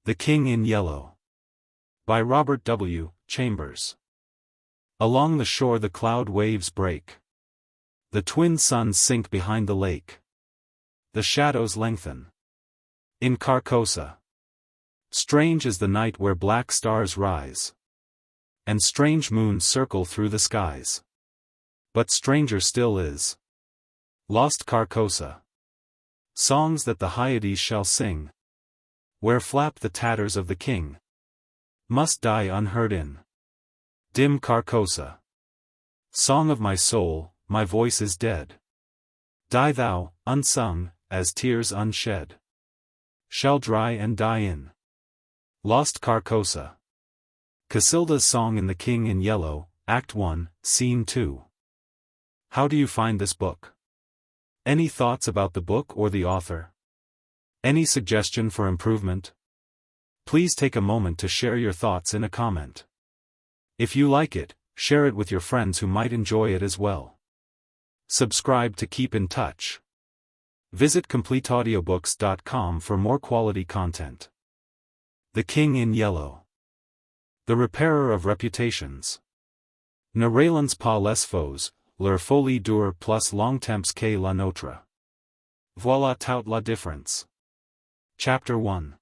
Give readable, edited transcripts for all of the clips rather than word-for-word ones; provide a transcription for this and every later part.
The King in Yellow. By Robert W. Chambers. Along the shore the cloud waves break. The twin suns sink behind the lake. The shadows lengthen. In Carcosa. Strange is the night where black stars rise. And strange moons circle through the skies. But stranger still is lost Carcosa. Songs that the Hyades shall sing, where flap the tatters of the king, must die unheard in dim Carcosa. Song of my soul, my voice is dead. Die thou, unsung, as tears unshed shall dry and die in lost Carcosa. Casilda's Song in The King in Yellow, Act 1, Scene 2. How do you find this book? Any thoughts about the book or the author? Any suggestion for improvement? Please take a moment to share your thoughts in a comment. If you like it, share it with your friends who might enjoy it as well. Subscribe to keep in touch. Visit completeaudiobooks.com for more quality content. The King in Yellow. The Repairer of Reputations. Ne rayons pas les faux, leur folie dure plus longtemps que la nôtre. Voilà toute la différence. Chapter 1.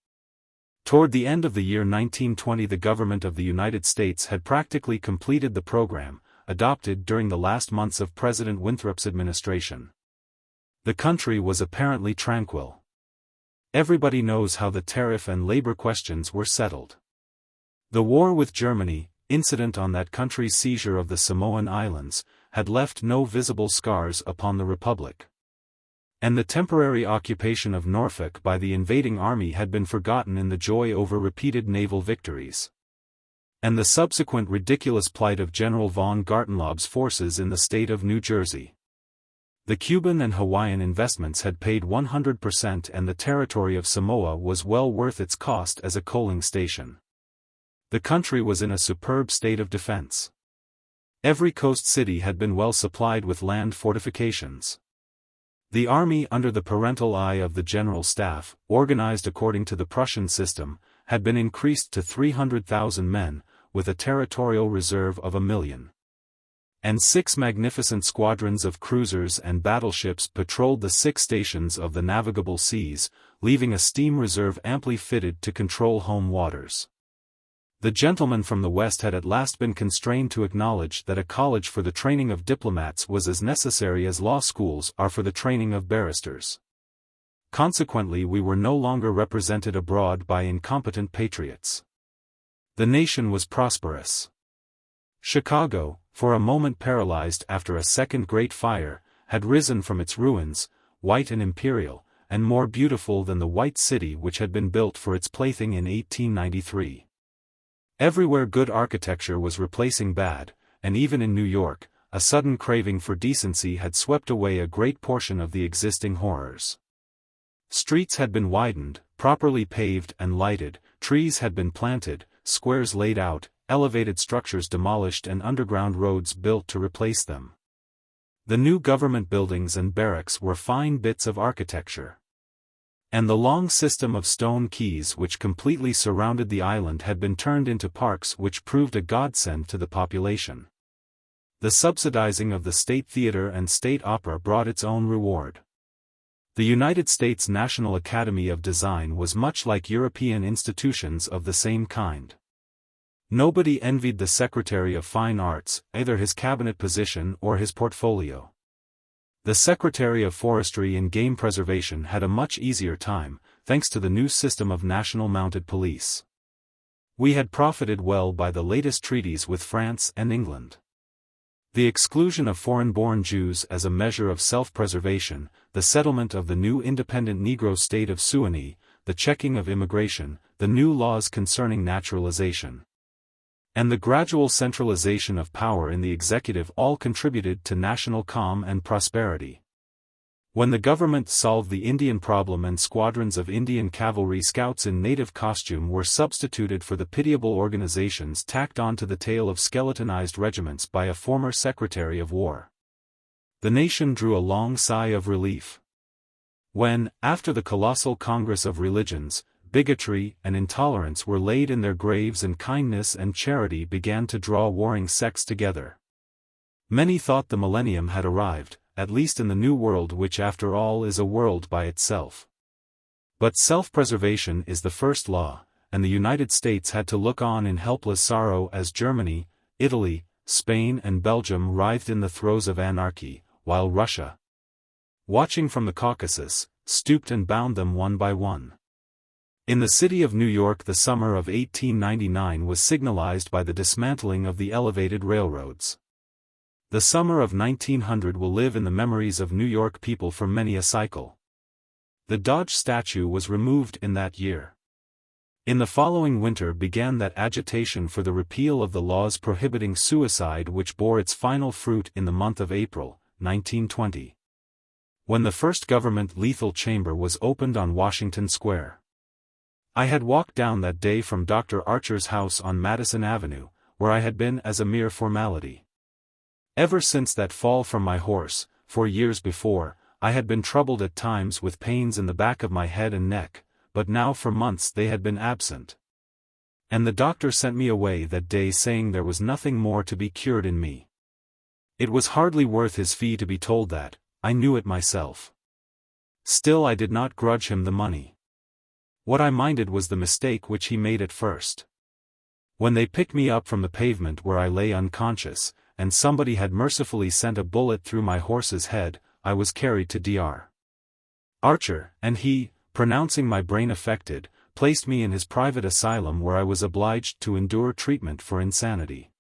Toward the end of the year 1920, the government of the United States had practically completed the program, adopted during the last months of President Winthrop's administration. The country was apparently tranquil. Everybody knows how the tariff and labor questions were settled. The war with Germany, incident on that country's seizure of the Samoan Islands, had left no visible scars upon the Republic. And the temporary occupation of Norfolk by the invading army had been forgotten in the joy over repeated naval victories. And the subsequent ridiculous plight of General von Gartenlaub's forces in the state of New Jersey. The Cuban and Hawaiian investments had paid 100%, and the territory of Samoa was well worth its cost as a coaling station. The country was in a superb state of defense. Every coast city had been well supplied with land fortifications. The army, under the parental eye of the General Staff, organized according to the Prussian system, had been increased to 300,000 men, with a territorial reserve of 1,000,000. And 6 magnificent squadrons of cruisers and battleships patrolled the 6 stations of the navigable seas, leaving a steam reserve amply fitted to control home waters. The gentlemen from the West had at last been constrained to acknowledge that a college for the training of diplomats was as necessary as law schools are for the training of barristers. Consequently, we were no longer represented abroad by incompetent patriots. The nation was prosperous. Chicago, for a moment paralyzed after a second great fire, had risen from its ruins, white and imperial, and more beautiful than the white city which had been built for its plaything in 1893. Everywhere good architecture was replacing bad, and even in New York, a sudden craving for decency had swept away a great portion of the existing horrors. Streets had been widened, properly paved and lighted, trees had been planted, squares laid out, elevated structures demolished, and underground roads built to replace them. The new government buildings and barracks were fine bits of architecture. And the long system of stone quays which completely surrounded the island had been turned into parks which proved a godsend to the population. The subsidizing of the State Theater and State Opera brought its own reward. The United States National Academy of Design was much like European institutions of the same kind. Nobody envied the Secretary of Fine Arts, either his cabinet position or his portfolio. The Secretary of Forestry and Game Preservation had a much easier time, thanks to the new system of national mounted police. We had profited well by the latest treaties with France and England. The exclusion of foreign-born Jews as a measure of self-preservation, the settlement of the new independent Negro state of Suwanee, the checking of immigration, the new laws concerning naturalization, and the gradual centralization of power in the executive all contributed to national calm and prosperity. When the government solved the Indian problem and squadrons of Indian cavalry scouts in native costume were substituted for the pitiable organizations tacked onto the tail of skeletonized regiments by a former Secretary of War, the nation drew a long sigh of relief. When, after the colossal Congress of Religions, bigotry and intolerance were laid in their graves, and kindness and charity began to draw warring sects together. Many thought the millennium had arrived, at least in the New World, which after all is a world by itself. But self-preservation is the first law, and the United States had to look on in helpless sorrow as Germany, Italy, Spain and Belgium writhed in the throes of anarchy, while Russia, watching from the Caucasus, stooped and bound them one by one. In the city of New York, the summer of 1899 was signalized by the dismantling of the elevated railroads. The summer of 1900 will live in the memories of New York people for many a cycle. The Dodge statue was removed in that year. In the following winter began that agitation for the repeal of the laws prohibiting suicide, which bore its final fruit in the month of April, 1920. When the first government lethal chamber was opened on Washington Square. I had walked down that day from Dr. Archer's house on Madison Avenue, where I had been as a mere formality. Ever since that fall from my horse, 4 years before, I had been troubled at times with pains in the back of my head and neck, but now for months they had been absent. And the doctor sent me away that day saying there was nothing more to be cured in me. It was hardly worth his fee to be told that, I knew it myself. Still I did not grudge him the money. What I minded was the mistake which he made at first. When they picked me up from the pavement where I lay unconscious, and somebody had mercifully sent a bullet through my horse's head, I was carried to Dr. Archer, and he, pronouncing my brain affected, placed me in his private asylum, where I was obliged to endure treatment for insanity.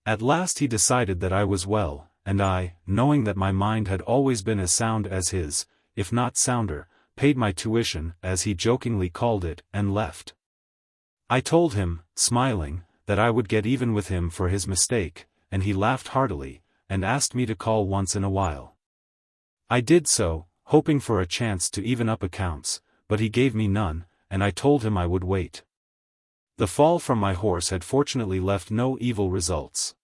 At last he decided that I was well, and I, knowing that my mind had always been as sound as his, if not sounder, paid my tuition, as he jokingly called it, and left. I told him, smiling, that I would get even with him for his mistake, and he laughed heartily, and asked me to call once in a while. I did so, hoping for a chance to even up accounts, but he gave me none, and I told him I would wait. The fall from my horse had fortunately left no evil results.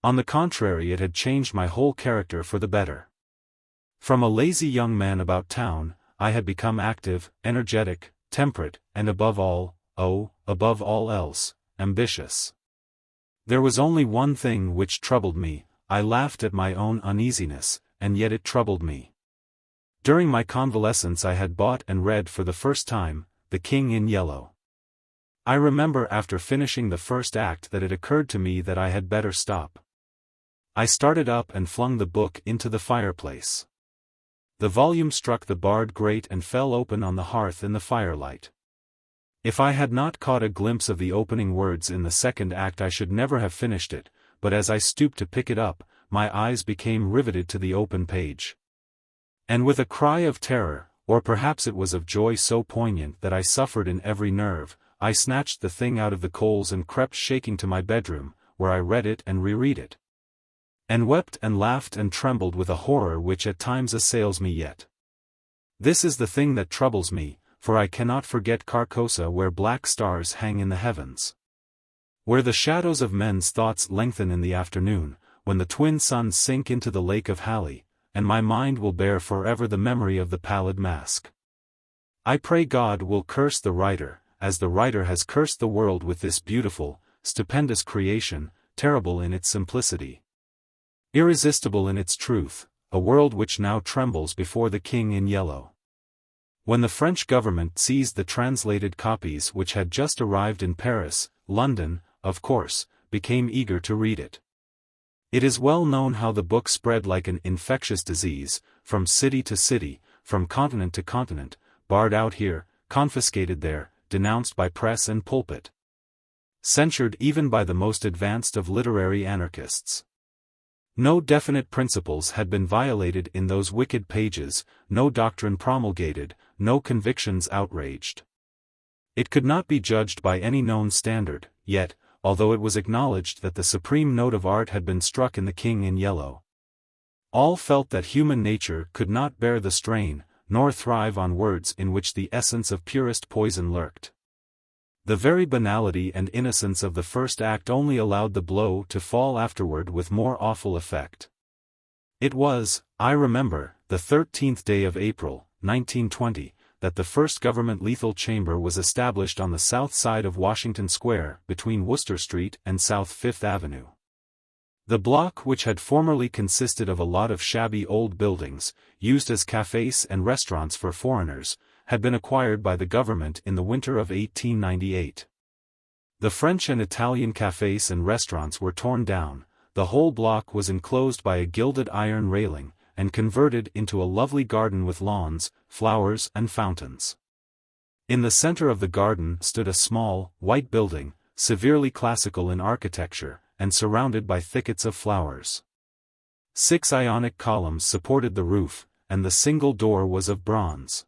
On the contrary, it had changed my whole character for the better. From a lazy young man about town, I had become active, energetic, temperate, and above all else, ambitious. There was only one thing which troubled me. I laughed at my own uneasiness, and yet it troubled me. During my convalescence I had bought and read for the first time, The King in Yellow. I remember after finishing the first act that it occurred to me that I had better stop. I started up and flung the book into the fireplace. The volume struck the barred grate and fell open on the hearth in the firelight. If I had not caught a glimpse of the opening words in the second act I should never have finished it, but as I stooped to pick it up, my eyes became riveted to the open page. And with a cry of terror, or perhaps it was of joy so poignant that I suffered in every nerve, I snatched the thing out of the coals and crept shaking to my bedroom, where I read it and reread it. And wept and laughed and trembled with a horror which at times assails me yet. This is the thing that troubles me, for I cannot forget Carcosa, where black stars hang in the heavens. Where the shadows of men's thoughts lengthen in the afternoon, when the twin suns sink into the lake of Hyades, and my mind will bear forever the memory of the pallid mask. I pray God will curse the writer, as the writer has cursed the world with this beautiful, stupendous creation, terrible in its simplicity, irresistible in its truth, a world which now trembles before the King in Yellow. When the French government seized the translated copies which had just arrived in Paris, London, of course, became eager to read it. It is well known how the book spread like an infectious disease, from city to city, from continent to continent, barred out here, confiscated there, denounced by press and pulpit, censured even by the most advanced of literary anarchists. No definite principles had been violated in those wicked pages, no doctrine promulgated, no convictions outraged. It could not be judged by any known standard, yet, although it was acknowledged that the supreme note of art had been struck in The King in Yellow, all felt that human nature could not bear the strain, nor thrive on words in which the essence of purest poison lurked. The very banality and innocence of the first act only allowed the blow to fall afterward with more awful effect. It was, I remember, the 13th day of April, 1920, that the first government lethal chamber was established on the south side of Washington Square, between Wooster Street and South Fifth Avenue. The block, which had formerly consisted of a lot of shabby old buildings, used as cafes and restaurants for foreigners, had been acquired by the government in the winter of 1898. The French and Italian cafes and restaurants were torn down, the whole block was enclosed by a gilded iron railing, and converted into a lovely garden with lawns, flowers and fountains. In the center of the garden stood a small, white building, severely classical in architecture, and surrounded by thickets of flowers. 6 Ionic columns supported the roof, and the single door was of bronze.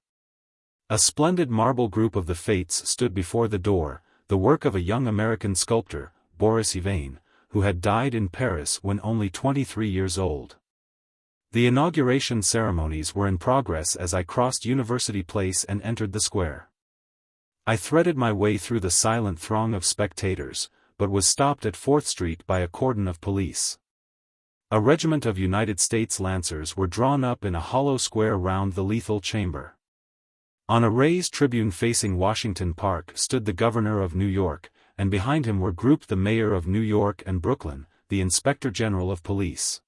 A splendid marble group of the Fates stood before the door, the work of a young American sculptor, Boris Yvain, who had died in Paris when only 23 years old. The inauguration ceremonies were in progress as I crossed University Place and entered the square. I threaded my way through the silent throng of spectators, but was stopped at 4th Street by a cordon of police. A regiment of United States Lancers were drawn up in a hollow square round the lethal chamber. On a raised tribune facing Washington Park stood the Governor of New York, and behind him were grouped the Mayor of New York and Brooklyn, the Inspector General of Police,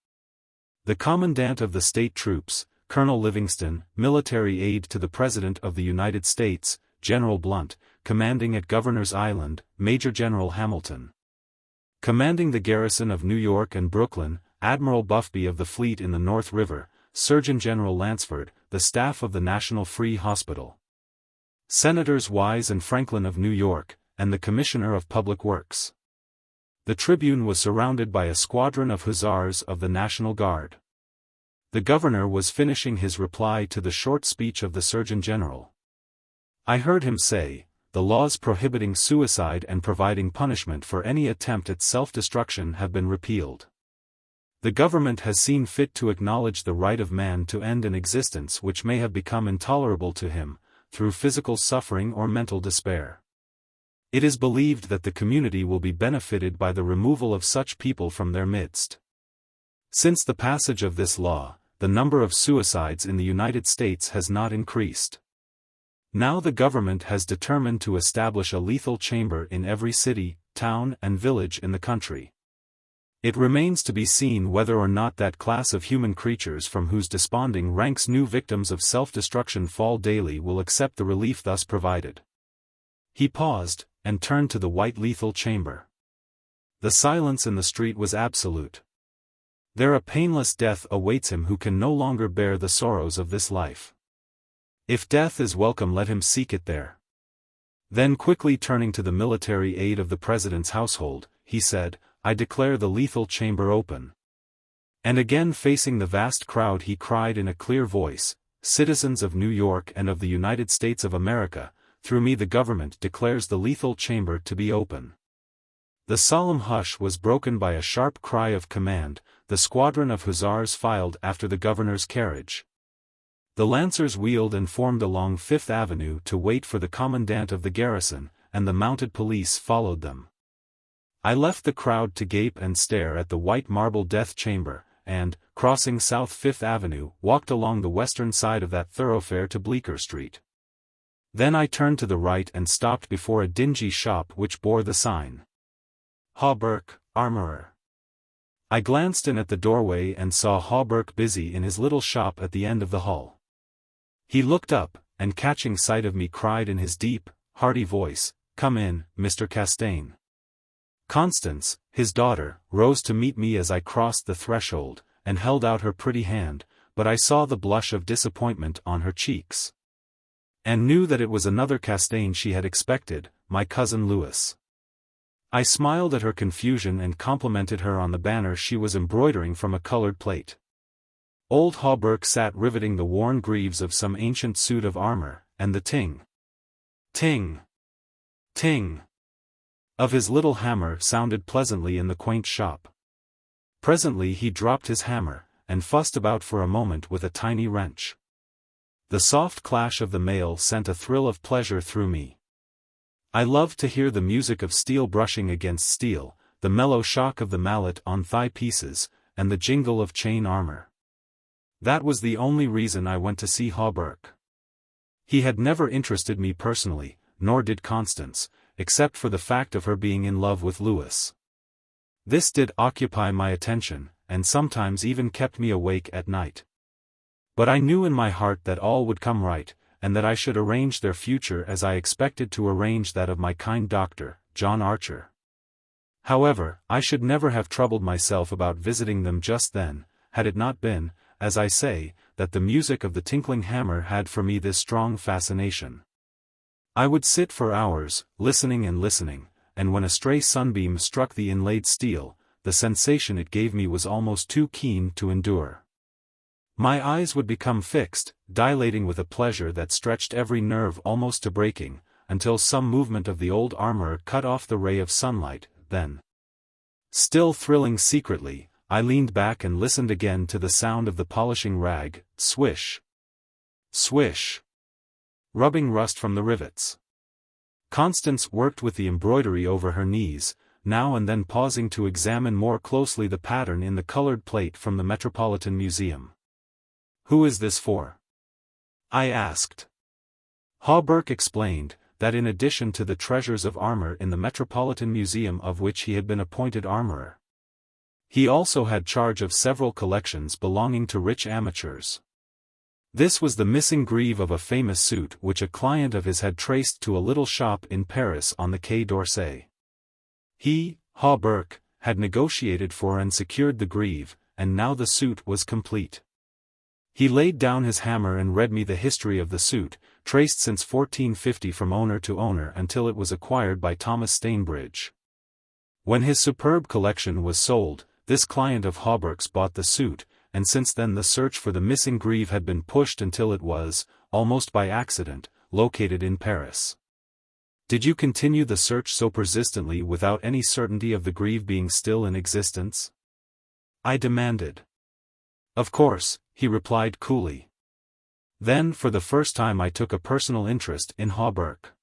the Commandant of the State Troops, Colonel Livingston, military aide to the President of the United States, General Blunt, commanding at Governor's Island, Major General Hamilton. Commanding the garrison of New York and Brooklyn, Admiral Buffby of the fleet in the North River, Surgeon General Lansford, the staff of the National Free Hospital, Senators Wise and Franklin of New York, and the Commissioner of Public Works. The tribune was surrounded by a squadron of hussars of the National Guard. The governor was finishing his reply to the short speech of the Surgeon General. I heard him say, "The laws prohibiting suicide and providing punishment for any attempt at self-destruction have been repealed. The government has seen fit to acknowledge the right of man to end an existence which may have become intolerable to him, through physical suffering or mental despair. It is believed that the community will be benefited by the removal of such people from their midst." Since the passage of this law, the number of suicides in the United States has not increased. Now the government has determined to establish a lethal chamber in every city, town and village in the country. It remains to be seen whether or not that class of human creatures from whose desponding ranks new victims of self-destruction fall daily will accept the relief thus provided. He paused, and turned to the white lethal chamber. The silence in the street was absolute. There a painless death awaits him who can no longer bear the sorrows of this life. If death is welcome, let him seek it there. Then quickly turning to the military aide of the President's household, he said, "I declare the lethal chamber open." And again facing the vast crowd he cried in a clear voice, "Citizens of New York and of the United States of America, through me the government declares the lethal chamber to be open." The solemn hush was broken by a sharp cry of command. The squadron of hussars filed after the governor's carriage. The Lancers wheeled and formed along Fifth Avenue to wait for the commandant of the garrison, and the mounted police followed them. I left the crowd to gape and stare at the white marble death chamber, and, crossing South Fifth Avenue, walked along the western side of that thoroughfare to Bleecker Street. Then I turned to the right and stopped before a dingy shop which bore the sign, "Hawberk, Armorer." I glanced in at the doorway and saw Hawberk busy in his little shop at the end of the hall. He looked up, and catching sight of me cried in his deep, hearty voice, "Come in, Mr. Castaigne." Constance, his daughter, rose to meet me as I crossed the threshold, and held out her pretty hand, but I saw the blush of disappointment on her cheeks, and knew that it was another Castaigne she had expected, my cousin Louis. I smiled at her confusion and complimented her on the banner she was embroidering from a colored plate. Old Hawberk sat riveting the worn greaves of some ancient suit of armor, and the ting, ting, ting of his little hammer sounded pleasantly in the quaint shop. Presently he dropped his hammer, and fussed about for a moment with a tiny wrench. The soft clash of the mail sent a thrill of pleasure through me. I loved to hear the music of steel brushing against steel, the mellow shock of the mallet on thigh pieces, and the jingle of chain armor. That was the only reason I went to see Hawberk. He had never interested me personally, nor did Constance, except for the fact of her being in love with Louis. This did occupy my attention, and sometimes even kept me awake at night. But I knew in my heart that all would come right, and that I should arrange their future as I expected to arrange that of my kind doctor, John Archer. However, I should never have troubled myself about visiting them just then, had it not been, as I say, that the music of the tinkling hammer had for me this strong fascination. I would sit for hours, listening and listening, and when a stray sunbeam struck the inlaid steel, the sensation it gave me was almost too keen to endure. My eyes would become fixed, dilating with a pleasure that stretched every nerve almost to breaking, until some movement of the old armor cut off the ray of sunlight, then, still thrilling secretly, I leaned back and listened again to the sound of the polishing rag, swish, swish, rubbing rust from the rivets. Constance worked with the embroidery over her knees, now and then pausing to examine more closely the pattern in the colored plate from the Metropolitan Museum. "Who is this for?" I asked. Hawberk explained that in addition to the treasures of armor in the Metropolitan Museum of which he had been appointed armorer, he also had charge of several collections belonging to rich amateurs. This was the missing greave of a famous suit which a client of his had traced to a little shop in Paris on the Quai d'Orsay. He, Hawberk, had negotiated for and secured the greave, and now the suit was complete. He laid down his hammer and read me the history of the suit, traced since 1450 from owner to owner until it was acquired by Thomas Stainbridge. When his superb collection was sold, this client of Hawberk's bought the suit, and since then the search for the missing greave had been pushed until it was, almost by accident, located in Paris. "Did you continue the search so persistently without any certainty of the greave being still in existence?" I demanded. "Of course," he replied coolly. Then for the first time I took a personal interest in Hawberk.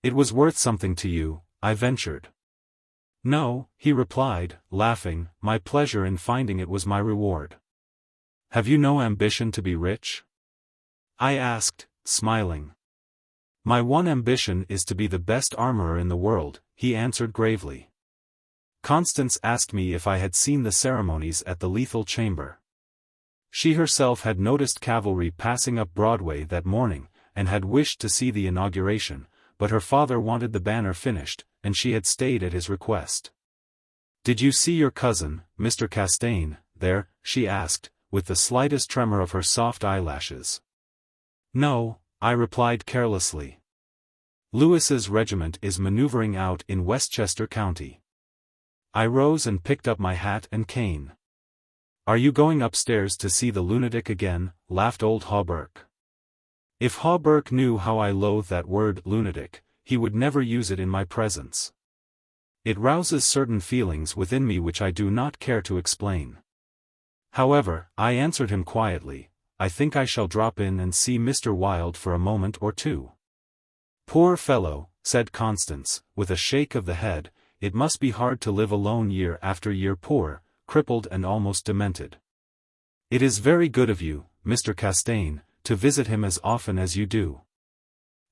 "It was worth something to you," I ventured. "No," he replied, laughing, "my pleasure in finding it was my reward." "Have you no ambition to be rich?" I asked, smiling. "My one ambition is to be the best armorer in the world," he answered gravely. Constance asked me if I had seen the ceremonies at the Lethal Chamber. She herself had noticed cavalry passing up Broadway that morning, and had wished to see the inauguration, but her father wanted the banner finished, and she had stayed at his request. "Did you see your cousin, Mr. Castaigne, there?" she asked, with the slightest tremor of her soft eyelashes. "No," I replied carelessly. "Louis's regiment is maneuvering out in Westchester County." I rose and picked up my hat and cane. "Are you going upstairs to see the lunatic again?" laughed old Hawberk. If Hawberk knew how I loathe that word, lunatic, he would never use it in my presence. It rouses certain feelings within me which I do not care to explain. However, I answered him quietly, "I think I shall drop in and see Mr. Wilde for a moment or two." "Poor fellow," said Constance, with a shake of the head, "it must be hard to live alone year after year, poor, crippled and almost demented. It is very good of you, Mr. Castaigne, to visit him as often as you do."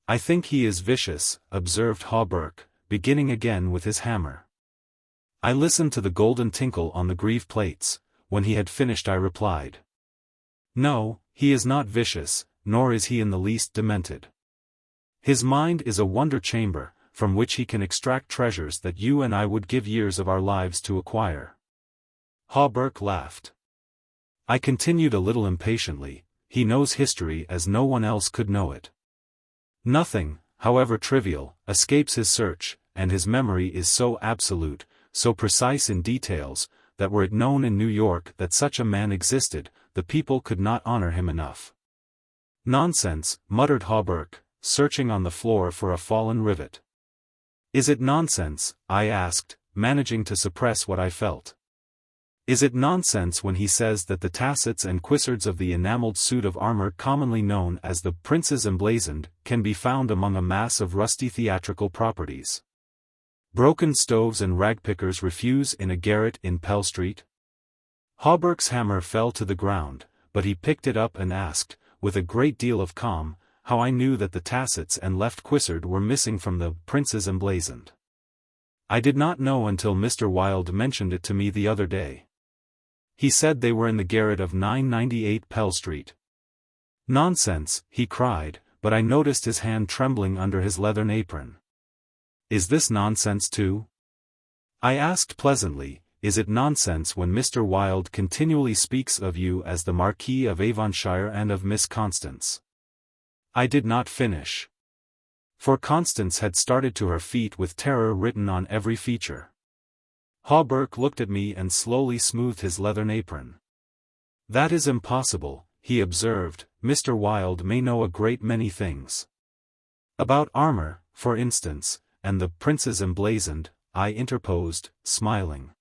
"I think he is vicious," observed Hawberk, beginning again with his hammer. I listened to the golden tinkle on the greave plates. When he had finished I replied, "No, he is not vicious, nor is he in the least demented. His mind is a wonder chamber, from which he can extract treasures that you and I would give years of our lives to acquire." Hawberk laughed. I continued a little impatiently, "He knows history as no one else could know it. Nothing, however trivial, escapes his search, and his memory is so absolute, so precise in details, that were it known in New York that such a man existed, the people could not honor him enough." "Nonsense," muttered Hawberk, searching on the floor for a fallen rivet. "Is it nonsense?" I asked, managing to suppress what I felt. "Is it nonsense when he says that the tassets and cuissards of the enameled suit of armor commonly known as the Prince's Emblazoned can be found among a mass of rusty theatrical properties? Broken stoves and ragpickers refuse in a garret in Pell Street?" Hawberk's hammer fell to the ground, but he picked it up and asked, with a great deal of calm, how I knew that the tassets and left cuissard were missing from the Prince's Emblazoned. I did not know until Mr. Wilde mentioned it to me the other day. He said they were in the garret of 998 Pell Street. Nonsense, he cried, but I noticed his hand trembling under his leathern apron. Is this nonsense too? I asked pleasantly, is it nonsense when Mr. Wilde continually speaks of you as the Marquis of Avonshire and of Miss Constance? I did not finish. For Constance had started to her feet with terror written on every feature. Hawberk looked at me and slowly smoothed his leathern apron. That is impossible, he observed. Mr. Wilde may know a great many things. About armor, for instance, and the Prince's Emblazoned, I interposed, smiling.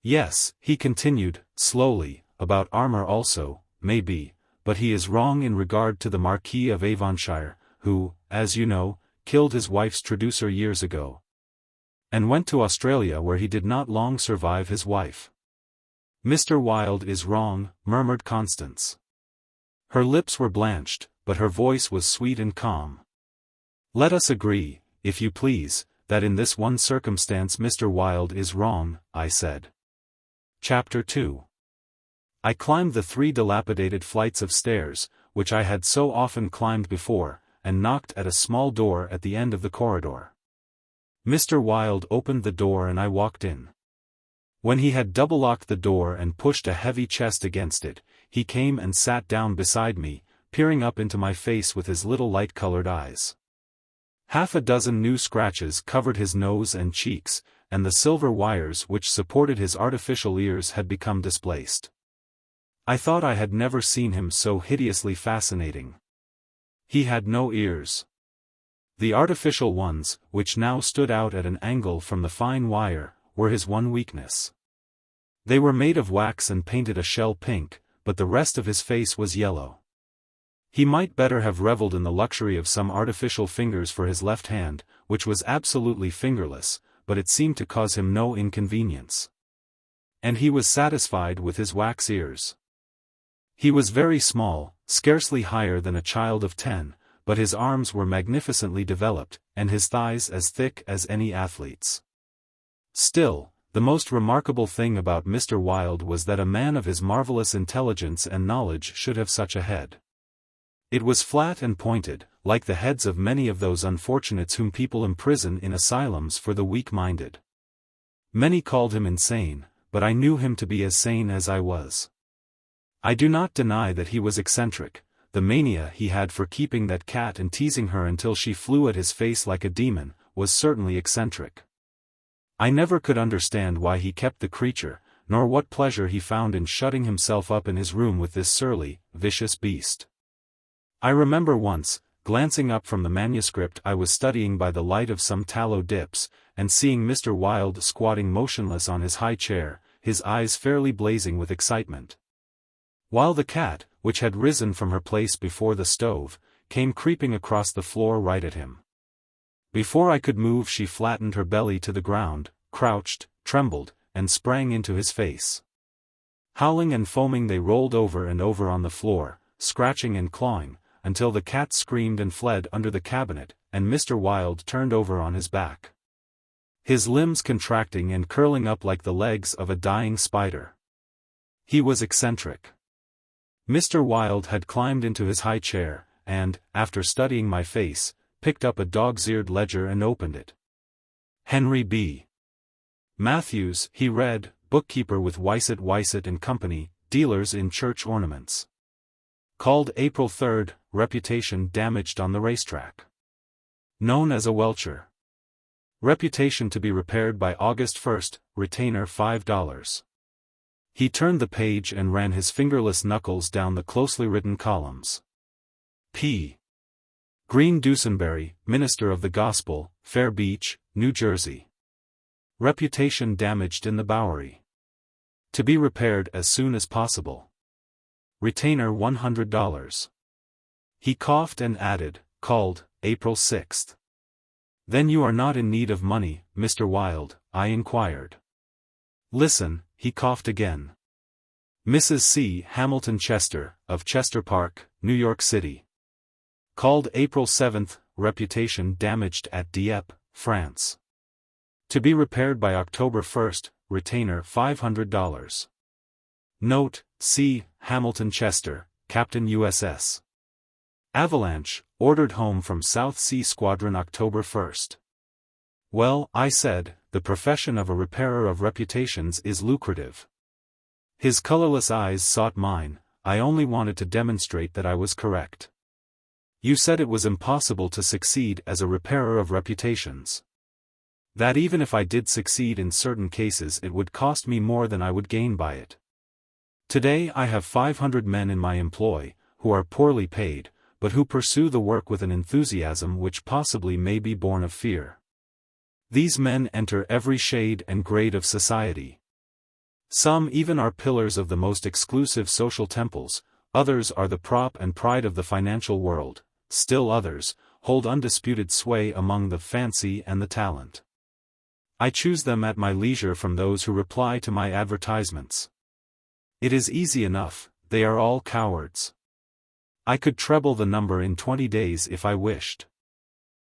Yes, he continued, slowly, about armor also, maybe, but he is wrong in regard to the Marquis of Avonshire, who, as you know, killed his wife's traducer years ago. And went to Australia where he did not long survive his wife. Mr. Wilde is wrong, murmured Constance. Her lips were blanched, but her voice was sweet and calm. Let us agree, if you please, that in this one circumstance Mr. Wilde is wrong, I said. Chapter 2. I climbed the 3 dilapidated flights of stairs, which I had so often climbed before, and knocked at a small door at the end of the corridor. Mr. Wilde opened the door and I walked in. When he had double-locked the door and pushed a heavy chest against it, he came and sat down beside me, peering up into my face with his little light-colored eyes. Half a dozen new scratches covered his nose and cheeks, and the silver wires which supported his artificial ears had become displaced. I thought I had never seen him so hideously fascinating. He had no ears. The artificial ones, which now stood out at an angle from the fine wire, were his one weakness. They were made of wax and painted a shell pink, but the rest of his face was yellow. He might better have reveled in the luxury of some artificial fingers for his left hand, which was absolutely fingerless, but it seemed to cause him no inconvenience. And he was satisfied with his wax ears. He was very small, scarcely higher than a child of 10, but his arms were magnificently developed, and his thighs as thick as any athlete's. Still, the most remarkable thing about Mr. Wilde was that a man of his marvelous intelligence and knowledge should have such a head. It was flat and pointed, like the heads of many of those unfortunates whom people imprison in asylums for the weak-minded. Many called him insane, but I knew him to be as sane as I was. I do not deny that he was eccentric. The mania he had for keeping that cat and teasing her until she flew at his face like a demon, was certainly eccentric. I never could understand why he kept the creature, nor what pleasure he found in shutting himself up in his room with this surly, vicious beast. I remember once, glancing up from the manuscript I was studying by the light of some tallow dips, and seeing Mr. Wilde squatting motionless on his high chair, his eyes fairly blazing with excitement. While the cat, which had risen from her place before the stove, came creeping across the floor right at him. Before I could move she flattened her belly to the ground, crouched, trembled, and sprang into his face. Howling and foaming they rolled over and over on the floor, scratching and clawing, until the cat screamed and fled under the cabinet, and Mr. Wilde turned over on his back. His limbs contracting and curling up like the legs of a dying spider. He was eccentric. Mr. Wilde had climbed into his high chair, and, after studying my face, picked up a dog's-eared ledger and opened it. Henry B. Matthews, he read, bookkeeper with Weissett and Company, dealers in church ornaments. Called April 3rd, reputation damaged on the racetrack. Known as a welcher. Reputation to be repaired by August 1st, retainer $5. He turned the page and ran his fingerless knuckles down the closely written columns. P. Green Dusenberry, minister of the gospel, Fair Beach, New Jersey. Reputation damaged in the Bowery. To be repaired as soon as possible. Retainer $100. He coughed and added, called, April 6th. Then you are not in need of money, Mr. Wilde, I inquired. Listen, he coughed again. Mrs. C. Hamilton Chester, of Chester Park, New York City. Called April 7, reputation damaged at Dieppe, France. To be repaired by October 1, retainer $500. Note, see, Hamilton Chester, Captain USS. Avalanche, ordered home from South Sea Squadron October 1. Well, I said, the profession of a repairer of reputations is lucrative. His colorless eyes sought mine. I only wanted to demonstrate that I was correct. You said it was impossible to succeed as a repairer of reputations. That even if I did succeed in certain cases it would cost me more than I would gain by it. Today I have 500 men in my employ, who are poorly paid, but who pursue the work with an enthusiasm which possibly may be born of fear. These men enter every shade and grade of society. Some even are pillars of the most exclusive social temples, others are the prop and pride of the financial world, still others hold undisputed sway among the fancy and the talent. I choose them at my leisure from those who reply to my advertisements. It is easy enough, they are all cowards. I could treble the number in 20 days if I wished.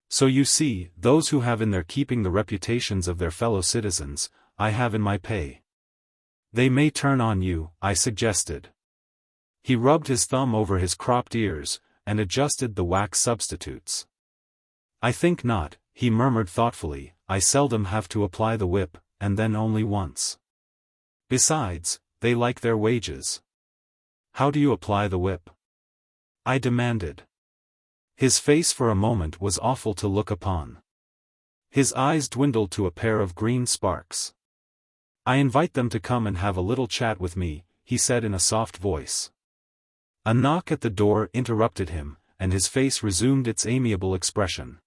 So you see, those who have in their keeping the reputations of their fellow citizens, I have in my pay. They may turn on you, I suggested. He rubbed his thumb over his cropped ears, and adjusted the wax substitutes. I think not, he murmured thoughtfully, I seldom have to apply the whip, and then only once. Besides, they like their wages. How do you apply the whip? I demanded. His face for a moment was awful to look upon. His eyes dwindled to a pair of green sparks. I invite them to come and have a little chat with me, he said in a soft voice. A knock at the door interrupted him, and his face resumed its amiable expression.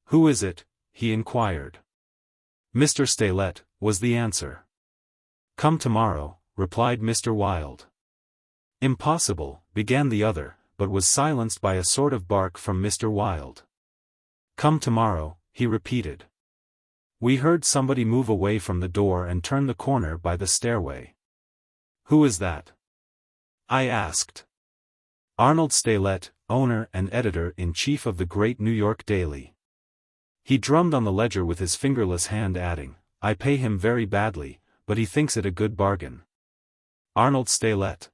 Who is it? He inquired. Mr. Stelet, was the answer. Come tomorrow, replied Mr. Wilde. Impossible, began the other, but was silenced by a sort of bark from Mr. Wilde. Come tomorrow, he repeated. We heard somebody move away from the door and turn the corner by the stairway. Who is that? I asked. Arnold Stelet, owner and editor-in-chief of the great New York Daily. He drummed on the ledger with his fingerless hand, adding, I pay him very badly, but he thinks it a good bargain. Arnold Stelet.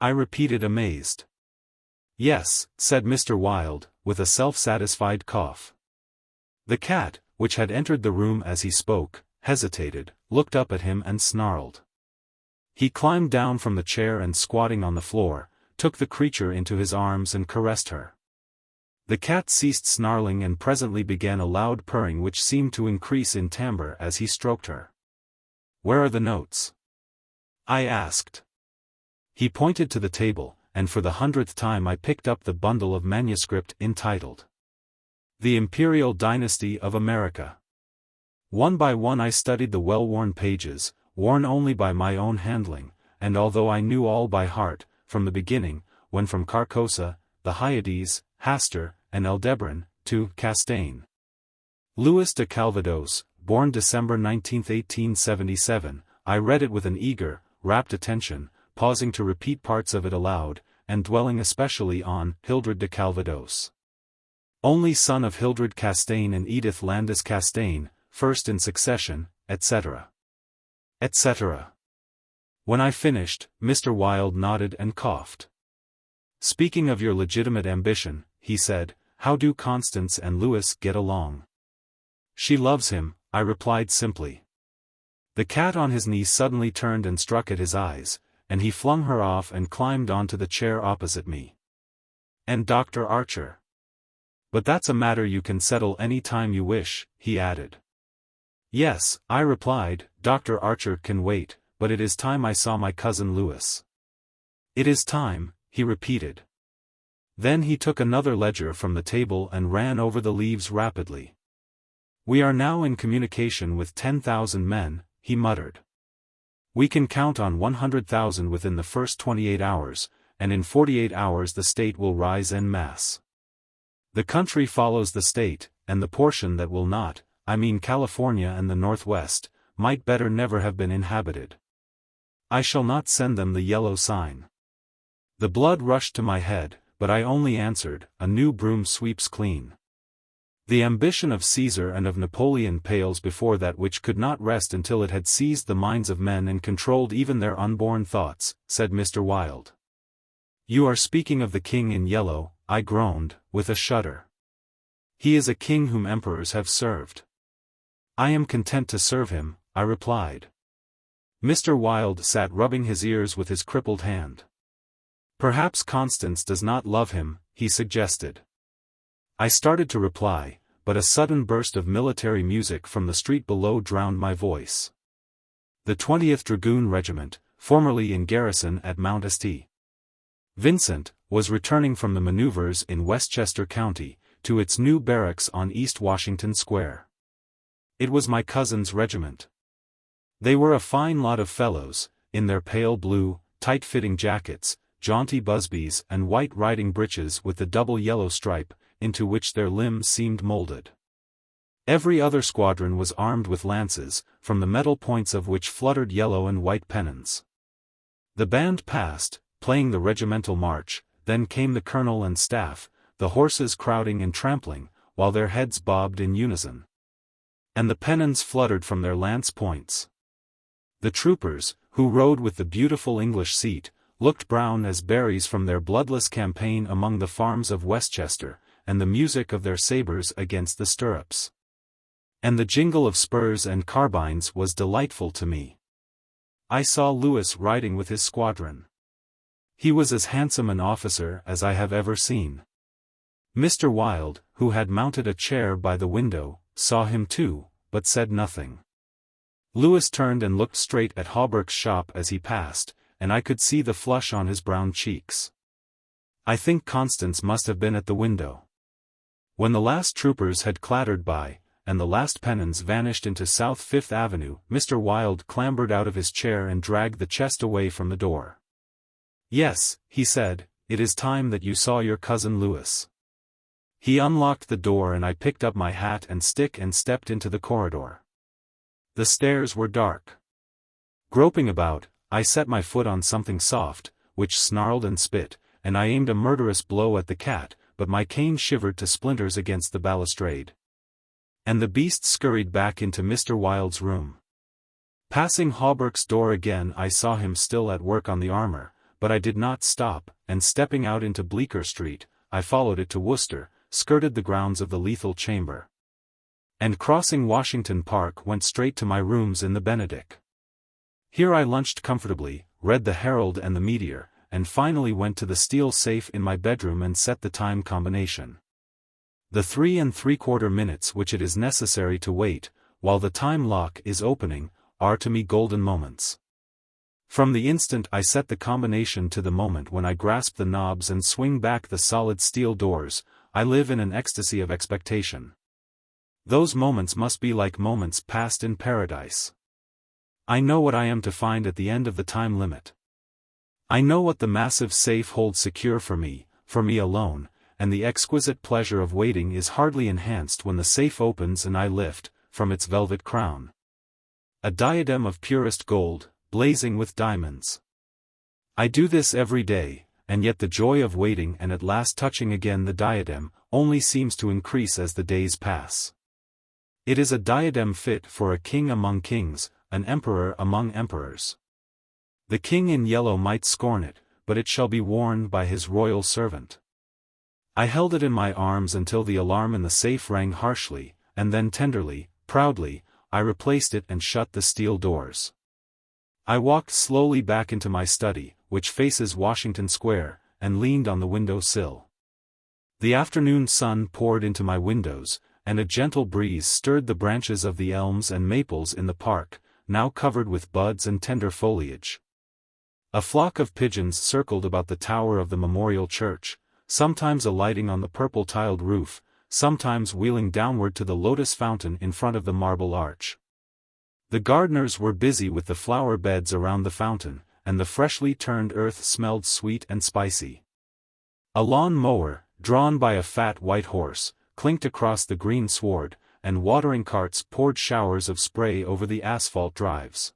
I repeated, amazed. Yes, said Mr. Wilde, with a self-satisfied cough. The cat, which had entered the room as he spoke, hesitated, looked up at him and snarled. He climbed down from the chair and, squatting on the floor, took the creature into his arms and caressed her. The cat ceased snarling and presently began a loud purring which seemed to increase in timbre as he stroked her. Where are the notes? I asked. He pointed to the table, and for the 100th time I picked up the bundle of manuscript entitled The Imperial Dynasty of America. One by one I studied the well-worn pages, worn only by my own handling, and although I knew all by heart, from the beginning, when from Carcosa, the Hyades, Hastur, and Aldebaran, to Castaigne. Louis de Calvados, born December 19, 1877, I read it with an eager, rapt attention, pausing to repeat parts of it aloud, and dwelling especially on Hildred de Calvados. Only son of Hildred Castaigne and Edith Landis Castaigne, first in succession, etc. etc. When I finished, Mr. Wilde nodded and coughed. Speaking of your legitimate ambition, he said, how do Constance and Louis get along? She loves him, I replied simply. The cat on his knee suddenly turned and struck at his eyes, and he flung her off and climbed onto the chair opposite me. And Dr. Archer? But that's a matter you can settle any time you wish, he added. Yes, I replied, Dr. Archer can wait, but it is time I saw my cousin Louis. It is time, he repeated. Then he took another ledger from the table and ran over the leaves rapidly. We are now in communication with 10,000 men, he muttered. We can count on 100,000 within the first 28 hours, and in 48 hours the state will rise en masse. The country follows the state, and the portion that will not, I mean California and the Northwest, might better never have been inhabited. I shall not send them the yellow sign. The blood rushed to my head, but I only answered, "A new broom sweeps clean." The ambition of Caesar and of Napoleon pales before that which could not rest until it had seized the minds of men and controlled even their unborn thoughts, said Mr. Wilde. You are speaking of the king in yellow, I groaned, with a shudder. He is a king whom emperors have served. I am content to serve him, I replied. Mr. Wilde sat rubbing his ears with his crippled hand. Perhaps Constance does not love him, he suggested. I started to reply, but a sudden burst of military music from the street below drowned my voice. The 20th Dragoon Regiment, formerly in garrison at Mount St. Vincent, was returning from the maneuvers in Westchester County, to its new barracks on East Washington Square. It was my cousin's regiment. They were a fine lot of fellows, in their pale blue, tight-fitting jackets, jaunty busbies and white riding breeches with the double yellow stripe, into which their limbs seemed molded. Every other squadron was armed with lances, from the metal points of which fluttered yellow and white pennons. The band passed, playing the regimental march, then came the colonel and staff, the horses crowding and trampling, while their heads bobbed in unison. And the pennons fluttered from their lance points. The troopers, who rode with the beautiful English seat, looked brown as berries from their bloodless campaign among the farms of Westchester, and the music of their sabres against the stirrups. And the jingle of spurs and carbines was delightful to me. I saw Lewis riding with his squadron. He was as handsome an officer as I have ever seen. Mr. Wilde, who had mounted a chair by the window, saw him too, but said nothing. Lewis turned and looked straight at Hawberk's shop as he passed, and I could see the flush on his brown cheeks. I think Constance must have been at the window. When the last troopers had clattered by, and the last pennons vanished into South Fifth Avenue, Mr. Wilde clambered out of his chair and dragged the chest away from the door. Yes, he said, it is time that you saw your cousin Lewis. He unlocked the door and I picked up my hat and stick and stepped into the corridor. The stairs were dark. Groping about, I set my foot on something soft, which snarled and spit, and I aimed a murderous blow at the cat, but my cane shivered to splinters against the balustrade. And the beast scurried back into Mr. Wilde's room. Passing Hawberk's door again I saw him still at work on the armor, but I did not stop, and stepping out into Bleecker Street, I followed it to Worcester, skirted the grounds of the Lethal Chamber. And crossing Washington Park went straight to my rooms in the Benedict. Here I lunched comfortably, read the Herald and the Meteor, and finally went to the steel safe in my bedroom and set the time combination. The 3 3/4 minutes which it is necessary to wait, while the time lock is opening, are to me golden moments. From the instant I set the combination to the moment when I grasp the knobs and swing back the solid steel doors, I live in an ecstasy of expectation. Those moments must be like moments passed in paradise. I know what I am to find at the end of the time limit. I know what the massive safe holds secure for me alone, and the exquisite pleasure of waiting is hardly enhanced when the safe opens and I lift, from its velvet crown, a diadem of purest gold, blazing with diamonds. I do this every day, and yet the joy of waiting and at last touching again the diadem, only seems to increase as the days pass. It is a diadem fit for a king among kings, an emperor among emperors. The king in yellow might scorn it, but it shall be worn by his royal servant. I held it in my arms until the alarm in the safe rang harshly, and then tenderly, proudly, I replaced it and shut the steel doors. I walked slowly back into my study, which faces Washington Square, and leaned on the window sill. The afternoon sun poured into my windows, and a gentle breeze stirred the branches of the elms and maples in the park, now covered with buds and tender foliage. A flock of pigeons circled about the tower of the Memorial Church, sometimes alighting on the purple-tiled roof, sometimes wheeling downward to the lotus fountain in front of the marble arch. The gardeners were busy with the flower beds around the fountain, and the freshly turned earth smelled sweet and spicy. A lawn mower, drawn by a fat white horse, clinked across the green sward, and watering carts poured showers of spray over the asphalt drives.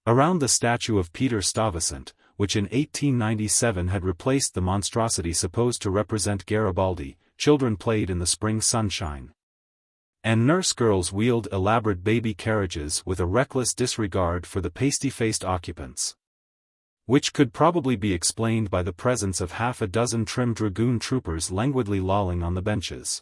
Around the statue of Peter Stuyvesant, which in 1897 had replaced the monstrosity supposed to represent Garibaldi. Children played in the spring sunshine, and nurse girls wheeled elaborate baby carriages with a reckless disregard for the pasty-faced occupants, which could probably be explained by the presence of half a dozen trim dragoon troopers languidly lolling on the benches.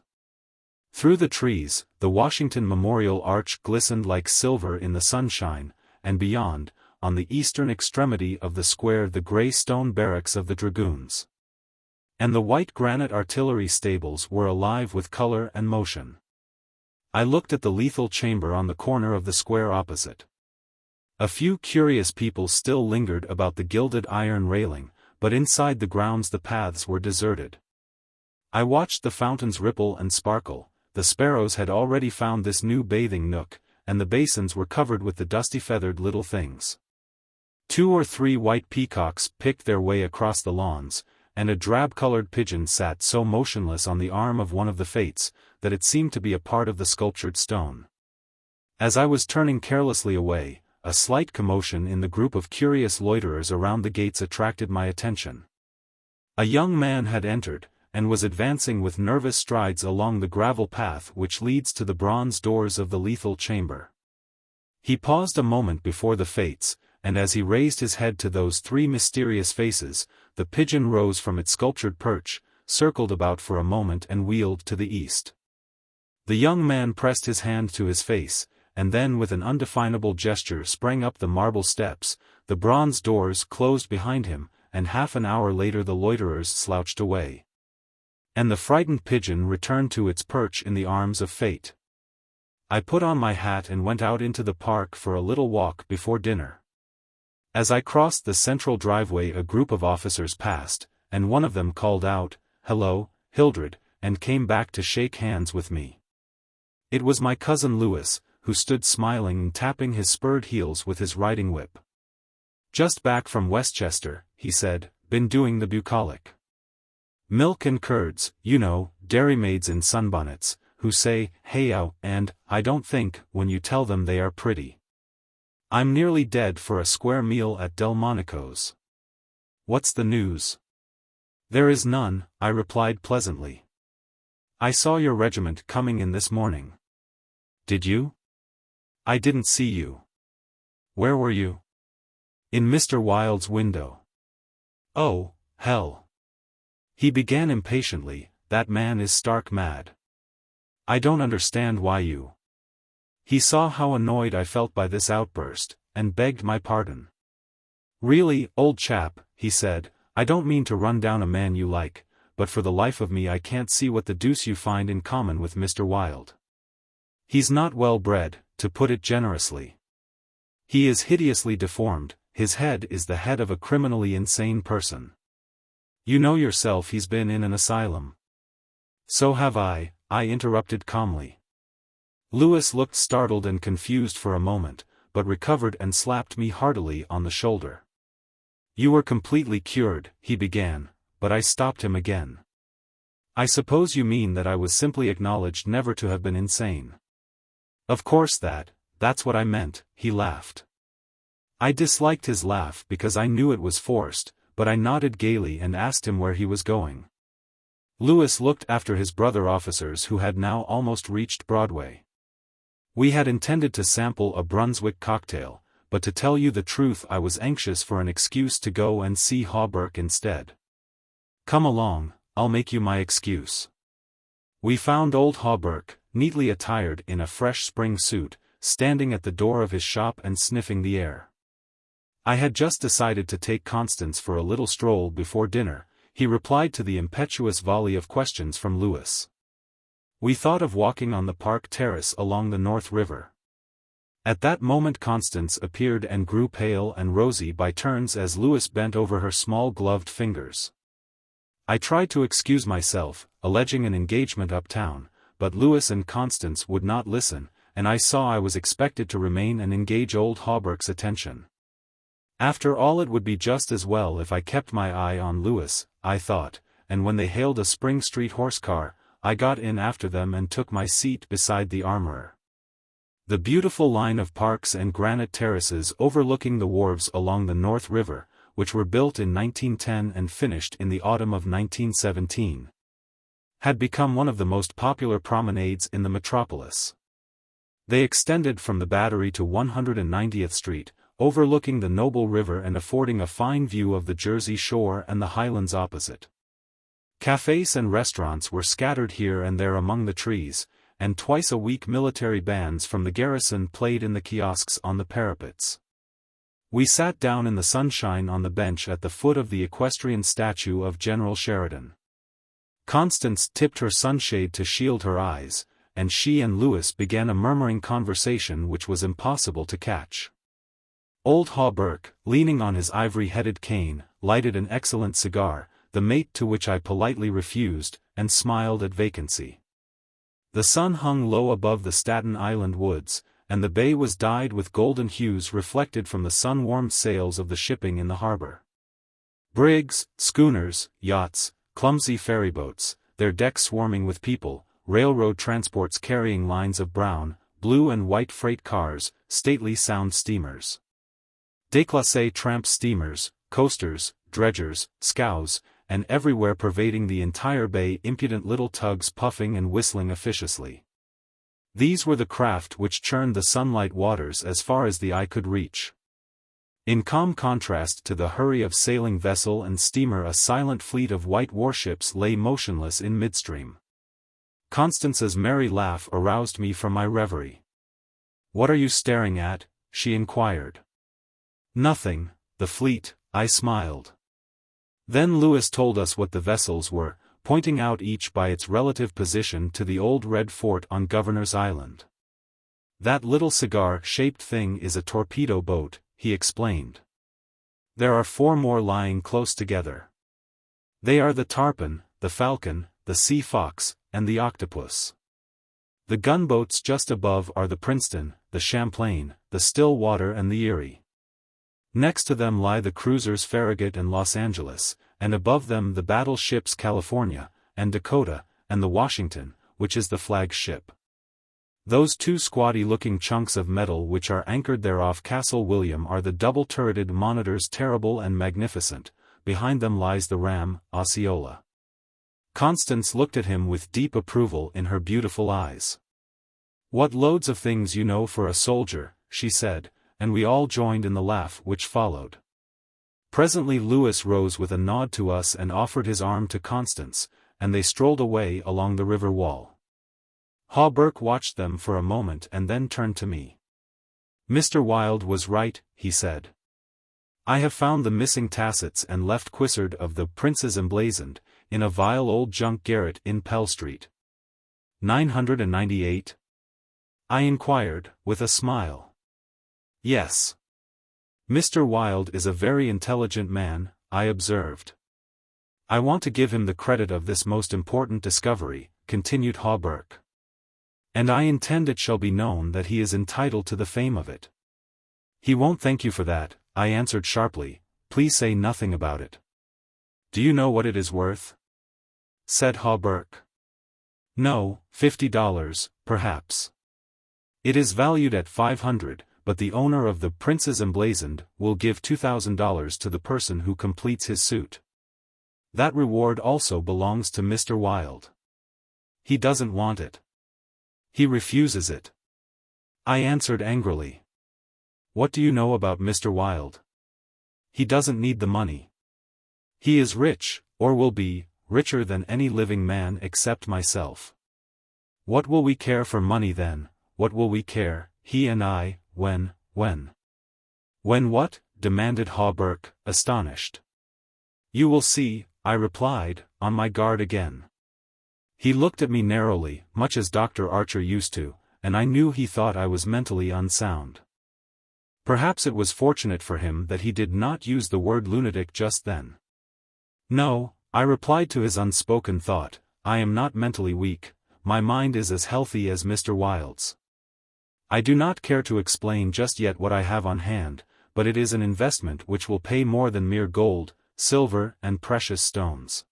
Through the trees, the Washington Memorial Arch glistened like silver in the sunshine, and beyond, on the eastern extremity of the square, the gray stone barracks of the dragoons and the white granite artillery stables were alive with color and motion. I looked at the lethal chamber on the corner of the square opposite. A few curious people still lingered about the gilded iron railing, but inside the grounds the paths were deserted. I watched the fountains ripple and sparkle. The sparrows had already found this new bathing nook, and the basins were covered with the dusty feathered little things. 2 or 3 white peacocks picked their way across the lawns, and a drab-colored pigeon sat so motionless on the arm of one of the fates, that it seemed to be a part of the sculptured stone. As I was turning carelessly away, a slight commotion in the group of curious loiterers around the gates attracted my attention. A young man had entered, and was advancing with nervous strides along the gravel path which leads to the bronze doors of the lethal chamber. He paused a moment before the fates, and as he raised his head to those 3 mysterious faces, the pigeon rose from its sculptured perch, circled about for a moment and wheeled to the east. The young man pressed his hand to his face, and then with an undefinable gesture sprang up the marble steps. The bronze doors closed behind him, and half an hour later the loiterers slouched away, and the frightened pigeon returned to its perch in the arms of fate. I put on my hat and went out into the park for a little walk before dinner. As I crossed the central driveway, a group of officers passed, and one of them called out, "Hello, Hildred," and came back to shake hands with me. It was my cousin Louis, who stood smiling and tapping his spurred heels with his riding whip. "Just back from Westchester," he said, "been doing the bucolic. Milk and curds, you know, dairymaids in sunbonnets, who say, 'Hey-ow,' and, I don't think, when you tell them they are pretty. I'm nearly dead for a square meal at Delmonico's. What's the news?" "There is none," I replied pleasantly. "I saw your regiment coming in this morning." "Did you?" "I didn't see you." "Where were you?" "In Mr. Wilde's window." "Oh, hell." He began impatiently, "That man is stark mad. I don't understand why you—" He saw how annoyed I felt by this outburst, and begged my pardon. "Really, old chap," he said, "I don't mean to run down a man you like, but for the life of me I can't see what the deuce you find in common with Mr. Wilde. He's not well bred, to put it generously. He is hideously deformed, his head is the head of a criminally insane person. You know yourself he's been in an asylum." "So have I interrupted calmly. Louis looked startled and confused for a moment, but recovered and slapped me heartily on the shoulder. "You were completely cured," he began, but I stopped him again. "I suppose you mean that I was simply acknowledged never to have been insane." "Of course that's what I meant," he laughed. I disliked his laugh because I knew it was forced, but I nodded gaily and asked him where he was going. Louis looked after his brother officers who had now almost reached Broadway. We had intended to sample a Brunswick cocktail, but to tell you the truth I was anxious for an excuse to go and see Hawberk instead. "Come along, I'll make you my excuse." We found old Hawberk, neatly attired in a fresh spring suit, standing at the door of his shop and sniffing the air. I had just decided to take Constance for a little stroll before dinner. He replied to the impetuous volley of questions from Louis. We thought of walking on the park terrace along the North River. At that moment Constance appeared and grew pale and rosy by turns as Louis bent over her small gloved fingers. I tried to excuse myself, alleging an engagement uptown, but Louis and Constance would not listen, and I saw I was expected to remain and engage old Hawberk's attention. After all, it would be just as well if I kept my eye on Louis, I thought, and when they hailed a Spring Street horse car, I got in after them and took my seat beside the armorer. The beautiful line of parks and granite terraces overlooking the wharves along the North River, which were built in 1910 and finished in the autumn of 1917, had become one of the most popular promenades in the metropolis. They extended from the Battery to 190th Street, overlooking the noble river and affording a fine view of the Jersey Shore and the Highlands opposite. Cafes and restaurants were scattered here and there among the trees, and twice a week military bands from the garrison played in the kiosks on the parapets. We sat down in the sunshine on the bench at the foot of the equestrian statue of General Sheridan. Constance tipped her sunshade to shield her eyes, and she and Louis began a murmuring conversation which was impossible to catch. Old Hawberk, leaning on his ivory-headed cane, lighted an excellent cigar, the mate to which I politely refused, and smiled at vacancy. The sun hung low above the Staten Island woods, and the bay was dyed with golden hues reflected from the sun-warmed sails of the shipping in the harbor. Brigs, schooners, yachts, clumsy ferryboats, their decks swarming with people, railroad transports carrying lines of brown, blue and white freight cars, stately sound steamers, déclassé tramp steamers, coasters, dredgers, scows, and everywhere pervading the entire bay impudent little tugs puffing and whistling officiously. These were the craft which churned the sunlight waters as far as the eye could reach. In calm contrast to the hurry of sailing vessel and steamer, a silent fleet of white warships lay motionless in midstream. Constance's merry laugh aroused me from my reverie. "What are you staring at?" she inquired. "Nothing, the fleet," I smiled. Then Louis told us what the vessels were, pointing out each by its relative position to the old red fort on Governor's Island. "That little cigar-shaped thing is a torpedo boat," he explained. "There are 4 more lying close together. They are the Tarpon, the Falcon, the Sea Fox, and the Octopus. The gunboats just above are the Princeton, the Champlain, the Stillwater and the Erie. Next to them lie the cruisers Farragut and Los Angeles, and above them the battleships California, and Dakota, and the Washington, which is the flagship. Those 2 squatty-looking chunks of metal which are anchored there off Castle William are the double-turreted monitors Terrible and Magnificent. Behind them lies the ram, Osceola." Constance looked at him with deep approval in her beautiful eyes. "What loads of things you know for a soldier," she said, and we all joined in the laugh which followed. Presently Louis rose with a nod to us and offered his arm to Constance, and they strolled away along the river wall. Hawberk watched them for a moment and then turned to me. "Mr. Wilde was right," he said. "I have found the missing tassets and left Quissard of the Prince's Emblazoned, in a vile old junk garret in Pell Street." 998? I inquired, with a smile. "Yes. Mr. Wilde is a very intelligent man," I observed. "I want to give him the credit of this most important discovery," continued Hawberk. "And I intend it shall be known that he is entitled to the fame of it." "He won't thank you for that," I answered sharply. "Please say nothing about it." "Do you know what it is worth?" said Hawberk. "No, $50, perhaps. It is valued at $500, but the owner of the Prince's Emblazoned will give $2,000 to the person who completes his suit. That reward also belongs to Mr. Wilde. He doesn't want it. He refuses it." I answered angrily. "What do you know about Mr. Wilde? He doesn't need the money. He is rich, or will be, richer than any living man except myself. What will we care for money then? What will we care, he and I, when? When what?" demanded Hawberk, astonished. "You will see," I replied, on my guard again. He looked at me narrowly, much as Dr. Archer used to, and I knew he thought I was mentally unsound. Perhaps it was fortunate for him that he did not use the word lunatic just then. "No," I replied to his unspoken thought, "I am not mentally weak, my mind is as healthy as Mr. Wilde's. I do not care to explain just yet what I have on hand, but it is an investment which will pay more than mere gold, silver and precious stones.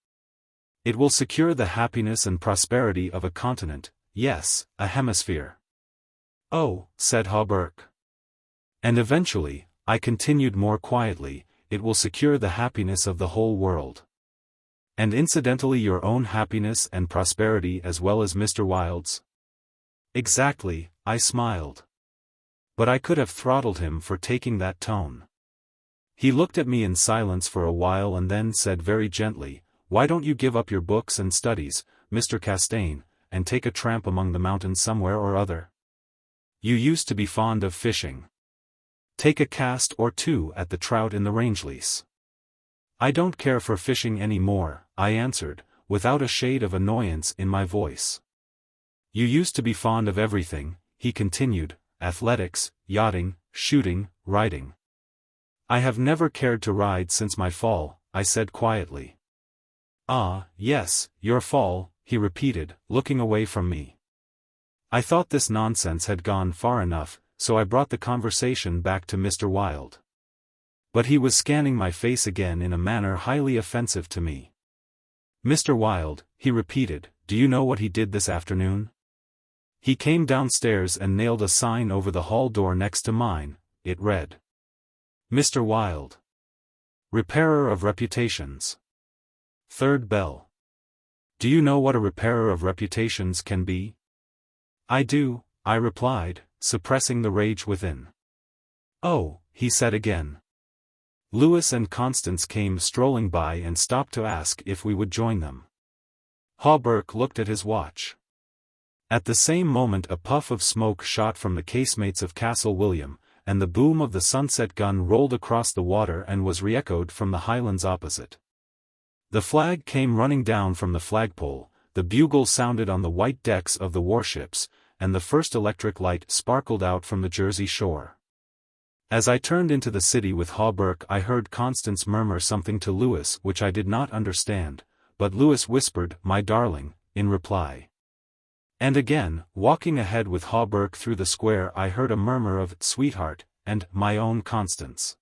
It will secure the happiness and prosperity of a continent, yes, a hemisphere." "Oh," said Hawberk. "And eventually," I continued more quietly, it will secure the happiness of the whole world. And incidentally your own happiness and prosperity as well as Mr. Wilde's? Exactly, I smiled. But I could have throttled him for taking that tone. He looked at me in silence for a while and then said very gently, "Why don't you give up your books and studies, Mr. Castaigne, and take a tramp among the mountains somewhere or other? You used to be fond of fishing. Take a cast or two at the trout in the Rangeley's." "I don't care for fishing any more," I answered, without a shade of annoyance in my voice. "You used to be fond of everything," he continued, "athletics, yachting, shooting, riding." "I have never cared to ride since my fall," I said quietly. "Ah, yes, your fall," he repeated, looking away from me. I thought this nonsense had gone far enough, so I brought the conversation back to Mr. Wilde. But he was scanning my face again in a manner highly offensive to me. "Mr. Wilde," he repeated, "do you know what he did this afternoon?" He came downstairs and nailed a sign over the hall door next to mine. It read, "Mr. Wilde, repairer of reputations. Third bell." Do you know what a repairer of reputations can be? "I do," I replied, suppressing the rage within. "Oh," he said again. Louis and Constance came strolling by and stopped to ask if we would join them. Hawberk looked at his watch. At the same moment a puff of smoke shot from the casemates of Castle William, and the boom of the sunset gun rolled across the water and was re-echoed from the highlands opposite. The flag came running down from the flagpole, the bugle sounded on the white decks of the warships, and the first electric light sparkled out from the Jersey shore. As I turned into the city with Hawberk I heard Constance murmur something to Louis which I did not understand, but Louis whispered, "My darling," in reply. And again, walking ahead with Hawberk through the square I heard a murmur of "sweetheart," and "my own Constance."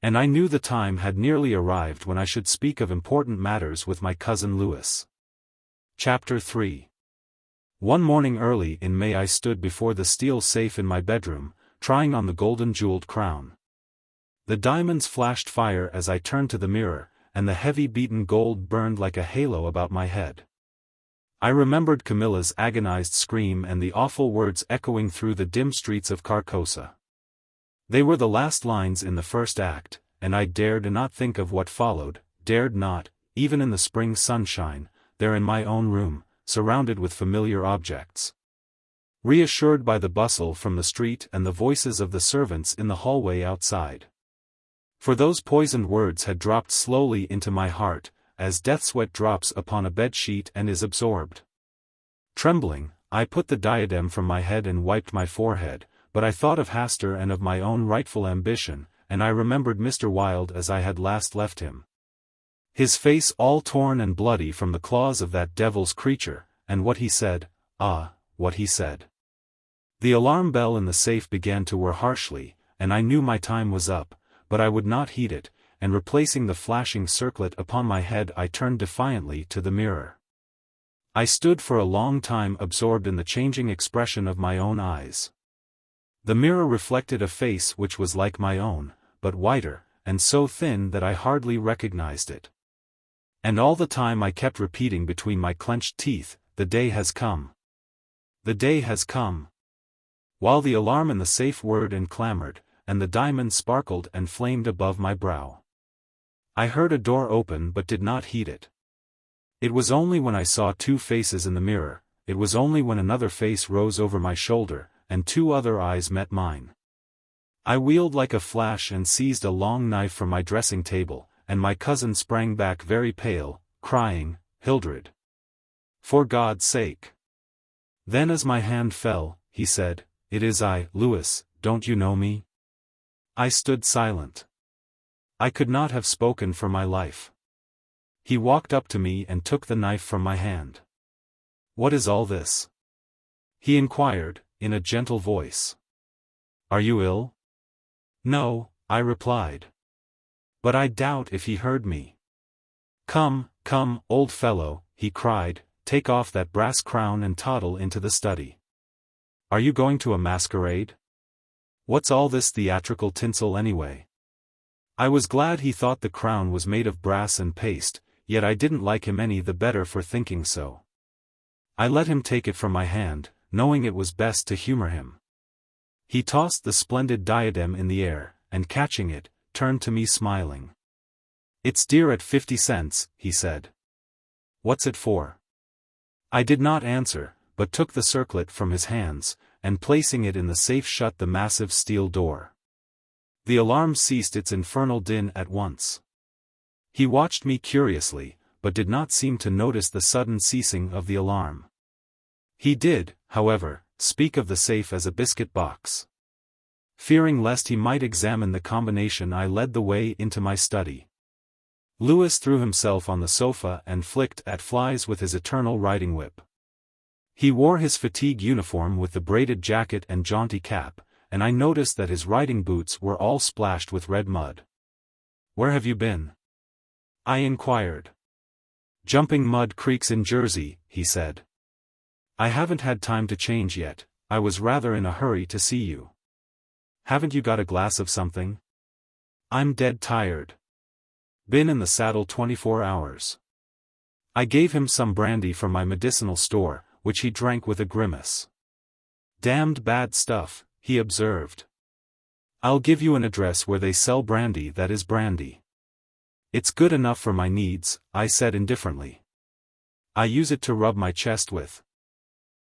And I knew the time had nearly arrived when I should speak of important matters with my cousin Louis. Chapter 3. One morning early in May I stood before the steel safe in my bedroom, trying on the golden-jeweled crown. The diamonds flashed fire as I turned to the mirror, and the heavy beaten gold burned like a halo about my head. I remembered Camilla's agonized scream and the awful words echoing through the dim streets of Carcosa. They were the last lines in the first act, and I dared not think of what followed, dared not, even in the spring sunshine, there in my own room, surrounded with familiar objects. Reassured by the bustle from the street and the voices of the servants in the hallway outside. For those poisoned words had dropped slowly into my heart, as death sweat drops upon a bed-sheet and is absorbed. Trembling, I put the diadem from my head and wiped my forehead, but I thought of Hastur and of my own rightful ambition, and I remembered Mr. Wilde as I had last left him. His face all torn and bloody from the claws of that devil's creature, and what he said, what he said. The alarm bell in the safe began to whir harshly, and I knew my time was up, but I would not heed it, and replacing the flashing circlet upon my head I turned defiantly to the mirror. I stood for a long time absorbed in the changing expression of my own eyes. The mirror reflected a face which was like my own, but whiter, and so thin that I hardly recognized it. And all the time I kept repeating between my clenched teeth, "The day has come. The day has come." While the alarm in the safe whirred and clamored, and the diamond sparkled and flamed above my brow. I heard a door open but did not heed it. It was only when I saw two faces in the mirror, it was only when another face rose over my shoulder, and two other eyes met mine. I wheeled like a flash and seized a long knife from my dressing table, and my cousin sprang back very pale, crying, "Hildred! For God's sake!" Then as my hand fell, he said, "It is I, Louis, don't you know me?" I stood silent. I could not have spoken for my life. He walked up to me and took the knife from my hand. "What is all this?" he inquired, in a gentle voice. "Are you ill?" "No," I replied. But I doubt if he heard me. "Come, come, old fellow," he cried, "take off that brass crown and toddle into the study. Are you going to a masquerade? What's all this theatrical tinsel anyway? I was glad he thought the crown was made of brass and paste, yet I didn't like him any the better for thinking so. I let him take it from my hand, knowing it was best to humor him. He tossed the splendid diadem in the air, and catching it, turned to me smiling. "It's dear at 50 cents, he said. "What's it for?" I did not answer, but took the circlet from his hands, and placing it in the safe shut the massive steel door. The alarm ceased its infernal din at once. He watched me curiously, but did not seem to notice the sudden ceasing of the alarm. He did, however, speak of the safe as a biscuit box. Fearing lest he might examine the combination, I led the way into my study. Louis threw himself on the sofa and flicked at flies with his eternal riding whip. He wore his fatigue uniform with the braided jacket and jaunty cap, and I noticed that his riding boots were all splashed with red mud. "Where have you been?" I inquired. "Jumping mud creeks in Jersey," he said. "I haven't had time to change yet, I was rather in a hurry to see you. Haven't you got a glass of something?" "I'm dead tired. Been in the saddle 24 hours. I gave him some brandy from my medicinal store, which he drank with a grimace. "Damned bad stuff," he observed. "I'll give you an address where they sell brandy that is brandy." "It's good enough for my needs," I said indifferently. "I use it to rub my chest with."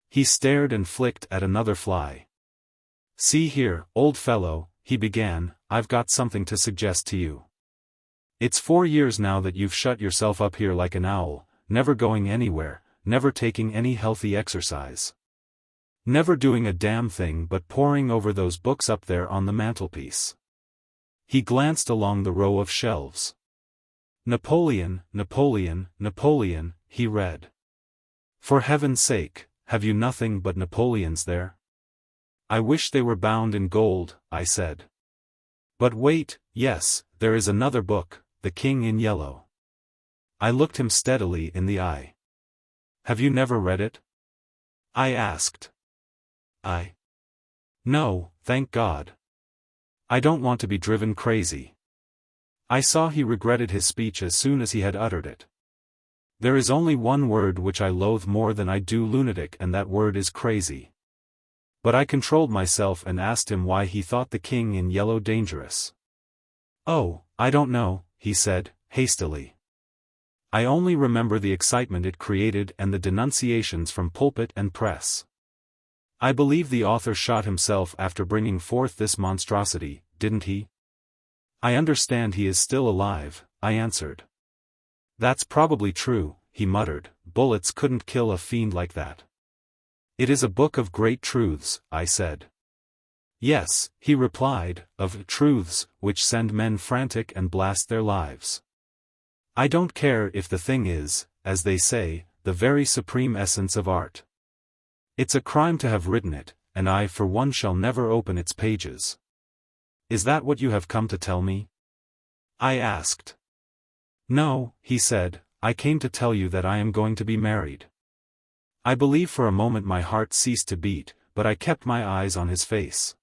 He stared and flicked at another fly. "See here, old fellow," he began, "I've got something to suggest to you. It's 4 years now that you've shut yourself up here like an owl, never going anywhere, never taking any healthy exercise. Never doing a damn thing but poring over those books up there on the mantelpiece." He glanced along the row of shelves. "Napoleon, Napoleon, Napoleon," he read. "For heaven's sake, have you nothing but Napoleons there?" "I wish they were bound in gold," I said. "But wait, yes, there is another book, The King in Yellow." I looked him steadily in the eye. "Have you never read it?" I asked. "No, thank God. I don't want to be driven crazy." I saw he regretted his speech as soon as he had uttered it. There is only one word which I loathe more than I do lunatic, and that word is crazy. But I controlled myself and asked him why he thought The King in Yellow dangerous. "Oh, I don't know," he said, hastily. "I only remember the excitement it created and the denunciations from pulpit and press. I believe the author shot himself after bringing forth this monstrosity, didn't he?" "I understand he is still alive," I answered. "That's probably true," he muttered, "bullets couldn't kill a fiend like that." "It is a book of great truths," I said. "Yes," he replied, "of truths which send men frantic and blast their lives. I don't care if the thing is, as they say, the very supreme essence of art. It's a crime to have written it, and I for one shall never open its pages." "Is that what you have come to tell me?" I asked. "No," he said, "I came to tell you that I am going to be married." I believe for a moment my heart ceased to beat, but I kept my eyes on his face.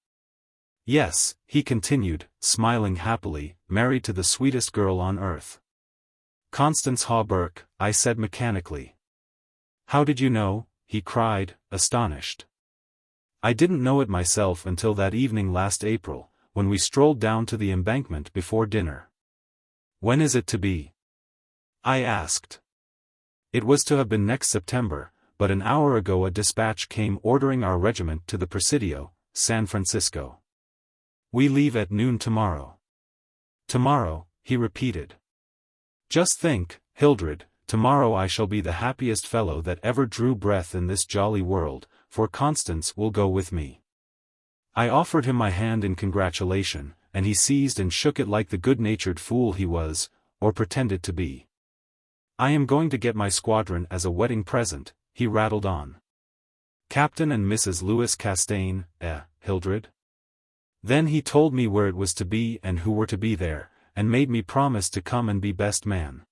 "Yes," he continued, smiling happily, "married to the sweetest girl on earth." "Constance Haw Burke," I said mechanically. "How did you know?" he cried, astonished. "I didn't know it myself until that evening last April, when we strolled down to the embankment before dinner." "When is it to be?" I asked. It was to have been next September, but an hour ago a dispatch came ordering our regiment to the Presidio, San Francisco. "We leave at noon tomorrow." "Tomorrow," he repeated. "Just think, Hildred, tomorrow I shall be the happiest fellow that ever drew breath in this jolly world, for Constance will go with me." I offered him my hand in congratulation, and he seized and shook it like the good-natured fool he was, or pretended to be. "I am going to get my squadron as a wedding present," he rattled on. "Captain and Mrs. Louis Castaigne, Hildred?" Then he told me where it was to be and who were to be there, and made me promise to come and be best man.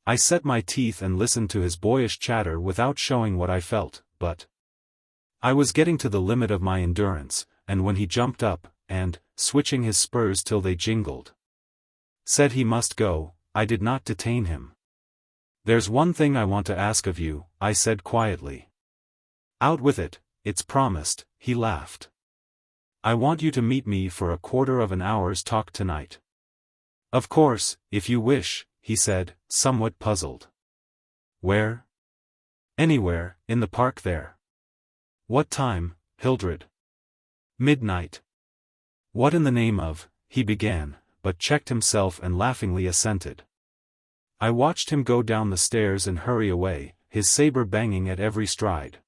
I set my teeth and listened to his boyish chatter without showing what I felt, but I was getting to the limit of my endurance, and when he jumped up, and, switching his spurs till they jingled, Said he must go. I did not detain him. "There's one thing I want to ask of you," I said quietly. "Out with it, it's promised," he laughed. "I want you to meet me for a quarter of an hour's talk tonight." "Of course, if you wish," he said, somewhat puzzled. "Where?" "Anywhere, in the park there." "What time, Hildred?" "Midnight." "What in the name of—" he began, but checked himself and laughingly assented. I watched him go down the stairs and hurry away, his saber banging at every stride.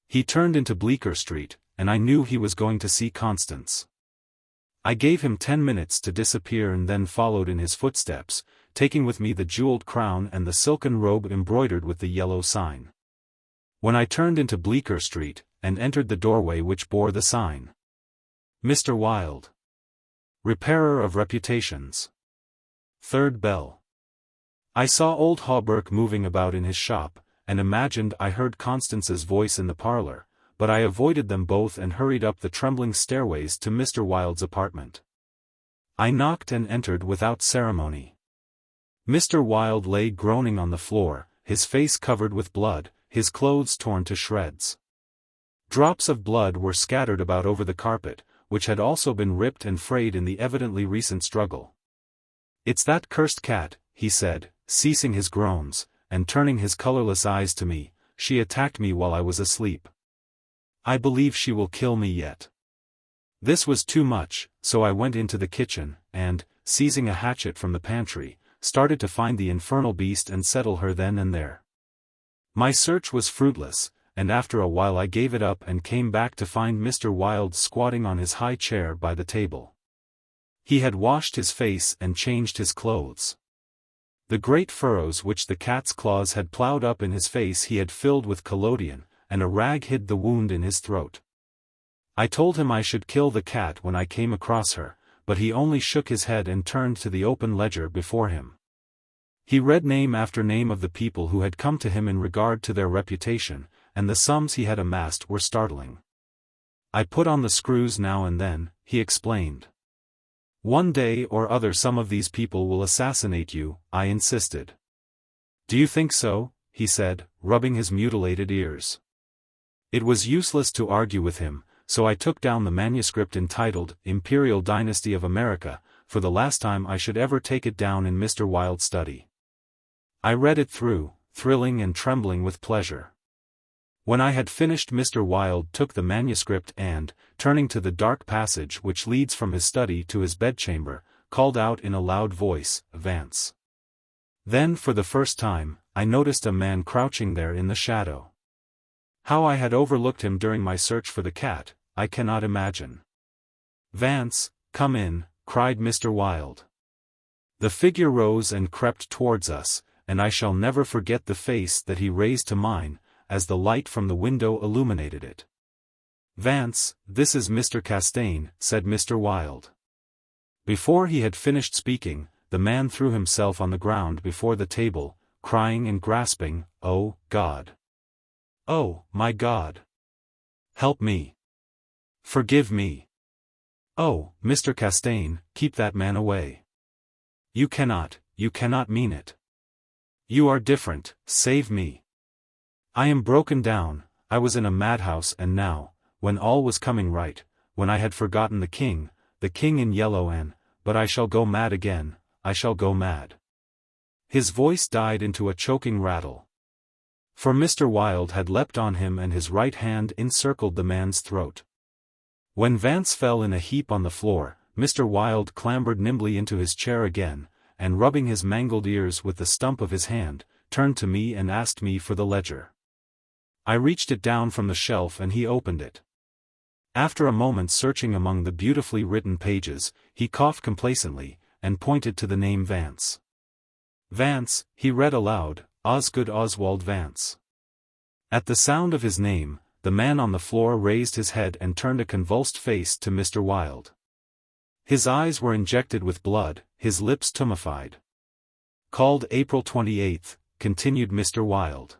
He turned into Bleecker Street, and I knew he was going to see Constance. I gave him 10 minutes to disappear and then followed in his footsteps, taking with me the jeweled crown and the silken robe embroidered with the yellow sign. When I turned into Bleecker Street, and entered the doorway which bore the sign, "Mr. Wilde, Repairer of Reputations. Third bell." I saw old Hawberk moving about in his shop, and imagined I heard Constance's voice in the parlor, but I avoided them both and hurried up the trembling stairways to Mr. Wilde's apartment. I knocked and entered without ceremony. Mr. Wilde lay groaning on the floor, his face covered with blood, his clothes torn to shreds. Drops of blood were scattered about over the carpet, which had also been ripped and frayed in the evidently recent struggle. "It's that cursed cat," he said, ceasing his groans, and turning his colorless eyes to me. "She attacked me while I was asleep. I believe she will kill me yet." This was too much, so I went into the kitchen, and, seizing a hatchet from the pantry, started to find the infernal beast and settle her then and there. My search was fruitless, and after a while I gave it up and came back to find Mr. Wilde squatting on his high chair by the table. He had washed his face and changed his clothes. The great furrows which the cat's claws had ploughed up in his face he had filled with collodion, and a rag hid the wound in his throat. I told him I should kill the cat when I came across her, but he only shook his head and turned to the open ledger before him. He read name after name of the people who had come to him in regard to their reputation, and the sums he had amassed were startling. "I put on the screws now and then," he explained. "One day or other some of these people will assassinate you," I insisted. "Do you think so?" he said, rubbing his mutilated ears. It was useless to argue with him, so I took down the manuscript entitled Imperial Dynasty of America, for the last time I should ever take it down in Mr. Wilde's study. I read it through, thrilling and trembling with pleasure. When I had finished, Mr. Wilde took the manuscript and, turning to the dark passage which leads from his study to his bedchamber, called out in a loud voice, "Vance." Then for the first time, I noticed a man crouching there in the shadow. How I had overlooked him during my search for the cat, I cannot imagine. "Vance, come in," cried Mr. Wilde. The figure rose and crept towards us, and I shall never forget the face that he raised to mine, as the light from the window illuminated it. "Vance, this is Mr. Castaigne," said Mr. Wilde. Before he had finished speaking, the man threw himself on the ground before the table, crying and grasping, "Oh, God! Oh, my God! Help me! Forgive me! Oh, Mr. Castaigne, keep that man away! You cannot mean it! You are different, save me! I am broken down, I was in a madhouse and now, when all was coming right, when I had forgotten the king in yellow but I shall go mad again, I shall go mad." His voice died into a choking rattle. For Mr. Wilde had leapt on him and his right hand encircled the man's throat. When Vance fell in a heap on the floor, Mr. Wilde clambered nimbly into his chair again, and rubbing his mangled ears with the stump of his hand, turned to me and asked me for the ledger. I reached it down from the shelf and he opened it. After a moment searching among the beautifully written pages, he coughed complacently, and pointed to the name Vance. "Vance," he read aloud, "Osgood Oswald Vance." At the sound of his name, the man on the floor raised his head and turned a convulsed face to Mr. Wilde. His eyes were injected with blood, his lips tumefied. "Called April 28th, continued Mr. Wilde.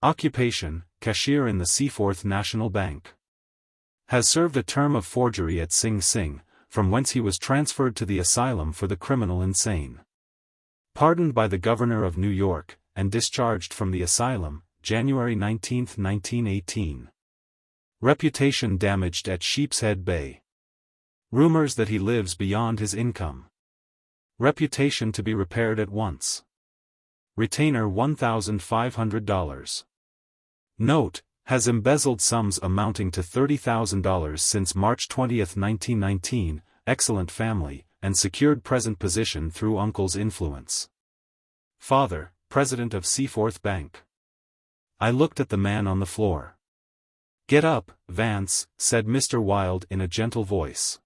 Occupation, cashier in the Seaforth National Bank. Has served a term of forgery at Sing Sing, from whence he was transferred to the asylum for the criminal insane. Pardoned by the governor of New York, and discharged from the asylum, January 19, 1918. Reputation damaged at Sheepshead Bay. Rumors that he lives beyond his income. Reputation to be repaired at once. Retainer $1,500. Note: has embezzled sums amounting to $30,000 since March 20, 1919, excellent family, and secured present position through uncle's influence. Father, president of Seaforth Bank. I looked at the man on the floor. "Get up, Vance," said Mr. Wilde in a gentle voice.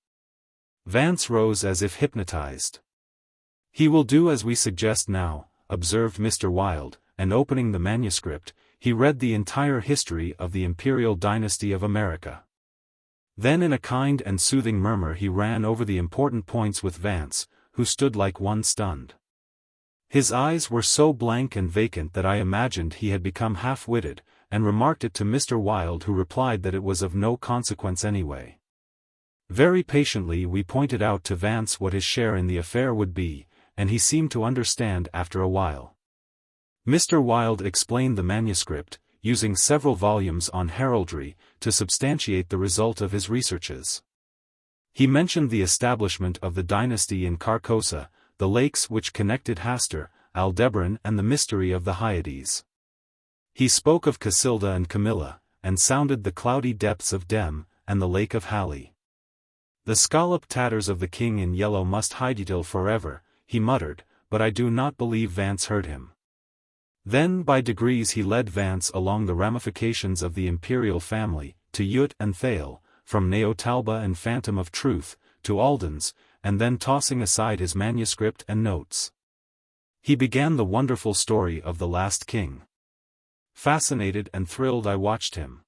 Vance rose as if hypnotized. "He will do as we suggest now," observed Mr. Wilde, and opening the manuscript, he read the entire history of the imperial dynasty of America. Then in a kind and soothing murmur he ran over the important points with Vance, who stood like one stunned. His eyes were so blank and vacant that I imagined he had become half-witted, and remarked it to Mr. Wilde, who replied that it was of no consequence anyway. Very patiently we pointed out to Vance what his share in the affair would be, and he seemed to understand after a while. Mr. Wilde explained the manuscript, using several volumes on heraldry, to substantiate the result of his researches. He mentioned the establishment of the dynasty in Carcosa, the lakes which connected Hastur, Aldebaran, and the mystery of the Hyades. He spoke of Casilda and Camilla, and sounded the cloudy depths of Dem, and the lake of Hali. "The scallop tatters of the king in yellow must hide till forever," he muttered, but I do not believe Vance heard him. Then by degrees he led Vance along the ramifications of the imperial family, to Ute and Thale, from Neotalba and Phantom of Truth, to Aldens, and then tossing aside his manuscript and notes, he began the wonderful story of the last king. Fascinated and thrilled I watched him.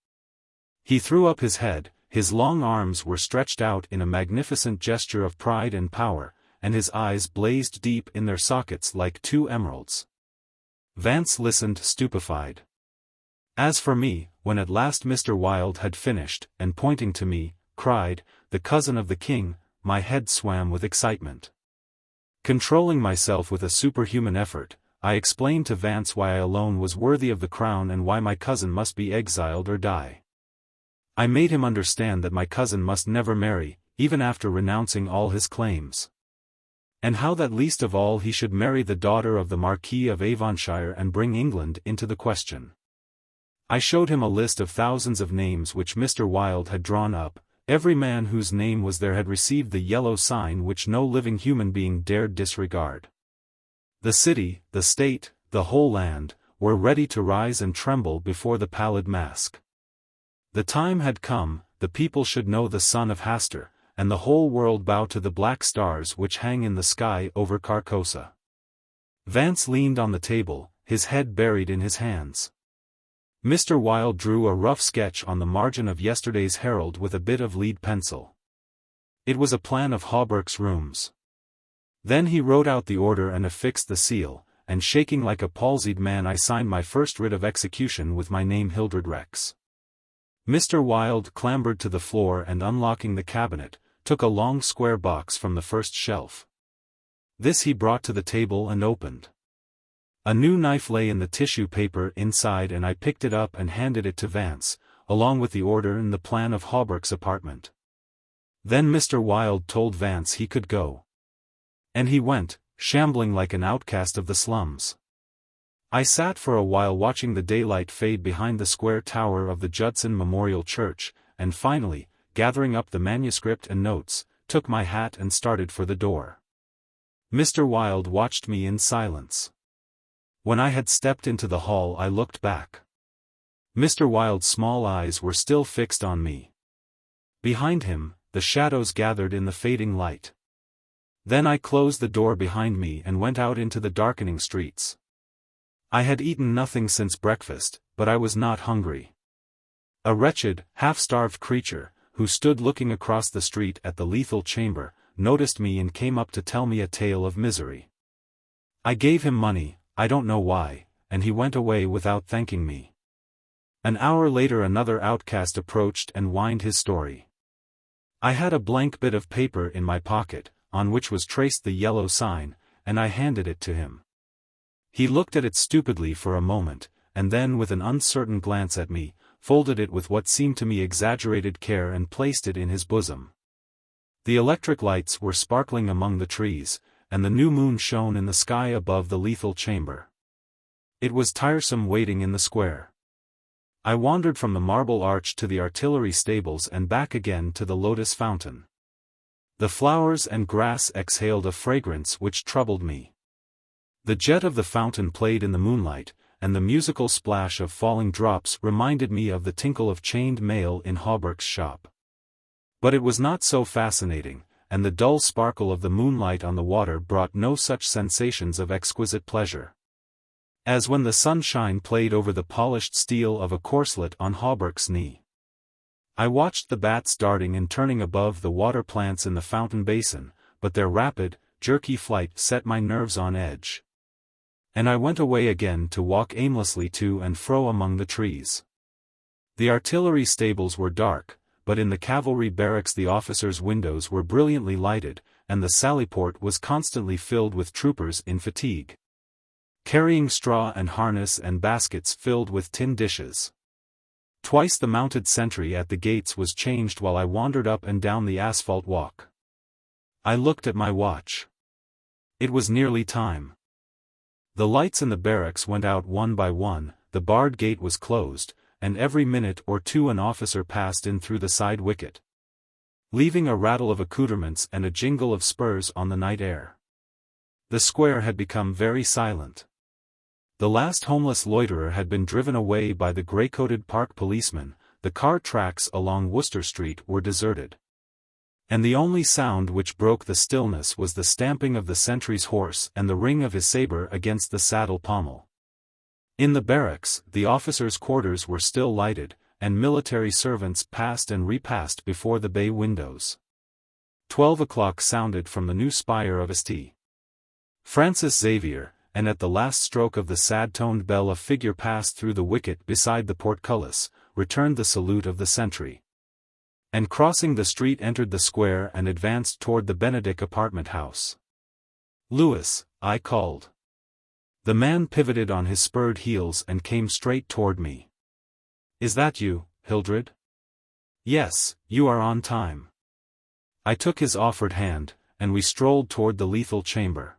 He threw up his head, his long arms were stretched out in a magnificent gesture of pride and power, and his eyes blazed deep in their sockets like two emeralds. Vance listened stupefied. As for me, when at last Mr. Wilde had finished, and pointing to me, cried, "The cousin of the king," my head swam with excitement. Controlling myself with a superhuman effort, I explained to Vance why I alone was worthy of the crown and why my cousin must be exiled or die. I made him understand that my cousin must never marry, even after renouncing all his claims. And how that least of all he should marry the daughter of the Marquis of Avonshire and bring England into the question. I showed him a list of thousands of names which Mr. Wilde had drawn up. Every man whose name was there had received the yellow sign which no living human being dared disregard. The city, the state, the whole land, were ready to rise and tremble before the pallid mask. The time had come, the people should know the son of Hastur, and the whole world bow to the black stars which hang in the sky over Carcosa. Vance leaned on the table, his head buried in his hands. Mr. Wilde drew a rough sketch on the margin of yesterday's Herald with a bit of lead pencil. It was a plan of Hawberk's rooms. Then he wrote out the order and affixed the seal, and shaking like a palsied man I signed my first writ of execution with my name Hildred Rex. Mr. Wilde clambered to the floor and unlocking the cabinet, took a long square box from the first shelf. This he brought to the table and opened. A new knife lay in the tissue paper inside and I picked it up and handed it to Vance, along with the order and the plan of Hawberk's apartment. Then Mr. Wilde told Vance he could go. And he went, shambling like an outcast of the slums. I sat for a while watching the daylight fade behind the square tower of the Judson Memorial Church, and finally, gathering up the manuscript and notes, took my hat and started for the door. Mr. Wilde watched me in silence. When I had stepped into the hall I looked back. Mr. Wilde's small eyes were still fixed on me. Behind him, the shadows gathered in the fading light. Then I closed the door behind me and went out into the darkening streets. I had eaten nothing since breakfast, but I was not hungry. A wretched, half-starved creature, who stood looking across the street at the lethal chamber, noticed me and came up to tell me a tale of misery. I gave him money, I don't know why, and he went away without thanking me. An hour later another outcast approached and whined his story. I had a blank bit of paper in my pocket, on which was traced the yellow sign, and I handed it to him. He looked at it stupidly for a moment, and then with an uncertain glance at me, folded it with what seemed to me exaggerated care and placed it in his bosom. The electric lights were sparkling among the trees, and the new moon shone in the sky above the lethal chamber. It was tiresome waiting in the square. I wandered from the marble arch to the artillery stables and back again to the lotus fountain. The flowers and grass exhaled a fragrance which troubled me. The jet of the fountain played in the moonlight, and the musical splash of falling drops reminded me of the tinkle of chained mail in Hauberk's shop. But it was not so fascinating, and the dull sparkle of the moonlight on the water brought no such sensations of exquisite pleasure as when the sunshine played over the polished steel of a corselet on Hauberk's knee. I watched the bats darting and turning above the water plants in the fountain basin, but their rapid, jerky flight set my nerves on edge. And I went away again to walk aimlessly to and fro among the trees. The artillery stables were dark, but in the cavalry barracks the officers' windows were brilliantly lighted, and the sallyport was constantly filled with troopers in fatigue, carrying straw and harness and baskets filled with tin dishes. Twice the mounted sentry at the gates was changed while I wandered up and down the asphalt walk. I looked at my watch. It was nearly time. The lights in the barracks went out one by one, the barred gate was closed, and every minute or two an officer passed in through the side wicket, leaving a rattle of accoutrements and a jingle of spurs on the night air. The square had become very silent. The last homeless loiterer had been driven away by the grey-coated park policeman, the car tracks along Worcester Street were deserted. And the only sound which broke the stillness was the stamping of the sentry's horse and the ring of his sabre against the saddle pommel. In the barracks, the officers' quarters were still lighted, and military servants passed and repassed before the bay windows. 12 o'clock sounded from the new spire of St. Francis Xavier, and at the last stroke of the sad-toned bell a figure passed through the wicket beside the portcullis, returned the salute of the sentry, and crossing the street entered the square and advanced toward the Benedict apartment house. "Louis," I called. The man pivoted on his spurred heels and came straight toward me. "Is that you, Hildred?" "Yes, you are on time." I took his offered hand, and we strolled toward the lethal chamber.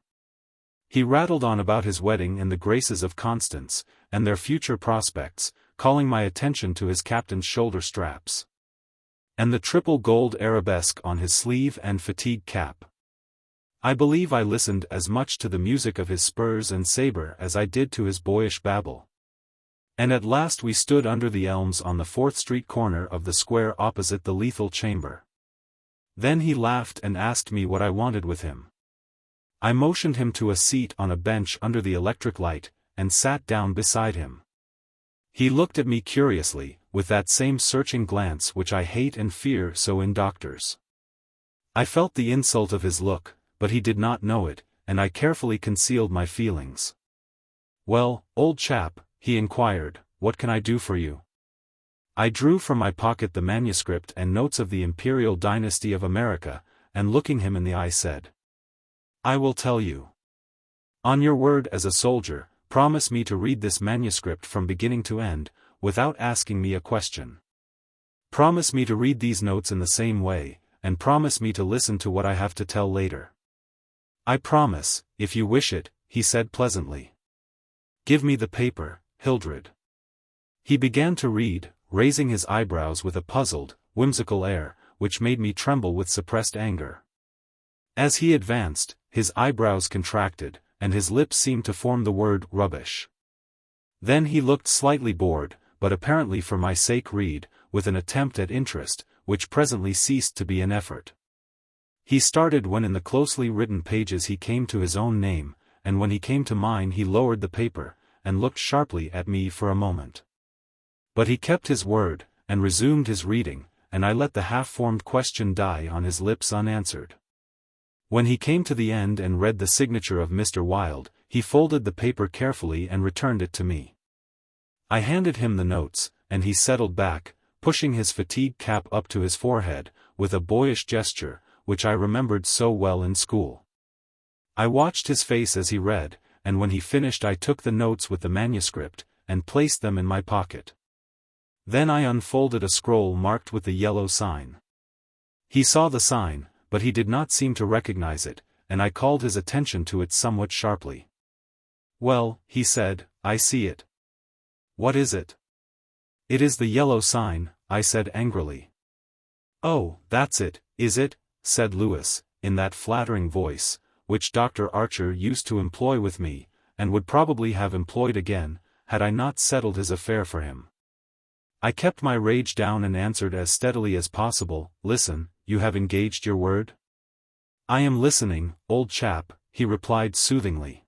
He rattled on about his wedding and the graces of Constance, and their future prospects, calling my attention to his captain's shoulder straps, and the triple gold arabesque on his sleeve and fatigue cap. I believe I listened as much to the music of his spurs and sabre as I did to his boyish babble. And at last we stood under the elms on the 4th Street corner of the square opposite the lethal chamber. Then he laughed and asked me what I wanted with him. I motioned him to a seat on a bench under the electric light, and sat down beside him. He looked at me curiously, with that same searching glance which I hate and fear so in doctors. I felt the insult of his look, but he did not know it, and I carefully concealed my feelings. "Well, old chap," he inquired, "what can I do for you?" I drew from my pocket the manuscript and notes of the imperial dynasty of America, and looking him in the eye said, "I will tell you. On your word as a soldier, promise me to read this manuscript from beginning to end, without asking me a question. Promise me to read these notes in the same way, and promise me to listen to what I have to tell later." "I promise, if you wish it," he said pleasantly. "Give me the paper, Hildred." He began to read, raising his eyebrows with a puzzled, whimsical air, which made me tremble with suppressed anger. As he advanced, his eyebrows contracted, and his lips seemed to form the word rubbish. Then he looked slightly bored, but apparently for my sake read, with an attempt at interest, which presently ceased to be an effort. He started when in the closely written pages he came to his own name, and when he came to mine he lowered the paper, and looked sharply at me for a moment. But he kept his word, and resumed his reading, and I let the half-formed question die on his lips unanswered. When he came to the end and read the signature of Mr. Wilde, he folded the paper carefully and returned it to me. I handed him the notes, and he settled back, pushing his fatigue cap up to his forehead, with a boyish gesture, which I remembered so well in school. I watched his face as he read, and when he finished I took the notes with the manuscript, and placed them in my pocket. Then I unfolded a scroll marked with the yellow sign. He saw the sign, but he did not seem to recognize it, and I called his attention to it somewhat sharply. "Well," he said, "I see it." "What is it?" "It is the yellow sign," I said angrily. "Oh, that's it, is it?" said Lewis, in that flattering voice, which Dr. Archer used to employ with me, and would probably have employed again, had I not settled his affair for him. I kept my rage down and answered as steadily as possible, "Listen, you have engaged your word?" "I am listening, old chap," he replied soothingly.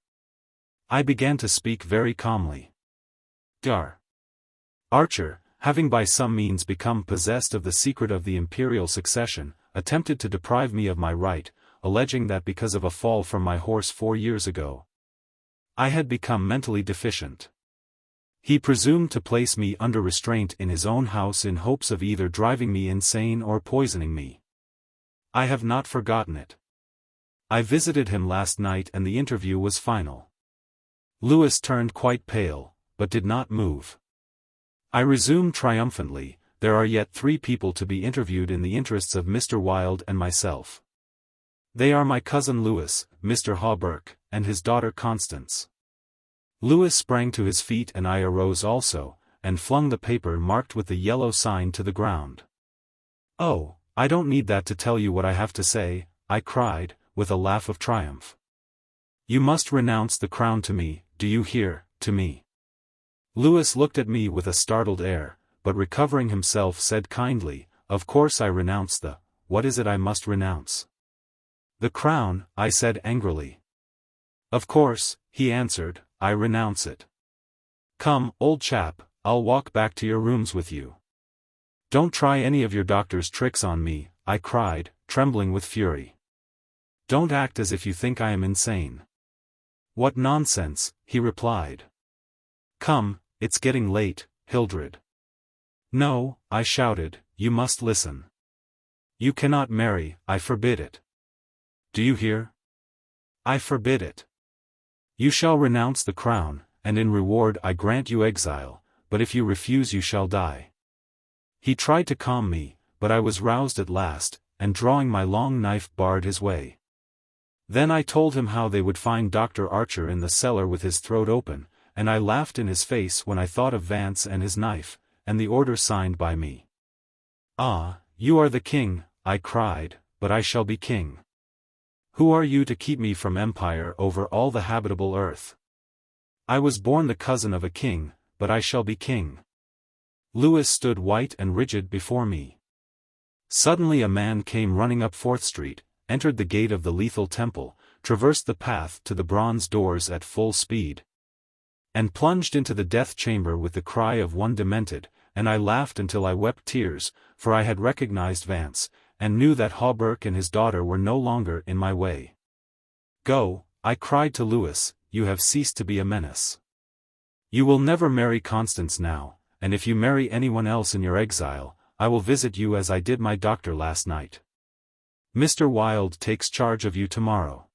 I began to speak very calmly. Dr. Archer, having by some means become possessed of the secret of the imperial succession, attempted to deprive me of my right, alleging that because of a fall from my horse 4 years ago, I had become mentally deficient. He presumed to place me under restraint in his own house in hopes of either driving me insane or poisoning me. I have not forgotten it. I visited him last night and the interview was final. Lewis turned quite pale, but did not move. I resumed triumphantly, "There are yet 3 people to be interviewed in the interests of Mr. Wilde and myself. They are my cousin Lewis, Mr. Hawberk, and his daughter Constance." Lewis sprang to his feet and I arose also, and flung the paper marked with the yellow sign to the ground. "Oh, I don't need that to tell you what I have to say," I cried, with a laugh of triumph. "You must renounce the crown to me, do you hear, to me." Lewis looked at me with a startled air, but recovering himself said kindly, "Of course I renounce what is it I must renounce?" "The crown," I said angrily. "Of course," he answered, "I renounce it. Come, old chap, I'll walk back to your rooms with you." "Don't try any of your doctor's tricks on me," I cried, trembling with fury. "Don't act as if you think I am insane." "What nonsense," he replied. "Come, it's getting late, Hildred." "No," I shouted, "you must listen. You cannot marry, I forbid it. Do you hear? I forbid it. You shall renounce the crown, and in reward I grant you exile, but if you refuse you shall die." He tried to calm me, but I was roused at last, and drawing my long knife barred his way. Then I told him how they would find Dr. Archer in the cellar with his throat open, and I laughed in his face when I thought of Vance and his knife, and the order signed by me. "Ah, you are the king," I cried, "but I shall be king. Who are you to keep me from empire over all the habitable earth? I was born the cousin of a king, but I shall be king." Lewis stood white and rigid before me. Suddenly a man came running up 4th Street, entered the gate of the Lethal Temple, traversed the path to the bronze doors at full speed, and plunged into the death chamber with the cry of one demented, and I laughed until I wept tears, for I had recognized Vance, and knew that Hawberk and his daughter were no longer in my way. "Go," I cried to Lewis, "you have ceased to be a menace. You will never marry Constance now, and if you marry anyone else in your exile, I will visit you as I did my doctor last night. Mr. Wilde takes charge of you tomorrow."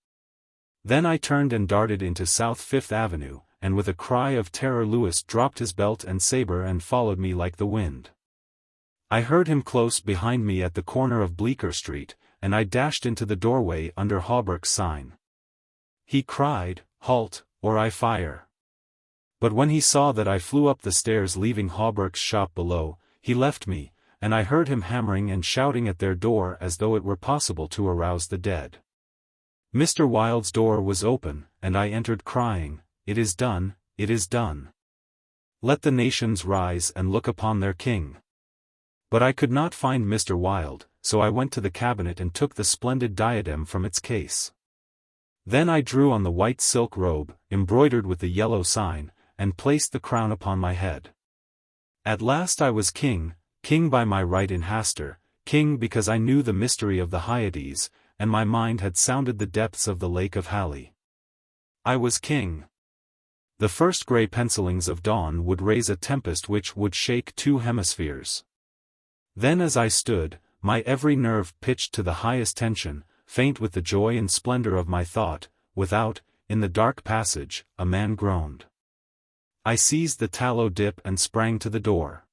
Then I turned and darted into South 5th Avenue, and with a cry of terror Lewis dropped his belt and saber and followed me like the wind. I heard him close behind me at the corner of Bleecker Street, and I dashed into the doorway under Hawberk's sign. He cried, "Halt, or I fire." But when he saw that I flew up the stairs leaving Hawberk's shop below, he left me, and I heard him hammering and shouting at their door as though it were possible to arouse the dead. Mr. Wilde's door was open, and I entered crying, "It is done, it is done. Let the nations rise and look upon their king." But I could not find Mr. Wilde, so I went to the cabinet and took the splendid diadem from its case. Then I drew on the white silk robe, embroidered with the yellow sign, and placed the crown upon my head. At last I was king, king by my right in Hastur, king because I knew the mystery of the Hyades, and my mind had sounded the depths of the lake of Hali. I was king. The first grey pencilings of dawn would raise a tempest which would shake 2 hemispheres. Then as I stood, my every nerve pitched to the highest tension, faint with the joy and splendor of my thought. Without, in the dark passage, a man groaned. I seized the tallow dip and sprang to the door.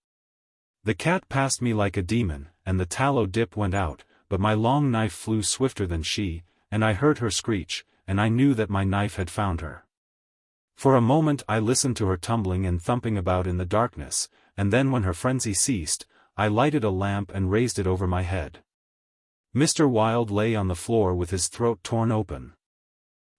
The cat passed me like a demon, and the tallow dip went out, but my long knife flew swifter than she, and I heard her screech, and I knew that my knife had found her. For a moment I listened to her tumbling and thumping about in the darkness, and then when her frenzy ceased, I lighted a lamp and raised it over my head. Mr. Wilde lay on the floor with his throat torn open.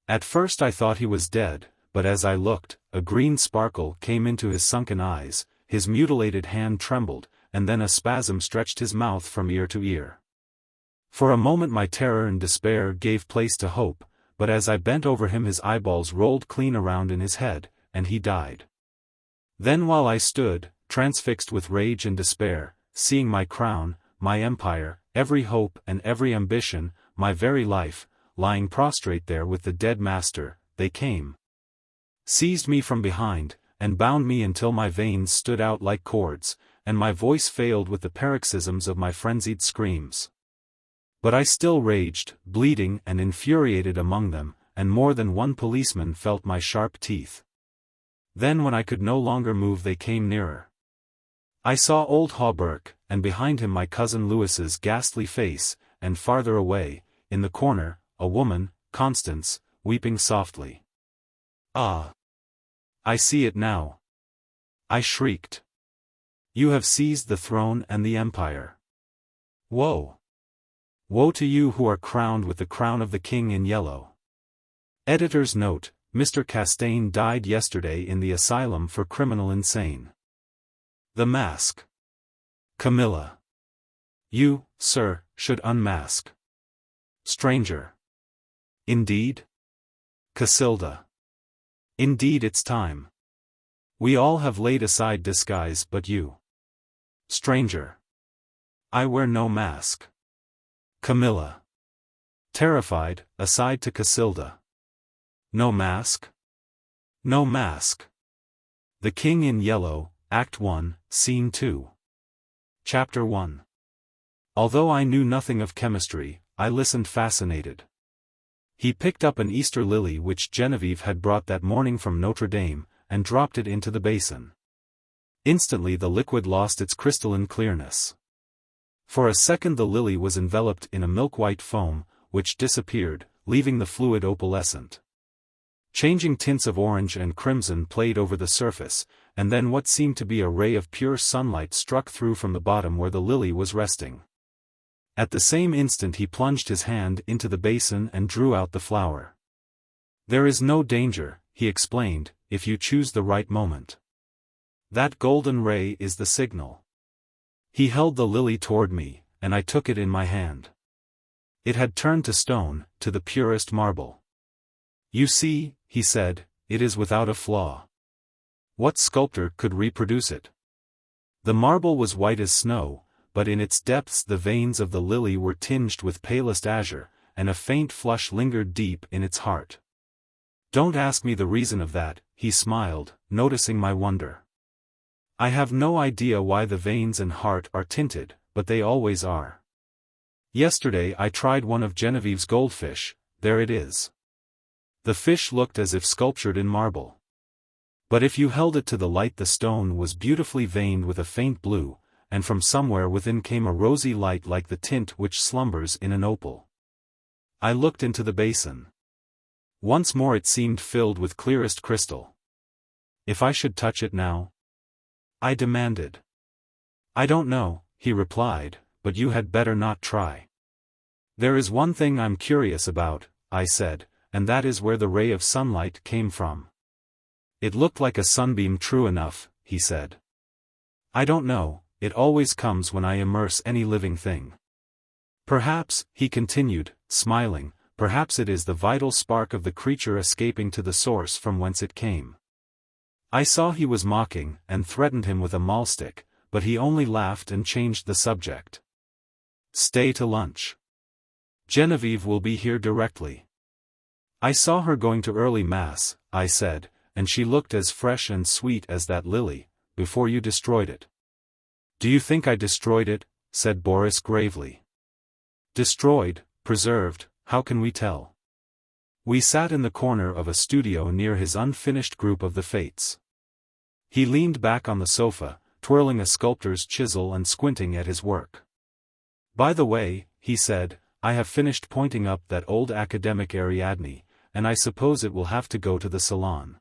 At first I thought he was dead, but as I looked, a green sparkle came into his sunken eyes, his mutilated hand trembled, and then a spasm stretched his mouth from ear to ear. For a moment my terror and despair gave place to hope, but as I bent over him his eyeballs rolled clean around in his head, and he died. Then while I stood, transfixed with rage and despair, seeing my crown, my empire, every hope and every ambition, my very life, lying prostrate there with the dead master, they came, seized me from behind, and bound me until my veins stood out like cords, and my voice failed with the paroxysms of my frenzied screams. But I still raged, bleeding and infuriated among them, and more than one policeman felt my sharp teeth. Then when I could no longer move they came nearer. I saw old Hawberk, and behind him my cousin Louis's ghastly face, and farther away, in the corner, a woman, Constance, weeping softly. "Ah! I see it now!" I shrieked. "You have seized the throne and the empire. Woe! Woe to you who are crowned with the crown of the king in yellow." Editor's note: Mr. Castaigne died yesterday in the asylum for criminal insane. The mask. Camilla. You, sir, should unmask. Stranger. Indeed? Casilda. Indeed it's time. We all have laid aside disguise but you. Stranger. I wear no mask. Camilla. Terrified, aside to Casilda. No mask? No mask. The King in Yellow, Act 1, Scene 2. Chapter 1. Although I knew nothing of chemistry, I listened fascinated. He picked up an Easter lily which Genevieve had brought that morning from Notre Dame, and dropped it into the basin. Instantly the liquid lost its crystalline clearness. For a second the lily was enveloped in a milk-white foam, which disappeared, leaving the fluid opalescent. Changing tints of orange and crimson played over the surface, and then what seemed to be a ray of pure sunlight struck through from the bottom where the lily was resting. At the same instant he plunged his hand into the basin and drew out the flower. "There is no danger," he explained, "if you choose the right moment. That golden ray is the signal." He held the lily toward me, and I took it in my hand. It had turned to stone, to the purest marble. "You see," he said, "it is without a flaw. What sculptor could reproduce it?" The marble was white as snow, but in its depths the veins of the lily were tinged with palest azure, and a faint flush lingered deep in its heart. "Don't ask me the reason of that," he smiled, noticing my wonder. "I have no idea why the veins and heart are tinted, but they always are. Yesterday I tried one of Genevieve's goldfish, there it is. The fish looked as if sculptured in marble. But if you held it to the light the stone was beautifully veined with a faint blue, and from somewhere within came a rosy light like the tint which slumbers in an opal." I looked into the basin. Once more it seemed filled with clearest crystal. "If I should touch it now?" I demanded. "I don't know," he replied, "but you had better not try." "There is one thing I'm curious about," I said, "and that is where the ray of sunlight came from." "It looked like a sunbeam true enough," he said. "I don't know, it always comes when I immerse any living thing. Perhaps," he continued, smiling, "perhaps it is the vital spark of the creature escaping to the source from whence it came." I saw he was mocking, and threatened him with a maulstick, but he only laughed and changed the subject. "Stay to lunch. Genevieve will be here directly." "I saw her going to early mass," I said, "and she looked as fresh and sweet as that lily, before you destroyed it." "Do you think I destroyed it?" said Boris gravely. Destroyed, preserved, how can we tell? We sat in the corner of a studio near his unfinished group of the Fates. He leaned back on the sofa, twirling a sculptor's chisel and squinting at his work. By the way, he said, I have finished pointing up that old academic Ariadne, and I suppose it will have to go to the salon.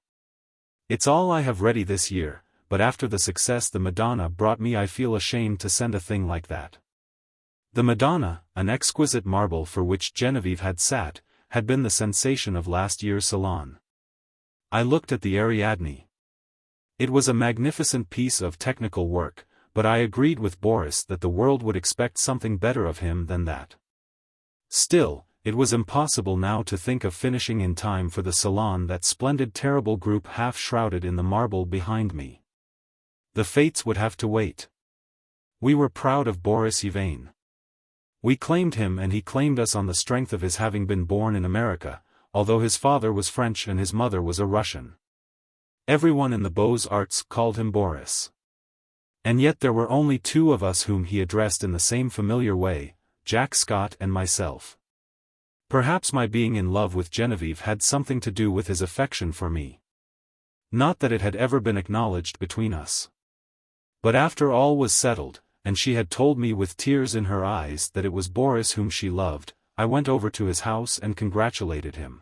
It's all I have ready this year, but after the success the Madonna brought me I feel ashamed to send a thing like that. The Madonna, an exquisite marble for which Genevieve had sat, had been the sensation of last year's salon. I looked at the Ariadne. It was a magnificent piece of technical work, but I agreed with Boris that the world would expect something better of him than that. Still, it was impossible now to think of finishing in time for the salon that splendid terrible group half shrouded in the marble behind me. The Fates would have to wait. We were proud of Boris Yvain. We claimed him and he claimed us on the strength of his having been born in America, although his father was French and his mother was a Russian. Everyone in the Beaux-Arts called him Boris. And yet there were only two of us whom he addressed in the same familiar way, Jack Scott and myself. Perhaps my being in love with Genevieve had something to do with his affection for me. Not that it had ever been acknowledged between us. But after all was settled, and she had told me with tears in her eyes that it was Boris whom she loved, I went over to his house and congratulated him.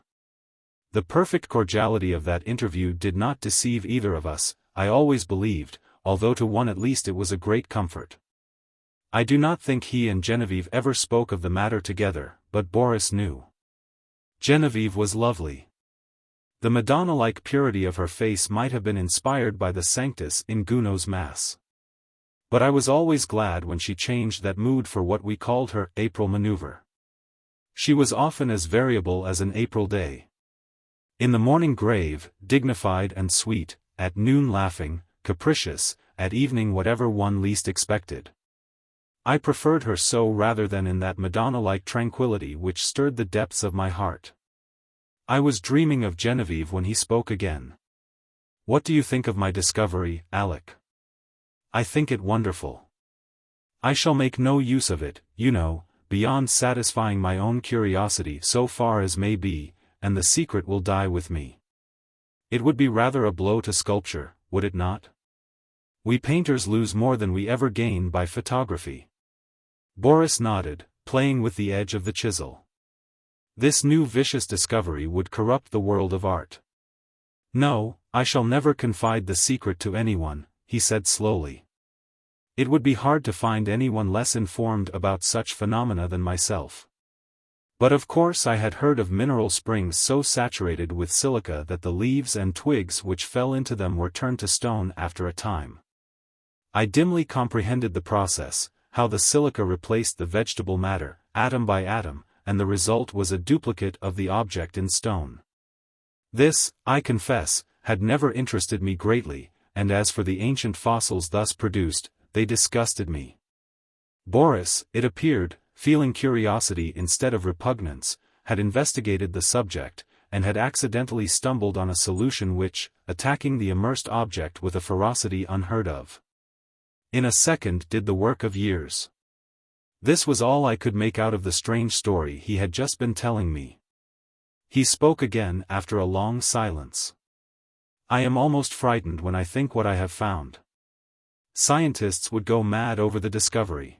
The perfect cordiality of that interview did not deceive either of us, I always believed, although to one at least it was a great comfort. I do not think he and Genevieve ever spoke of the matter together, but Boris knew. Genevieve was lovely. The Madonna-like purity of her face might have been inspired by the Sanctus in Gounod's Mass. But I was always glad when she changed that mood for what we called her April maneuver. She was often as variable as an April day. In the morning grave, dignified and sweet, at noon laughing, capricious, at evening whatever one least expected. I preferred her so rather than in that Madonna-like tranquility which stirred the depths of my heart. I was dreaming of Genevieve when he spoke again. What do you think of my discovery, Alec? I think it wonderful. I shall make no use of it, you know, beyond satisfying my own curiosity so far as may be, and the secret will die with me. It would be rather a blow to sculpture, would it not? We painters lose more than we ever gain by photography. Boris nodded, playing with the edge of the chisel. This new vicious discovery would corrupt the world of art. No, I shall never confide the secret to anyone, he said slowly. It would be hard to find anyone less informed about such phenomena than myself. But of course I had heard of mineral springs so saturated with silica that the leaves and twigs which fell into them were turned to stone after a time. I dimly comprehended the process, how the silica replaced the vegetable matter, atom by atom, and the result was a duplicate of the object in stone. This, I confess, had never interested me greatly, and as for the ancient fossils thus produced, they disgusted me. Boris, it appeared, feeling curiosity instead of repugnance, had investigated the subject, and had accidentally stumbled on a solution which, attacking the immersed object with a ferocity unheard of, in a second did the work of years. This was all I could make out of the strange story he had just been telling me. He spoke again after a long silence. I am almost frightened when I think what I have found. Scientists would go mad over the discovery.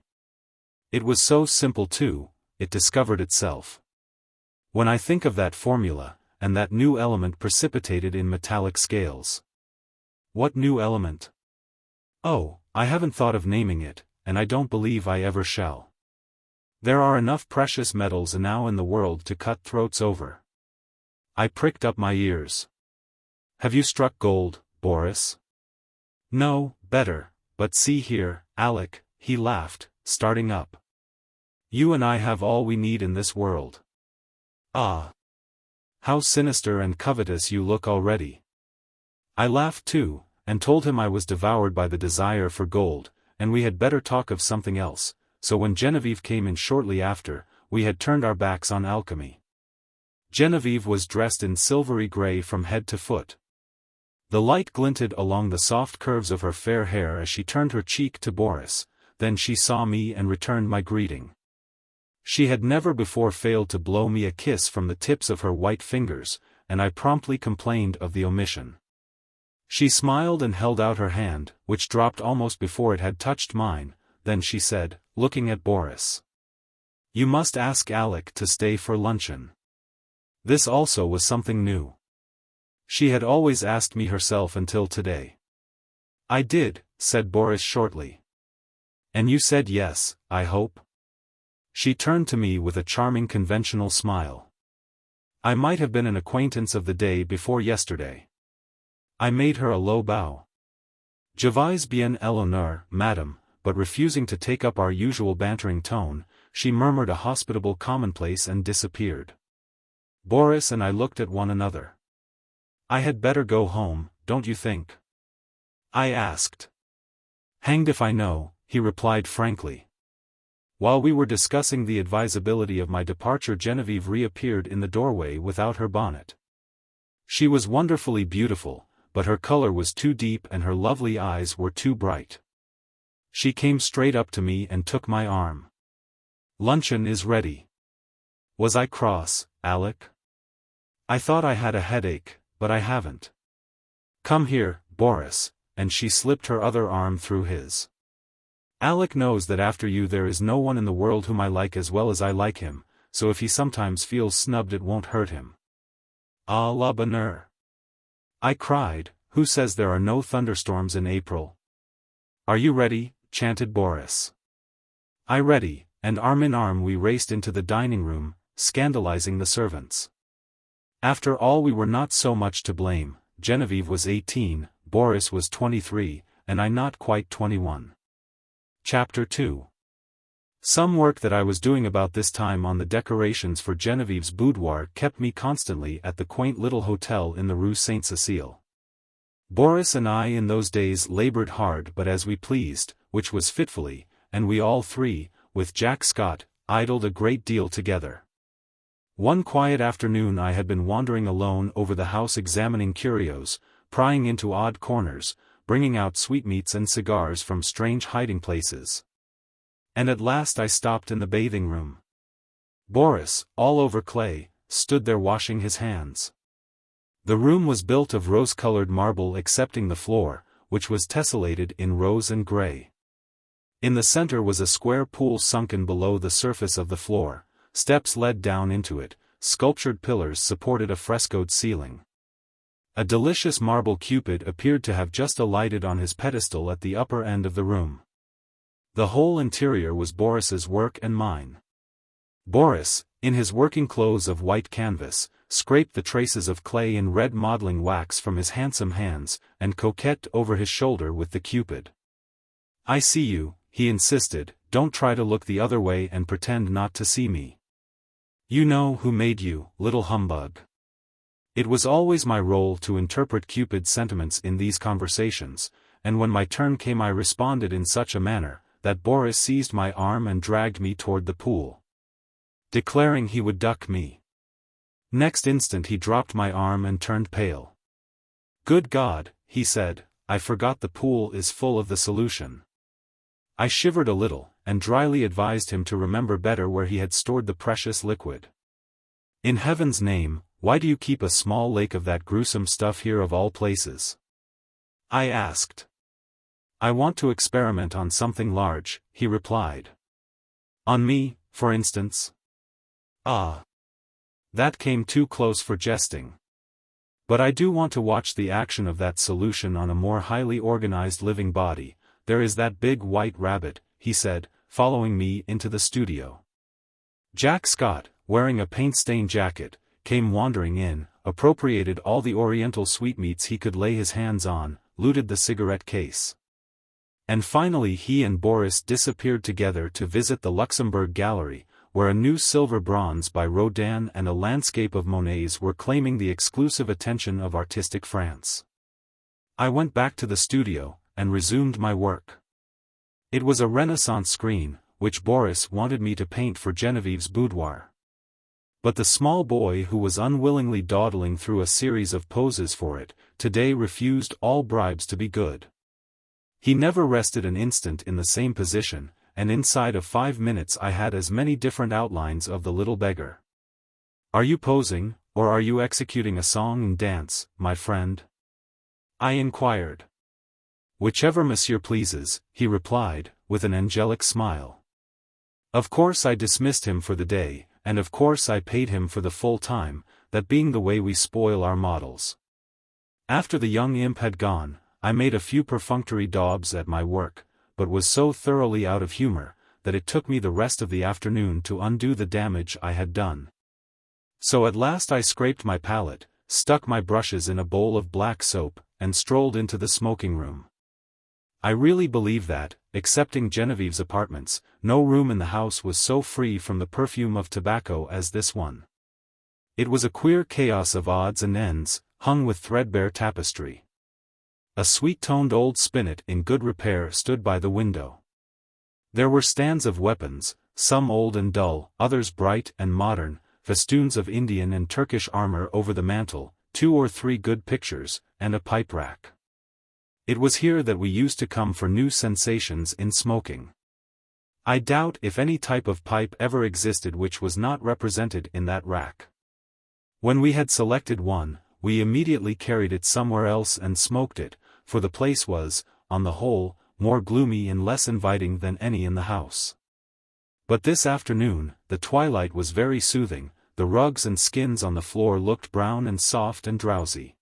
It was so simple too, it discovered itself. When I think of that formula, and that new element precipitated in metallic scales. What new element? Oh, I haven't thought of naming it, and I don't believe I ever shall. There are enough precious metals now in the world to cut throats over. I pricked up my ears. Have you struck gold, Boris? No, better, but see here, Alec, he laughed, starting up. You and I have all we need in this world. Ah! How sinister and covetous you look already. I laughed too, and told him I was devoured by the desire for gold, and we had better talk of something else, so when Genevieve came in shortly after, we had turned our backs on alchemy. Genevieve was dressed in silvery gray from head to foot. The light glinted along the soft curves of her fair hair as she turned her cheek to Boris, then she saw me and returned my greeting. She had never before failed to blow me a kiss from the tips of her white fingers, and I promptly complained of the omission. She smiled and held out her hand, which dropped almost before it had touched mine. Then she said, looking at Boris, "You must ask Alec to stay for luncheon." This also was something new. She had always asked me herself until today. "I did," said Boris shortly. "And you said yes, I hope?" She turned to me with a charming conventional smile. I might have been an acquaintance of the day before yesterday. I made her a low bow. "Je vais bien l'honneur, madame," but refusing to take up our usual bantering tone, she murmured a hospitable commonplace and disappeared. Boris and I looked at one another. "I had better go home, don't you think?" I asked. "Hanged if I know," he replied frankly. While we were discussing the advisability of my departure, Genevieve reappeared in the doorway without her bonnet. She was wonderfully beautiful, but her color was too deep and her lovely eyes were too bright. She came straight up to me and took my arm. "Luncheon is ready." Was I cross, Alec? I thought I had a headache, but I haven't. "Come here, Boris," and she slipped her other arm through his. "Alec knows that after you there is no one in the world whom I like as well as I like him, so if he sometimes feels snubbed it won't hurt him." "Ah la bonne heure," I cried. "Who says there are no thunderstorms in April?" "Are you ready?" chanted Boris. I ready, and arm in arm we raced into the dining room, scandalizing the servants. After all, we were not so much to blame. Genevieve was 18, Boris was 23, and I not quite 21. Chapter 2. Some work that I was doing about this time on the decorations for Genevieve's boudoir kept me constantly at the quaint little hotel in the Rue Saint-Cécile. Boris and I in those days labored hard but as we pleased, which was fitfully, and we all three, with Jack Scott, idled a great deal together. One quiet afternoon I had been wandering alone over the house examining curios, prying into odd corners, bringing out sweetmeats and cigars from strange hiding places. And at last I stopped in the bathing room. Boris, all over clay, stood there washing his hands. The room was built of rose-colored marble excepting the floor, which was tessellated in rose and gray. In the center was a square pool sunken below the surface of the floor, steps led down into it, sculptured pillars supported a frescoed ceiling. A delicious marble Cupid appeared to have just alighted on his pedestal at the upper end of the room. The whole interior was Boris's work and mine. Boris, in his working clothes of white canvas, scraped the traces of clay and red modeling wax from his handsome hands, and coquetted over his shoulder with the Cupid. "I see you," he insisted, "don't try to look the other way and pretend not to see me. You know who made you, little humbug." It was always my role to interpret Cupid's sentiments in these conversations, and when my turn came I responded in such a manner, that Boris seized my arm and dragged me toward the pool, declaring he would duck me. Next instant he dropped my arm and turned pale. "Good God," he said, "I forgot the pool is full of the solution." I shivered a little, and dryly advised him to remember better where he had stored the precious liquid. "In heaven's name, why do you keep a small lake of that gruesome stuff here of all places?" I asked. "I want to experiment on something large," he replied. "On me, for instance?" "Ah. That came too close for jesting. But I do want to watch the action of that solution on a more highly organized living body. There is that big white rabbit," he said, following me into the studio. Jack Scott, wearing a paint-stained jacket, came wandering in, appropriated all the oriental sweetmeats he could lay his hands on, looted the cigarette case. And finally he and Boris disappeared together to visit the Luxembourg Gallery, where a new silver bronze by Rodin and a landscape of Monet's were claiming the exclusive attention of artistic France. I went back to the studio, and resumed my work. It was a Renaissance screen, which Boris wanted me to paint for Genevieve's boudoir. But the small boy who was unwillingly dawdling through a series of poses for it, today refused all bribes to be good. He never rested an instant in the same position, and inside of 5 minutes I had as many different outlines of the little beggar. "Are you posing, or are you executing a song and dance, my friend?" I inquired. "Whichever monsieur pleases," he replied, with an angelic smile. Of course I dismissed him for the day, and of course I paid him for the full time, that being the way we spoil our models. After the young imp had gone, I made a few perfunctory daubs at my work, but was so thoroughly out of humor, that it took me the rest of the afternoon to undo the damage I had done. So at last I scraped my palette, stuck my brushes in a bowl of black soap, and strolled into the smoking room. I really believe that, excepting Genevieve's apartments, no room in the house was so free from the perfume of tobacco as this one. It was a queer chaos of odds and ends, hung with threadbare tapestry. A sweet-toned old spinet in good repair stood by the window. There were stands of weapons, some old and dull, others bright and modern, festoons of Indian and Turkish armor over the mantel, 2 or 3 good pictures, and a pipe rack. It was here that we used to come for new sensations in smoking. I doubt if any type of pipe ever existed which was not represented in that rack. When we had selected one, we immediately carried it somewhere else and smoked it, for the place was, on the whole, more gloomy and less inviting than any in the house. But this afternoon, the twilight was very soothing, the rugs and skins on the floor looked brown and soft and drowsy.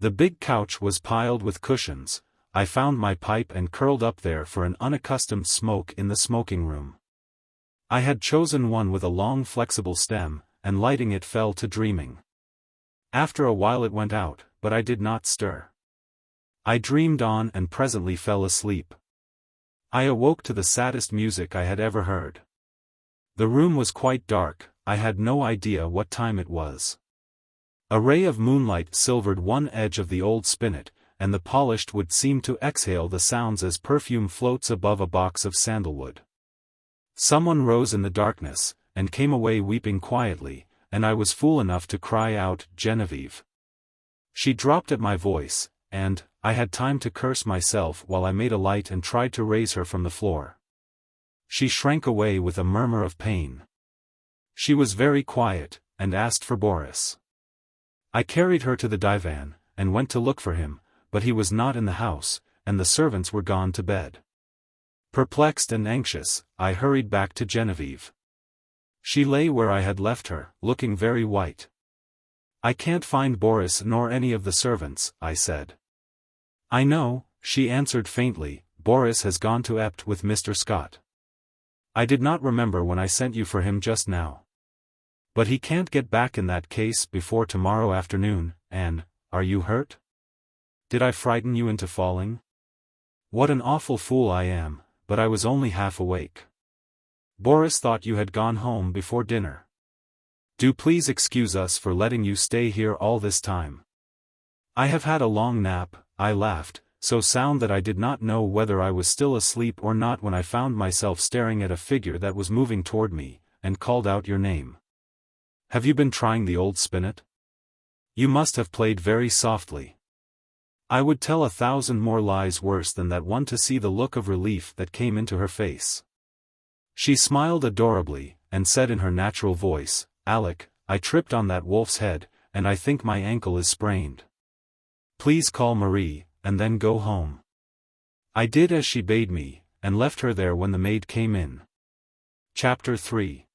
The big couch was piled with cushions. I found my pipe and curled up there for an unaccustomed smoke in the smoking room. I had chosen one with a long flexible stem, and lighting it fell to dreaming. After a while it went out, but I did not stir. I dreamed on and presently fell asleep. I awoke to the saddest music I had ever heard. The room was quite dark, I had no idea what time it was. A ray of moonlight silvered one edge of the old spinet, and the polished wood seemed to exhale the sounds as perfume floats above a box of sandalwood. Someone rose in the darkness, and came away weeping quietly, and I was fool enough to cry out, "Genevieve." She dropped at my voice, and I had time to curse myself while I made a light and tried to raise her from the floor. She shrank away with a murmur of pain. She was very quiet, and asked for Boris. I carried her to the divan, and went to look for him, but he was not in the house, and the servants were gone to bed. Perplexed and anxious, I hurried back to Genevieve. She lay where I had left her, looking very white. "I can't find Boris nor any of the servants," I said. "I know," she answered faintly, "Boris has gone to Ept with Mr. Scott. I did not remember when I sent you for him just now. But he can't get back in that case before tomorrow afternoon, and, are you hurt? Did I frighten you into falling? What an awful fool I am, but I was only half awake. Boris thought you had gone home before dinner. Do please excuse us for letting you stay here all this time. I have had a long nap," I laughed, so sound that I did not know whether I was still asleep or not when I found myself staring at a figure that was moving toward me, and called out your name. "Have you been trying the old spinet? You must have played very softly. I would tell 1,000 more lies worse than that one to see the look of relief that came into her face." She smiled adorably, and said in her natural voice, "Alec, I tripped on that wolf's head, and I think my ankle is sprained. Please call Marie, and then go home." I did as she bade me, and left her there when the maid came in. Chapter 3.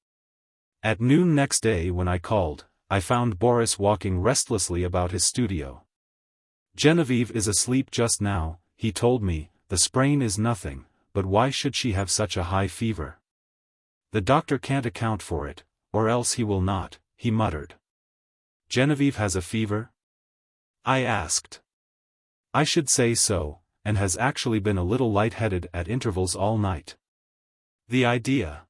At noon next day when I called, I found Boris walking restlessly about his studio. "Genevieve is asleep just now," he told me, "the sprain is nothing, but why should she have such a high fever? The doctor can't account for it, or else he will not," he muttered. "Genevieve has a fever?" I asked. "I should say so, and has actually been a little light-headed at intervals all night. The idea!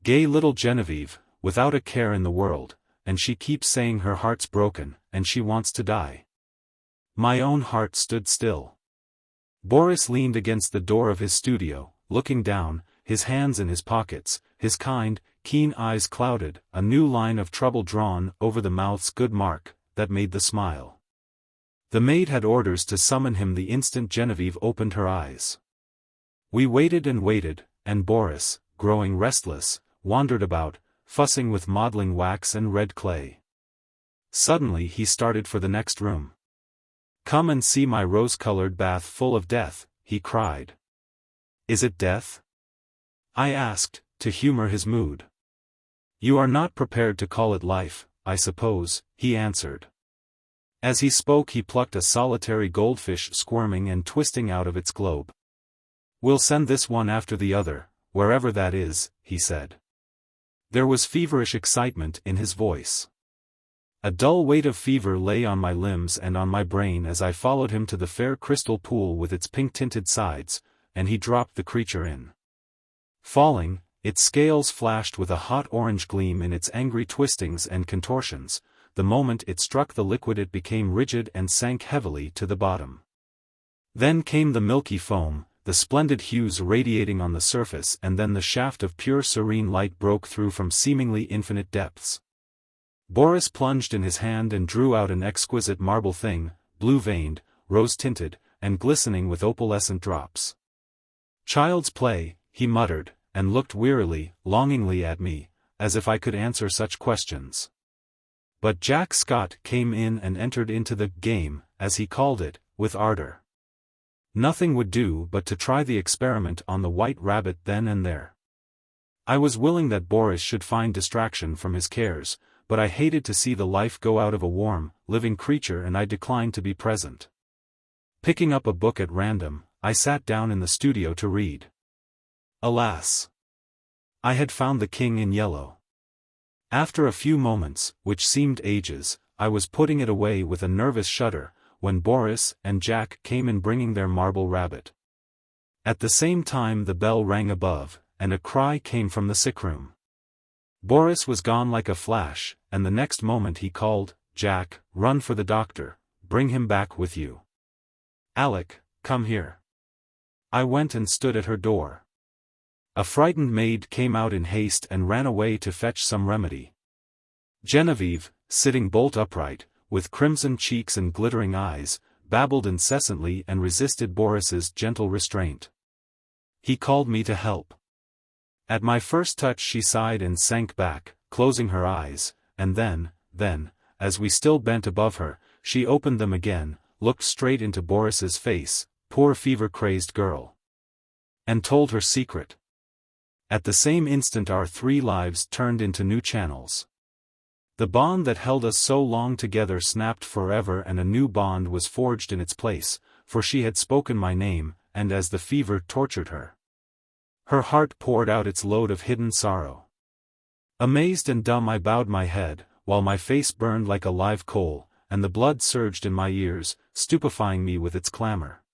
Gay little Genevieve, without a care in the world, and she keeps saying her heart's broken, and she wants to die." My own heart stood still. Boris leaned against the door of his studio, looking down, his hands in his pockets, his kind, keen eyes clouded, a new line of trouble drawn over the mouth's good mark, that made the smile. The maid had orders to summon him the instant Genevieve opened her eyes. We waited, and Boris, growing restless, wandered about, fussing with modeling wax and red clay. Suddenly he started for the next room. "Come and see my rose-colored bath full of death," he cried. "Is it death?" I asked, to humor his mood. "You are not prepared to call it life, I suppose," he answered. As he spoke he plucked a solitary goldfish squirming and twisting out of its globe. "We'll send this one after the other, wherever that is," he said. There was feverish excitement in his voice. A dull weight of fever lay on my limbs and on my brain as I followed him to the fair crystal pool with its pink-tinted sides, and he dropped the creature in. Falling, its scales flashed with a hot orange gleam in its angry twistings and contortions. The moment it struck the liquid it became rigid and sank heavily to the bottom. Then came the milky foam, the splendid hues radiating on the surface, and then the shaft of pure serene light broke through from seemingly infinite depths. Boris plunged in his hand and drew out an exquisite marble thing, blue-veined, rose-tinted, and glistening with opalescent drops. "Child's play," he muttered, and looked wearily, longingly at me, as if I could answer such questions. But Jack Scott came in and entered into the game, as he called it, with ardor. Nothing would do but to try the experiment on the white rabbit then and there. I was willing that Boris should find distraction from his cares, but I hated to see the life go out of a warm, living creature, and I declined to be present. Picking up a book at random, I sat down in the studio to read. Alas! I had found The King in Yellow. After a few moments, which seemed ages, I was putting it away with a nervous shudder, when Boris and Jack came in bringing their marble rabbit. At the same time the bell rang above, and a cry came from the sickroom. Boris was gone like a flash, and the next moment he called, "Jack, run for the doctor, bring him back with you. Alec, come here." I went and stood at her door. A frightened maid came out in haste and ran away to fetch some remedy. Genevieve, sitting bolt upright, with crimson cheeks and glittering eyes, babbled incessantly and resisted Boris's gentle restraint. He called me to help. At my first touch she sighed and sank back, closing her eyes, and then, as we still bent above her, she opened them again, looked straight into Boris's face, poor fever-crazed girl, and told her secret. At the same instant our 3 lives turned into new channels. The bond that held us so long together snapped forever, and a new bond was forged in its place, for she had spoken my name, and as the fever tortured her, her heart poured out its load of hidden sorrow. Amazed and dumb I bowed my head, while my face burned like a live coal, and the blood surged in my ears, stupefying me with its clamor.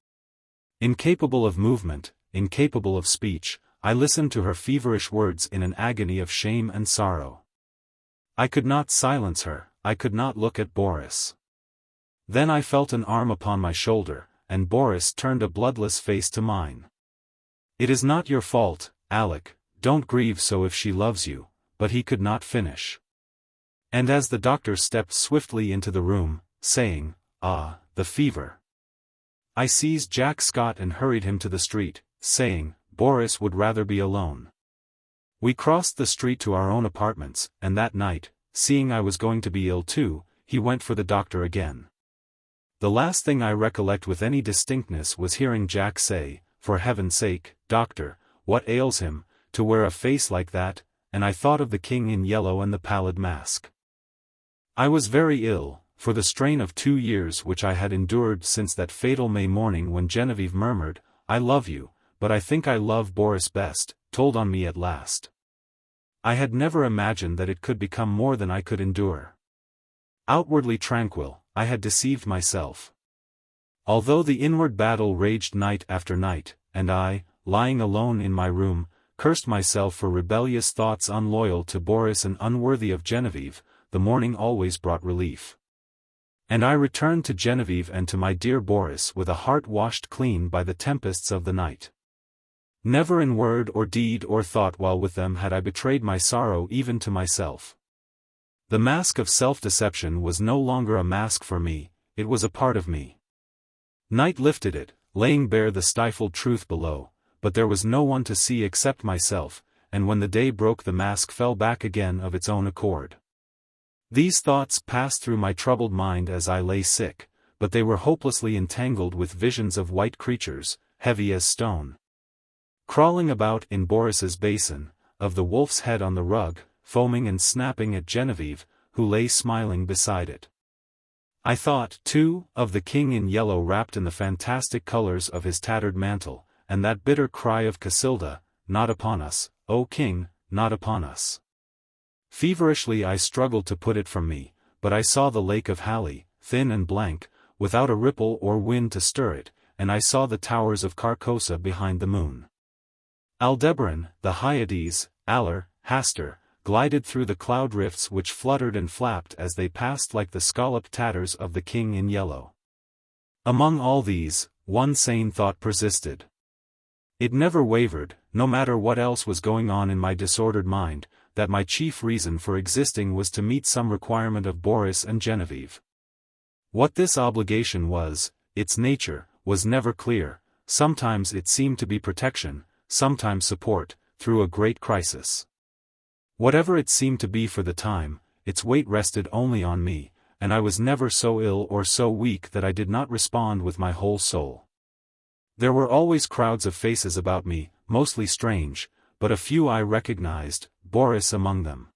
Incapable of movement, incapable of speech, I listened to her feverish words in an agony of shame and sorrow. I could not silence her, I could not look at Boris. Then I felt an arm upon my shoulder, and Boris turned a bloodless face to mine. "It is not your fault, Alec, don't grieve so if she loves you," but he could not finish. And as the doctor stepped swiftly into the room, saying, "Ah, the fever," I seized Jack Scott and hurried him to the street, saying, Boris would rather be alone. We crossed the street to our own apartments, and that night, seeing I was going to be ill too, he went for the doctor again. The last thing I recollect with any distinctness was hearing Jack say, "For heaven's sake, doctor, what ails him, to wear a face like that?" and I thought of the King in Yellow and the pallid mask. I was very ill, for the strain of 2 years which I had endured since that fatal May morning when Genevieve murmured, "I love you, but I think I love Boris best," told on me at last. I had never imagined that it could become more than I could endure. Outwardly tranquil, I had deceived myself. Although the inward battle raged night after night, and I, lying alone in my room, cursed myself for rebellious thoughts unloyal to Boris and unworthy of Genevieve, the morning always brought relief. And I returned to Genevieve and to my dear Boris with a heart washed clean by the tempests of the night. Never in word or deed or thought while with them had I betrayed my sorrow even to myself. The mask of self-deception was no longer a mask for me, it was a part of me. Night lifted it, laying bare the stifled truth below, but there was no one to see except myself, and when the day broke the mask fell back again of its own accord. These thoughts passed through my troubled mind as I lay sick, but they were hopelessly entangled with visions of white creatures, heavy as stone, crawling about in Boris's basin, of the wolf's head on the rug, foaming and snapping at Genevieve, who lay smiling beside it. I thought, too, of the king in yellow wrapped in the fantastic colors of his tattered mantle, and that bitter cry of Casilda, "Not upon us, O king, not upon us." Feverishly I struggled to put it from me, but I saw the lake of Hali, thin and blank, without a ripple or wind to stir it, and I saw the towers of Carcosa behind the moon. Aldebaran, the Hyades, Aller, Hastur, glided through the cloud rifts which fluttered and flapped as they passed like the scalloped tatters of the king in yellow. Among all these, one sane thought persisted. It never wavered, no matter what else was going on in my disordered mind, that my chief reason for existing was to meet some requirement of Boris and Genevieve. What this obligation was, its nature, was never clear. Sometimes it seemed to be protection, sometimes support, through a great crisis. Whatever it seemed to be for the time, its weight rested only on me, and I was never so ill or so weak that I did not respond with my whole soul. There were always crowds of faces about me, mostly strange, but a few I recognized, Boris among them.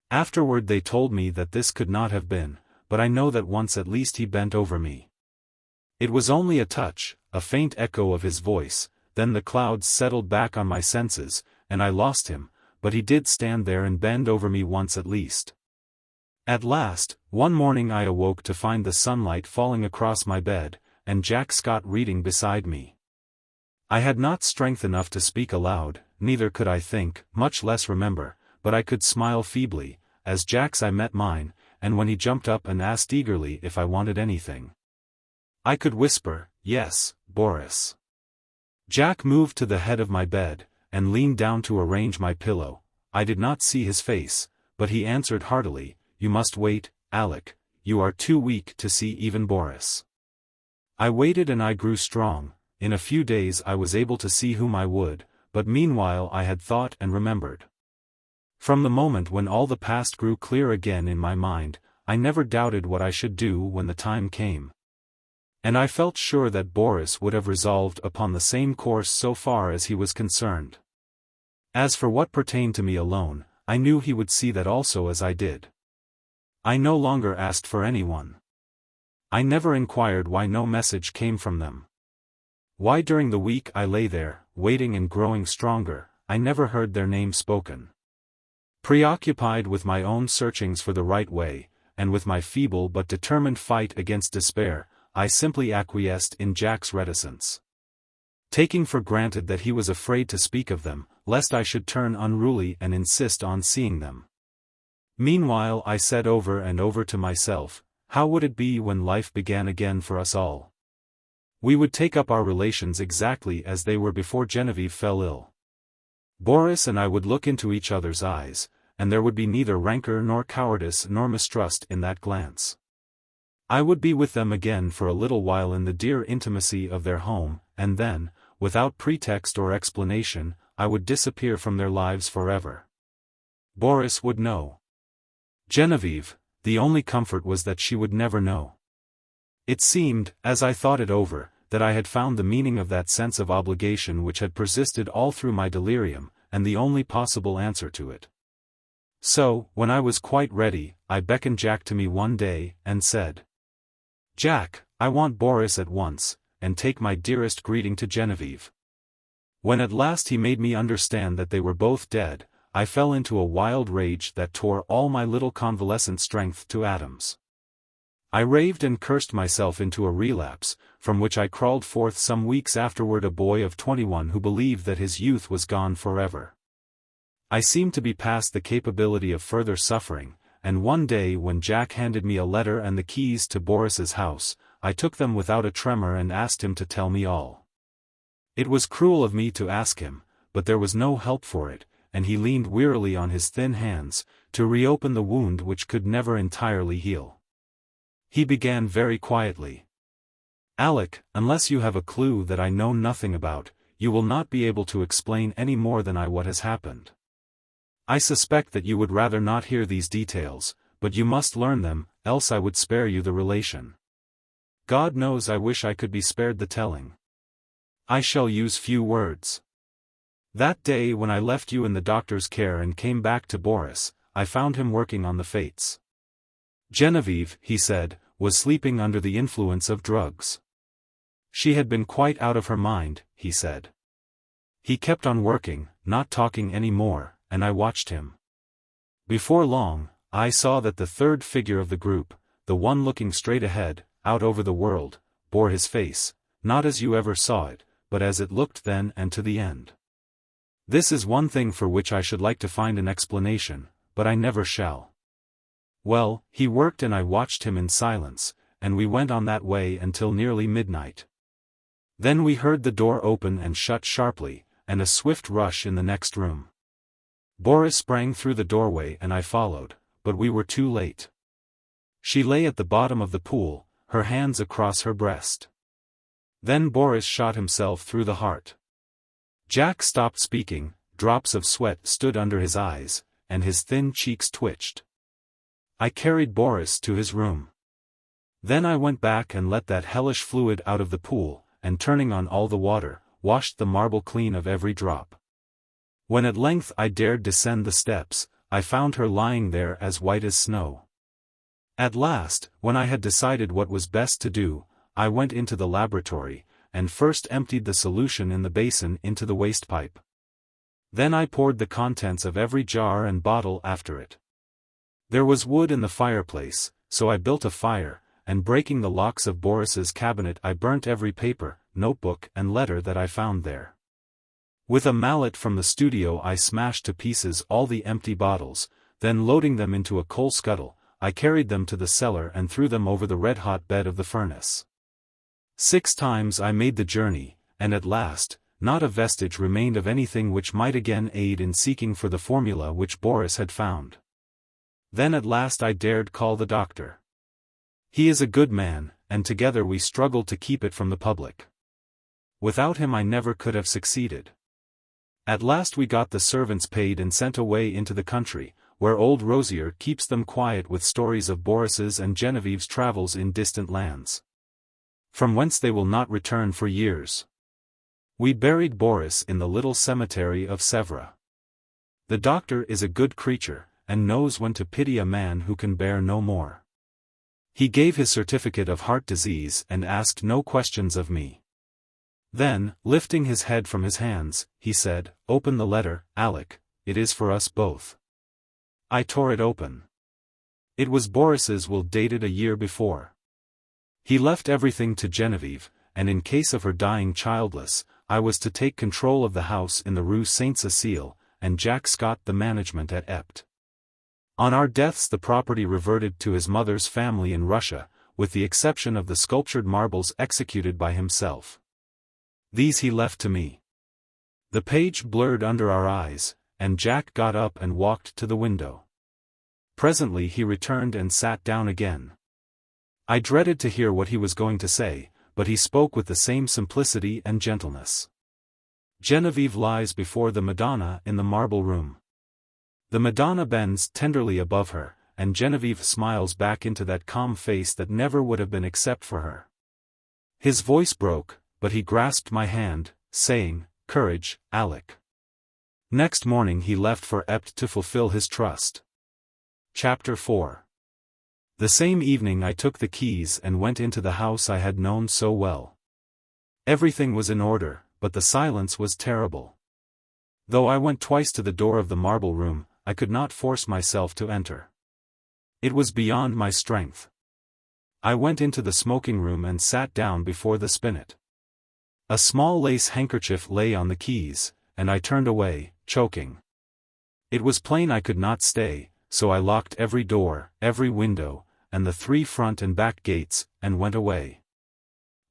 Afterward they told me that this could not have been, but I know that once at least he bent over me. It was only a touch, a faint echo of his voice, then the clouds settled back on my senses, and I lost him, but he did stand there and bend over me once at least. At last, one morning I awoke to find the sunlight falling across my bed, and Jack Scott reading beside me. I had not strength enough to speak aloud, neither could I think, much less remember, but I could smile feebly, as Jack's eye met mine, and when he jumped up and asked eagerly if I wanted anything, I could whisper, "Yes, Boris." Jack moved to the head of my bed, and leaned down to arrange my pillow. I did not see his face, but he answered heartily, "You must wait, Alec, you are too weak to see even Boris." I waited and I grew strong. In a few days I was able to see whom I would, but meanwhile I had thought and remembered. From the moment when all the past grew clear again in my mind, I never doubted what I should do when the time came. And I felt sure that Boris would have resolved upon the same course so far as he was concerned. As for what pertained to me alone, I knew he would see that also as I did. I no longer asked for anyone. I never inquired why no message came from them. Why during the week I lay there, waiting and growing stronger, I never heard their name spoken. Preoccupied with my own searchings for the right way, and with my feeble but determined fight against despair, I simply acquiesced in Jack's reticence, taking for granted that he was afraid to speak of them, lest I should turn unruly and insist on seeing them. Meanwhile I said over and over to myself, how would it be when life began again for us all? We would take up our relations exactly as they were before Genevieve fell ill. Boris and I would look into each other's eyes, and there would be neither rancor nor cowardice nor mistrust in that glance. I would be with them again for a little while in the dear intimacy of their home, and then, without pretext or explanation, I would disappear from their lives forever. Boris would know. Genevieve, the only comfort was that she would never know. It seemed, as I thought it over, that I had found the meaning of that sense of obligation which had persisted all through my delirium, and the only possible answer to it. So, when I was quite ready, I beckoned Jack to me one day, and said, "Jack, I want Boris at once, and take my dearest greeting to Genevieve." When at last he made me understand that they were both dead, I fell into a wild rage that tore all my little convalescent strength to atoms. I raved and cursed myself into a relapse, from which I crawled forth some weeks afterward a boy of 21 who believed that his youth was gone forever. I seemed to be past the capability of further suffering, and one day when Jack handed me a letter and the keys to Boris's house, I took them without a tremor and asked him to tell me all. It was cruel of me to ask him, but there was no help for it, and he leaned wearily on his thin hands, to reopen the wound which could never entirely heal. He began very quietly. Alec, unless you have a clue that I know nothing about, you will not be able to explain any more than what has happened. I suspect that you would rather not hear these details, but you must learn them, else I would spare you the relation. God knows I wish I could be spared the telling. I shall use few words. That day when I left you in the doctor's care and came back to Boris, I found him working on the fates. Genevieve, he said, was sleeping under the influence of drugs. She had been quite out of her mind, he said. He kept on working, not talking any more, and I watched him. Before long, I saw that the third figure of the group, the one looking straight ahead, out over the world, bore his face, not as you ever saw it, but as it looked then and to the end. This is one thing for which I should like to find an explanation, but I never shall. Well, he worked and I watched him in silence, and we went on that way until nearly midnight. Then we heard the door open and shut sharply, and a swift rush in the next room. Boris sprang through the doorway and I followed, but we were too late. She lay at the bottom of the pool, her hands across her breast. Then Boris shot himself through the heart. Jack stopped speaking, drops of sweat stood under his eyes, and his thin cheeks twitched. I carried Boris to his room. Then I went back and let that hellish fluid out of the pool, and turning on all the water, washed the marble clean of every drop. When at length I dared descend the steps, I found her lying there as white as snow. At last, when I had decided what was best to do, I went into the laboratory, and first emptied the solution in the basin into the waste pipe. Then I poured the contents of every jar and bottle after it. There was wood in the fireplace, so I built a fire, and breaking the locks of Boris's cabinet I burnt every paper, notebook and letter that I found there. With a mallet from the studio I smashed to pieces all the empty bottles, then loading them into a coal scuttle, I carried them to the cellar and threw them over the red-hot bed of the furnace. 6 times I made the journey, and at last, not a vestige remained of anything which might again aid in seeking for the formula which Boris had found. Then at last I dared call the doctor. He is a good man, and together we struggled to keep it from the public. Without him I never could have succeeded. At last we got the servants paid and sent away into the country, where old Rosier keeps them quiet with stories of Boris's and Genevieve's travels in distant lands, from whence they will not return for years. We buried Boris in the little cemetery of Sèvres. The doctor is a good creature, and knows when to pity a man who can bear no more. He gave his certificate of heart disease and asked no questions of me. Then, lifting his head from his hands, he said, "Open the letter, Alec, it is for us both." I tore it open. It was Boris's will dated a year before. He left everything to Genevieve, and in case of her dying childless, I was to take control of the house in the Rue Saint-Cécile, and Jack Scott the management at Ept. On our deaths the property reverted to his mother's family in Russia, with the exception of the sculptured marbles executed by himself. These he left to me. The page blurred under our eyes, and Jack got up and walked to the window. Presently he returned and sat down again. I dreaded to hear what he was going to say, but he spoke with the same simplicity and gentleness. Genevieve lies before the Madonna in the marble room. The Madonna bends tenderly above her, and Genevieve smiles back into that calm face that never would have been except for her. His voice broke, but he grasped my hand, saying, "Courage, Alec." Next morning he left for Ept to fulfill his trust. Chapter 4. The same evening I took the keys and went into the house I had known so well. Everything was in order, but the silence was terrible. Though I went twice to the door of the marble room, I could not force myself to enter. It was beyond my strength. I went into the smoking room and sat down before the spinet. A small lace handkerchief lay on the keys, and I turned away, choking. It was plain I could not stay, so I locked every door, every window, and the 3 front and back gates, and went away.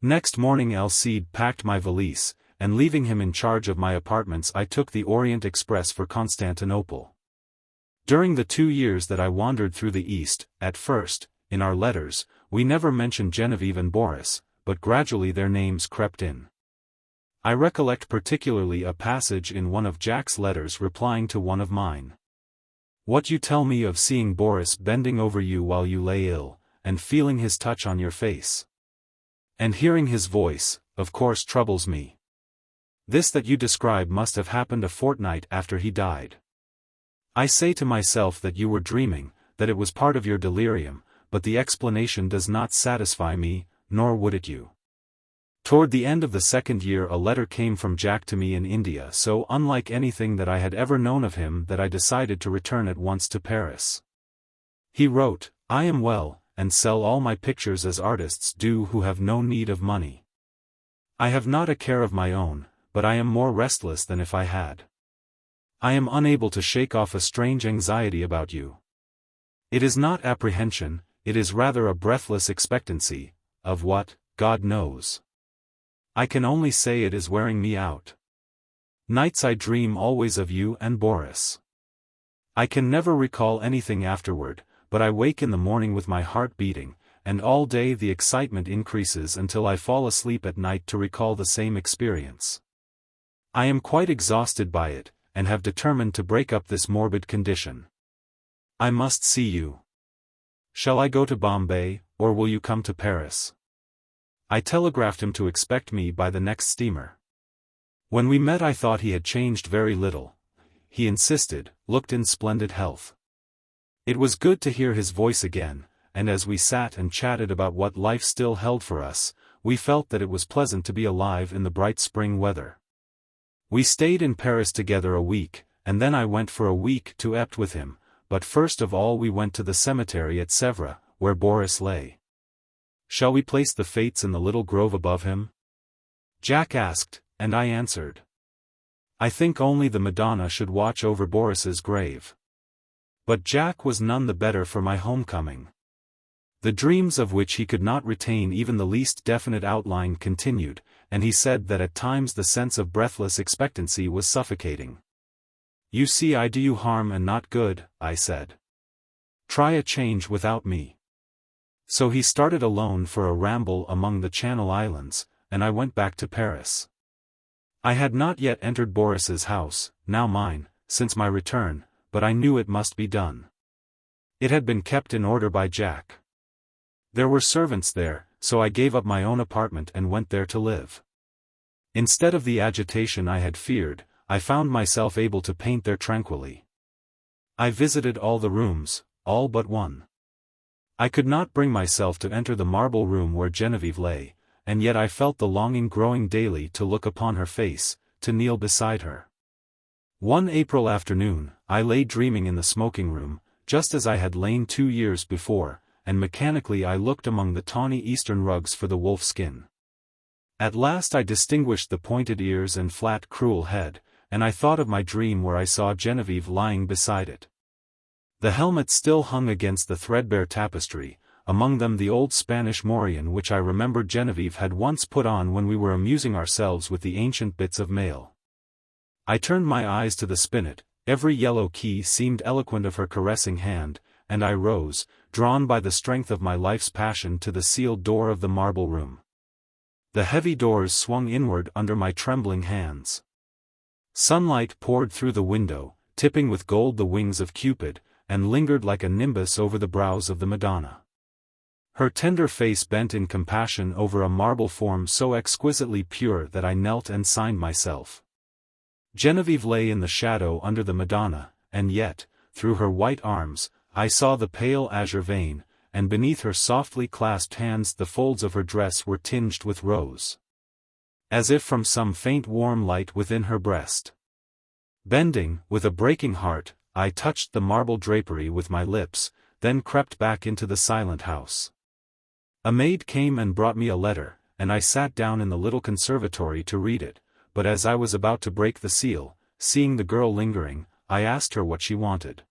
Next morning Alcide packed my valise, and leaving him in charge of my apartments I took the Orient Express for Constantinople. During the 2 years that I wandered through the East, at first, in our letters, we never mentioned Genevieve and Boris, but gradually their names crept in. I recollect particularly a passage in one of Jack's letters replying to one of mine. What you tell me of seeing Boris bending over you while you lay ill, and feeling his touch on your face, and hearing his voice, of course troubles me. This that you describe must have happened a fortnight after he died. I say to myself that you were dreaming, that it was part of your delirium, but the explanation does not satisfy me, nor would it you. Toward the end of the second year a letter came from Jack to me in India so unlike anything that I had ever known of him that I decided to return at once to Paris. He wrote, "I am well, and sell all my pictures as artists do who have no need of money. I have not a care of my own, but I am more restless than if I had. I am unable to shake off a strange anxiety about you. It is not apprehension, it is rather a breathless expectancy, of what, God knows. I can only say it is wearing me out. Nights I dream always of you and Boris. I can never recall anything afterward, but I wake in the morning with my heart beating, and all day the excitement increases until I fall asleep at night to recall the same experience. I am quite exhausted by it, and have determined to break up this morbid condition. I must see you. Shall I go to Bombay, or will you come to Paris?" I telegraphed him to expect me by the next steamer. When we met I thought he had changed very little. He insisted, looked in splendid health. It was good to hear his voice again, and as we sat and chatted about what life still held for us, we felt that it was pleasant to be alive in the bright spring weather. We stayed in Paris together a week, and then I went for a week to Epte with him, but first of all we went to the cemetery at Sèvres, where Boris lay. "Shall we place the Fates in the little grove above him?" Jack asked, and I answered. "I think only the Madonna should watch over Boris's grave." But Jack was none the better for my homecoming. The dreams of which he could not retain even the least definite outline continued, and he said that at times the sense of breathless expectancy was suffocating. "You see I do you harm and not good," I said. "Try a change without me." So he started alone for a ramble among the Channel Islands, and I went back to Paris. I had not yet entered Boris's house, now mine, since my return, but I knew it must be done. It had been kept in order by Jack. There were servants there, so I gave up my own apartment and went there to live. Instead of the agitation I had feared, I found myself able to paint there tranquilly. I visited all the rooms, all but one. I could not bring myself to enter the marble room where Genevieve lay, and yet I felt the longing growing daily to look upon her face, to kneel beside her. One April afternoon, I lay dreaming in the smoking room, just as I had lain 2 years before, and mechanically I looked among the tawny eastern rugs for the wolf skin. At last I distinguished the pointed ears and flat cruel head, and I thought of my dream where I saw Genevieve lying beside it. The helmet still hung against the threadbare tapestry, among them the old Spanish morion which I remembered Genevieve had once put on when we were amusing ourselves with the ancient bits of mail. I turned my eyes to the spinet, every yellow key seemed eloquent of her caressing hand, and I rose, drawn by the strength of my life's passion to the sealed door of the marble room. The heavy doors swung inward under my trembling hands. Sunlight poured through the window, tipping with gold the wings of Cupid, and lingered like a nimbus over the brows of the Madonna. Her tender face bent in compassion over a marble form so exquisitely pure that I knelt and signed myself. Genevieve lay in the shadow under the Madonna, and yet, through her white arms, I saw the pale azure vein, and beneath her softly clasped hands the folds of her dress were tinged with rose. As if from some faint warm light within her breast. Bending, with a breaking heart, I touched the marble drapery with my lips, then crept back into the silent house. A maid came and brought me a letter, and I sat down in the little conservatory to read it, but as I was about to break the seal, seeing the girl lingering, I asked her what she wanted.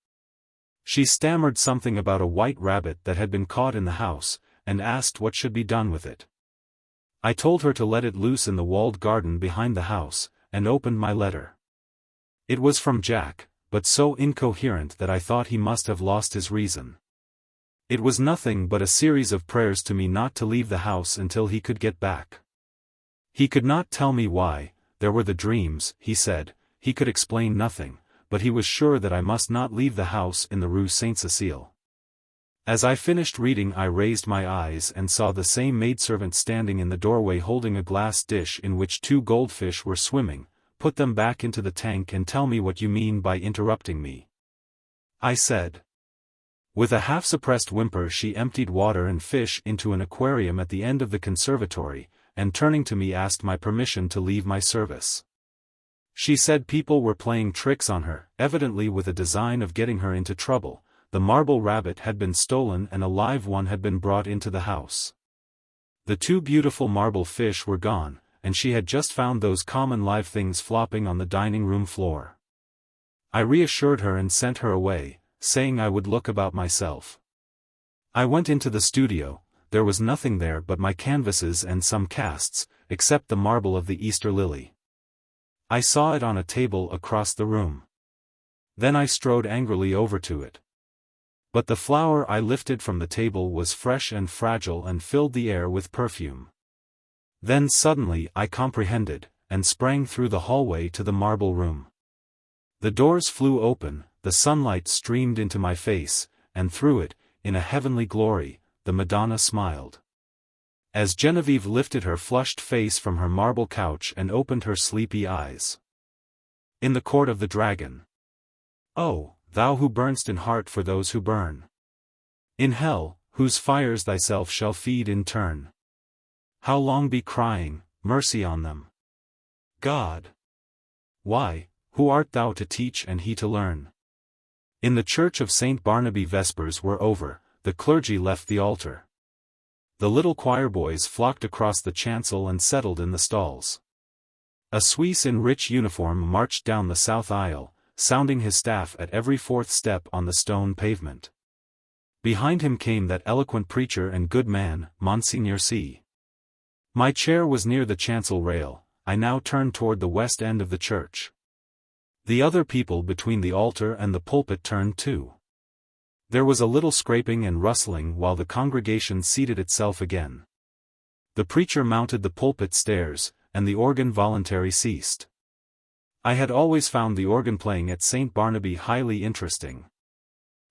She stammered something about a white rabbit that had been caught in the house, and asked what should be done with it. I told her to let it loose in the walled garden behind the house, and opened my letter. It was from Jack, but so incoherent that I thought he must have lost his reason. It was nothing but a series of prayers to me not to leave the house until he could get back. He could not tell me why. There were the dreams, he said. He could explain nothing, but he was sure that I must not leave the house in the Rue Saint-Cécile. As I finished reading, I raised my eyes and saw the same maidservant standing in the doorway holding a glass dish in which 2 goldfish were swimming. Put them back into the tank and tell me what you mean by interrupting me, I said. With a half-suppressed whimper she emptied water and fish into an aquarium at the end of the conservatory, and turning to me asked my permission to leave my service. She said people were playing tricks on her, evidently with a design of getting her into trouble. The marble rabbit had been stolen and a live one had been brought into the house. The 2 beautiful marble fish were gone, and she had just found those common live things flopping on the dining room floor. I reassured her and sent her away, saying I would look about myself. I went into the studio. There was nothing there but my canvases and some casts, except the marble of the Easter lily. I saw it on a table across the room. Then I strode angrily over to it. But the flower I lifted from the table was fresh and fragile and filled the air with perfume. Then suddenly I comprehended, and sprang through the hallway to the marble room. The doors flew open, the sunlight streamed into my face, and through it, in a heavenly glory, the Madonna smiled. As Genevieve lifted her flushed face from her marble couch and opened her sleepy eyes. In the court of the dragon. Oh, thou who burn'st in heart for those who burn. In hell, whose fires thyself shall feed in turn. How long be crying, mercy on them, God? Why, who art thou to teach and he to learn? In the church of St. Barnaby vespers were over, the clergy left the altar. The little choir boys flocked across the chancel and settled in the stalls. A Suisse in rich uniform marched down the south aisle, sounding his staff at every 4th step on the stone pavement. Behind him came that eloquent preacher and good man, Monsignor C. My chair was near the chancel rail. I now turned toward the west end of the church. The other people between the altar and the pulpit turned too. There was a little scraping and rustling while the congregation seated itself again. The preacher mounted the pulpit stairs, and the organ voluntary ceased. I had always found the organ playing at St. Barnaby highly interesting.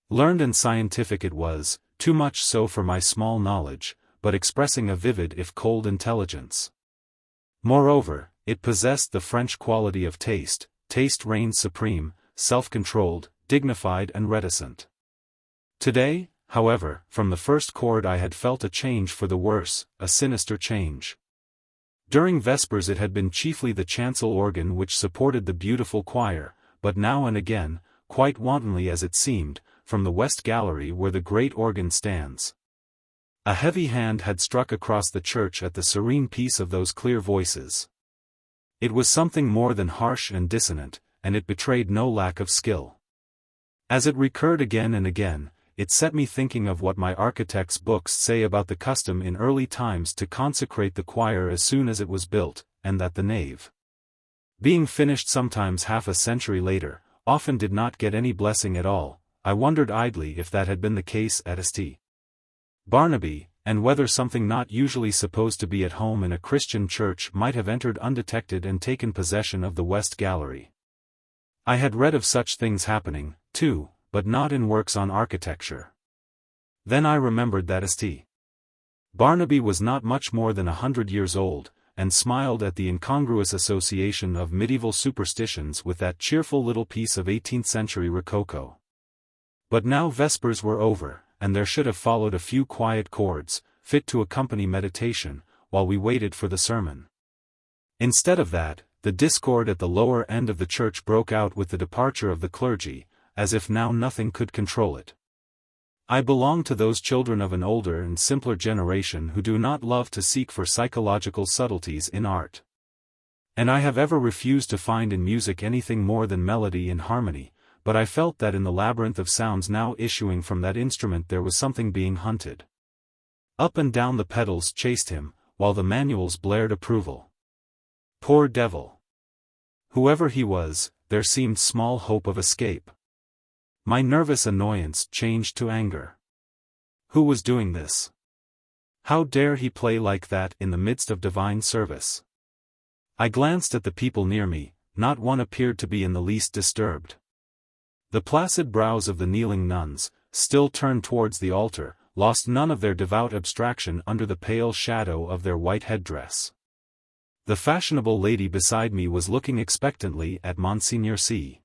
Learned and scientific it was, too much so for my small knowledge, but expressing a vivid if cold intelligence. Moreover, it possessed the French quality of taste. Taste reigned supreme, self-controlled, dignified and reticent. Today, however, from the first chord I had felt a change for the worse, a sinister change. During Vespers it had been chiefly the chancel organ which supported the beautiful choir, but now and again, quite wantonly as it seemed, from the west gallery where the great organ stands, a heavy hand had struck across the church at the serene peace of those clear voices. It was something more than harsh and dissonant, and it betrayed no lack of skill. As it recurred again and again, it set me thinking of what my architect's books say about the custom in early times to consecrate the choir as soon as it was built, and that the nave, being finished sometimes half a century later, often did not get any blessing at all. I wondered idly if that had been the case at St. Barnaby, and whether something not usually supposed to be at home in a Christian church might have entered undetected and taken possession of the West Gallery. I had read of such things happening, too, but not in works on architecture. Then I remembered that St. Barnaby was not much more than 100 years old, and smiled at the incongruous association of medieval superstitions with that cheerful little piece of 18th-century rococo. But now Vespers were over, and there should have followed a few quiet chords, fit to accompany meditation, while we waited for the sermon. Instead of that, the discord at the lower end of the church broke out with the departure of the clergy, as if now nothing could control it. I belong to those children of an older and simpler generation who do not love to seek for psychological subtleties in art. And I have ever refused to find in music anything more than melody and harmony, but I felt that in the labyrinth of sounds now issuing from that instrument there was something being hunted. Up and down the pedals chased him, while the manuals blared approval. Poor devil! Whoever he was, there seemed small hope of escape. My nervous annoyance changed to anger. Who was doing this? How dare he play like that in the midst of divine service? I glanced at the people near me, not one appeared to be in the least disturbed. The placid brows of the kneeling nuns, still turned towards the altar, lost none of their devout abstraction under the pale shadow of their white headdress. The fashionable lady beside me was looking expectantly at Monseigneur C.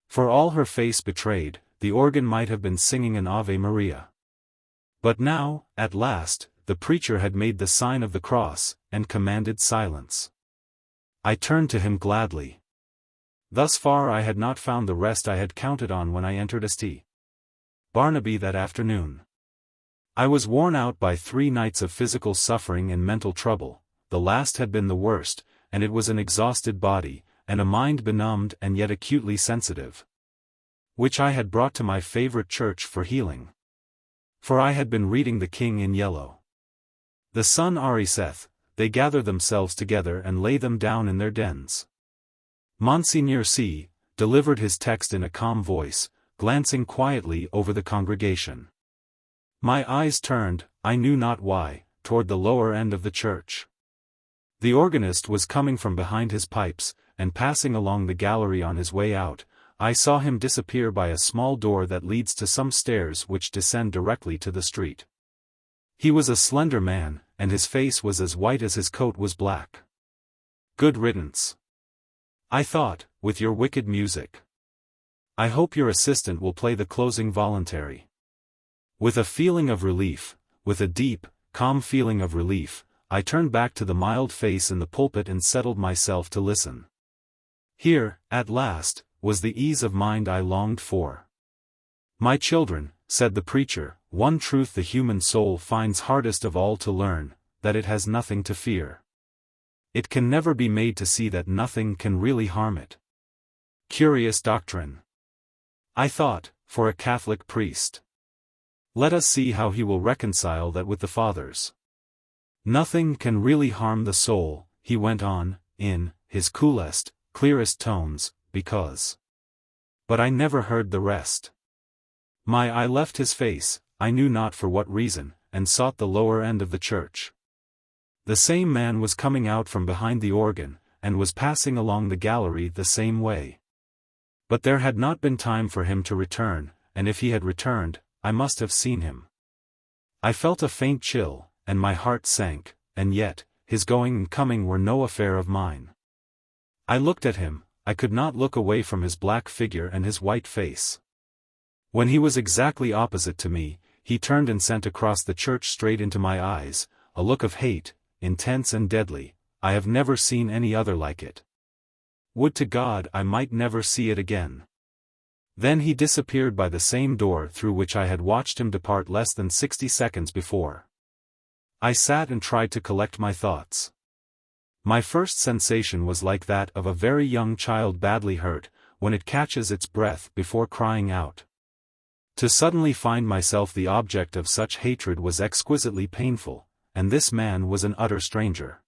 For all her face betrayed, the organ might have been singing an Ave Maria. But now, at last, the preacher had made the sign of the cross, and commanded silence. I turned to him gladly. Thus far I had not found the rest I had counted on when I entered St. Barnaby that afternoon. I was worn out by 3 nights of physical suffering and mental trouble. The last had been the worst, and it was an exhausted body, and a mind benumbed and yet acutely sensitive, which I had brought to my favorite church for healing. For I had been reading The King in Yellow. The sun ariseth, they gather themselves together and lay them down in their dens. Monseigneur C. delivered his text in a calm voice, glancing quietly over the congregation. My eyes turned, I knew not why, toward the lower end of the church. The organist was coming from behind his pipes, and passing along the gallery on his way out. I saw him disappear by a small door that leads to some stairs which descend directly to the street. He was a slender man, and his face was as white as his coat was black. Good riddance, I thought, with your wicked music. I hope your assistant will play the closing voluntary. With a feeling of relief, with a deep, calm feeling of relief, I turned back to the mild face in the pulpit and settled myself to listen. Here, at last, was the ease of mind I longed for. My children, said the preacher, one truth the human soul finds hardest of all to learn, that it has nothing to fear. It can never be made to see that nothing can really harm it. Curious doctrine, I thought, for a Catholic priest. Let us see how he will reconcile that with the Fathers. Nothing can really harm the soul, he went on, in his coolest, clearest tones, because. But I never heard the rest. My eye left his face, I knew not for what reason, and sought the lower end of the church. The same man was coming out from behind the organ, and was passing along the gallery the same way. But there had not been time for him to return, and if he had returned, I must have seen him. I felt a faint chill, and my heart sank, and yet, his going and coming were no affair of mine. I looked at him, I could not look away from his black figure and his white face. When he was exactly opposite to me, he turned and sent across the church straight into my eyes, a look of hate, intense and deadly. I have never seen any other like it. Would to God I might never see it again. Then he disappeared by the same door through which I had watched him depart less than 60 seconds before. I sat and tried to collect my thoughts. My first sensation was like that of a very young child badly hurt, when it catches its breath before crying out. To suddenly find myself the object of such hatred was exquisitely painful, and this man was an utter stranger.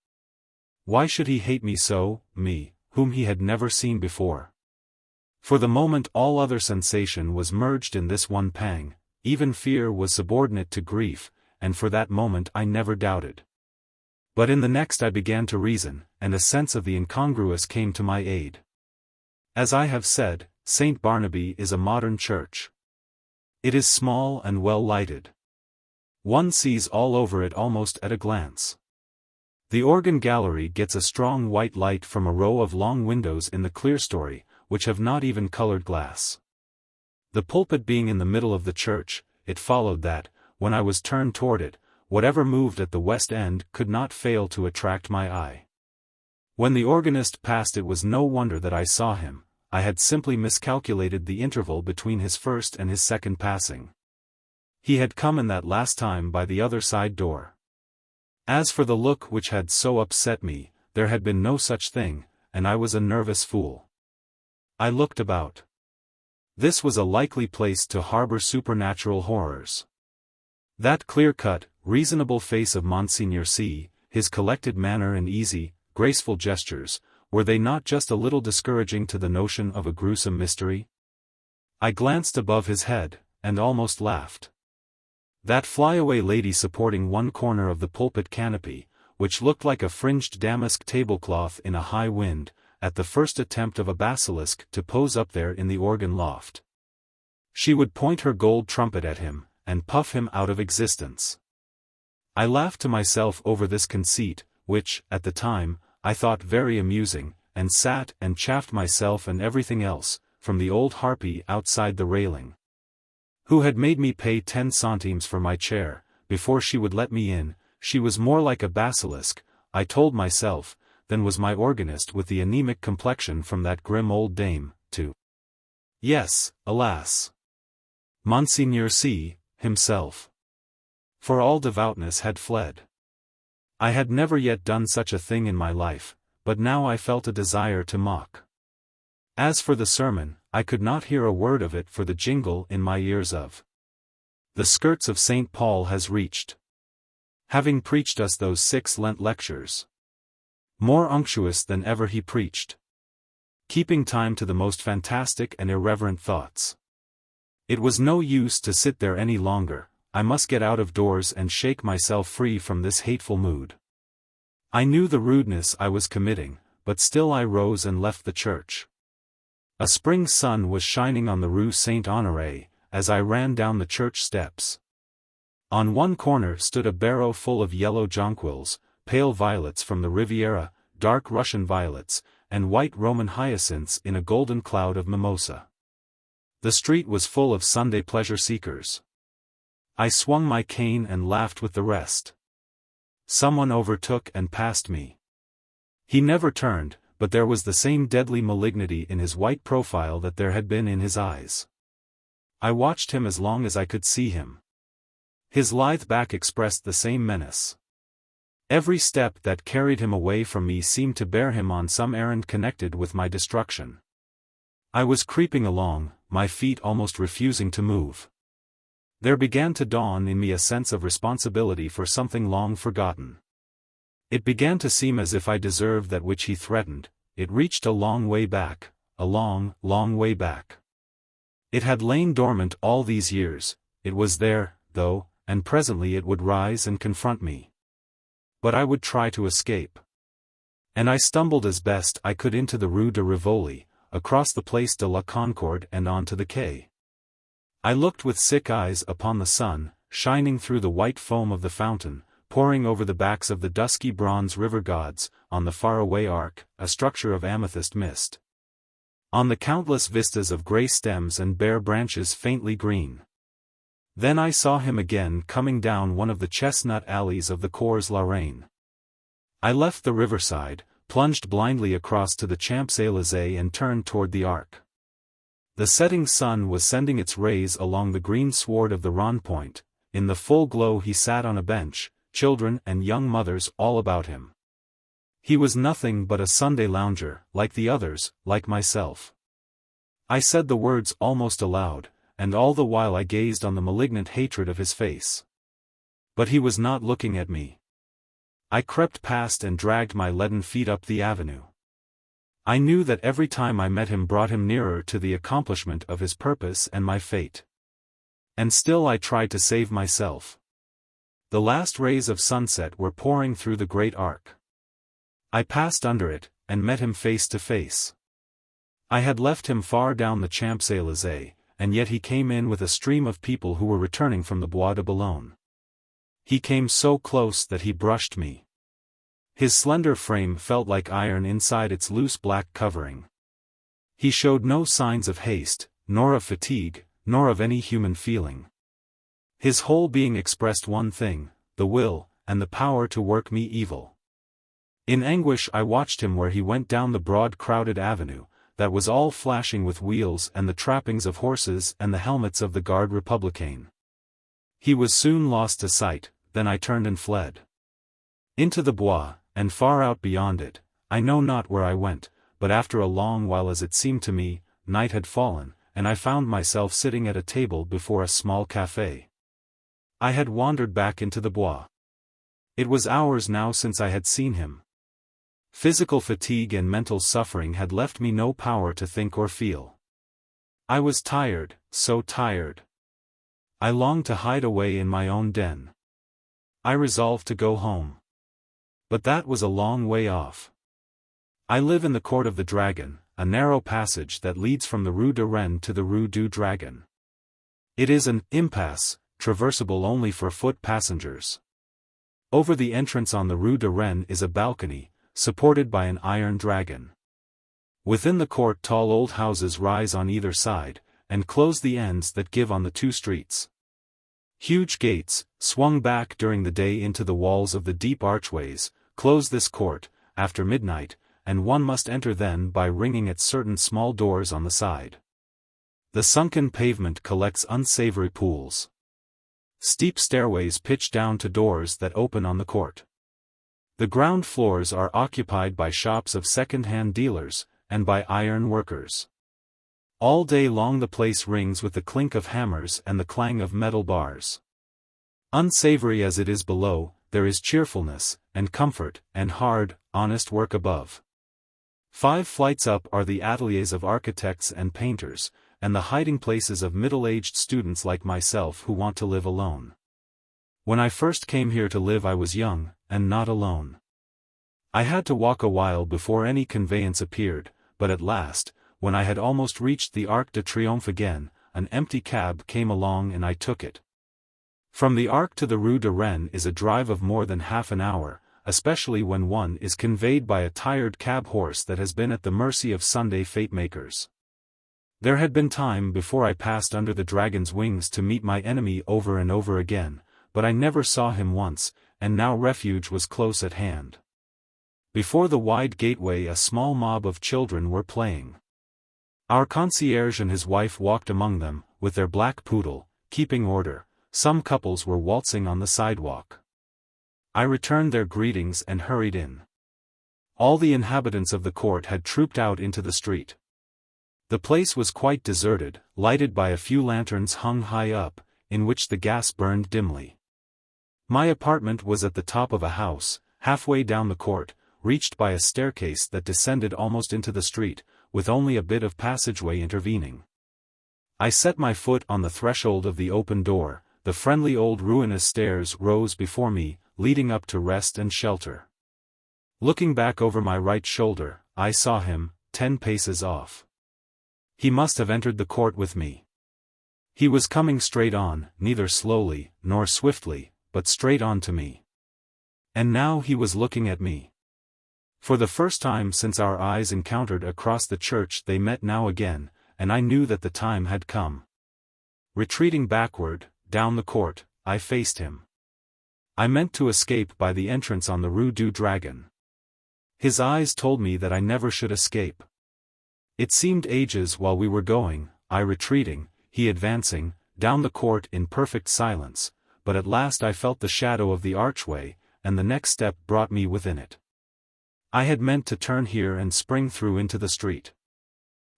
Why should he hate me so, me, whom he had never seen before? For the moment all other sensation was merged in this one pang, even fear was subordinate to grief, and for that moment I never doubted. But in the next I began to reason, and a sense of the incongruous came to my aid. As I have said, St. Barnaby is a modern church. It is small and well lighted. One sees all over it almost at a glance. The organ gallery gets a strong white light from a row of long windows in the clerestory, which have not even colored glass. The pulpit being in the middle of the church, it followed that, when I was turned toward it, whatever moved at the west end could not fail to attract my eye. When the organist passed it was no wonder that I saw him, I had simply miscalculated the interval between his first and his second passing. He had come in that last time by the other side door. As for the look which had so upset me, there had been no such thing, and I was a nervous fool. I looked about. This was a likely place to harbor supernatural horrors. That clear-cut, reasonable face of Monseigneur C., his collected manner and easy, graceful gestures, were they not just a little discouraging to the notion of a gruesome mystery? I glanced above his head, and almost laughed. That flyaway lady supporting one corner of the pulpit canopy, which looked like a fringed damask tablecloth in a high wind, at the first attempt of a basilisk to pose up there in the organ loft. She would point her gold trumpet at him, and puff him out of existence. I laughed to myself over this conceit, which, at the time, I thought very amusing, and sat and chaffed myself and everything else, from the old harpy outside the railing, who had made me pay 10 centimes for my chair, before she would let me in. She was more like a basilisk, I told myself, than was my organist with the anemic complexion from that grim old dame, too. Yes, alas! Monseigneur C. himself, for all devoutness, had fled. I had never yet done such a thing in my life, but now I felt a desire to mock. As for the sermon, I could not hear a word of it for the jingle in my ears of "The skirts of St. Paul has reached," having preached us those 6 Lent lectures. More unctuous than ever he preached, keeping time to the most fantastic and irreverent thoughts. It was no use to sit there any longer, I must get out of doors and shake myself free from this hateful mood. I knew the rudeness I was committing, but still I rose and left the church. A spring sun was shining on the Rue Saint-Honoré, as I ran down the church steps. On one corner stood a barrow full of yellow jonquils, pale violets from the Riviera, dark Russian violets, and white Roman hyacinths in a golden cloud of mimosa. The street was full of Sunday pleasure-seekers. I swung my cane and laughed with the rest. Someone overtook and passed me. He never turned, but there was the same deadly malignity in his white profile that there had been in his eyes. I watched him as long as I could see him. His lithe back expressed the same menace. Every step that carried him away from me seemed to bear him on some errand connected with my destruction. I was creeping along, my feet almost refusing to move. There began to dawn in me a sense of responsibility for something long forgotten. It began to seem as if I deserved that which he threatened. It reached a long way back, a long, long way back. It had lain dormant all these years, it was there, though, and presently it would rise and confront me. But I would try to escape. And I stumbled as best I could into the Rue de Rivoli, across the Place de la Concorde and on to the quay. I looked with sick eyes upon the sun, shining through the white foam of the fountain, pouring over the backs of the dusky bronze river gods, on the faraway arc, a structure of amethyst mist. On the countless vistas of grey stems and bare branches faintly green. Then I saw him again coming down one of the chestnut alleys of the Cours la Reine. I left the riverside, plunged blindly across to the Champs-Élysées and turned toward the Arc. The setting sun was sending its rays along the green sward of the Rond-Point. In the full glow he sat on a bench, children and young mothers all about him. He was nothing but a Sunday lounger, like the others, like myself. I said the words almost aloud, and all the while I gazed on the malignant hatred of his face. But he was not looking at me. I crept past and dragged my leaden feet up the avenue. I knew that every time I met him brought him nearer to the accomplishment of his purpose and my fate. And still I tried to save myself. The last rays of sunset were pouring through the great arc. I passed under it, and met him face to face. I had left him far down the Champs-Élysées, and yet he came in with a stream of people who were returning from the Bois de Boulogne. He came so close that he brushed me. His slender frame felt like iron inside its loose black covering. He showed no signs of haste, nor of fatigue, nor of any human feeling. His whole being expressed one thing, the will, and the power to work me evil. In anguish I watched him where he went down the broad crowded avenue, that was all flashing with wheels and the trappings of horses and the helmets of the Garde Républicaine. He was soon lost to sight, then I turned and fled. Into the Bois, and far out beyond it, I know not where I went, but after a long while as it seemed to me, night had fallen, and I found myself sitting at a table before a small café. I had wandered back into the Bois. It was hours now since I had seen him. Physical fatigue and mental suffering had left me no power to think or feel. I was tired, so tired. I longed to hide away in my own den. I resolved to go home. But that was a long way off. I live in the Court of the Dragon, a narrow passage that leads from the Rue de Rennes to the Rue du Dragon. It is an impasse, traversable only for foot passengers. Over the entrance on the Rue de Rennes is a balcony, supported by an iron dragon. Within the court tall old houses rise on either side, and close the ends that give on the two streets. Huge gates, swung back during the day into the walls of the deep archways, close this court, after midnight, and one must enter then by ringing at certain small doors on the side. The sunken pavement collects unsavory pools. Steep stairways pitch down to doors that open on the court. The ground floors are occupied by shops of second-hand dealers, and by iron workers. All day long the place rings with the clink of hammers and the clang of metal bars. Unsavory as it is below, there is cheerfulness, and comfort, and hard, honest work above. 5 flights up are the ateliers of architects and painters, and the hiding places of middle-aged students like myself who want to live alone. When I first came here to live I was young, and not alone. I had to walk a while before any conveyance appeared, but at last, when I had almost reached the Arc de Triomphe again, an empty cab came along and I took it. From the Arc to the Rue de Rennes is a drive of more than half an hour, especially when one is conveyed by a tired cab horse that has been at the mercy of Sunday fate-makers. There had been time before I passed under the dragon's wings to meet my enemy over and over again, but I never saw him once, and now refuge was close at hand. Before the wide gateway a small mob of children were playing. Our concierge and his wife walked among them, with their black poodle, keeping order. Some couples were waltzing on the sidewalk. I returned their greetings and hurried in. All the inhabitants of the court had trooped out into the street. The place was quite deserted, lighted by a few lanterns hung high up, in which the gas burned dimly. My apartment was at the top of a house, halfway down the court, reached by a staircase that descended almost into the street, with only a bit of passageway intervening. I set my foot on the threshold of the open door. The friendly old ruinous stairs rose before me, leading up to rest and shelter. Looking back over my right shoulder, I saw him, 10 paces off. He must have entered the court with me. He was coming straight on, neither slowly, nor swiftly, but straight on to me. And now he was looking at me. For the first time since our eyes encountered across the church they met now again, and I knew that the time had come. Retreating backward, down the court, I faced him. I meant to escape by the entrance on the Rue du Dragon. His eyes told me that I never should escape. It seemed ages while we were going, I retreating, he advancing, down the court in perfect silence, but at last I felt the shadow of the archway, and the next step brought me within it. I had meant to turn here and spring through into the street.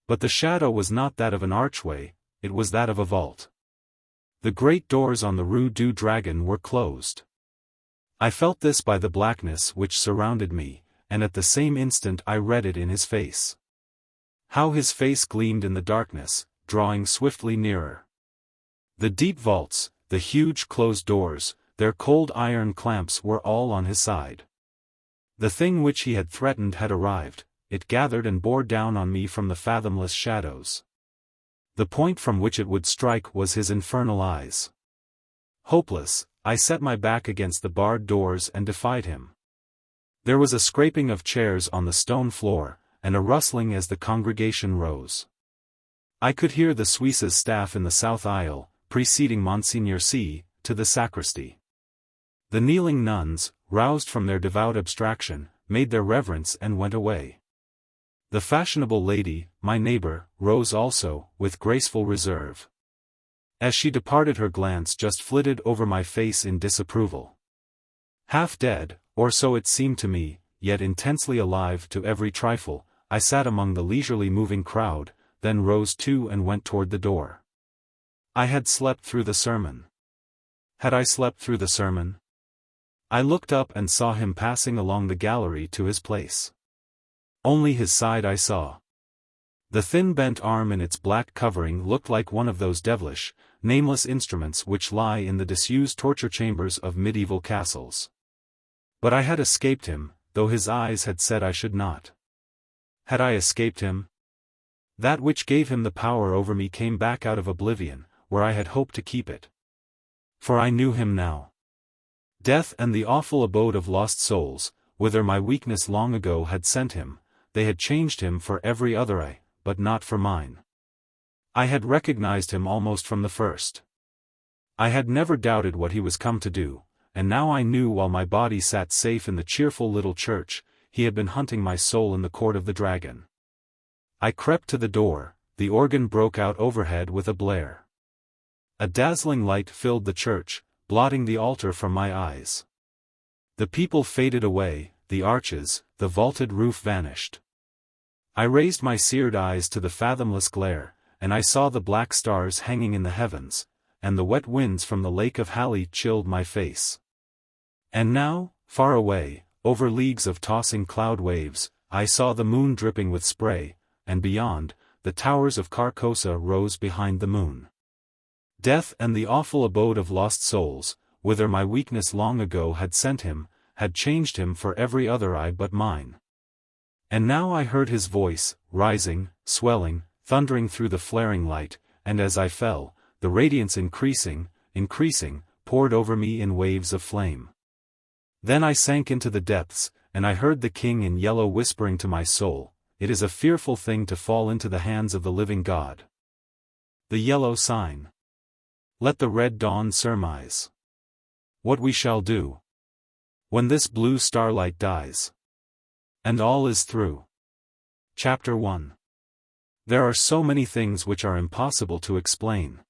But the shadow was not that of an archway, it was that of a vault. The great doors on the Rue du Dragon were closed. I felt this by the blackness which surrounded me, and at the same instant I read it in his face. How his face gleamed in the darkness, drawing swiftly nearer. The deep vaults, the huge closed doors, their cold iron clamps were all on his side. The thing which he had threatened had arrived, it gathered and bore down on me from the fathomless shadows. The point from which it would strike was his infernal eyes. Hopeless, I set my back against the barred doors and defied him. There was a scraping of chairs on the stone floor, and a rustling as the congregation rose. I could hear the Suisse's staff in the south aisle, preceding Monseigneur C., to the sacristy. The kneeling nuns, roused from their devout abstraction, made their reverence and went away. The fashionable lady, my neighbor, rose also, with graceful reserve. As she departed her glance just flitted over my face in disapproval. Half dead, or so it seemed to me, yet intensely alive to every trifle, I sat among the leisurely moving crowd, then rose too and went toward the door. I had slept through the sermon. Had I slept through the sermon? I looked up and saw him passing along the gallery to his place. Only his side I saw. The thin bent arm in its black covering looked like one of those devilish, nameless instruments which lie in the disused torture chambers of medieval castles. But I had escaped him, though his eyes had said I should not. Had I escaped him? That which gave him the power over me came back out of oblivion, where I had hoped to keep it. For I knew him now. Death and the awful abode of lost souls, whither my weakness long ago had sent him, they had changed him for every other eye, but not for mine. I had recognized him almost from the first. I had never doubted what he was come to do, and now I knew while my body sat safe in the cheerful little church, he had been hunting my soul in the court of the dragon. I crept to the door, the organ broke out overhead with a blare. A dazzling light filled the church, blotting the altar from my eyes. The people faded away, the arches, the vaulted roof vanished. I raised my seared eyes to the fathomless glare, and I saw the black stars hanging in the heavens, and the wet winds from the lake of Hyades chilled my face. And now, far away, over leagues of tossing cloud waves, I saw the moon dripping with spray, and beyond, the towers of Carcosa rose behind the moon. Death and the awful abode of lost souls, whither my weakness long ago had sent him, had changed him for every other eye but mine. And now I heard his voice, rising, swelling, thundering through the flaring light, and as I fell, the radiance increasing, poured over me in waves of flame. Then I sank into the depths, and I heard the king in yellow whispering to my soul, "It is a fearful thing to fall into the hands of the living God." The yellow sign. Let the red dawn surmise what we shall do when this blue starlight dies, and all is through. Chapter 1. There are so many things which are impossible to explain.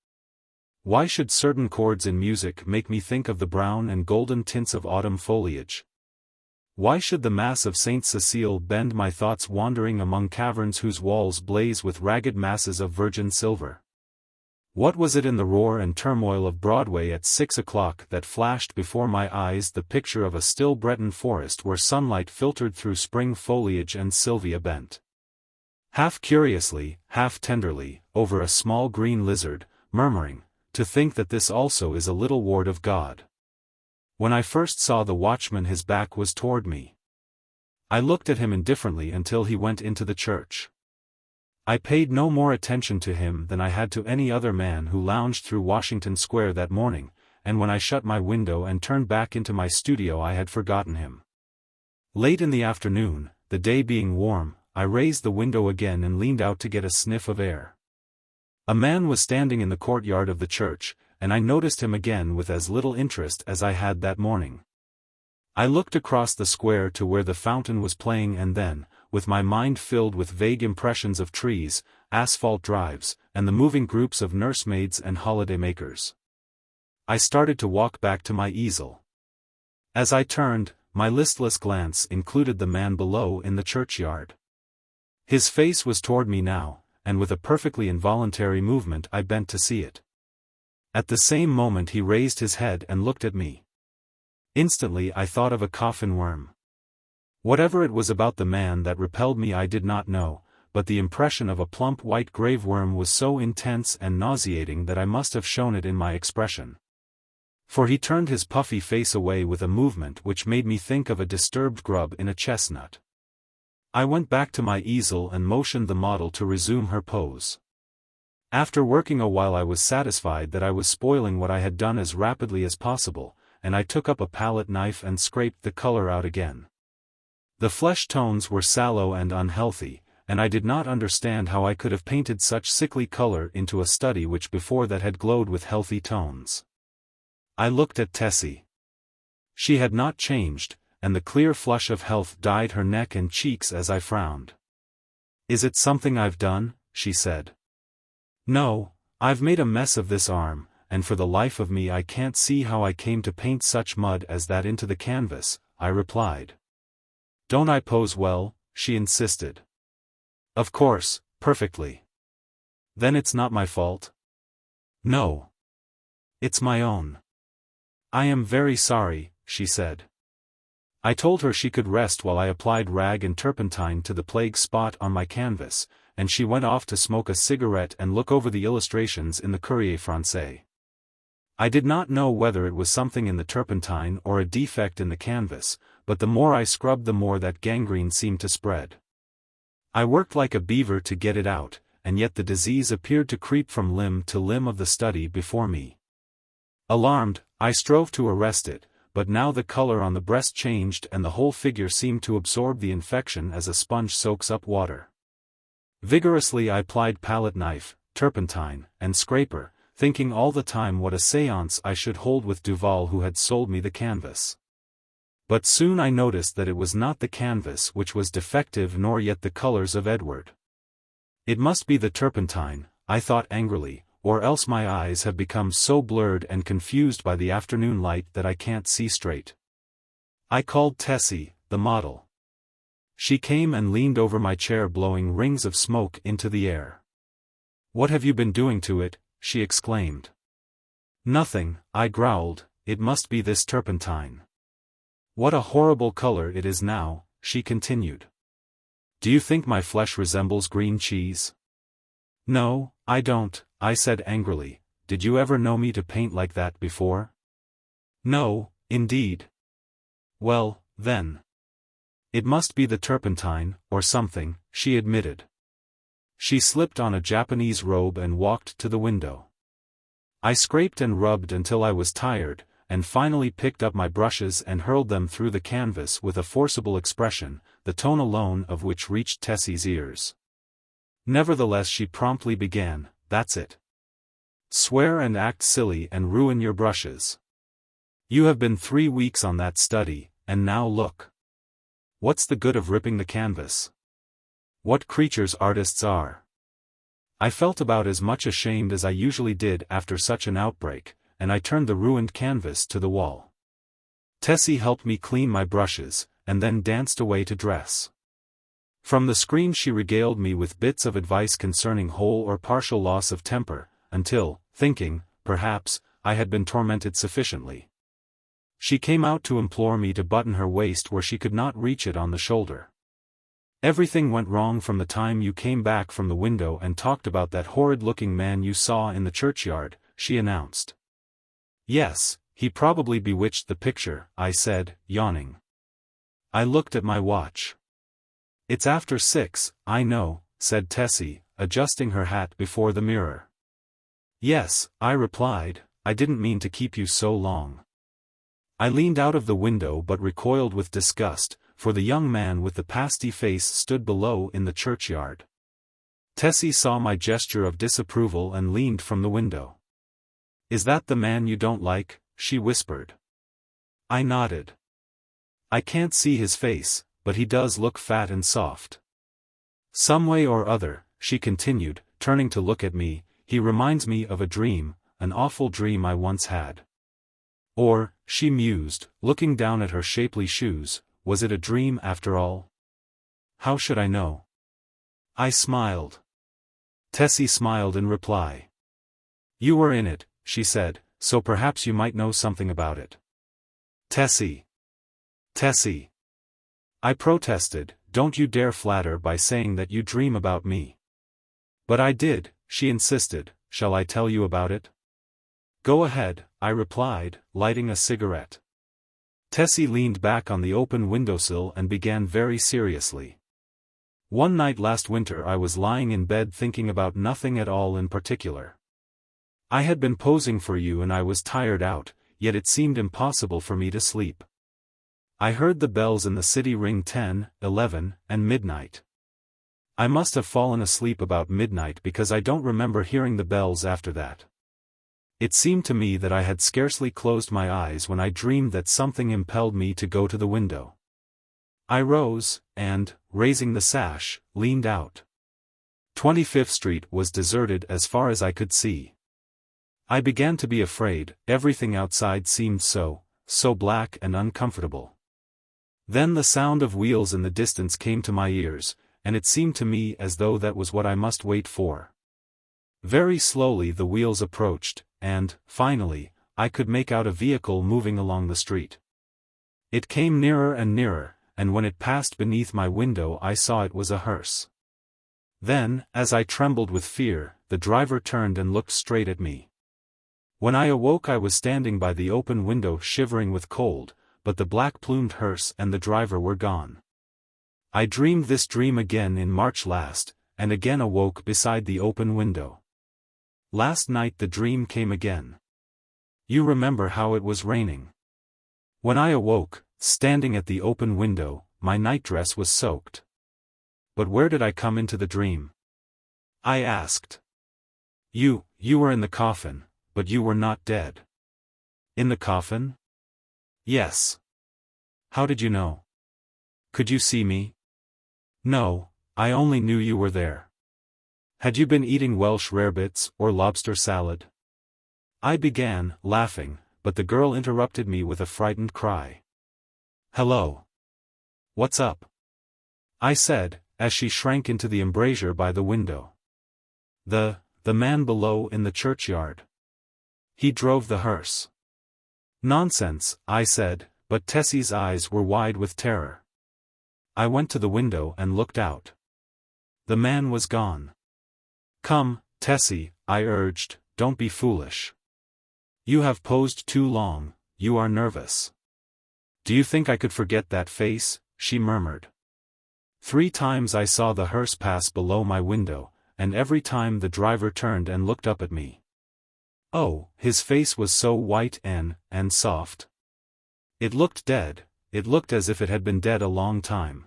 Why should certain chords in music make me think of the brown and golden tints of autumn foliage? Why should the Mass of Saint Cecile bend my thoughts wandering among caverns whose walls blaze with ragged masses of virgin silver? What was it in the roar and turmoil of Broadway at 6 o'clock that flashed before my eyes the picture of a still Breton forest where sunlight filtered through spring foliage and Sylvia bent, half curiously, half tenderly, over a small green lizard, murmuring, "To think that this also is a little ward of God." When I first saw the watchman his back was toward me. I looked at him indifferently until he went into the church. I paid no more attention to him than I had to any other man who lounged through Washington Square that morning, and when I shut my window and turned back into my studio I had forgotten him. Late in the afternoon, the day being warm, I raised the window again and leaned out to get a sniff of air. A man was standing in the courtyard of the church, and I noticed him again with as little interest as I had that morning. I looked across the square to where the fountain was playing and then, with my mind filled with vague impressions of trees, asphalt drives, and the moving groups of nursemaids and holiday-makers, I started to walk back to my easel. As I turned, my listless glance included the man below in the churchyard. His face was toward me now, and with a perfectly involuntary movement I bent to see it. At the same moment he raised his head and looked at me. Instantly I thought of a coffin worm. Whatever it was about the man that repelled me I did not know, but the impression of a plump white grave worm was so intense and nauseating that I must have shown it in my expression. For he turned his puffy face away with a movement which made me think of a disturbed grub in a chestnut. I went back to my easel and motioned the model to resume her pose. After working a while I was satisfied that I was spoiling what I had done as rapidly as possible, and I took up a palette knife and scraped the color out again. The flesh tones were sallow and unhealthy, and I did not understand how I could have painted such sickly color into a study which before that had glowed with healthy tones. I looked at Tessie. She had not changed, and the clear flush of health dyed her neck and cheeks as I frowned. "Is it something I've done?" she said. "No, I've made a mess of this arm, and for the life of me I can't see how I came to paint such mud as that into the canvas," I replied. "Don't I pose well?" she insisted. "Of course, perfectly." "Then it's not my fault?" "No. It's my own." "I am very sorry," she said. I told her she could rest while I applied rag and turpentine to the plague spot on my canvas, and she went off to smoke a cigarette and look over the illustrations in the Courrier Français. I did not know whether it was something in the turpentine or a defect in the canvas, but the more I scrubbed the more that gangrene seemed to spread. I worked like a beaver to get it out, and yet the disease appeared to creep from limb to limb of the study before me. Alarmed, I strove to arrest it, but now the color on the breast changed and the whole figure seemed to absorb the infection as a sponge soaks up water. Vigorously I applied palette knife, turpentine, and scraper, thinking all the time what a séance I should hold with Duval who had sold me the canvas. But soon I noticed that it was not the canvas which was defective nor yet the colors of Edward. It must be the turpentine, I thought angrily, or else my eyes have become so blurred and confused by the afternoon light that I can't see straight. I called Tessie, the model. She came and leaned over my chair blowing rings of smoke into the air. "What have you been doing to it?" she exclaimed. "Nothing," I growled, "it must be this turpentine." "What a horrible color it is now," she continued. "Do you think my flesh resembles green cheese?" "No, I don't," I said angrily. "Did you ever know me to paint like that before?" "No, indeed." "Well, then. It must be the turpentine, or something," she admitted. She slipped on a Japanese robe and walked to the window. I scraped and rubbed until I was tired, and finally picked up my brushes and hurled them through the canvas with a forcible expression, the tone alone of which reached Tessie's ears. Nevertheless she promptly began, "That's it. Swear and act silly and ruin your brushes. You have been 3 weeks on that study, and now look. What's the good of ripping the canvas? What creatures artists are." I felt about as much ashamed as I usually did after such an outbreak, and I turned the ruined canvas to the wall. Tessie helped me clean my brushes, and then danced away to dress. From the screen she regaled me with bits of advice concerning whole or partial loss of temper, until, thinking, perhaps, I had been tormented sufficiently, she came out to implore me to button her waist where she could not reach it on the shoulder. "Everything went wrong from the time you came back from the window and talked about that horrid-looking man you saw in the churchyard," she announced. "Yes, he probably bewitched the picture," I said, yawning. I looked at my watch. "It's after 6, I know," said Tessie, adjusting her hat before the mirror. "Yes," I replied, "I didn't mean to keep you so long." I leaned out of the window but recoiled with disgust, for the young man with the pasty face stood below in the churchyard. Tessie saw my gesture of disapproval and leaned from the window. "Is that the man you don't like?" she whispered. I nodded. "I can't see his face, but he does look fat and soft. Some way or other," she continued, turning to look at me, "he reminds me of a dream, an awful dream I once had." Or, she mused, looking down at her shapely shoes, was it a dream after all? How should I know? I smiled. Tessie smiled in reply. "You were in it," she said, "so perhaps you might know something about it." "Tessie! Tessie!" I protested, "Don't you dare flatter by saying that you dream about me." "But I did," she insisted. "Shall I tell you about it?" "Go ahead," I replied, lighting a cigarette. Tessie leaned back on the open windowsill and began very seriously. "One night last winter I was lying in bed thinking about nothing at all in particular. I had been posing for you and I was tired out, yet it seemed impossible for me to sleep. I heard the bells in the city ring 10, 11, and midnight. I must have fallen asleep about midnight because I don't remember hearing the bells after that. It seemed to me that I had scarcely closed my eyes when I dreamed that something impelled me to go to the window. I rose, and, raising the sash, leaned out. 25th Street was deserted as far as I could see. I began to be afraid, everything outside seemed so black and uncomfortable. Then the sound of wheels in the distance came to my ears, and it seemed to me as though that was what I must wait for. Very slowly the wheels approached, and, finally, I could make out a vehicle moving along the street. It came nearer and nearer, and when it passed beneath my window I saw it was a hearse. Then, as I trembled with fear, the driver turned and looked straight at me. When I awoke I was standing by the open window shivering with cold, but the black-plumed hearse and the driver were gone. I dreamed this dream again in March last, and again awoke beside the open window. Last night the dream came again. You remember how it was raining. When I awoke, standing at the open window, my nightdress was soaked. But where did I come into the dream? I asked. You were in the coffin, but you were not dead. In the coffin? Yes. How did you know? Could you see me? No, I only knew you were there. Had you been eating Welsh rarebits or lobster salad? I began, laughing, but the girl interrupted me with a frightened cry. Hello. What's up? I said, as she shrank into the embrasure by the window. The man below in the churchyard. He drove the hearse. Nonsense, I said, but Tessie's eyes were wide with terror. I went to the window and looked out. The man was gone. Come, Tessie, I urged, don't be foolish. You have posed too long, you are nervous. Do you think I could forget that face? She murmured. 3 times I saw the hearse pass below my window, and every time the driver turned and looked up at me. Oh, his face was so white and soft. It looked dead, it looked as if it had been dead a long time.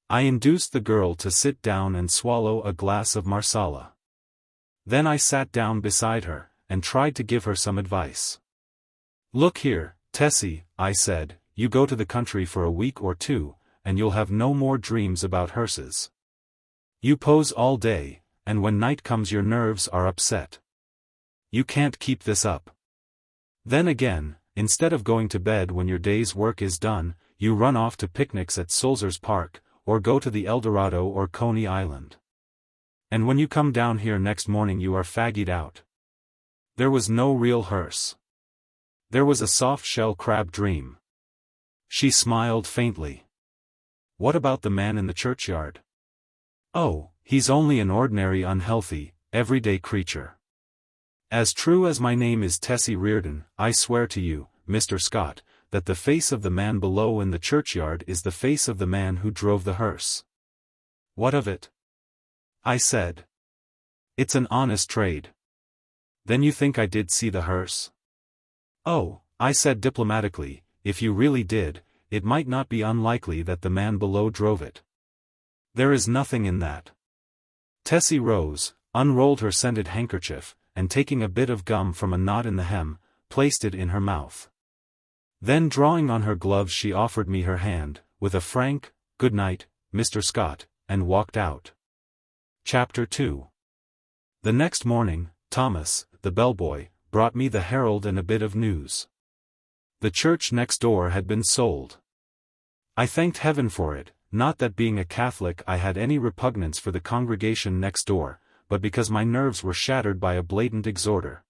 I induced the girl to sit down and swallow a glass of marsala. Then I sat down beside her, and tried to give her some advice. Look here, Tessie, I said, you go to the country for a week or 2, and you'll have no more dreams about hearses. You pose all day, and when night comes your nerves are upset. You can't keep this up. Then again, instead of going to bed when your day's work is done, you run off to picnics at Sulzer's Park, or go to the Eldorado or Coney Island. And when you come down here next morning you are faggied out. There was no real hearse. There was a soft-shell crab dream. She smiled faintly. What about the man in the churchyard? Oh, he's only an ordinary unhealthy, everyday creature. As true as my name is Tessie Reardon, I swear to you, Mr. Scott, that the face of the man below in the churchyard is the face of the man who drove the hearse. What of it? I said. It's an honest trade. Then you think I did see the hearse? Oh, I said diplomatically, if you really did, it might not be unlikely that the man below drove it. There is nothing in that. Tessie rose, unrolled her scented handkerchief, and taking a bit of gum from a knot in the hem, placed it in her mouth. Then drawing on her gloves she offered me her hand, with a frank, "Good night, Mr. Scott," and walked out. Chapter 2. The next morning, Thomas, the bellboy, brought me the Herald and a bit of news. The church next door had been sold. I thanked heaven for it, not that being a Catholic I had any repugnance for the congregation next door, but because my nerves were shattered by a blatant exhorter,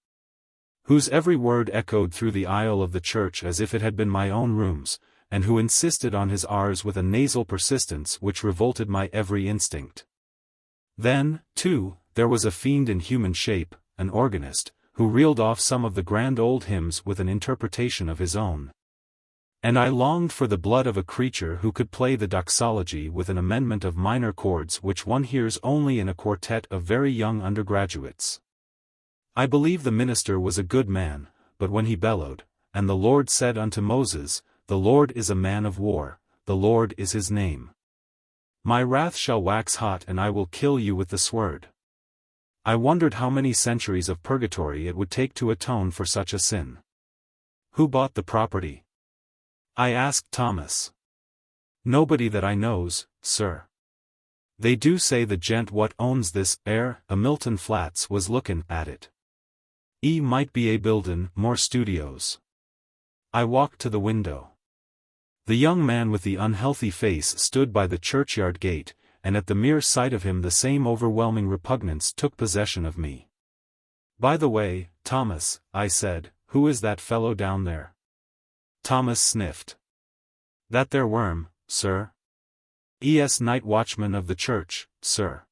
whose every word echoed through the aisle of the church as if it had been my own rooms, and who insisted on his R's with a nasal persistence which revolted my every instinct. Then, too, there was a fiend in human shape, an organist, who reeled off some of the grand old hymns with an interpretation of his own. And I longed for the blood of a creature who could play the doxology with an amendment of minor chords which one hears only in a quartet of very young undergraduates. I believe the minister was a good man, but when he bellowed, "And the Lord said unto Moses, the Lord is a man of war, the Lord is his name. My wrath shall wax hot and I will kill you with the sword." I wondered how many centuries of purgatory it would take to atone for such a sin. Who bought the property? I asked Thomas. Nobody that I knows, sir. They do say the gent what owns this a Milton Flats was lookin' at it. Might be a buildin' more studios. I walked to the window. The young man with the unhealthy face stood by the churchyard gate, and at the mere sight of him the same overwhelming repugnance took possession of me. "By the way, Thomas," I said, "who is that fellow down there?" Thomas sniffed. "That there worm, sir? Night watchman of the church, sir."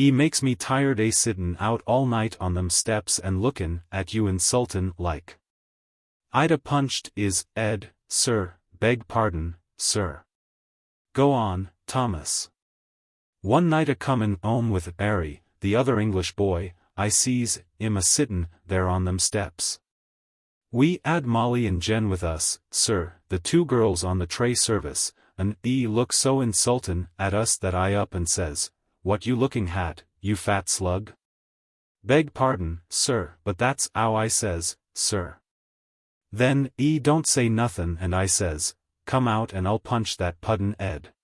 Makes me tired sittin' out all night on them steps and lookin' at you insultin' like. I'd a punched Ed, sir, beg pardon, sir. Go on, Thomas. One night a comin' 'ome with 'Arry, the other English boy, I sees 'im a sittin' there on them steps. We 'ad Molly and Jen with us, sir, the two girls on the tray service, and 'e look so insultin' at us that I up and says, "What you looking hat, you fat slug?" Beg pardon, sir, but that's 'ow I says, sir. Then 'e don't say nothin' and I says, "Come out and I'll punch that puddin' Ed."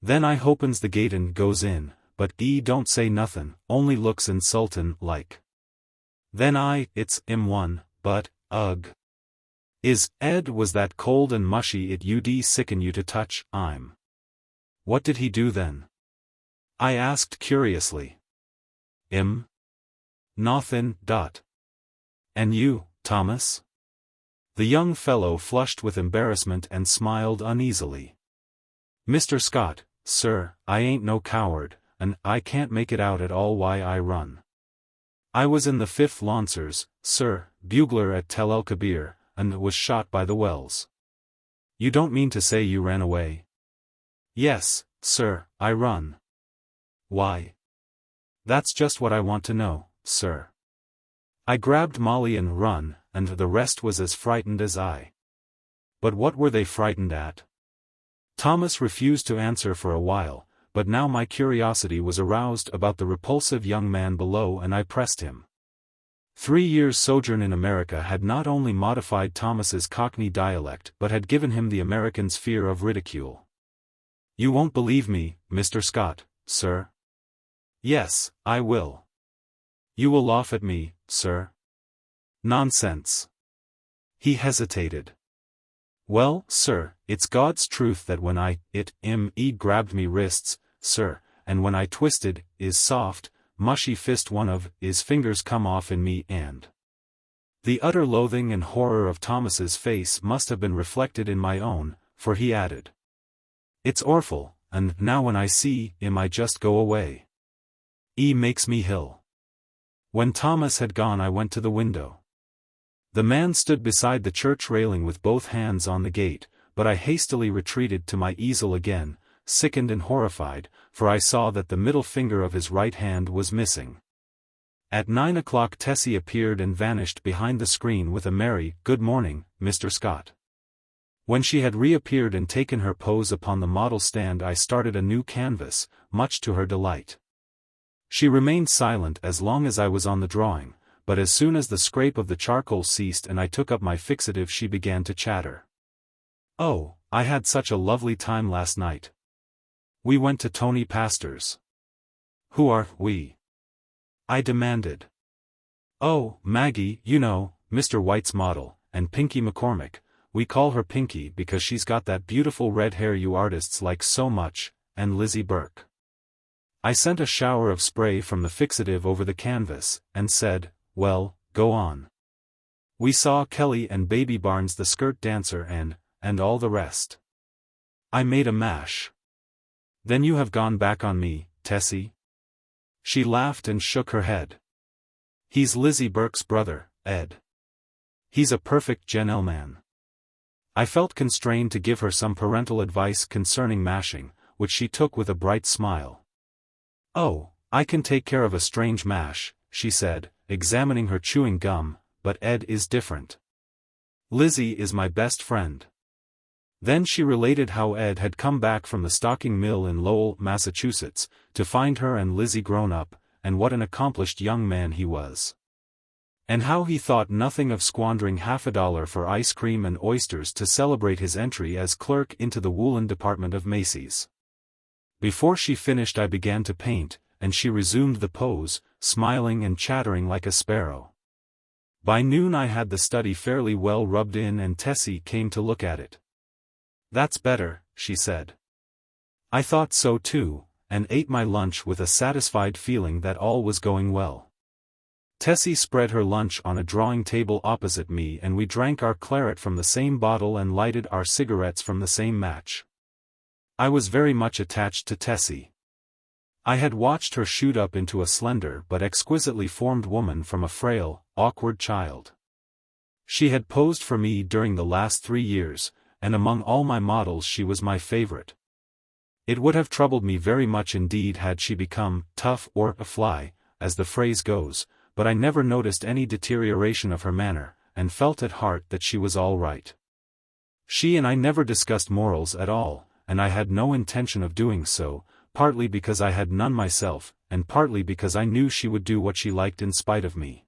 Then I hopens the gate and goes in, but 'e don't say nothin', only looks insultin' like. Then it's 'im one, but, ugh. Ed was that cold and mushy it ud sicken you to touch, What did he do then? I asked curiously. Nothin'. And you, Thomas? The young fellow flushed with embarrassment and smiled uneasily. Mr. Scott, sir, I ain't no coward, and I can't make it out at all why I run. I was in the 5th Lancers, sir, bugler at Tel El Kebir, and was shot by the Wells. You don't mean to say you ran away? Yes, sir, I run. Why? That's just what I want to know, sir. I grabbed Molly and run, and the rest was as frightened as I. But what were they frightened at? Thomas refused to answer for a while, but now my curiosity was aroused about the repulsive young man below and I pressed him. 3 years' sojourn in America had not only modified Thomas's Cockney dialect but had given him the American's fear of ridicule. You won't believe me, Mr. Scott, sir? Yes, I will. You will laugh at me, sir? Nonsense. He hesitated. Well, sir, it's God's truth that when he grabbed me wrists, sir, and when I twisted, soft, mushy fist one of his fingers come off in me and. The utter loathing and horror of Thomas's face must have been reflected in my own, for he added. It's orful, and now when I see I just go away. Makes me hill. When Thomas had gone I went to the window. The man stood beside the church railing with both hands on the gate, but I hastily retreated to my easel again, sickened and horrified, for I saw that the middle finger of his right hand was missing. At 9 o'clock Tessie appeared and vanished behind the screen with a merry, "Good morning, Mr. Scott." When she had reappeared and taken her pose upon the model stand I started a new canvas, much to her delight. She remained silent as long as I was on the drawing, but as soon as the scrape of the charcoal ceased and I took up my fixative she began to chatter. "Oh, I had such a lovely time last night. We went to Tony Pastor's." "Who are we?" I demanded. "Oh, Maggie, you know, Mr. White's model, and Pinky McCormick. We call her Pinky because she's got that beautiful red hair you artists like so much, and Lizzie Burke." I sent a shower of spray from the fixative over the canvas, and said, "Well, go on." "We saw Kelly and Baby Barnes the skirt dancer and all the rest." I made a mash. "Then you have gone back on me, Tessie?" She laughed and shook her head. "He's Lizzie Burke's brother, Ed. He's a perfect gentleman." I felt constrained to give her some parental advice concerning mashing, which she took with a bright smile. "Oh, I can take care of a strange mash," she said, examining her chewing gum, "but Ed is different. Lizzie is my best friend." Then she related how Ed had come back from the stocking mill in Lowell, Massachusetts, to find her and Lizzie grown up, and what an accomplished young man he was. And how he thought nothing of squandering $50 for ice cream and oysters to celebrate his entry as clerk into the woolen department of Macy's. Before she finished I began to paint, and she resumed the pose, smiling and chattering like a sparrow. By noon I had the study fairly well rubbed in and Tessie came to look at it. "That's better," she said. I thought so too, and ate my lunch with a satisfied feeling that all was going well. Tessie spread her lunch on a drawing table opposite me and we drank our claret from the same bottle and lighted our cigarettes from the same match. I was very much attached to Tessie. I had watched her shoot up into a slender but exquisitely formed woman from a frail, awkward child. She had posed for me during the last 3 years, and among all my models she was my favorite. It would have troubled me very much indeed had she become tough or a fly, as the phrase goes, but I never noticed any deterioration of her manner, and felt at heart that she was all right. She and I never discussed morals at all, and I had no intention of doing so, partly because I had none myself, and partly because I knew she would do what she liked in spite of me.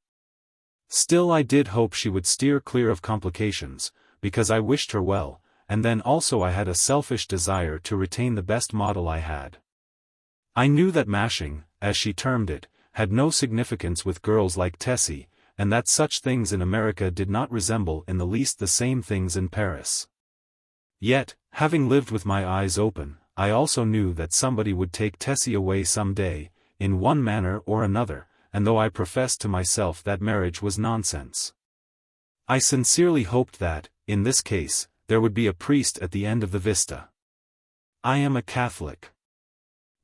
Still I did hope she would steer clear of complications, because I wished her well, and then also I had a selfish desire to retain the best model I had. I knew that mashing, as she termed it, had no significance with girls like Tessie, and that such things in America did not resemble in the least the same things in Paris. Yet, having lived with my eyes open, I also knew that somebody would take Tessie away some day, in one manner or another, and though I professed to myself that marriage was nonsense, I sincerely hoped that, in this case, there would be a priest at the end of the vista. I am a Catholic.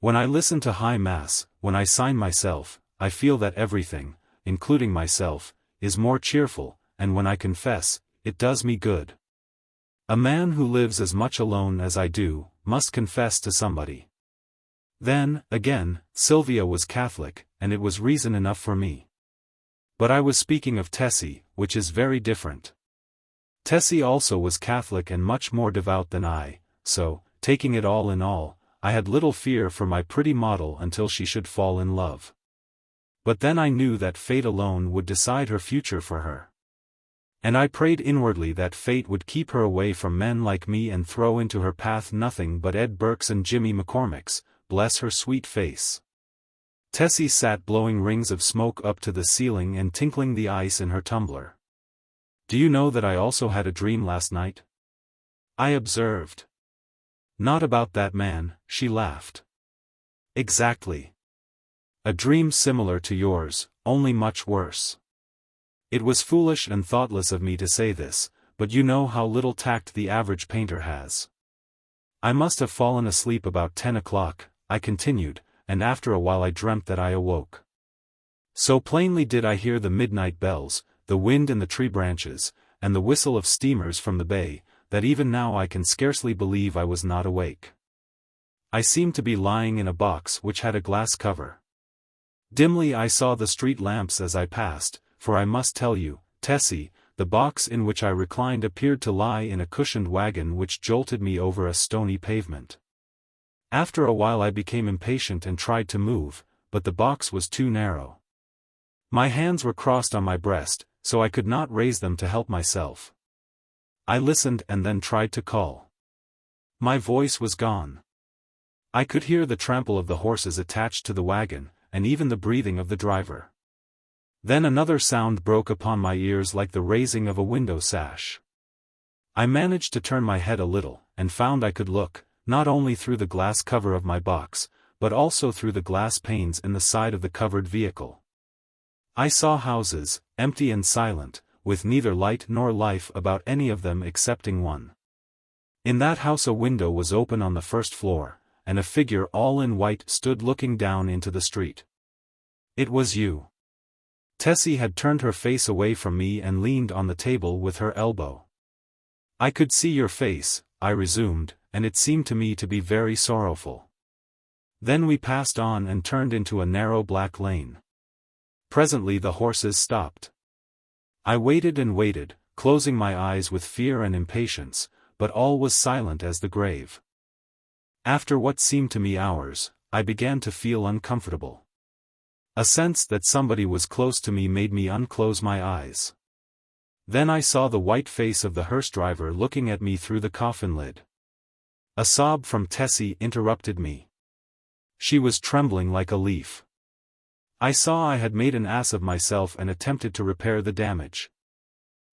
When I listen to High Mass, when I sign myself, I feel that everything, including myself, is more cheerful, and when I confess, it does me good. A man who lives as much alone as I do, must confess to somebody. Then, again, Sylvia was Catholic, and it was reason enough for me. But I was speaking of Tessie, which is very different. Tessie also was Catholic and much more devout than I, so, taking it all in all, I had little fear for my pretty model until she should fall in love. But then I knew that fate alone would decide her future for her. And I prayed inwardly that fate would keep her away from men like me and throw into her path nothing but Ed Burkes and Jimmy McCormicks, bless her sweet face. Tessie sat blowing rings of smoke up to the ceiling and tinkling the ice in her tumbler. Do you know that I also had a dream last night? I observed. Not about that man, she laughed. Exactly. A dream similar to yours, only much worse. It was foolish and thoughtless of me to say this, but you know how little tact the average painter has. I must have fallen asleep about 10 o'clock, I continued, and after a while I dreamt that I awoke. So plainly did I hear the midnight bells, the wind in the tree branches, and the whistle of steamers from the bay, that even now I can scarcely believe I was not awake. I seemed to be lying in a box which had a glass cover. Dimly I saw the street lamps as I passed, for I must tell you, Tessie, the box in which I reclined appeared to lie in a cushioned wagon which jolted me over a stony pavement. After a while I became impatient and tried to move, but the box was too narrow. My hands were crossed on my breast, so I could not raise them to help myself. I listened and then tried to call. My voice was gone. I could hear the trample of the horses attached to the wagon, and even the breathing of the driver. Then another sound broke upon my ears like the raising of a window sash. I managed to turn my head a little, and found I could look, not only through the glass cover of my box, but also through the glass panes in the side of the covered vehicle. I saw houses, empty and silent, with neither light nor life about any of them excepting one. In that house a window was open on the first floor, and a figure all in white stood looking down into the street. It was you. Tessie had turned her face away from me and leaned on the table with her elbow. I could see your face, I resumed, and it seemed to me to be very sorrowful. Then we passed on and turned into a narrow black lane. Presently the horses stopped. I waited and waited, closing my eyes with fear and impatience, but all was silent as the grave. After what seemed to me hours, I began to feel uncomfortable. A sense that somebody was close to me made me unclose my eyes. Then I saw the white face of the hearse driver looking at me through the coffin lid. A sob from Tessie interrupted me. She was trembling like a leaf. I saw I had made an ass of myself and attempted to repair the damage.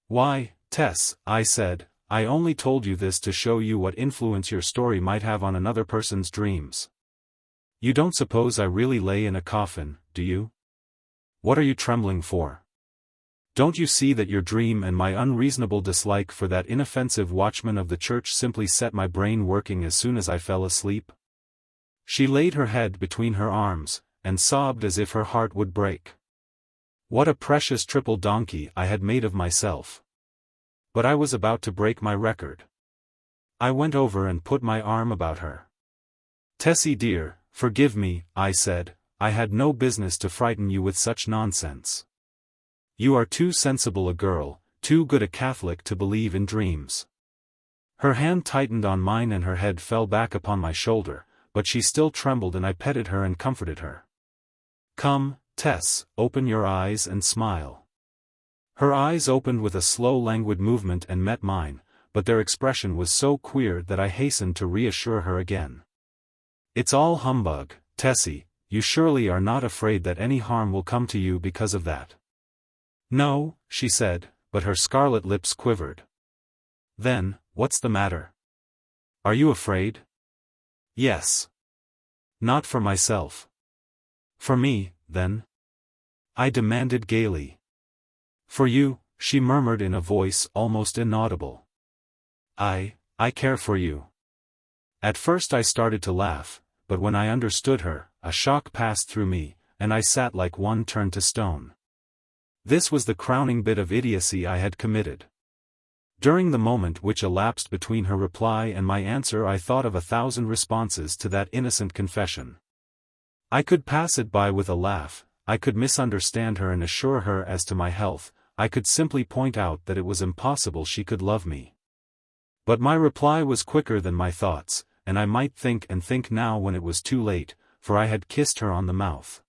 Why, Tess, I said, I only told you this to show you what influence your story might have on another person's dreams. You don't suppose I really lay in a coffin, do you? What are you trembling for? Don't you see that your dream and my unreasonable dislike for that inoffensive watchman of the church simply set my brain working as soon as I fell asleep? She laid her head between her arms, and sobbed as if her heart would break. What a precious triple donkey I had made of myself. But I was about to break my record. I went over and put my arm about her. "Tessie dear, forgive me," I said, "I had no business to frighten you with such nonsense. You are too sensible a girl, too good a Catholic to believe in dreams." Her hand tightened on mine and her head fell back upon my shoulder, but she still trembled and I petted her and comforted her. "Come, Tess, open your eyes and smile." Her eyes opened with a slow languid movement and met mine, but their expression was so queer that I hastened to reassure her again. "It's all humbug, Tessie, you surely are not afraid that any harm will come to you because of that." "No," she said, but her scarlet lips quivered. "Then, what's the matter? Are you afraid?" "Yes." "Not for myself." "For me, then?" I demanded gaily. "For you," she murmured in a voice almost inaudible. I care for you." At first I started to laugh, but when I understood her, a shock passed through me, and I sat like one turned to stone. This was the crowning bit of idiocy I had committed. During the moment which elapsed between her reply and my answer I thought of 1,000 responses to that innocent confession. I could pass it by with a laugh, I could misunderstand her and assure her as to my health, I could simply point out that it was impossible she could love me. But my reply was quicker than my thoughts, and I might think and think now when it was too late, for I had kissed her on the mouth.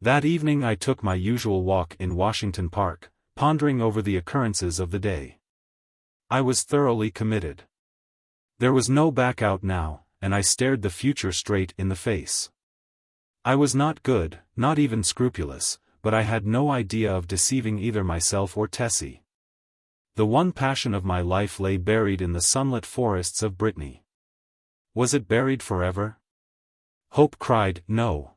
That evening I took my usual walk in Washington Park, pondering over the occurrences of the day. I was thoroughly committed. There was no back out now, and I stared the future straight in the face. I was not good, not even scrupulous, but I had no idea of deceiving either myself or Tessie. The one passion of my life lay buried in the sunlit forests of Brittany. Was it buried forever? Hope cried, no.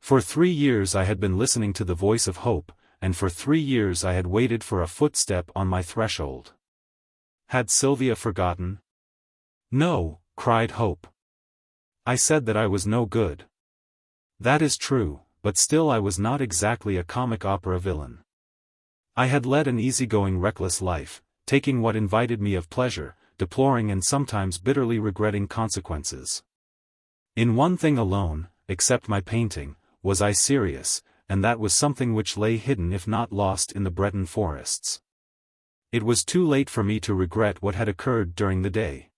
For 3 years I had been listening to the voice of hope, and for 3 years I had waited for a footstep on my threshold. Had Sylvia forgotten? No, cried Hope. I said that I was no good. That is true, but still I was not exactly a comic opera villain. I had led an easygoing reckless life, taking what invited me of pleasure, deploring and sometimes bitterly regretting consequences. In one thing alone, except my painting, was I serious, and that was something which lay hidden if not lost in the Breton forests. It was too late for me to regret what had occurred during the day.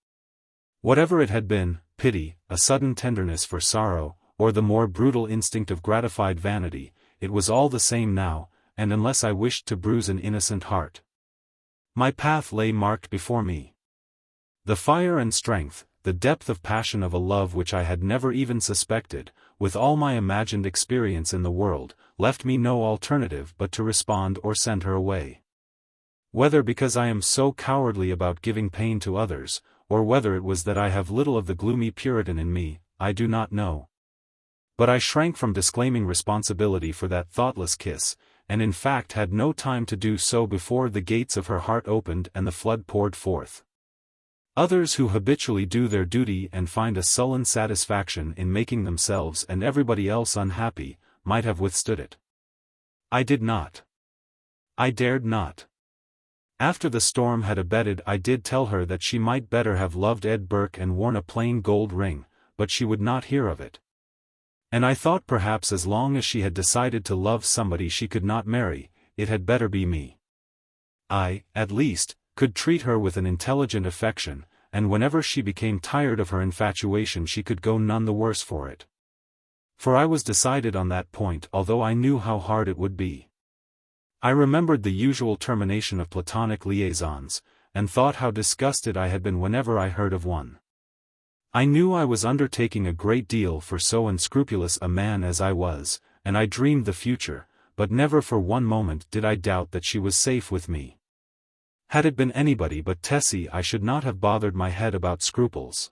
Whatever it had been, pity, a sudden tenderness for sorrow, or the more brutal instinct of gratified vanity, it was all the same now, and unless I wished to bruise an innocent heart. My path lay marked before me. The fire and strength, the depth of passion of a love which I had never even suspected, with all my imagined experience in the world, left me no alternative but to respond or send her away. Whether because I am so cowardly about giving pain to others, or whether it was that I have little of the gloomy Puritan in me, I do not know. But I shrank from disclaiming responsibility for that thoughtless kiss, and in fact had no time to do so before the gates of her heart opened and the flood poured forth. Others who habitually do their duty and find a sullen satisfaction in making themselves and everybody else unhappy, might have withstood it. I did not. I dared not. After the storm had abated I did tell her that she might better have loved Ed Burke and worn a plain gold ring, but she would not hear of it. And I thought perhaps as long as she had decided to love somebody she could not marry, it had better be me. I, at least, could treat her with an intelligent affection, and whenever she became tired of her infatuation she could go none the worse for it. For I was decided on that point although I knew how hard it would be. I remembered the usual termination of platonic liaisons, and thought how disgusted I had been whenever I heard of one. I knew I was undertaking a great deal for so unscrupulous a man as I was, and I dreamed the future, but never for one moment did I doubt that she was safe with me. Had it been anybody but Tessie I should not have bothered my head about scruples.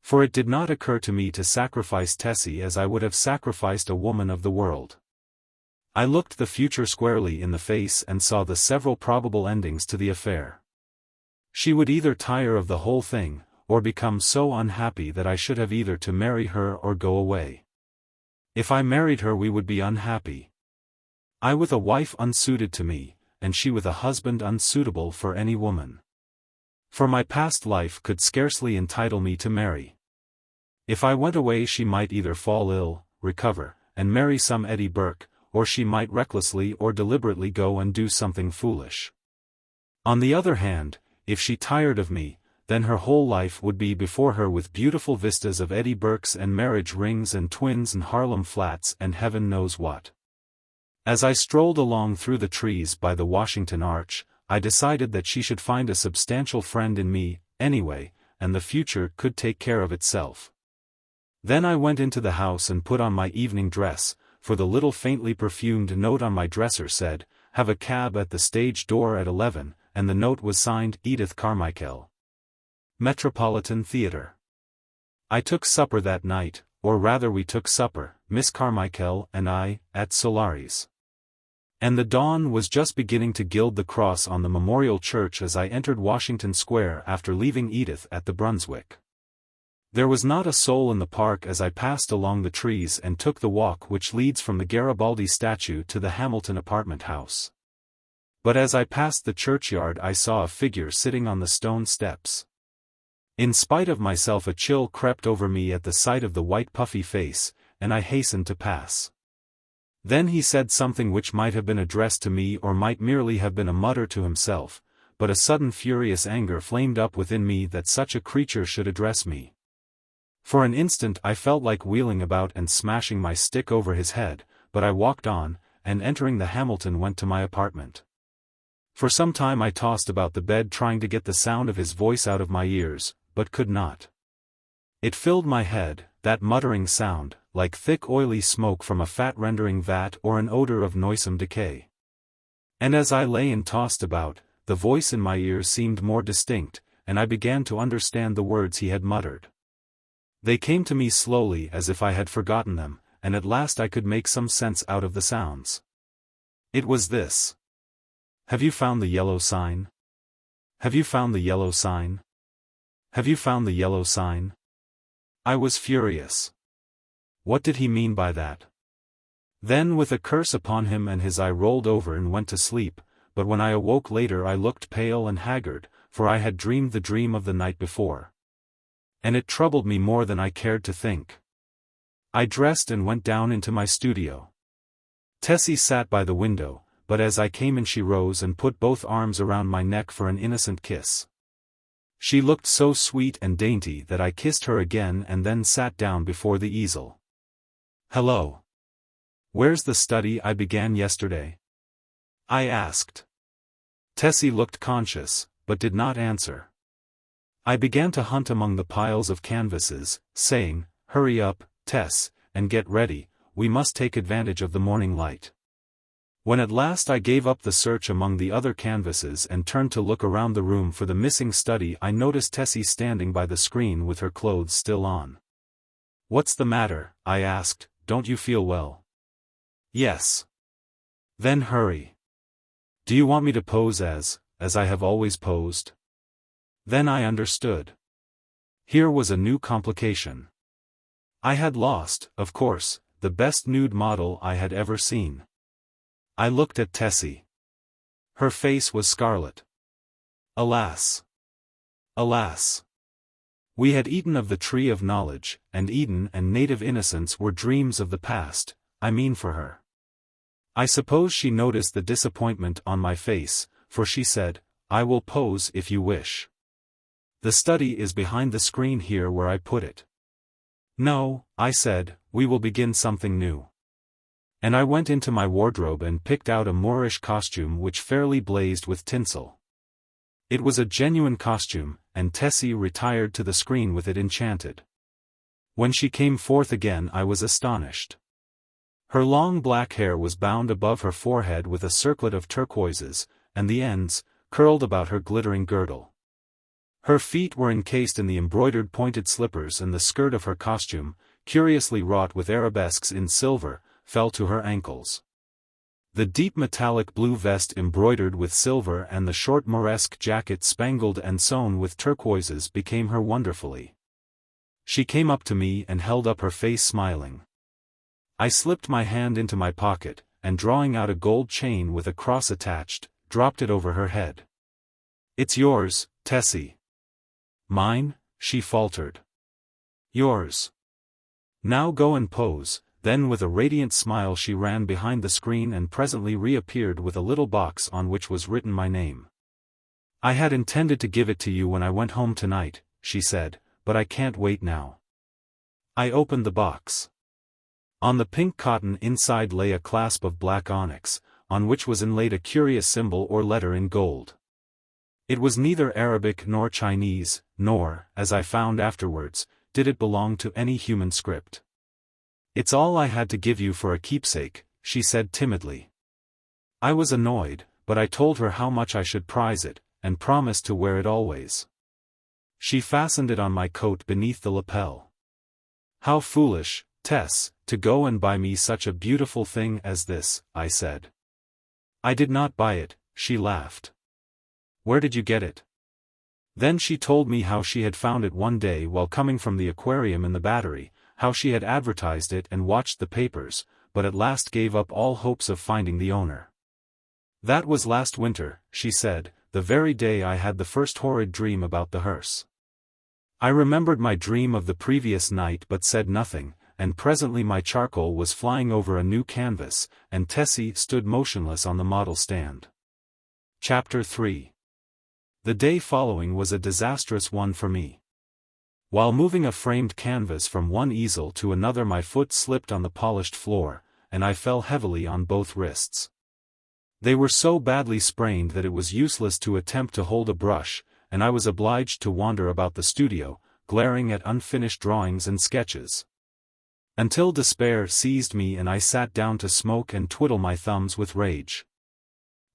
For it did not occur to me to sacrifice Tessie as I would have sacrificed a woman of the world. I looked the future squarely in the face and saw the several probable endings to the affair. She would either tire of the whole thing, or become so unhappy that I should have either to marry her or go away. If I married her we would be unhappy. I with a wife unsuited to me, and she with a husband unsuitable for any woman. For my past life could scarcely entitle me to marry. If I went away she might either fall ill, recover, and marry some Eddie Burke, or she might recklessly or deliberately go and do something foolish. On the other hand, if she tired of me, then her whole life would be before her with beautiful vistas of Eddie Burkes and marriage rings and twins and Harlem flats and heaven knows what. As I strolled along through the trees by the Washington Arch, I decided that she should find a substantial friend in me, anyway, and the future could take care of itself. Then I went into the house and put on my evening dress, for the little faintly perfumed note on my dresser said, "Have a cab at the stage door at 11, and the note was signed Edith Carmichael. Metropolitan Theatre. I took supper that night, or rather we took supper, Miss Carmichael and I, at Solari's. And the dawn was just beginning to gild the cross on the Memorial Church as I entered Washington Square after leaving Edith at the Brunswick. There was not a soul in the park as I passed along the trees and took the walk which leads from the Garibaldi statue to the Hamilton apartment house. But as I passed the churchyard I saw a figure sitting on the stone steps. In spite of myself a chill crept over me at the sight of the white puffy face, and I hastened to pass. Then he said something which might have been addressed to me or might merely have been a mutter to himself, but a sudden furious anger flamed up within me that such a creature should address me. For an instant I felt like wheeling about and smashing my stick over his head, but I walked on, and entering the Hamilton went to my apartment. For some time I tossed about the bed trying to get the sound of his voice out of my ears, but could not. It filled my head, that muttering sound, like thick oily smoke from a fat-rendering vat or an odor of noisome decay. And as I lay and tossed about, the voice in my ears seemed more distinct, and I began to understand the words he had muttered. They came to me slowly as if I had forgotten them, and at last I could make some sense out of the sounds. It was this. "Have you found the yellow sign? Have you found the yellow sign? Have you found the yellow sign?" I was furious. What did he mean by that? Then with a curse upon him and his I rolled over and went to sleep, but when I awoke later I looked pale and haggard, for I had dreamed the dream of the night before. And it troubled me more than I cared to think. I dressed and went down into my studio. Tessie sat by the window, but as I came in she rose and put both arms around my neck for an innocent kiss. She looked so sweet and dainty that I kissed her again and then sat down before the easel. "Hello. Where's the study I began yesterday?" I asked. Tessie looked conscious, but did not answer. I began to hunt among the piles of canvases, saying, "Hurry up, Tess, and get ready, we must take advantage of the morning light." When at last I gave up the search among the other canvases and turned to look around the room for the missing study I noticed Tessie standing by the screen with her clothes still on. "What's the matter?" I asked, "don't you feel well?" "Yes." "Then hurry. Do you want me to pose as I have always posed?" Then I understood. Here was a new complication. I had lost, of course, the best nude model I had ever seen. I looked at Tessie. Her face was scarlet. Alas! Alas! We had eaten of the tree of knowledge, and Eden and native innocence were dreams of the past, I mean for her. I suppose she noticed the disappointment on my face, for she said, "I will pose if you wish. The study is behind the screen here where I put it." "No," I said, "we will begin something new." And I went into my wardrobe and picked out a Moorish costume which fairly blazed with tinsel. It was a genuine costume, and Tessie retired to the screen with it enchanted. When she came forth again I was astonished. Her long black hair was bound above her forehead with a circlet of turquoises, and the ends, curled about her glittering girdle. Her feet were encased in the embroidered pointed slippers and the skirt of her costume, curiously wrought with arabesques in silver, fell to her ankles. The deep metallic blue vest embroidered with silver and the short Moresque jacket spangled and sewn with turquoises became her wonderfully. She came up to me and held up her face smiling. I slipped my hand into my pocket, and drawing out a gold chain with a cross attached, dropped it over her head. "It's yours, Tessie." "Mine?" she faltered. "Yours. Now go and pose." Then with a radiant smile she ran behind the screen and presently reappeared with a little box on which was written my name. "I had intended to give it to you when I went home tonight," she said, "but I can't wait now." I opened the box. On the pink cotton inside lay a clasp of black onyx, on which was inlaid a curious symbol or letter in gold. It was neither Arabic nor Chinese, nor, as I found afterwards, did it belong to any human script. "It's all I had to give you for a keepsake," she said timidly. I was annoyed, but I told her how much I should prize it, and promised to wear it always. She fastened it on my coat beneath the lapel. "How foolish, Tess, to go and buy me such a beautiful thing as this," I said. "I did not buy it," she laughed. "Where did you get it?" Then she told me how she had found it one day while coming from the aquarium in the Battery, how she had advertised it and watched the papers, but at last gave up all hopes of finding the owner. "That was last winter," she said, "the very day I had the first horrid dream about the hearse." I remembered my dream of the previous night but said nothing, and presently my charcoal was flying over a new canvas, and Tessie stood motionless on the model stand. Chapter 3. The day following was a disastrous one for me. While moving a framed canvas from one easel to another my foot slipped on the polished floor, and I fell heavily on both wrists. They were so badly sprained that it was useless to attempt to hold a brush, and I was obliged to wander about the studio, glaring at unfinished drawings and sketches. Until despair seized me and I sat down to smoke and twiddle my thumbs with rage.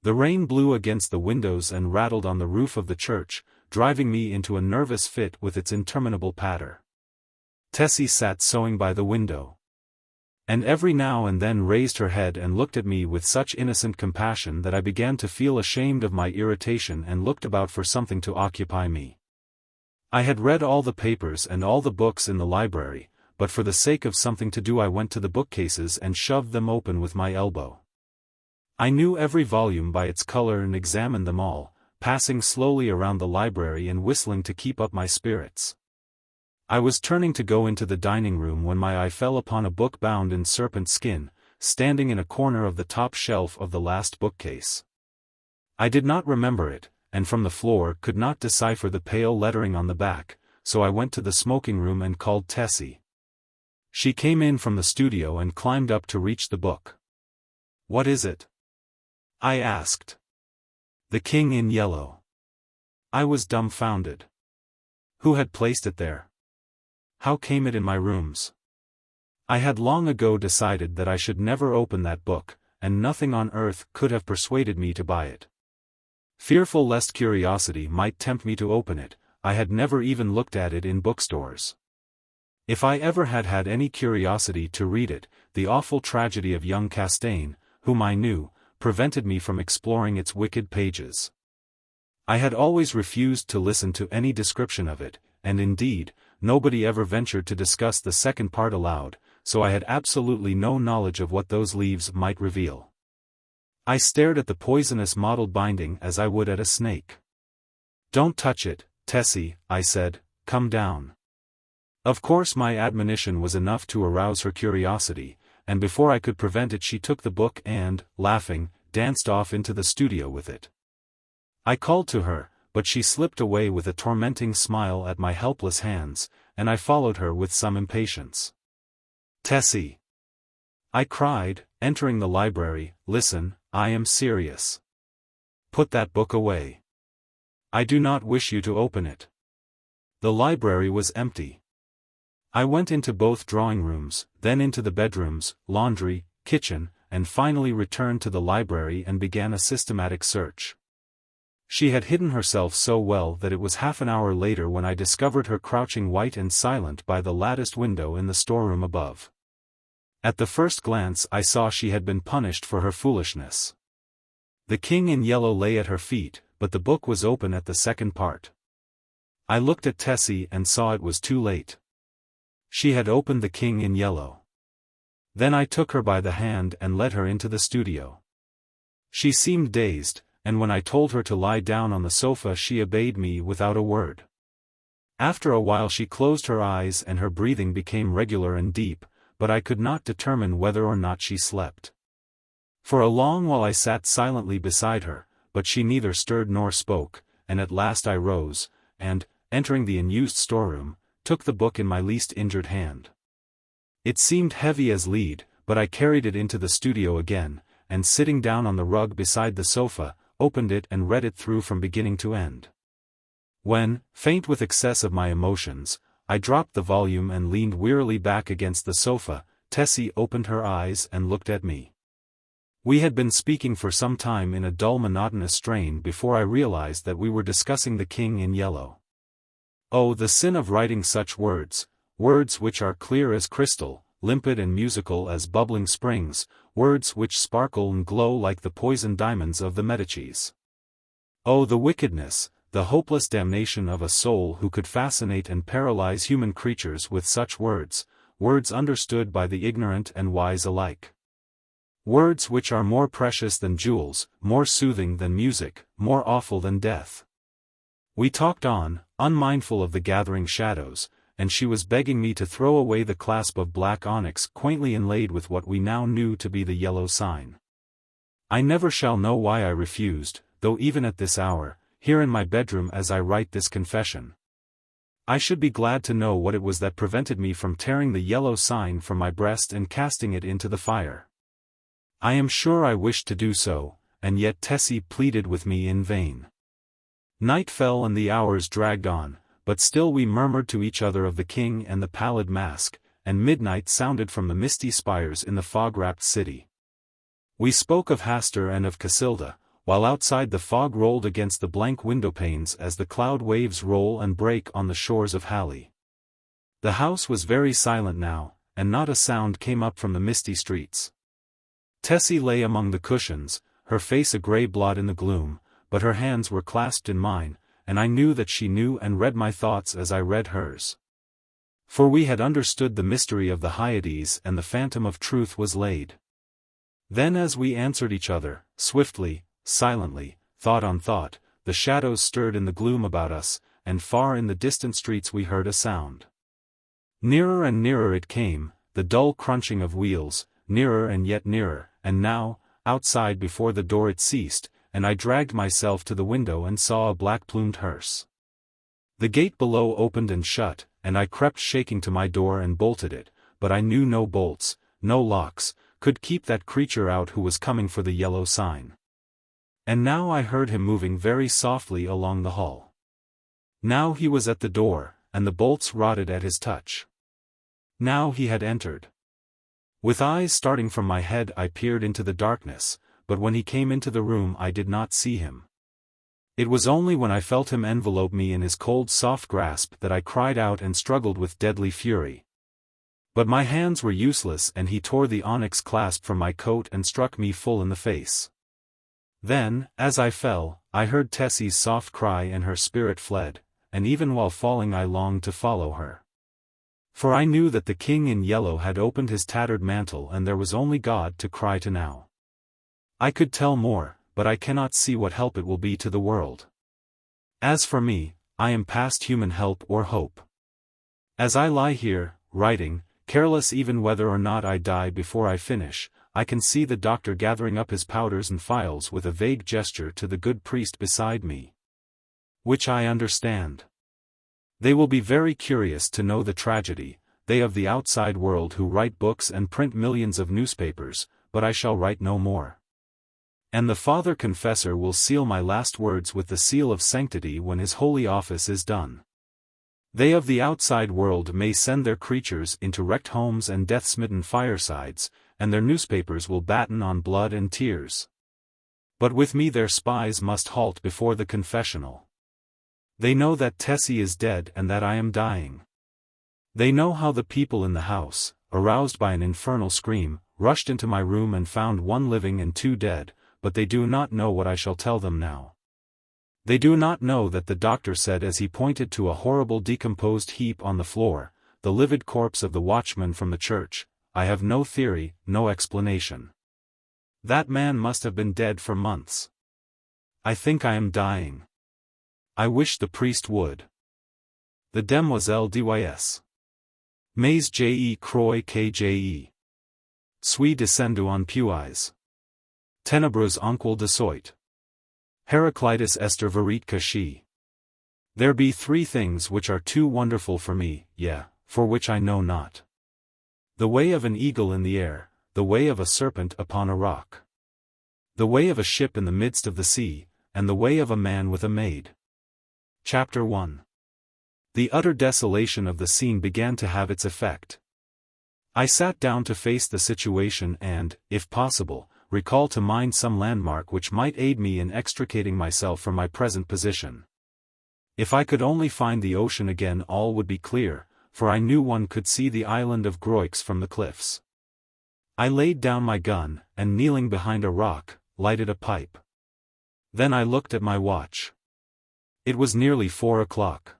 The rain blew against the windows and rattled on the roof of the church, driving me into a nervous fit with its interminable patter. Tessie sat sewing by the window, and every now and then raised her head and looked at me with such innocent compassion that I began to feel ashamed of my irritation and looked about for something to occupy me. I had read all the papers and all the books in the library, but for the sake of something to do I went to the bookcases and shoved them open with my elbow. I knew every volume by its color and examined them all, passing slowly around the library and whistling to keep up my spirits. I was turning to go into the dining room when my eye fell upon a book bound in serpent skin, standing in a corner of the top shelf of the last bookcase. I did not remember it, and from the floor could not decipher the pale lettering on the back, so I went to the smoking room and called Tessie. She came in from the studio and climbed up to reach the book. "What is it?" I asked. "The King in Yellow." I was dumbfounded. Who had placed it there? How came it in my rooms? I had long ago decided that I should never open that book, and nothing on earth could have persuaded me to buy it. Fearful lest curiosity might tempt me to open it, I had never even looked at it in bookstores. If I ever had had any curiosity to read it, the awful tragedy of young Castaigne, whom I knew, prevented me from exploring its wicked pages. I had always refused to listen to any description of it, and indeed, nobody ever ventured to discuss the second part aloud, so I had absolutely no knowledge of what those leaves might reveal. I stared at the poisonous mottled binding as I would at a snake. "Don't touch it, Tessie," I said, "come down." Of course my admonition was enough to arouse her curiosity, and before I could prevent it she took the book and, laughing, danced off into the studio with it. I called to her, but she slipped away with a tormenting smile at my helpless hands, and I followed her with some impatience. "Tessie," I cried, entering the library, "listen, I am serious. Put that book away. I do not wish you to open it." The library was empty. I went into both drawing rooms, then into the bedrooms, laundry, kitchen, and finally returned to the library and began a systematic search. She had hidden herself so well that it was half an hour later when I discovered her crouching white and silent by the latticed window in the storeroom above. At the first glance I saw she had been punished for her foolishness. The king in yellow lay at her feet, but the book was open at the second part. I looked at Tessie and saw it was too late. She had opened the king in yellow. Then I took her by the hand and led her into the studio. She seemed dazed, and when I told her to lie down on the sofa she obeyed me without a word. After a while she closed her eyes and her breathing became regular and deep, but I could not determine whether or not she slept. For a long while I sat silently beside her, but she neither stirred nor spoke, and at last I rose, and, entering the unused storeroom, took the book in my least injured hand. It seemed heavy as lead, but I carried it into the studio again, and sitting down on the rug beside the sofa, opened it and read it through from beginning to end. When, faint with excess of my emotions, I dropped the volume and leaned wearily back against the sofa, Tessie opened her eyes and looked at me. We had been speaking for some time in a dull monotonous strain before I realized that we were discussing the king in yellow. Oh, the sin of writing such words, words which are clear as crystal, limpid and musical as bubbling springs, words which sparkle and glow like the poisoned diamonds of the Medicis. Oh, the wickedness, the hopeless damnation of a soul who could fascinate and paralyze human creatures with such words, words understood by the ignorant and wise alike. Words which are more precious than jewels, more soothing than music, more awful than death. We talked on, unmindful of the gathering shadows, and she was begging me to throw away the clasp of black onyx quaintly inlaid with what we now knew to be the yellow sign. I never shall know why I refused, though even at this hour, here in my bedroom as I write this confession, I should be glad to know what it was that prevented me from tearing the yellow sign from my breast and casting it into the fire. I am sure I wished to do so, and yet Tessie pleaded with me in vain. Night fell and the hours dragged on, but still we murmured to each other of the king and the pallid mask, and midnight sounded from the misty spires in the fog-wrapped city. We spoke of Hastur and of Casilda, while outside the fog rolled against the blank window-panes as the cloud waves roll and break on the shores of Halley. The house was very silent now, and not a sound came up from the misty streets. Tessie lay among the cushions, her face a grey blot in the gloom, but her hands were clasped in mine, and I knew that she knew and read my thoughts as I read hers. For we had understood the mystery of the Hyades and the phantom of truth was laid. Then as we answered each other, swiftly, silently, thought on thought, the shadows stirred in the gloom about us, and far in the distant streets we heard a sound. Nearer and nearer it came, the dull crunching of wheels, nearer and yet nearer, and now, outside before the door it ceased, and I dragged myself to the window and saw a black-plumed hearse. The gate below opened and shut, and I crept shaking to my door and bolted it, but I knew no bolts, no locks, could keep that creature out who was coming for the yellow sign. And now I heard him moving very softly along the hall. Now he was at the door, and the bolts rotted at his touch. Now he had entered. With eyes starting from my head I peered into the darkness, but when he came into the room I did not see him. It was only when I felt him envelope me in his cold soft grasp that I cried out and struggled with deadly fury. But my hands were useless and he tore the onyx clasp from my coat and struck me full in the face. Then, as I fell, I heard Tessie's soft cry and her spirit fled, and even while falling I longed to follow her. For I knew that the king in yellow had opened his tattered mantle and there was only God to cry to now. I could tell more, but I cannot see what help it will be to the world. As for me, I am past human help or hope. As I lie here, writing, careless even whether or not I die before I finish, I can see the doctor gathering up his powders and phials with a vague gesture to the good priest beside me. Which I understand. They will be very curious to know the tragedy, they of the outside world who write books and print millions of newspapers, but I shall write no more. And the Father Confessor will seal my last words with the seal of sanctity when his holy office is done. They of the outside world may send their creatures into wrecked homes and death-smitten firesides, and their newspapers will batten on blood and tears. But with me their spies must halt before the confessional. They know that Tessie is dead and that I am dying. They know how the people in the house, aroused by an infernal scream, rushed into my room and found 1 living and 2 dead, but they do not know what I shall tell them now. They do not know that the doctor said as he pointed to a horrible decomposed heap on the floor, the livid corpse of the watchman from the church, "I have no theory, no explanation. That man must have been dead for months. I think I am dying. I wish the priest would." The Demoiselle dys. Mais je crois que je suis descendu en puis. Ténébreux oncle de soit. Heraclitus Esther verit caché. There be 3 things which are too wonderful for me, for which I know not. The way of an eagle in the air, the way of a serpent upon a rock. The way of a ship in the midst of the sea, and the way of a man with a maid. Chapter 1. The utter desolation of the scene began to have its effect. I sat down to face the situation and, if possible, recall to mind some landmark which might aid me in extricating myself from my present position. If I could only find the ocean again, all would be clear, for I knew one could see the island of Groix from the cliffs. I laid down my gun, and kneeling behind a rock, lighted a pipe. Then I looked at my watch. It was nearly 4 o'clock.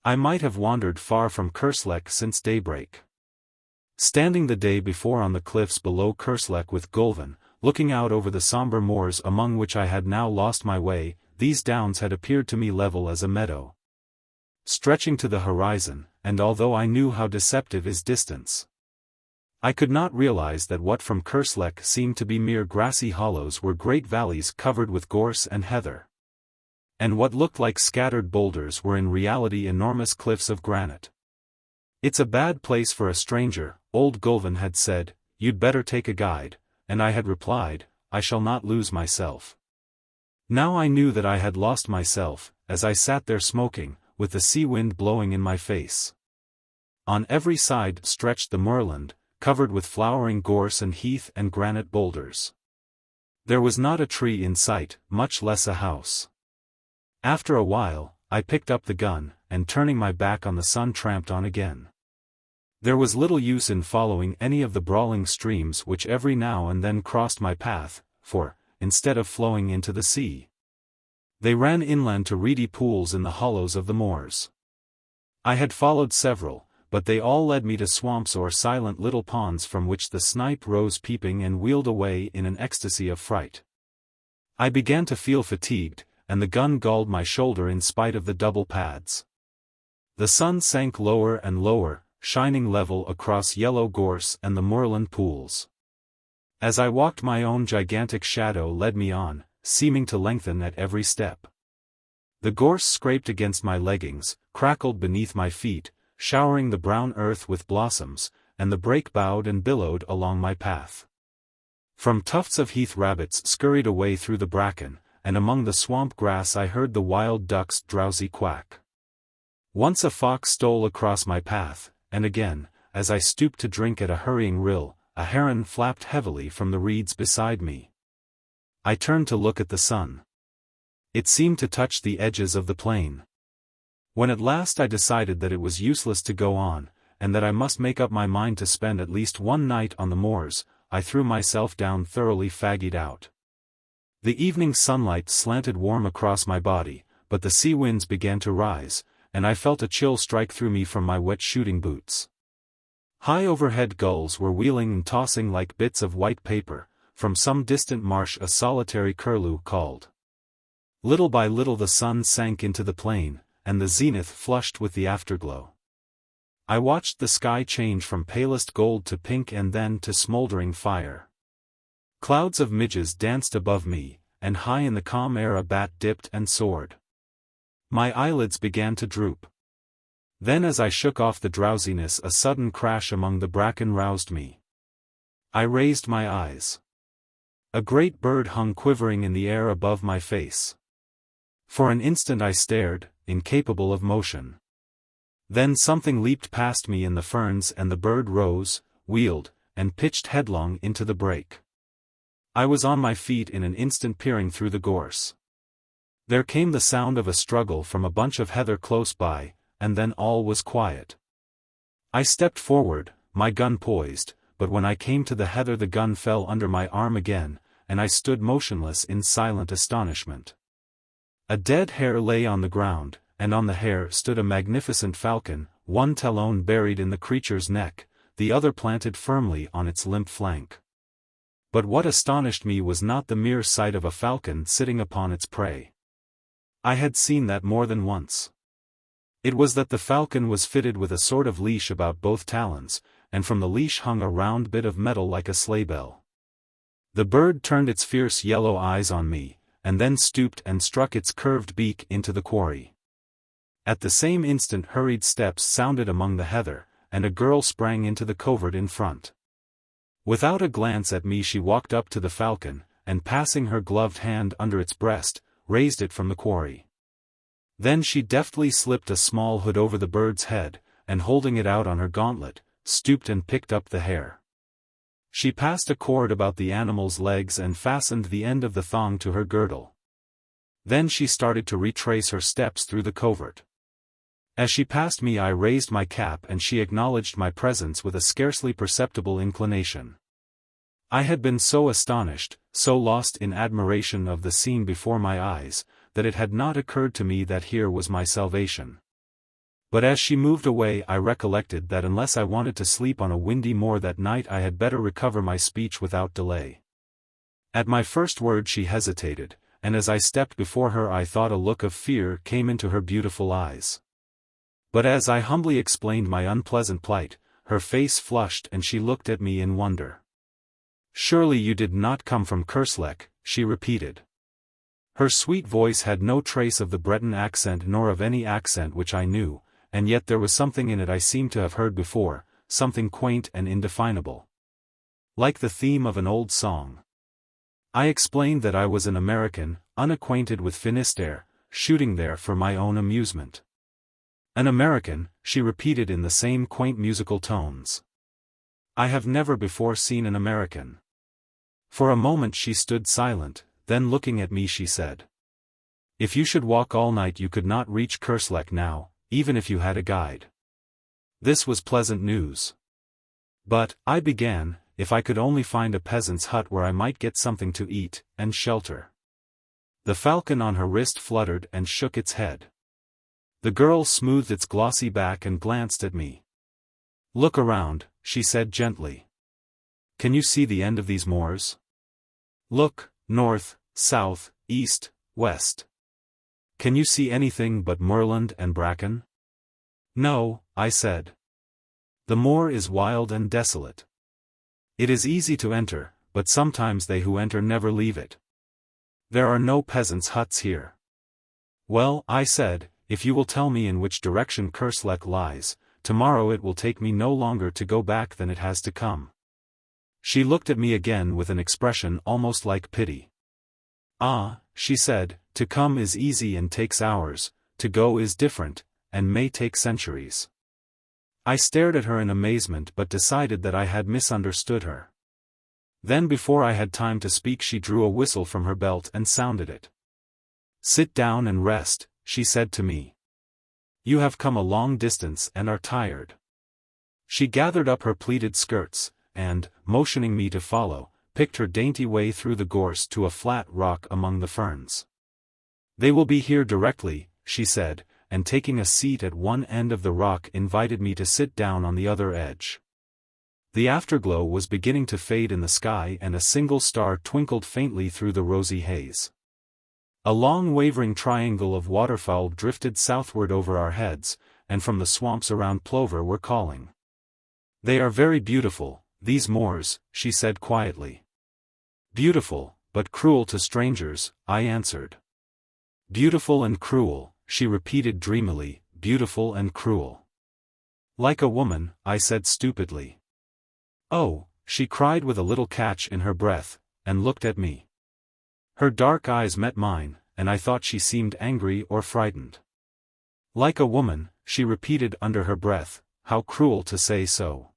I might have wandered far from Kerslake since daybreak. Standing the day before on the cliffs below Kerslake with Gulven, looking out over the somber moors among which I had now lost my way, these downs had appeared to me level as a meadow, stretching to the horizon, and although I knew how deceptive is distance, I could not realize that what from Kerslake seemed to be mere grassy hollows were great valleys covered with gorse and heather. And what looked like scattered boulders were in reality enormous cliffs of granite. "It's a bad place for a stranger," old Gulven had said, "you'd better take a guide," and I had replied, "I shall not lose myself." Now I knew that I had lost myself, as I sat there smoking, with the sea wind blowing in my face. On every side stretched the moorland, covered with flowering gorse and heath and granite boulders. There was not a tree in sight, much less a house. After a while, I picked up the gun, and turning my back on the sun tramped on again. There was little use in following any of the brawling streams which every now and then crossed my path, for, instead of flowing into the sea, they ran inland to reedy pools in the hollows of the moors. I had followed several, but they all led me to swamps or silent little ponds from which the snipe rose peeping and wheeled away in an ecstasy of fright. I began to feel fatigued, and the gun galled my shoulder in spite of the double pads. The sun sank lower and lower, shining level across yellow gorse and the moorland pools. As I walked, my own gigantic shadow led me on, seeming to lengthen at every step. The gorse scraped against my leggings, crackled beneath my feet, showering the brown earth with blossoms, and the brake bowed and billowed along my path. From tufts of heath rabbits scurried away through the bracken, and among the swamp grass I heard the wild duck's drowsy quack. Once a fox stole across my path, and again, as I stooped to drink at a hurrying rill, a heron flapped heavily from the reeds beside me. I turned to look at the sun. It seemed to touch the edges of the plain. When at last I decided that it was useless to go on, and that I must make up my mind to spend at least one night on the moors, I threw myself down thoroughly fagged out. The evening sunlight slanted warm across my body, but the sea winds began to rise, and I felt a chill strike through me from my wet shooting boots. High overhead gulls were wheeling and tossing like bits of white paper. From some distant marsh a solitary curlew called. Little by little the sun sank into the plain, and the zenith flushed with the afterglow. I watched the sky change from palest gold to pink and then to smoldering fire. Clouds of midges danced above me, and high in the calm air a bat dipped and soared. My eyelids began to droop. Then as I shook off the drowsiness a sudden crash among the bracken roused me. I raised my eyes. A great bird hung quivering in the air above my face. For an instant I stared, incapable of motion. Then something leaped past me in the ferns and the bird rose, wheeled, and pitched headlong into the brake. I was on my feet in an instant, peering through the gorse. There came the sound of a struggle from a bunch of heather close by, and then all was quiet. I stepped forward, my gun poised, but when I came to the heather the gun fell under my arm again, and I stood motionless in silent astonishment. A dead hare lay on the ground, and on the hare stood a magnificent falcon, one talon buried in the creature's neck, the other planted firmly on its limp flank. But what astonished me was not the mere sight of a falcon sitting upon its prey. I had seen that more than once. It was that the falcon was fitted with a sort of leash about both talons, and from the leash hung a round bit of metal like a sleigh bell. The bird turned its fierce yellow eyes on me, and then stooped and struck its curved beak into the quarry. At the same instant hurried steps sounded among the heather, and a girl sprang into the covert in front. Without a glance at me she walked up to the falcon, and passing her gloved hand under its breast, raised it from the quarry. Then she deftly slipped a small hood over the bird's head, and holding it out on her gauntlet, stooped and picked up the hare. She passed a cord about the animal's legs and fastened the end of the thong to her girdle. Then she started to retrace her steps through the covert. As she passed me I raised my cap and she acknowledged my presence with a scarcely perceptible inclination. I had been so astonished, so lost in admiration of the scene before my eyes, that it had not occurred to me that here was my salvation. But as she moved away I recollected that unless I wanted to sleep on a windy moor that night I had better recover my speech without delay. At my first word she hesitated, and as I stepped before her I thought a look of fear came into her beautiful eyes. But as I humbly explained my unpleasant plight, her face flushed and she looked at me in wonder. "Surely you did not come from Kerslake," she repeated. Her sweet voice had no trace of the Breton accent nor of any accent which I knew, and yet there was something in it I seemed to have heard before, something quaint and indefinable. Like the theme of an old song. I explained that I was an American, unacquainted with Finisterre, shooting there for my own amusement. "An American," she repeated in the same quaint musical tones. "I have never before seen an American." For a moment she stood silent, then looking at me she said, "If you should walk all night you could not reach Kerslake now, even if you had a guide." This was pleasant news. "But," I began, "if I could only find a peasant's hut where I might get something to eat, and shelter." The falcon on her wrist fluttered and shook its head. The girl smoothed its glossy back and glanced at me. "Look around," she said gently. "Can you see the end of these moors? Look, north, south, east, west. Can you see anything but moorland and bracken?" "No," I said. "The moor is wild and desolate. It is easy to enter, but sometimes they who enter never leave it. There are no peasants' huts here." "Well," I said, "if you will tell me in which direction Kerslake lies, tomorrow it will take me no longer to go back than it has to come." She looked at me again with an expression almost like pity. "Ah," she said, "to come is easy and takes hours, to go is different, and may take centuries." I stared at her in amazement but decided that I had misunderstood her. Then before I had time to speak she drew a whistle from her belt and sounded it. "Sit down and rest," she said to me. "You have come a long distance and are tired." She gathered up her pleated skirts, and, motioning me to follow, picked her dainty way through the gorse to a flat rock among the ferns. "They will be here directly," she said, and taking a seat at one end of the rock invited me to sit down on the other edge. The afterglow was beginning to fade in the sky and a single star twinkled faintly through the rosy haze. A long wavering triangle of waterfowl drifted southward over our heads, and from the swamps around plover were calling. "They are very beautiful, these moors," she said quietly. "Beautiful, but cruel to strangers," I answered. "Beautiful and cruel," she repeated dreamily, "beautiful and cruel." "Like a woman," I said stupidly. "Oh," she cried with a little catch in her breath, and looked at me. Her dark eyes met mine, and I thought she seemed angry or frightened. "Like a woman," she repeated under her breath, "how cruel to say so."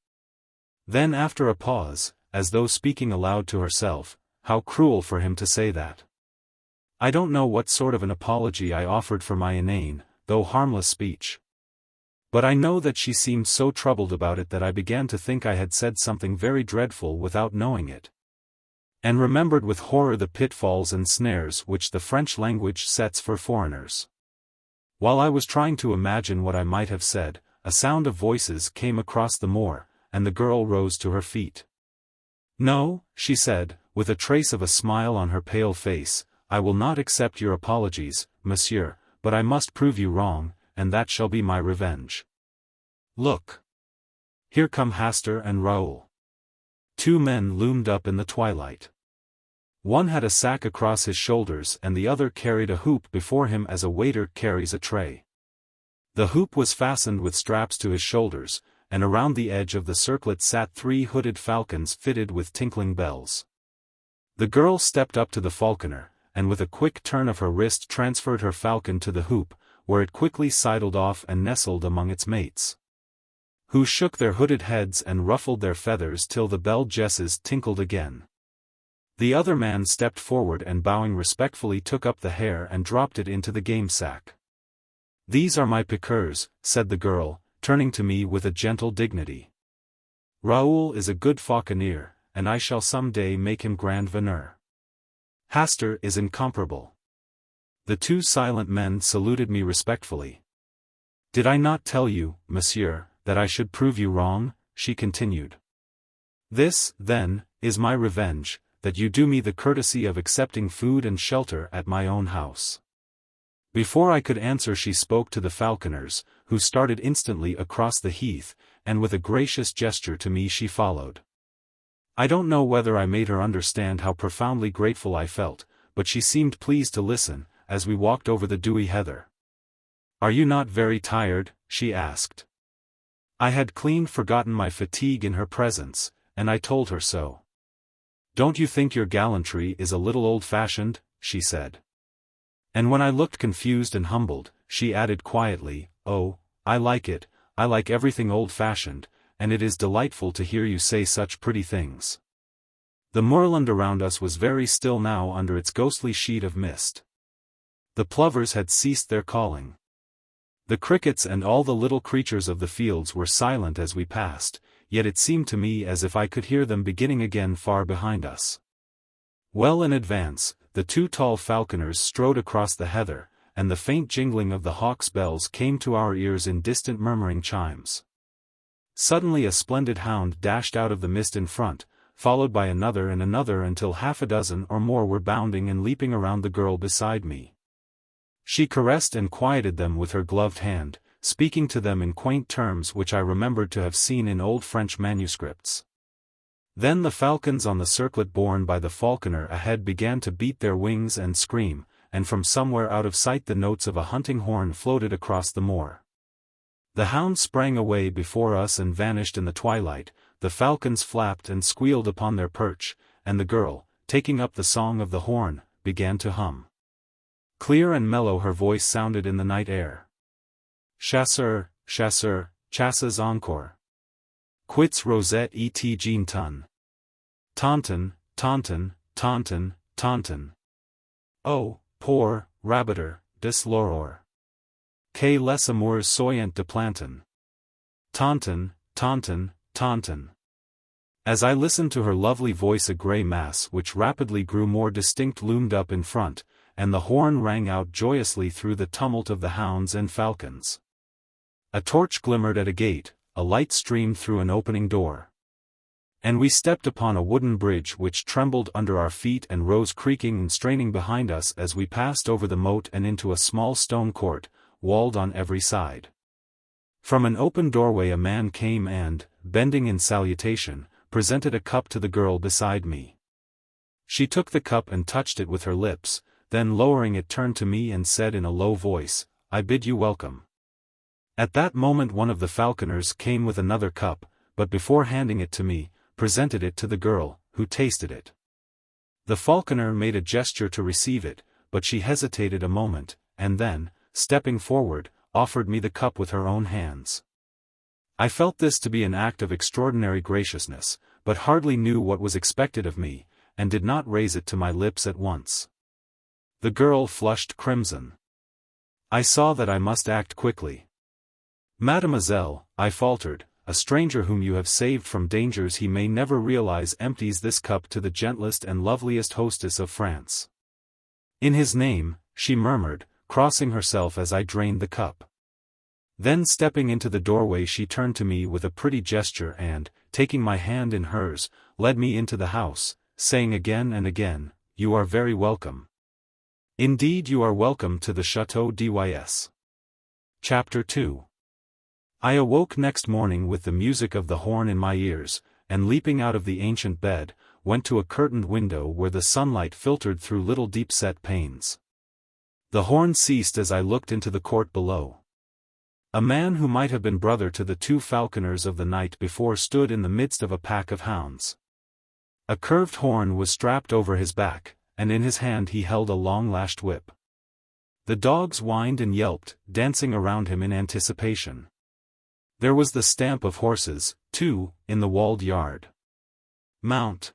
Then after a pause, as though speaking aloud to herself, "How cruel for him to say that." I don't know what sort of an apology I offered for my inane, though harmless speech. But I know that she seemed so troubled about it that I began to think I had said something very dreadful without knowing it. And remembered with horror the pitfalls and snares which the French language sets for foreigners. While I was trying to imagine what I might have said, a sound of voices came across the moor, and the girl rose to her feet. "No," she said, with a trace of a smile on her pale face, "I will not accept your apologies, monsieur, but I must prove you wrong, and that shall be my revenge. Look! Here come Hastur and Raoul." Two men loomed up in the twilight. One had a sack across his shoulders and the other carried a hoop before him as a waiter carries a tray. The hoop was fastened with straps to his shoulders, and around the edge of the circlet sat 3 hooded falcons fitted with tinkling bells. The girl stepped up to the falconer, and with a quick turn of her wrist transferred her falcon to the hoop, where it quickly sidled off and nestled among its mates, who shook their hooded heads and ruffled their feathers till the bell jesses tinkled again. The other man stepped forward and bowing respectfully took up the hare and dropped it into the game sack. "These are my piqueurs," said the girl, turning to me with a gentle dignity. "Raoul is a good fauconnier, and I shall some day make him grand veneur. Hastur is incomparable." The 2 silent men saluted me respectfully. "Did I not tell you, monsieur, that I should prove you wrong?" she continued. "This, then, is my revenge, that you do me the courtesy of accepting food and shelter at my own house." Before I could answer she spoke to the falconers, who started instantly across the heath, and with a gracious gesture to me she followed. I don't know whether I made her understand how profoundly grateful I felt, but she seemed pleased to listen, as we walked over the dewy heather. "Are you not very tired?" she asked. I had clean forgotten my fatigue in her presence, and I told her so. "Don't you think your gallantry is a little old-fashioned?" she said. And when I looked confused and humbled, she added quietly, "Oh, I like it, I like everything old-fashioned, and it is delightful to hear you say such pretty things." The moorland around us was very still now under its ghostly sheet of mist. The plovers had ceased their calling. The crickets and all the little creatures of the fields were silent as we passed, yet it seemed to me as if I could hear them beginning again far behind us. Well in advance, the 2 tall falconers strode across the heather, and the faint jingling of the hawks' bells came to our ears in distant murmuring chimes. Suddenly a splendid hound dashed out of the mist in front, followed by another and another until 6 or more were bounding and leaping around the girl beside me. She caressed and quieted them with her gloved hand, speaking to them in quaint terms which I remembered to have seen in old French manuscripts. Then the falcons on the circlet borne by the falconer ahead began to beat their wings and scream, and from somewhere out of sight the notes of a hunting horn floated across the moor. The hound sprang away before us and vanished in the twilight, the falcons flapped and squealed upon their perch, and the girl, taking up the song of the horn, began to hum. Clear and mellow her voice sounded in the night air. "Chasseur, chasseur, chasses encore. Quits rosette et jean ton. Taunton, taunton, taunton, taunton. Oh, poor rabbiter, des l'aurore. Que les amours soyent de plantain. Taunton, taunton, taunton." As I listened to her lovely voice a grey mass which rapidly grew more distinct loomed up in front, and the horn rang out joyously through the tumult of the hounds and falcons. A torch glimmered at a gate, a light streamed through an opening door. And we stepped upon a wooden bridge which trembled under our feet and rose creaking and straining behind us as we passed over the moat and into a small stone court, walled on every side. From an open doorway a man came and, bending in salutation, presented a cup to the girl beside me. She took the cup and touched it with her lips, then lowering it turned to me and said in a low voice, "I bid you welcome." At that moment one of the falconers came with another cup, but before handing it to me, presented it to the girl, who tasted it. The falconer made a gesture to receive it, but she hesitated a moment, and then, stepping forward, offered me the cup with her own hands. I felt this to be an act of extraordinary graciousness, but hardly knew what was expected of me, and did not raise it to my lips at once. The girl flushed crimson. I saw that I must act quickly. Mademoiselle, I faltered, a stranger whom you have saved from dangers he may never realize empties this cup to the gentlest and loveliest hostess of France. In his name, she murmured, crossing herself as I drained the cup. Then stepping into the doorway she turned to me with a pretty gesture and, taking my hand in hers, led me into the house, saying again and again, "You are very welcome. Indeed you are welcome to the Château d'Ys." Chapter 2. I awoke next morning with the music of the horn in my ears, and leaping out of the ancient bed, went to a curtained window where the sunlight filtered through little deep-set panes. The horn ceased as I looked into the court below. A man who might have been brother to the two falconers of the night before stood in the midst of a pack of hounds. A curved horn was strapped over his back, and in his hand he held a long-lashed whip. The dogs whined and yelped, dancing around him in anticipation. There was the stamp of horses, too, in the walled yard. "Mount!"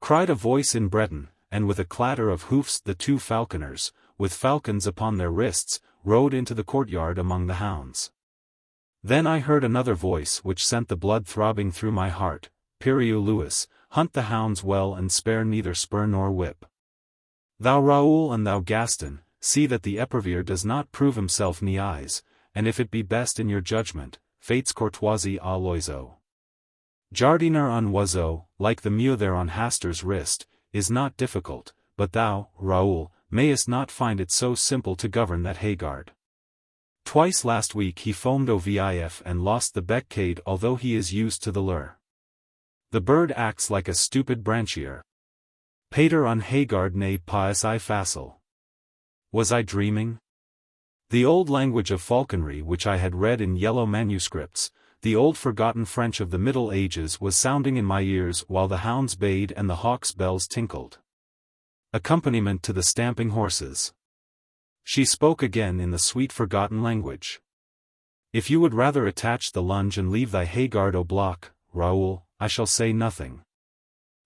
cried a voice in Breton, and with a clatter of hoofs the two falconers, with falcons upon their wrists, rode into the courtyard among the hounds. Then I heard another voice which sent the blood throbbing through my heart, "Imperial Louis, hunt the hounds well and spare neither spur nor whip. Thou Raoul and thou Gaston, see that the Epigraph does not prove himself Hyades, and if it be best in your judgment, fate's courtoisie à l'oiseau. Jardiner un oiseau, like the mew there on Hastur's wrist, is not difficult, but thou, Raoul, mayest not find it so simple to govern that Hyades. Twice last week he foamed au vif and lost the beccade although he is used to the lure. The bird acts like a stupid branchier. Pater un Hyades n'est pas si facile. Was I dreaming? The old language of falconry which I had read in yellow manuscripts, the old forgotten French of the Middle Ages was sounding in my ears while the hounds bayed and the hawks' bells tinkled. Accompaniment to the stamping horses. She spoke again in the sweet forgotten language. If you would rather attach the lunge and leave thy Hyades au bloc, Raoul, I shall say nothing.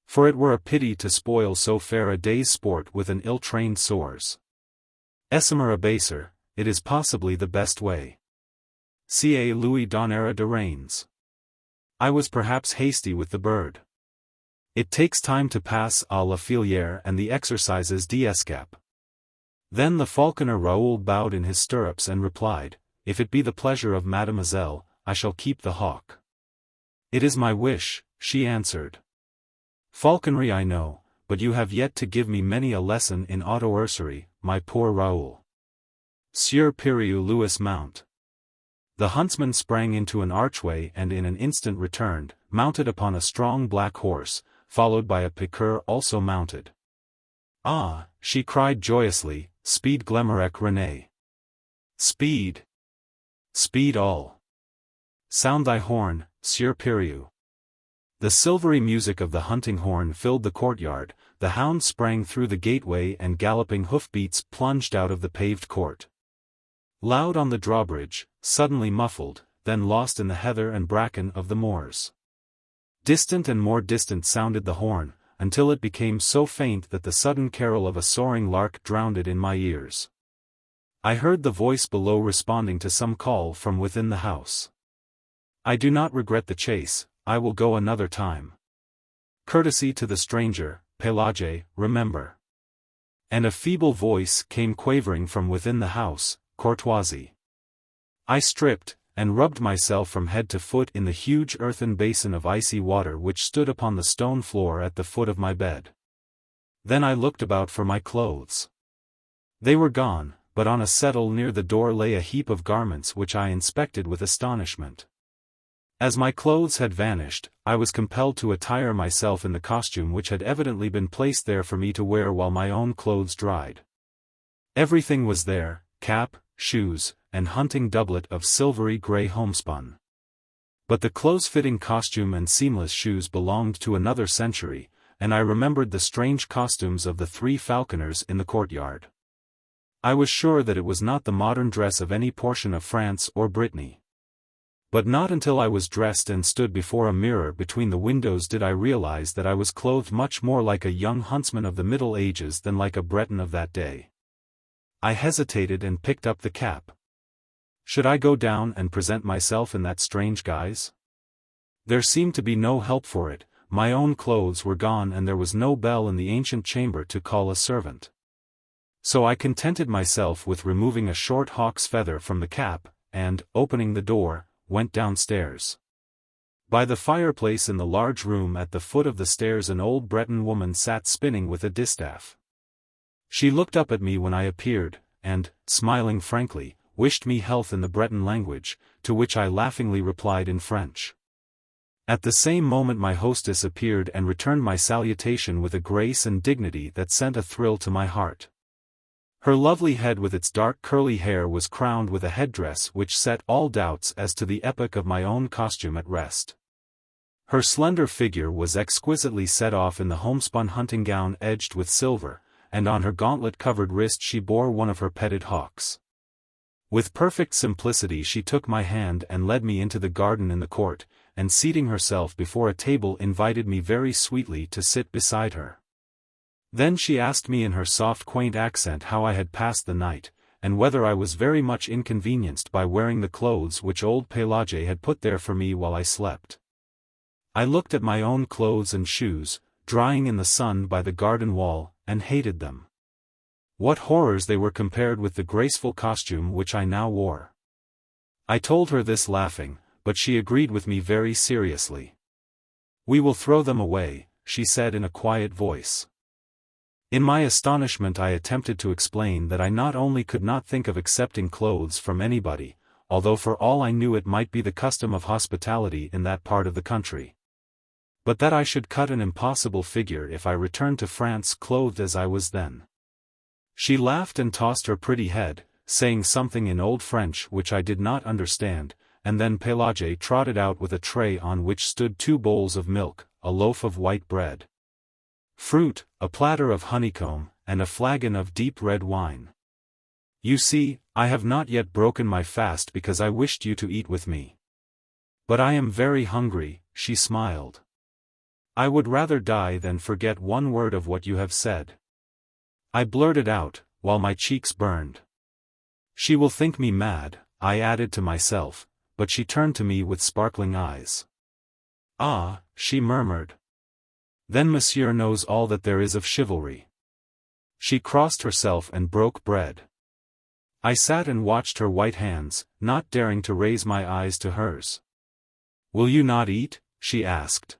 For it were a pity to spoil so fair a day's sport with an ill-trained source. Essimer abaser, it is possibly the best way. Ca Louis donnera de reins. I was perhaps hasty with the bird. It takes time to pass à la filière and the exercises d'escape. Then the falconer Raoul bowed in his stirrups and replied, "If it be the pleasure of Mademoiselle, I shall keep the hawk." "It is my wish," she answered. "Falconry I know, but you have yet to give me many a lesson in auto-ursery, my poor Raoul." "Sieur Imperial Louis mount." The huntsman sprang into an archway and in an instant returned, mounted upon a strong black horse, followed by a piqueur also mounted. "Ah," she cried joyously, "speed Glemarec René. Speed! Speed all! Sound thy horn, Sieur Piriou." The silvery music of the hunting horn filled the courtyard, the hounds sprang through the gateway and galloping hoofbeats plunged out of the paved court. Loud on the drawbridge, suddenly muffled, then lost in the heather and bracken of the moors. Distant and more distant sounded the horn, until it became so faint that the sudden carol of a soaring lark drowned it in my ears. I heard the voice below responding to some call from within the house. "I do not regret the chase, I will go another time. Courtesy to the stranger, Pelage, remember." And a feeble voice came quavering from within the house, "Courtoisie." I stripped, and rubbed myself from head to foot in the huge earthen basin of icy water which stood upon the stone floor at the foot of my bed. Then I looked about for my clothes. They were gone, but on a settle near the door lay a heap of garments which I inspected with astonishment. As my clothes had vanished, I was compelled to attire myself in the costume which had evidently been placed there for me to wear while my own clothes dried. Everything was there, cap, shoes, and hunting doublet of silvery grey homespun. But the close-fitting costume and seamless shoes belonged to another century, and I remembered the strange costumes of the three falconers in the courtyard. I was sure that it was not the modern dress of any portion of France or Brittany. But not until I was dressed and stood before a mirror between the windows did I realize that I was clothed much more like a young huntsman of the Middle Ages than like a Breton of that day. I hesitated and picked up the cap. Should I go down and present myself in that strange guise? There seemed to be no help for it. My own clothes were gone and there was no bell in the ancient chamber to call a servant. So I contented myself with removing a short hawk's feather from the cap, and, opening the door, went downstairs. By the fireplace in the large room at the foot of the stairs an old Breton woman sat spinning with a distaff. She looked up at me when I appeared, and, smiling frankly, wished me health in the Breton language, to which I laughingly replied in French. At the same moment my hostess appeared and returned my salutation with a grace and dignity that sent a thrill to my heart. Her lovely head with its dark curly hair was crowned with a headdress which set all doubts as to the epoch of my own costume at rest. Her slender figure was exquisitely set off in the homespun hunting gown edged with silver, and on her gauntlet-covered wrist she bore one of her petted hawks. With perfect simplicity she took my hand and led me into the garden in the court, and seating herself before a table invited me very sweetly to sit beside her. Then she asked me in her soft quaint accent how I had passed the night, and whether I was very much inconvenienced by wearing the clothes which old Pélagie had put there for me while I slept. I looked at my own clothes and shoes, drying in the sun by the garden wall, and hated them. What horrors they were compared with the graceful costume which I now wore. I told her this laughing, but she agreed with me very seriously. "We will throw them away," she said in a quiet voice. In my astonishment I attempted to explain that I not only could not think of accepting clothes from anybody, although for all I knew it might be the custom of hospitality in that part of the country, but that I should cut an impossible figure if I returned to France clothed as I was then. She laughed and tossed her pretty head, saying something in old French which I did not understand, and then Pélagie trotted out with a tray on which stood 2 bowls of milk, a loaf of white bread, fruit, a platter of honeycomb, and a flagon of deep red wine. "You see, I have not yet broken my fast because I wished you to eat with me. But I am very hungry," she smiled. "I would rather die than forget one word of what you have said." I blurted out, while my cheeks burned. "She will think me mad," I added to myself, but she turned to me with sparkling eyes. "Ah," she murmured. "Then monsieur knows all that there is of chivalry." She crossed herself and broke bread. I sat and watched her white hands, not daring to raise my eyes to hers. "Will you not eat?" she asked.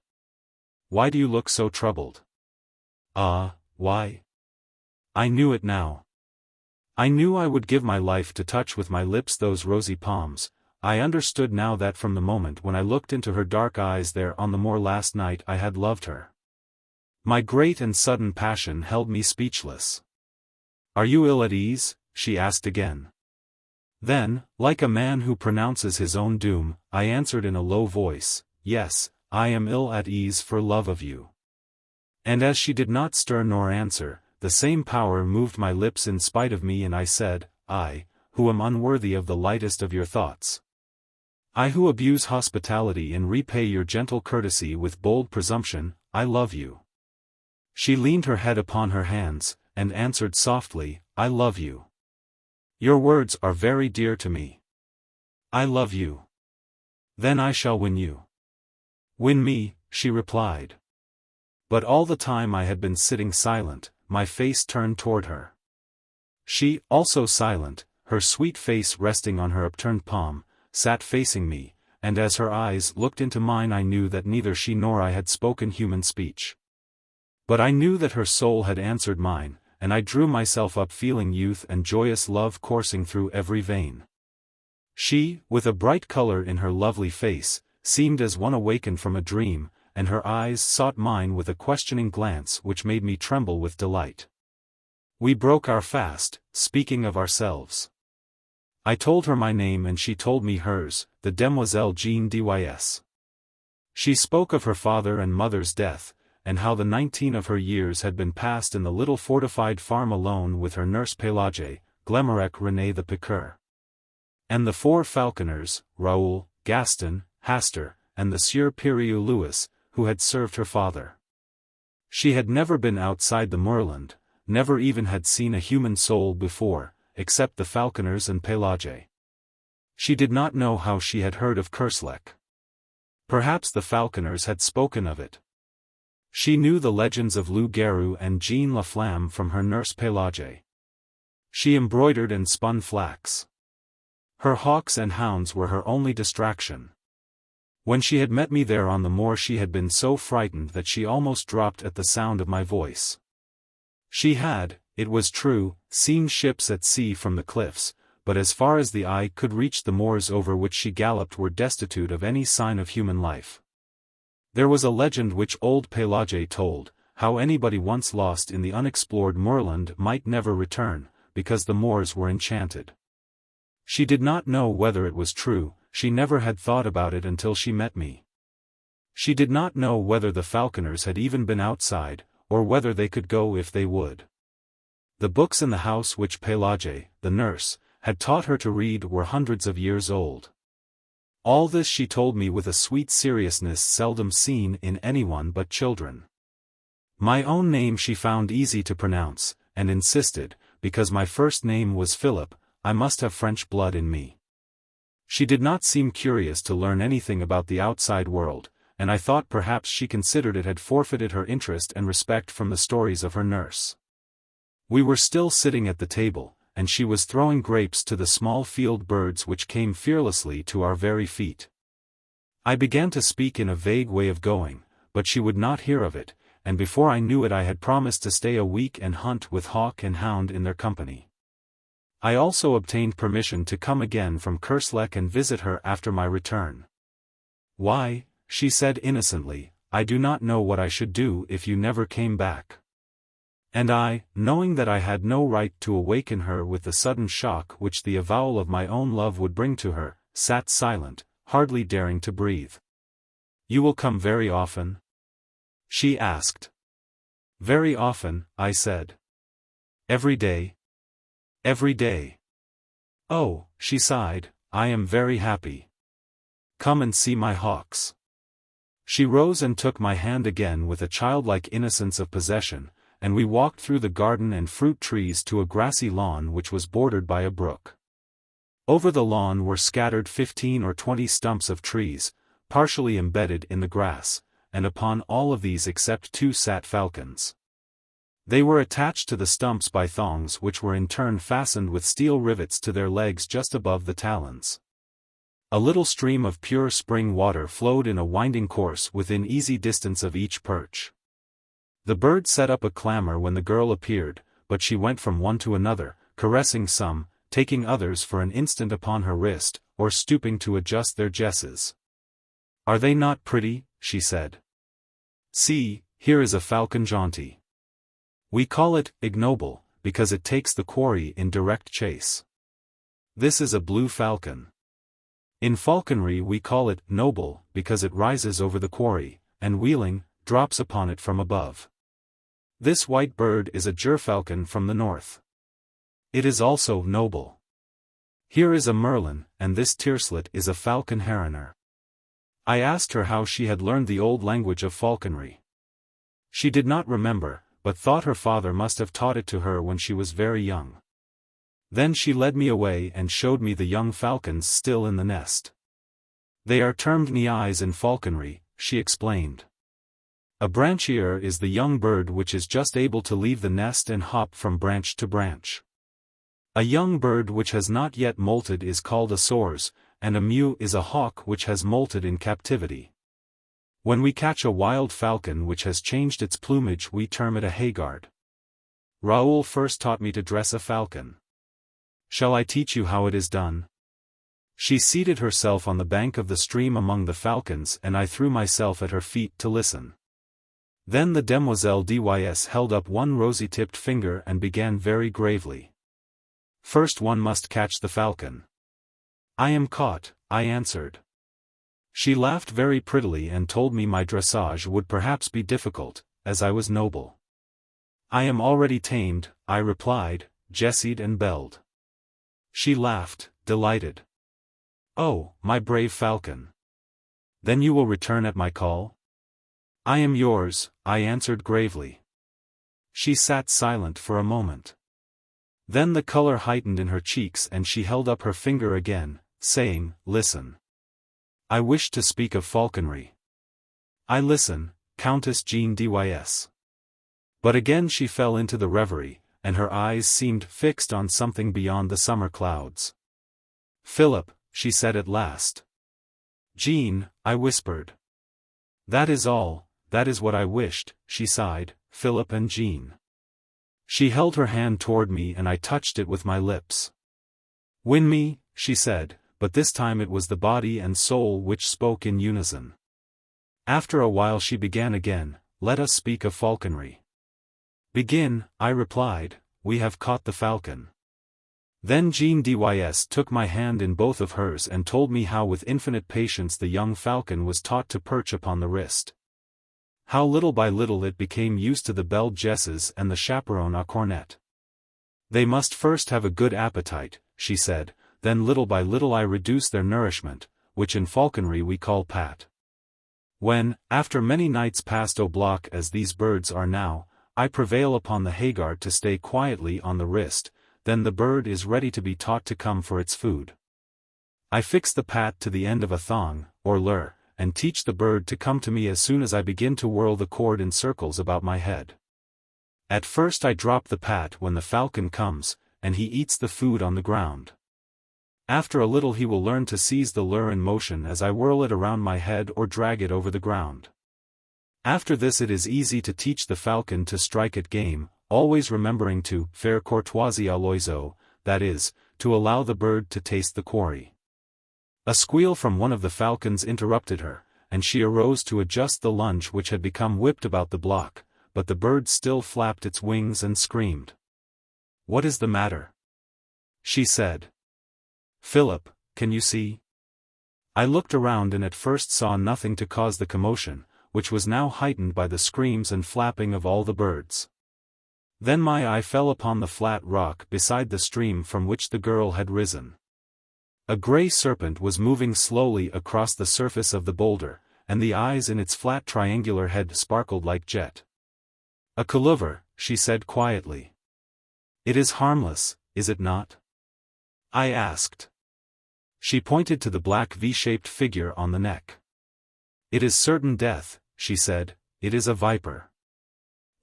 "Why do you look so troubled?" "Ah, why?" I knew it now. I knew I would give my life to touch with my lips those rosy palms. I understood now that from the moment when I looked into her dark eyes there on the moor last night I had loved her. My great and sudden passion held me speechless. "Are you ill at ease?" she asked again. Then, like a man who pronounces his own doom, I answered in a low voice, "Yes, I am ill at ease for love of you." And as she did not stir nor answer, the same power moved my lips in spite of me and I said, "I, who am unworthy of the lightest of your thoughts. I who abuse hospitality and repay your gentle courtesy with bold presumption, I love you." She leaned her head upon her hands, and answered softly, "I love you. Your words are very dear to me. I love you. Then I shall win you." "Win me," she replied. But all the time I had been sitting silent, my face turned toward her. She, also silent, her sweet face resting on her upturned palm, sat facing me, and as her eyes looked into mine I knew that neither she nor I had spoken human speech. But I knew that her soul had answered mine, and I drew myself up feeling youth and joyous love coursing through every vein. She, with a bright color in her lovely face, seemed as one awakened from a dream, and her eyes sought mine with a questioning glance which made me tremble with delight. We broke our fast, speaking of ourselves. I told her my name and she told me hers, the Demoiselle Jean Dys. She spoke of her father and mother's death, and how the 19 of her years had been passed in the little fortified farm alone with her nurse Pélagie, Glemarec René the piqueur, and the 4 falconers, Raoul, Gaston, Hastur, and the Sieur Piriou Louis, who had served her father. She had never been outside the moorland, never even had seen a human soul before, except the falconers and Pélagie. She did not know how she had heard of Kerslek. Perhaps the falconers had spoken of it. She knew the legends of Loup Garou and Jean la Flamme from her nurse Pélagie. She embroidered and spun flax. Her hawks and hounds were her only distraction. When she had met me there on the moor she had been so frightened that she almost dropped at the sound of my voice. She had, it was true, seen ships at sea from the cliffs, but as far as the eye could reach the moors over which she galloped were destitute of any sign of human life. There was a legend which old Pélagie told, how anybody once lost in the unexplored moorland might never return, because the moors were enchanted. She did not know whether it was true, she never had thought about it until she met me. She did not know whether the falconers had even been outside, or whether they could go if they would. The books in the house which Pélagie, the nurse, had taught her to read were hundreds of years old. All this she told me with a sweet seriousness seldom seen in anyone but children. My own name she found easy to pronounce, and insisted, because my first name was Philip, I must have French blood in me. She did not seem curious to learn anything about the outside world, and I thought perhaps she considered it had forfeited her interest and respect from the stories of her nurse. We were still sitting at the table, and she was throwing grapes to the small field birds which came fearlessly to our very feet. I began to speak in a vague way of going, but she would not hear of it, and before I knew it I had promised to stay a week and hunt with hawk and hound in their company. I also obtained permission to come again from Kerslek and visit her after my return. "Why," she said innocently, "I do not know what I should do if you never came back." And I, knowing that I had no right to awaken her with the sudden shock which the avowal of my own love would bring to her, sat silent, hardly daring to breathe. "You will come very often?" she asked. "Very often," I said. "Every day?" "Every day." "Oh," she sighed, "I am very happy. Come and see my hawks." She rose and took my hand again with a childlike innocence of possession, and we walked through the garden and fruit trees to a grassy lawn which was bordered by a brook. Over the lawn were scattered 15 or 20 stumps of trees, partially embedded in the grass, and upon all of these except 2 sat falcons. They were attached to the stumps by thongs which were in turn fastened with steel rivets to their legs just above the talons. A little stream of pure spring water flowed in a winding course within easy distance of each perch. The birds set up a clamor when the girl appeared, but she went from one to another, caressing some, taking others for an instant upon her wrist, or stooping to adjust their jesses. "Are they not pretty?" she said. "See, here is a falcon jaunty. We call it ignoble, because it takes the quarry in direct chase. This is a blue falcon. In falconry we call it noble, because it rises over the quarry, and wheeling, drops upon it from above. This white bird is a gerfalcon from the north. It is also noble. Here is a merlin, and this tierslet is a falcon heroner." I asked her how she had learned the old language of falconry. She did not remember, but thought her father must have taught it to her when she was very young. Then she led me away and showed me the young falcons still in the nest. "They are termed Hyades in falconry," she explained. A branchier is the young bird which is just able to leave the nest and hop from branch to branch. A young bird which has not yet molted is called a soars, and a mew is a hawk which has molted in captivity. When we catch a wild falcon which has changed its plumage we term it a Hyade. Raoul first taught me to dress a falcon. Shall I teach you how it is done? She seated herself on the bank of the stream among the falcons and I threw myself at her feet to listen. Then the Demoiselle Dys held up one rosy-tipped finger and began very gravely. "First one must catch the falcon." "I am caught," I answered. She laughed very prettily and told me my dressage would perhaps be difficult, as I was noble. "I am already tamed," I replied, "jessied and belled." She laughed, delighted. "Oh, my brave falcon. Then you will return at my call?" "I am yours," I answered gravely. She sat silent for a moment. Then the color heightened in her cheeks and she held up her finger again, saying, "Listen. I wish to speak of falconry." "I listen, Countess Jean Dys." But again she fell into the reverie, and her eyes seemed fixed on something beyond the summer clouds. "Philip," she said at last. "Jean," I whispered. "That is all, that is what I wished," she sighed, "Philip and Jean." She held her hand toward me and I touched it with my lips. "Win me," she said, but this time it was the body and soul which spoke in unison. After a while she began again, "Let us speak of falconry." "Begin," I replied, "we have caught the falcon." Then Jean Dys took my hand in both of hers and told me how with infinite patience the young falcon was taught to perch upon the wrist. How little by little it became used to the belle jesses and the chaperon à cornet. They must first have a good appetite, she said, then little by little I reduce their nourishment, which in falconry we call pat. When, after many nights passed au bloc as these birds are now, I prevail upon the haggard to stay quietly on the wrist, then the bird is ready to be taught to come for its food. I fix the pat to the end of a thong, or lure, and teach the bird to come to me as soon as I begin to whirl the cord in circles about my head. At first I drop the pat when the falcon comes, and he eats the food on the ground. After a little he will learn to seize the lure in motion as I whirl it around my head or drag it over the ground. After this it is easy to teach the falcon to strike at game, always remembering to faire courtoisie à l'oiseau, that is, to allow the bird to taste the quarry. A squeal from one of the falcons interrupted her, and she arose to adjust the lunge which had become whipped about the block, but the bird still flapped its wings and screamed. "What is the matter?" she said. "Philip, can you see?" I looked around and at first saw nothing to cause the commotion, which was now heightened by the screams and flapping of all the birds. Then my eye fell upon the flat rock beside the stream from which the girl had risen. A grey serpent was moving slowly across the surface of the boulder, and the eyes in its flat triangular head sparkled like jet. "A couleuvre," she said quietly. "It is harmless, is it not?" I asked. She pointed to the black V-shaped figure on the neck. "It is certain death," she said, "it is a viper."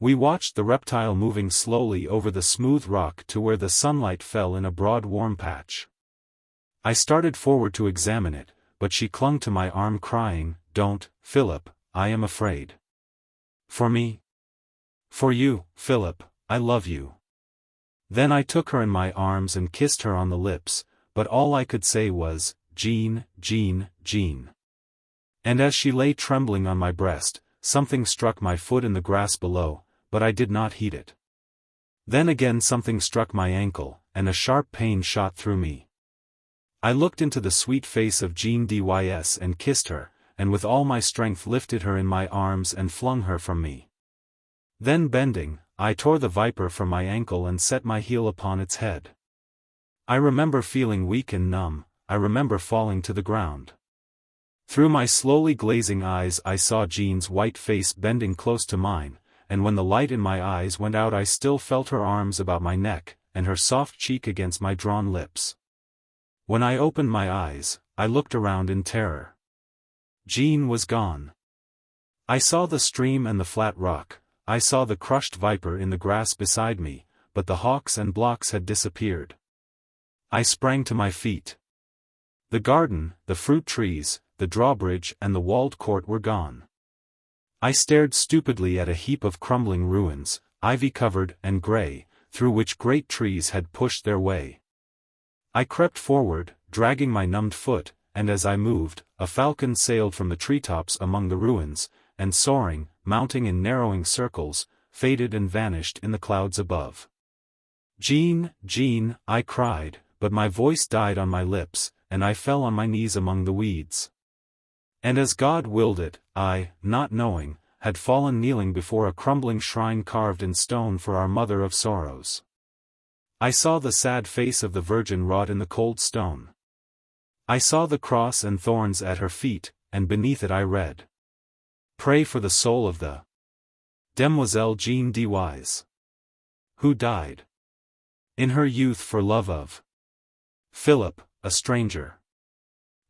We watched the reptile moving slowly over the smooth rock to where the sunlight fell in a broad warm patch. I started forward to examine it, but she clung to my arm crying, "Don't, Philip, I am afraid." "For me?" "For you, Philip, I love you." Then I took her in my arms and kissed her on the lips, but all I could say was, "Jean, Jean, Jean." And as she lay trembling on my breast, something struck my foot in the grass below, but I did not heed it. Then again something struck my ankle, and a sharp pain shot through me. I looked into the sweet face of Jean Dys and kissed her, and with all my strength lifted her in my arms and flung her from me. Then bending, I tore the viper from my ankle and set my heel upon its head. I remember feeling weak and numb, I remember falling to the ground. Through my slowly glazing eyes I saw Jean's white face bending close to mine, and when the light in my eyes went out I still felt her arms about my neck, and her soft cheek against my drawn lips. When I opened my eyes, I looked around in terror. Jean was gone. I saw the stream and the flat rock, I saw the crushed viper in the grass beside me, but the hawks and blocks had disappeared. I sprang to my feet. The garden, the fruit trees, the drawbridge and the walled court were gone. I stared stupidly at a heap of crumbling ruins, ivy-covered and grey, through which great trees had pushed their way. I crept forward, dragging my numbed foot, and as I moved, a falcon sailed from the treetops among the ruins, and soaring, mounting in narrowing circles, faded and vanished in the clouds above. "Jean, Jean," I cried, but my voice died on my lips, and I fell on my knees among the weeds. And as God willed it, I, not knowing, had fallen kneeling before a crumbling shrine carved in stone for our Mother of Sorrows. I saw the sad face of the Virgin wrought in the cold stone. I saw the cross and thorns at her feet, and beneath it I read, "Pray for the soul of the Demoiselle Jean Dys, who died in her youth for love of Philip, a stranger."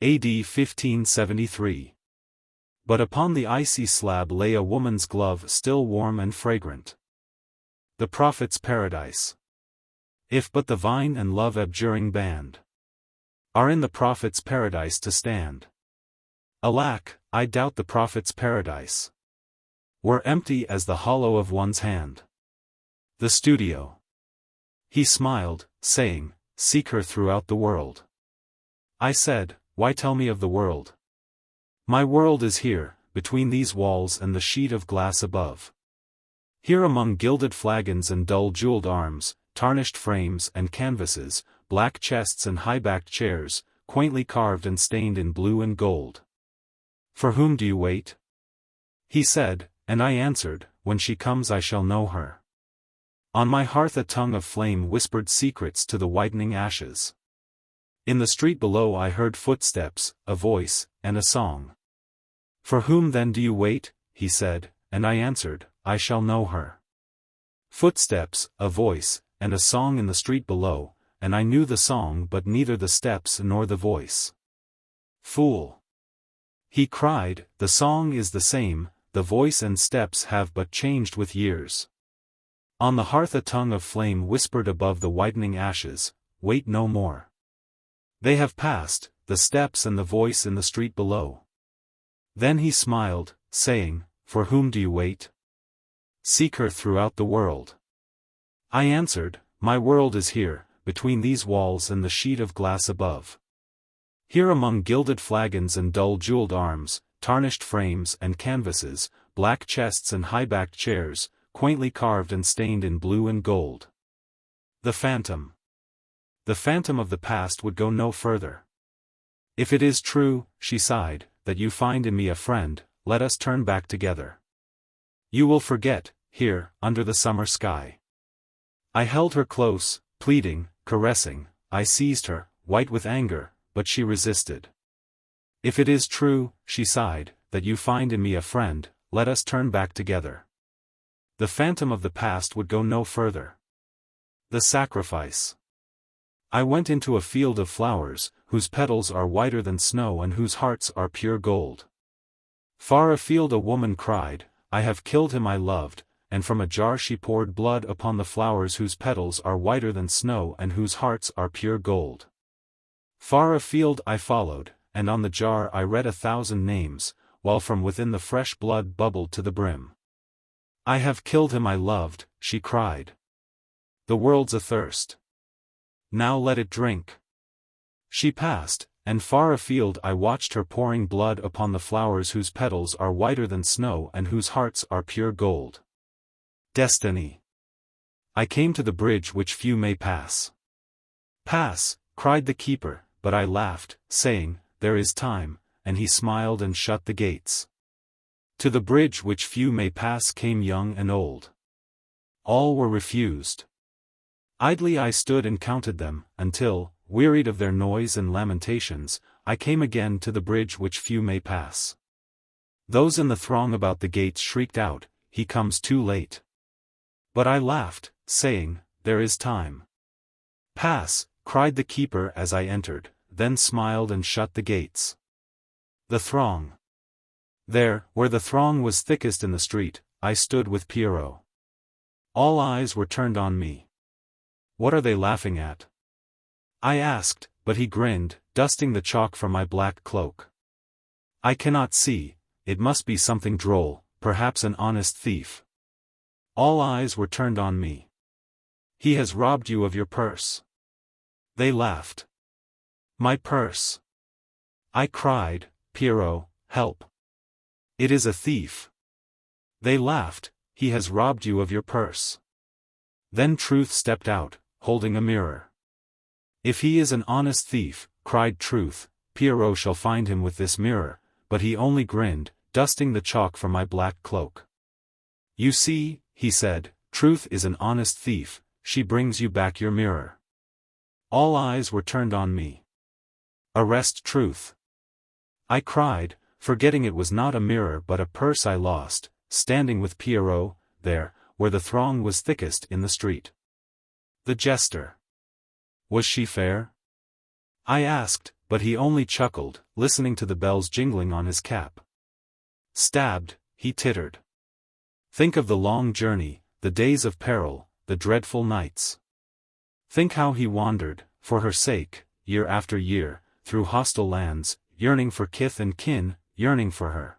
AD 1573. But upon the icy slab lay a woman's glove still warm and fragrant. The prophet's paradise. If but the vine and love abjuring band are in the prophet's paradise to stand. Alack, I doubt the prophet's paradise were empty as the hollow of one's hand. The studio. He smiled, saying, seek her throughout the world. I said, why tell me of the world? My world is here, between these walls and the sheet of glass above. Here among gilded flagons and dull jeweled arms, tarnished frames and canvases, black chests and high-backed chairs, quaintly carved and stained in blue and gold. For whom do you wait? He said, and I answered, when she comes I shall know her. On my hearth a tongue of flame whispered secrets to the whitening ashes. In the street below I heard footsteps, a voice, and a song. For whom then do you wait? He said, and I answered, I shall know her. Footsteps, a voice, and a song in the street below, and I knew the song but neither the steps nor the voice. Fool! He cried, the song is the same, the voice and steps have but changed with years. On the hearth a tongue of flame whispered above the whitening ashes, wait no more. They have passed, the steps and the voice in the street below. Then he smiled, saying, for whom do you wait? Seek her throughout the world. I answered, my world is here, between these walls and the sheet of glass above. Here among gilded flagons and dull jeweled arms, tarnished frames and canvases, black chests and high-backed chairs, quaintly carved and stained in blue and gold. The phantom. The phantom of the past would go no further. If it is true, she sighed, that you find in me a friend, let us turn back together. You will forget, here, under the summer sky. I held her close, pleading, caressing, I seized her, white with anger, but she resisted. If it is true, she sighed, that you find in me a friend, let us turn back together. The phantom of the past would go no further. The sacrifice. I went into a field of flowers, whose petals are whiter than snow and whose hearts are pure gold. Far afield a woman cried, I have killed him I loved, and from a jar she poured blood upon the flowers whose petals are whiter than snow and whose hearts are pure gold. Far afield I followed, and on the jar I read 1,000 names, while from within the fresh blood bubbled to the brim. I have killed him I loved, she cried. The world's athirst. Now let it drink. She passed, and far afield I watched her pouring blood upon the flowers whose petals are whiter than snow and whose hearts are pure gold. Destiny. I came to the bridge which few may pass. Pass, cried the keeper, but I laughed, saying, there is time, and he smiled and shut the gates. To the bridge which few may pass came young and old. All were refused. Idly I stood and counted them, until, wearied of their noise and lamentations, I came again to the bridge which few may pass. Those in the throng about the gates shrieked out, he comes too late. But I laughed, saying, there is time. Pass, cried the keeper as I entered, then smiled and shut the gates. The throng. There, where the throng was thickest in the street, I stood with Pierrot. All eyes were turned on me. What are they laughing at? I asked, but he grinned, dusting the chalk from my black cloak. I cannot see, it must be something droll, perhaps an honest thief. All eyes were turned on me. He has robbed you of your purse. They laughed. My purse. I cried, Pierrot, help. It is a thief. They laughed, he has robbed you of your purse. Then Truth stepped out, holding a mirror. If he is an honest thief, cried Truth, Pierrot shall find him with this mirror, but he only grinned, dusting the chalk from my black cloak. You see, he said, Truth is an honest thief, she brings you back your mirror. All eyes were turned on me. Arrest Truth. I cried, forgetting it was not a mirror but a purse I lost, standing with Pierrot, there, where the throng was thickest in the street. The jester. Was she fair? I asked, but he only chuckled, listening to the bells jingling on his cap. Stabbed, he tittered. Think of the long journey, the days of peril, the dreadful nights. Think how he wandered, for her sake, year after year, through hostile lands, yearning for kith and kin, yearning for her.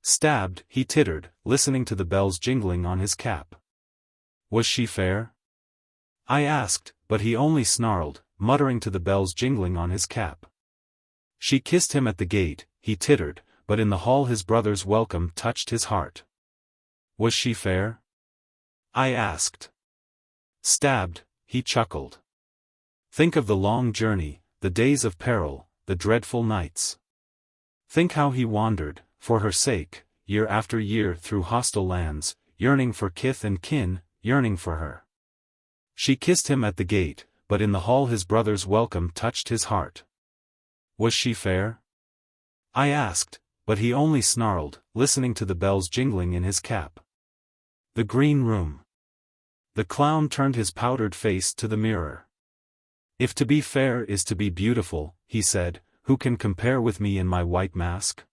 Stabbed, he tittered, listening to the bells jingling on his cap. Was she fair? I asked, but he only snarled, muttering to the bells jingling on his cap. She kissed him at the gate, he tittered, but in the hall his brother's welcome touched his heart. Was she fair? I asked. Stabbed, he chuckled. Think of the long journey, the days of peril, the dreadful nights. Think how he wandered, for her sake, year after year through hostile lands, yearning for kith and kin, yearning for her. She kissed him at the gate, but in the hall his brother's welcome touched his heart. Was she fair? I asked, but he only snarled, listening to the bells jingling in his cap. The green room. The clown turned his powdered face to the mirror. If to be fair is to be beautiful, he said, who can compare with me in my white mask?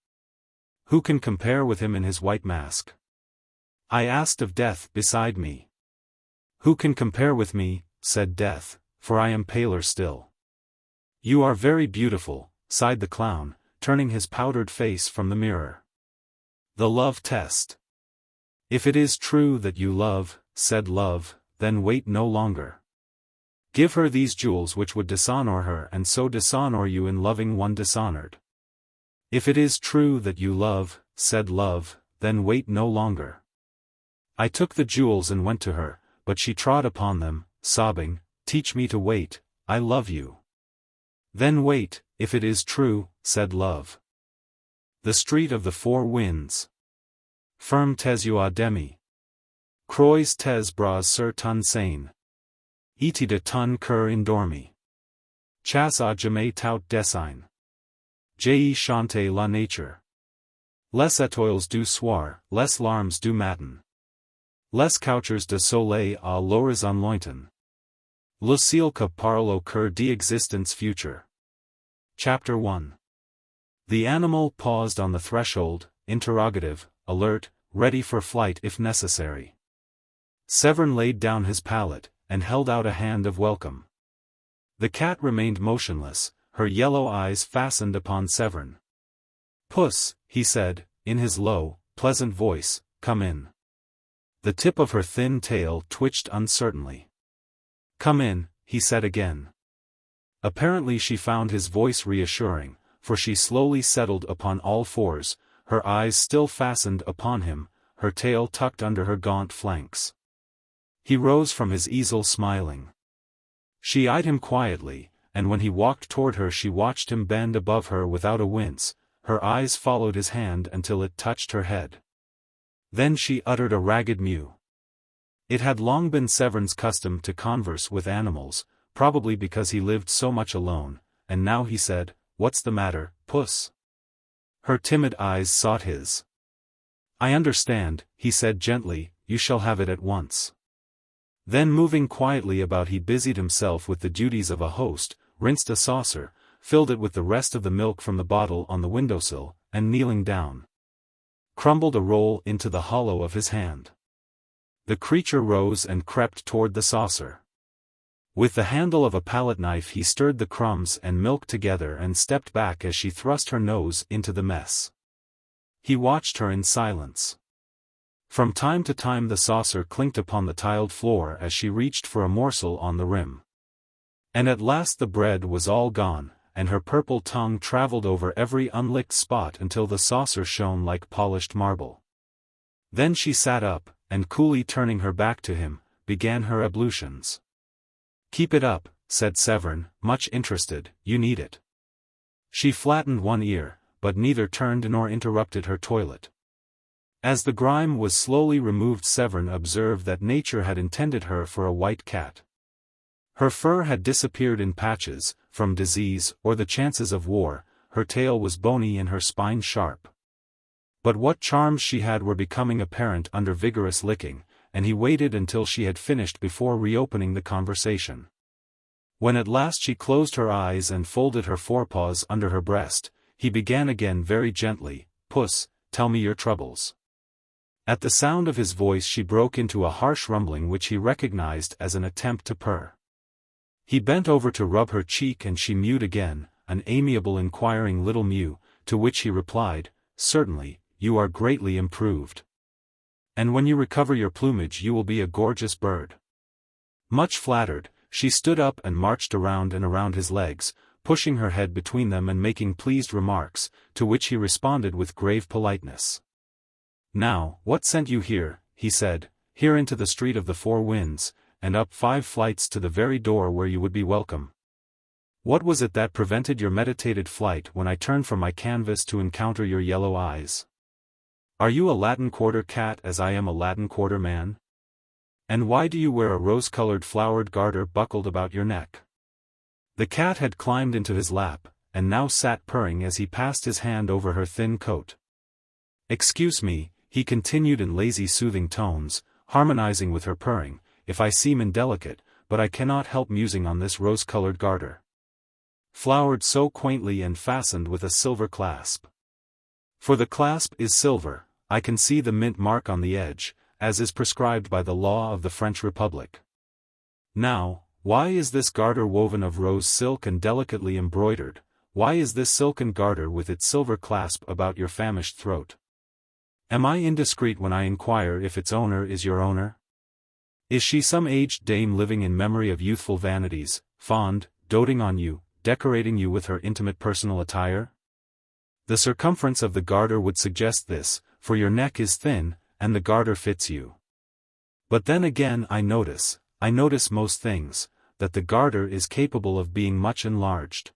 Who can compare with him in his white mask? I asked of Death beside me. Who can compare with me, said Death, for I am paler still. You are very beautiful, sighed the clown, turning his powdered face from the mirror. The love test. If it is true that you love, said Love, then wait no longer. Give her these jewels which would dishonor her and so dishonor you in loving one dishonored. If it is true that you love, said Love, then wait no longer. I took the jewels and went to her, but she trod upon them, sobbing, teach me to wait, I love you. Then wait, if it is true, said Love. The street of the four winds. Ferme tes yeux demi. Croix tes bras sur ton sein. Iti de ton cœur endormi. Chasse à jamais tout dessin. J'ai chanté la nature. Les étoiles du soir, les larmes du matin. Les couchers de soleil à l'horizon lointain. Le ciel que parle au cœur d'existence future. Chapter 1. The animal paused on the threshold, interrogative, alert, ready for flight if necessary. Severn laid down his palette, and held out a hand of welcome. The cat remained motionless, her yellow eyes fastened upon Severn. Puss, he said, in his low, pleasant voice, come in. The tip of her thin tail twitched uncertainly. Come in, he said again. Apparently she found his voice reassuring, for she slowly settled upon all fours, her eyes still fastened upon him, her tail tucked under her gaunt flanks. He rose from his easel smiling. She eyed him quietly, and when he walked toward her she watched him bend above her without a wince, her eyes followed his hand until it touched her head. Then she uttered a ragged mew. It had long been Severn's custom to converse with animals, probably because he lived so much alone, and now he said, What's the matter, Puss? Her timid eyes sought his. I understand, he said gently, you shall have it at once. Then moving quietly about he busied himself with the duties of a host, rinsed a saucer, filled it with the rest of the milk from the bottle on the windowsill, and kneeling down, crumbled a roll into the hollow of his hand. The creature rose and crept toward the saucer. With the handle of a palette knife he stirred the crumbs and milk together and stepped back as she thrust her nose into the mess. He watched her in silence. From time to time the saucer clinked upon the tiled floor as she reached for a morsel on the rim. And at last the bread was all gone, and her purple tongue traveled over every unlicked spot until the saucer shone like polished marble. Then she sat up, and coolly turning her back to him, began her ablutions. Keep it up, said Severn, much interested, you need it. She flattened one ear, but neither turned nor interrupted her toilet. As the grime was slowly removed Severn observed that nature had intended her for a white cat. Her fur had disappeared in patches, from disease or the chances of war, her tail was bony and her spine sharp. But what charms she had were becoming apparent under vigorous licking, and he waited until she had finished before reopening the conversation. When at last she closed her eyes and folded her forepaws under her breast, he began again very gently, "Puss, tell me your troubles." At the sound of his voice she broke into a harsh rumbling which he recognized as an attempt to purr. He bent over to rub her cheek and she mewed again, an amiable inquiring little mew, to which he replied, "Certainly, you are greatly improved. And when you recover your plumage you will be a gorgeous bird." Much flattered, she stood up and marched around and around his legs, pushing her head between them and making pleased remarks, to which he responded with grave politeness. "Now, what sent you here?" he said, "here into the street of the Four Winds, and up 5 flights to the very door where you would be welcome? What was it that prevented your meditated flight when I turned from my canvas to encounter your yellow eyes? Are you a Latin Quarter cat as I am a Latin Quarter man? And why do you wear a rose-colored flowered garter buckled about your neck?" The cat had climbed into his lap, and now sat purring as he passed his hand over her thin coat. "Excuse me," he continued in lazy soothing tones, harmonizing with her purring, "if I seem indelicate, but I cannot help musing on this rose-colored garter. Flowered so quaintly and fastened with a silver clasp. For the clasp is silver, I can see the mint mark on the edge, as is prescribed by the law of the French Republic. Now, why is this garter woven of rose silk and delicately embroidered? Why is this silken garter with its silver clasp about your famished throat? Am I indiscreet when I inquire if its owner is your owner? Is she some aged dame living in memory of youthful vanities, fond, doting on you, decorating you with her intimate personal attire? The circumference of the garter would suggest this, for your neck is thin, and the garter fits you. But then again I notice most things, that the garter is capable of being much enlarged.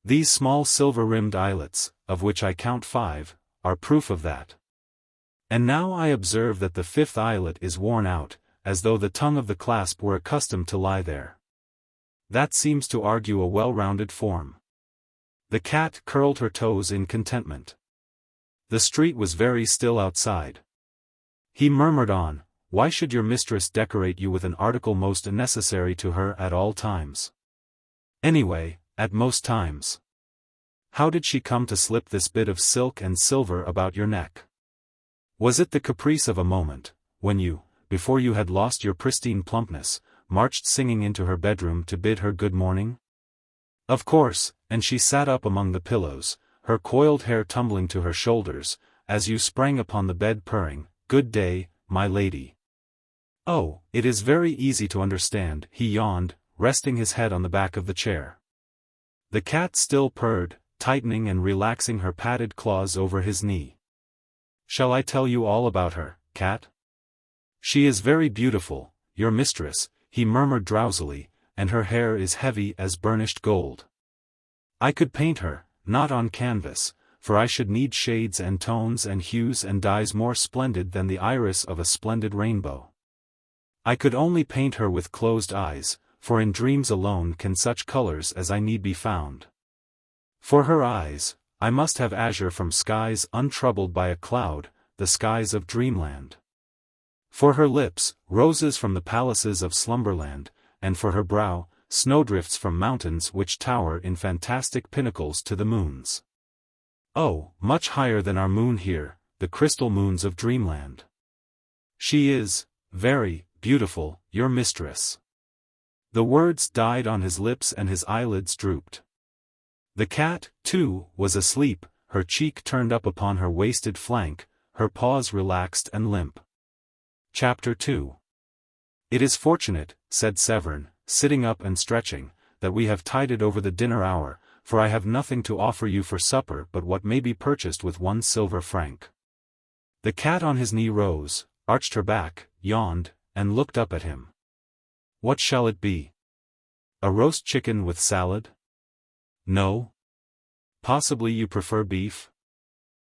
These small silver-rimmed eyelets, of which I count 5, are proof of that. And now I observe that the 5th eyelet is worn out, as though the tongue of the clasp were accustomed to lie there. That seems to argue a well-rounded form." The cat curled her toes in contentment. The street was very still outside. He murmured on, "Why should your mistress decorate you with an article most unnecessary to her at all times? Anyway, at most times. How did she come to slip this bit of silk and silver about your neck? Was it the caprice of a moment, when you, before you had lost your pristine plumpness, marched singing into her bedroom to bid her good morning? Of course, and she sat up among the pillows, her coiled hair tumbling to her shoulders, as you sprang upon the bed purring, 'Good day, my lady.' Oh, it is very easy to understand," he yawned, resting his head on the back of the chair. The cat still purred, tightening and relaxing her padded claws over his knee. "Shall I tell you all about her, cat? She is very beautiful, your mistress," he murmured drowsily, "and her hair is heavy as burnished gold. I could paint her, not on canvas, for I should need shades and tones and hues and dyes more splendid than the iris of a splendid rainbow. I could only paint her with closed eyes, for in dreams alone can such colors as I need be found. For her eyes, I must have azure from skies untroubled by a cloud, the skies of dreamland. For her lips, roses from the palaces of slumberland, and for her brow, snowdrifts from mountains which tower in fantastic pinnacles to the moons. Oh, much higher than our moon here, the crystal moons of dreamland. She is, very, beautiful, your mistress." The words died on his lips and his eyelids drooped. The cat, too, was asleep, her cheek turned up upon her wasted flank, her paws relaxed and limp. Chapter 2. "It is fortunate," said Severn, sitting up and stretching, "that we have tided over the dinner hour, for I have nothing to offer you for supper but what may be purchased with 1 silver franc." The cat on his knee rose, arched her back, yawned, and looked up at him. "What shall it be? A roast chicken with salad? No? Possibly you prefer beef?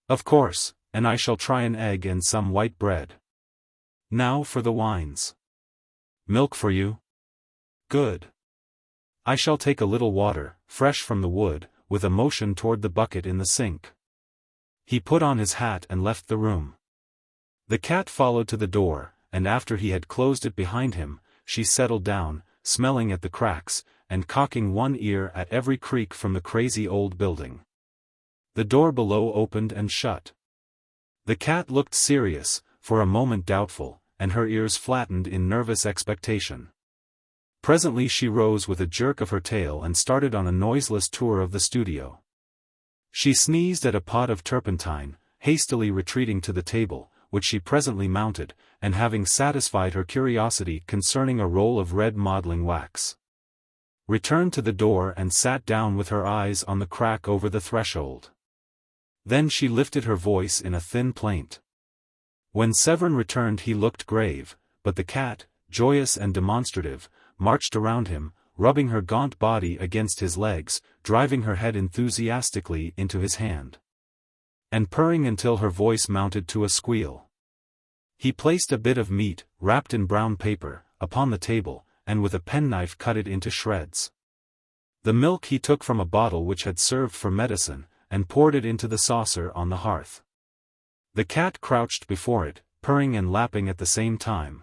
Of course, and I shall try an egg and some white bread. Now for the wines. Milk for you? Good. I shall take a little water, fresh from the wood," with a motion toward the bucket in the sink. He put on his hat and left the room. The cat followed to the door, and after he had closed it behind him, she settled down, smelling at the cracks, and cocking one ear at every creak from the crazy old building. The door below opened and shut. The cat looked serious, for a moment doubtful, and her ears flattened in nervous expectation. Presently she rose with a jerk of her tail and started on a noiseless tour of the studio. She sneezed at a pot of turpentine, hastily retreating to the table, which she presently mounted, and having satisfied her curiosity concerning a roll of red modeling wax, returned to the door and sat down with her eyes on the crack over the threshold. Then she lifted her voice in a thin plaint. When Severin returned he looked grave, but the cat, joyous and demonstrative, marched around him, rubbing her gaunt body against his legs, driving her head enthusiastically into his hand, and purring until her voice mounted to a squeal. He placed a bit of meat, wrapped in brown paper, upon the table, and with a penknife cut it into shreds. The milk he took from a bottle which had served for medicine, and poured it into the saucer on the hearth. The cat crouched before it, purring and lapping at the same time.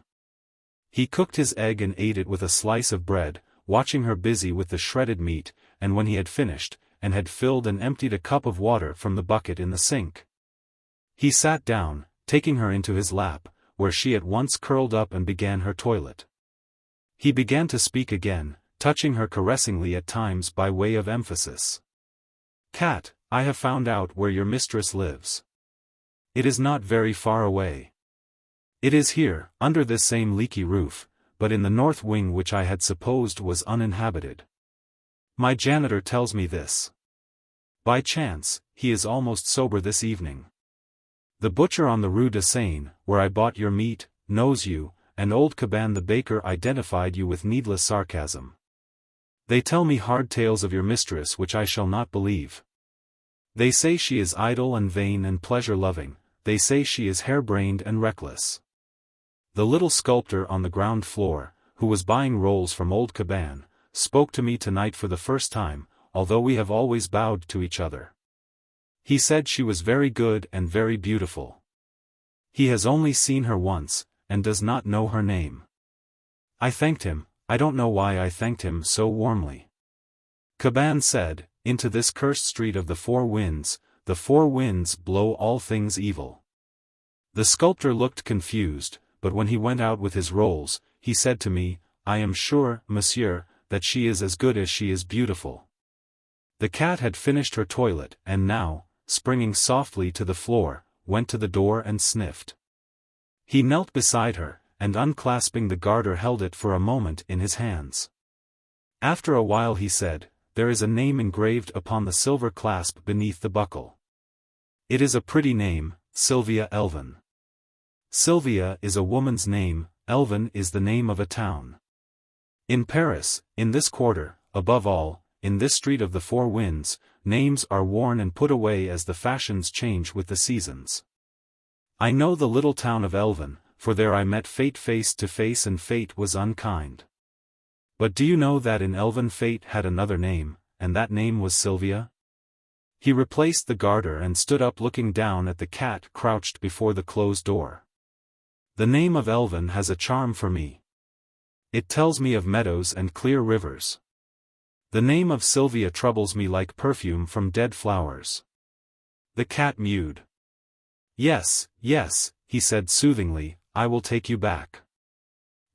He cooked his egg and ate it with a slice of bread, watching her busy with the shredded meat, and when he had finished, and had filled and emptied a cup of water from the bucket in the sink, he sat down, taking her into his lap, where she at once curled up and began her toilet. He began to speak again, touching her caressingly at times by way of emphasis. "Cat, I have found out where your mistress lives. It is not very far away. It is here, under this same leaky roof, but in the north wing which I had supposed was uninhabited. My janitor tells me this. By chance, he is almost sober this evening. The butcher on the Rue de Seine, where I bought your meat, knows you, and old Caban the baker identified you with needless sarcasm. They tell me hard tales of your mistress which I shall not believe. They say she is idle and vain and pleasure-loving, they say she is harebrained and reckless. The little sculptor on the ground floor, who was buying rolls from old Caban, spoke to me tonight for the first time, although we have always bowed to each other. He said she was very good and very beautiful. He has only seen her once, and does not know her name. I thanked him, I don't know why I thanked him so warmly. Caban said, into this cursed street of the four winds blow all things evil. The sculptor looked confused, but when he went out with his rolls, he said to me, I am sure, monsieur, that she is as good as she is beautiful. The cat had finished her toilet and now, springing softly to the floor, went to the door and sniffed. He knelt beside her, and unclasping the garter held it for a moment in his hands. After a while he said, there is a name engraved upon the silver clasp beneath the buckle. It is a pretty name, Sylvia Elvin. Sylvia is a woman's name, Elvin is the name of a town. In Paris, in this quarter, above all, in this street of the four winds, names are worn and put away as the fashions change with the seasons. I know the little town of Elvin, for there I met fate face to face and fate was unkind. But do you know that in Elvin fate had another name, and that name was Sylvia? He replaced the garter and stood up looking down at the cat crouched before the closed door. The name of Elvin has a charm for me. It tells me of meadows and clear rivers. The name of Sylvia troubles me like perfume from dead flowers. The cat mewed. Yes, yes, he said soothingly, I will take you back.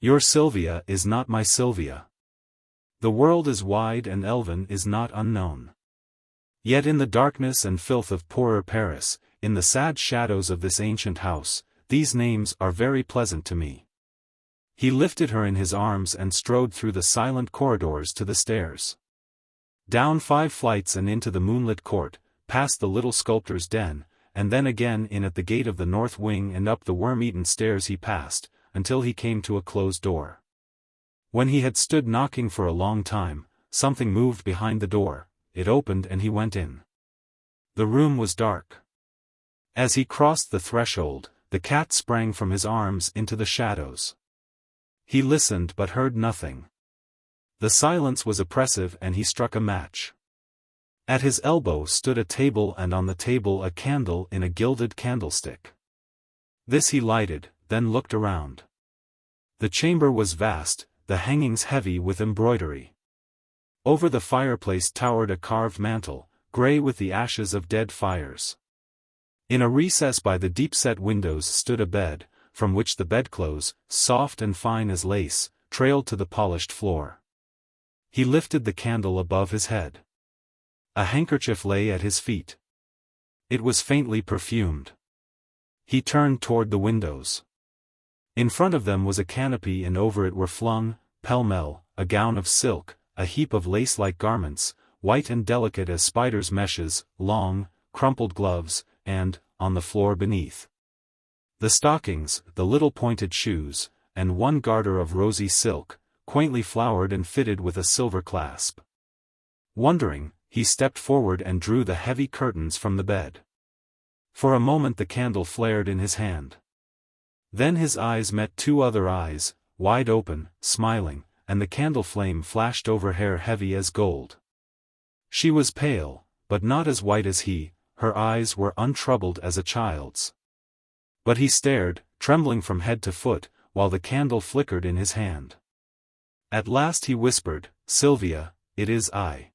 Your Sylvia is not my Sylvia. The world is wide and Elvin is not unknown. Yet in the darkness and filth of poorer Paris, in the sad shadows of this ancient house, these names are very pleasant to me. He lifted her in his arms and strode through the silent corridors to the stairs. Down 5 flights and into the moonlit court, past the little sculptor's den, and then again in at the gate of the north wing and up the worm-eaten stairs he passed, until he came to a closed door. When he had stood knocking for a long time, something moved behind the door, it opened and he went in. The room was dark. As he crossed the threshold, the cat sprang from his arms into the shadows. He listened but heard nothing. The silence was oppressive and he struck a match. At his elbow stood a table and on the table a candle in a gilded candlestick. This he lighted, then looked around. The chamber was vast, the hangings heavy with embroidery. Over the fireplace towered a carved mantel, grey with the ashes of dead fires. In a recess by the deep-set windows stood a bed, from which the bedclothes, soft and fine as lace, trailed to the polished floor. He lifted the candle above his head. A handkerchief lay at his feet. It was faintly perfumed. He turned toward the windows. In front of them was a canopy, and over it were flung, pell-mell, a gown of silk, a heap of lace-like garments, white and delicate as spiders' meshes, long, crumpled gloves, and, on the floor beneath, the stockings, the little pointed shoes, and one garter of rosy silk, quaintly flowered and fitted with a silver clasp. Wondering, he stepped forward and drew the heavy curtains from the bed. For a moment the candle flared in his hand. Then his eyes met two other eyes, wide open, smiling, and the candle flame flashed over hair heavy as gold. She was pale, but not as white as he, her eyes were untroubled as a child's. But he stared, trembling from head to foot, while the candle flickered in his hand. At last he whispered, "Sylvia, it is I."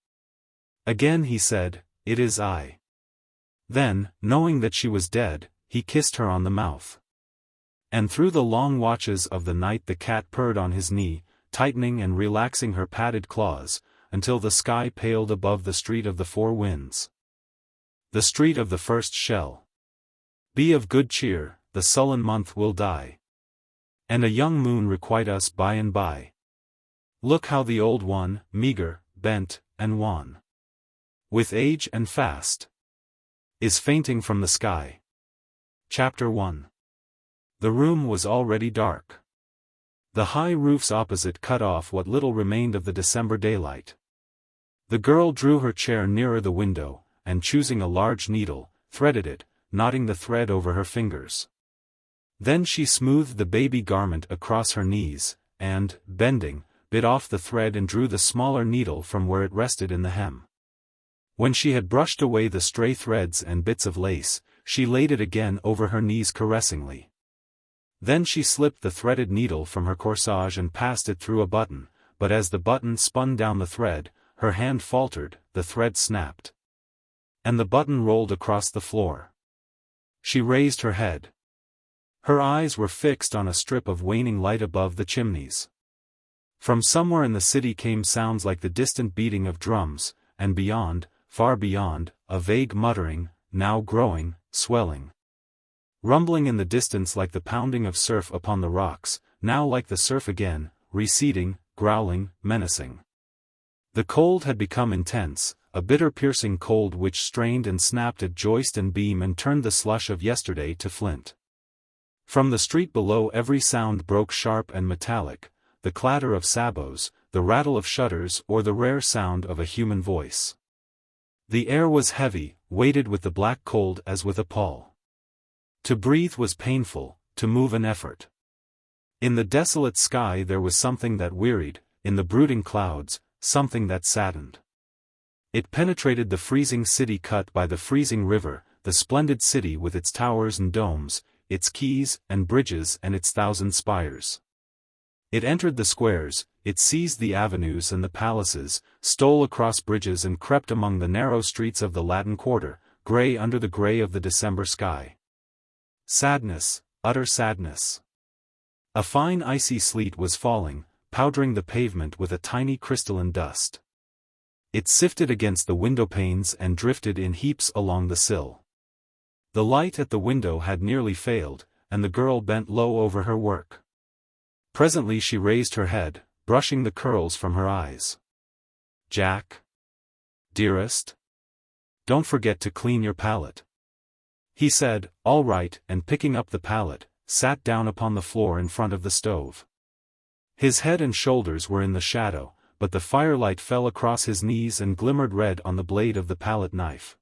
Again he said, "It is I." Then, knowing that she was dead, he kissed her on the mouth. And through the long watches of the night the cat purred on his knee, tightening and relaxing her padded claws, until the sky paled above the street of the four winds. The street of the first shell. Be of good cheer, the sullen month will die. And a young moon requite us by and by. Look how the old one, meager, bent, and wan, with age and fast, is fainting from the sky. Chapter 1. The room was already dark. The high roofs opposite cut off what little remained of the December daylight. The girl drew her chair nearer the window, and choosing a large needle, threaded it, knotting the thread over her fingers. Then she smoothed the baby garment across her knees, and, bending, bit off the thread and drew the smaller needle from where it rested in the hem. When she had brushed away the stray threads and bits of lace, she laid it again over her knees caressingly. Then she slipped the threaded needle from her corsage and passed it through a button, but as the button spun down the thread, her hand faltered, the thread snapped, and the button rolled across the floor. She raised her head. Her eyes were fixed on a strip of waning light above the chimneys. From somewhere in the city came sounds like the distant beating of drums, and beyond, far beyond, a vague muttering, now growing, swelling, rumbling in the distance like the pounding of surf upon the rocks, now like the surf again, receding, growling, menacing. The cold had become intense, a bitter piercing cold which strained and snapped at joist and beam and turned the slush of yesterday to flint. From the street below every sound broke sharp and metallic, the clatter of sabots, the rattle of shutters or the rare sound of a human voice. The air was heavy, weighted with the black cold as with a pall. To breathe was painful, to move an effort. In the desolate sky there was something that wearied, in the brooding clouds, something that saddened. It penetrated the freezing city cut by the freezing river, the splendid city with its towers and domes, its quays and bridges and its thousand spires. It entered the squares, it seized the avenues and the palaces, stole across bridges and crept among the narrow streets of the Latin Quarter, grey under the grey of the December sky. Sadness, utter sadness. A fine icy sleet was falling, powdering the pavement with a tiny crystalline dust. It sifted against the window panes and drifted in heaps along the sill. The light at the window had nearly failed, and the girl bent low over her work. Presently she raised her head, brushing the curls from her eyes. "Jack? Dearest? Don't forget to clean your palette." He said, "All right," and picking up the palette, sat down upon the floor in front of the stove. His head and shoulders were in the shadow, but the firelight fell across his knees and glimmered red on the blade of the palette knife.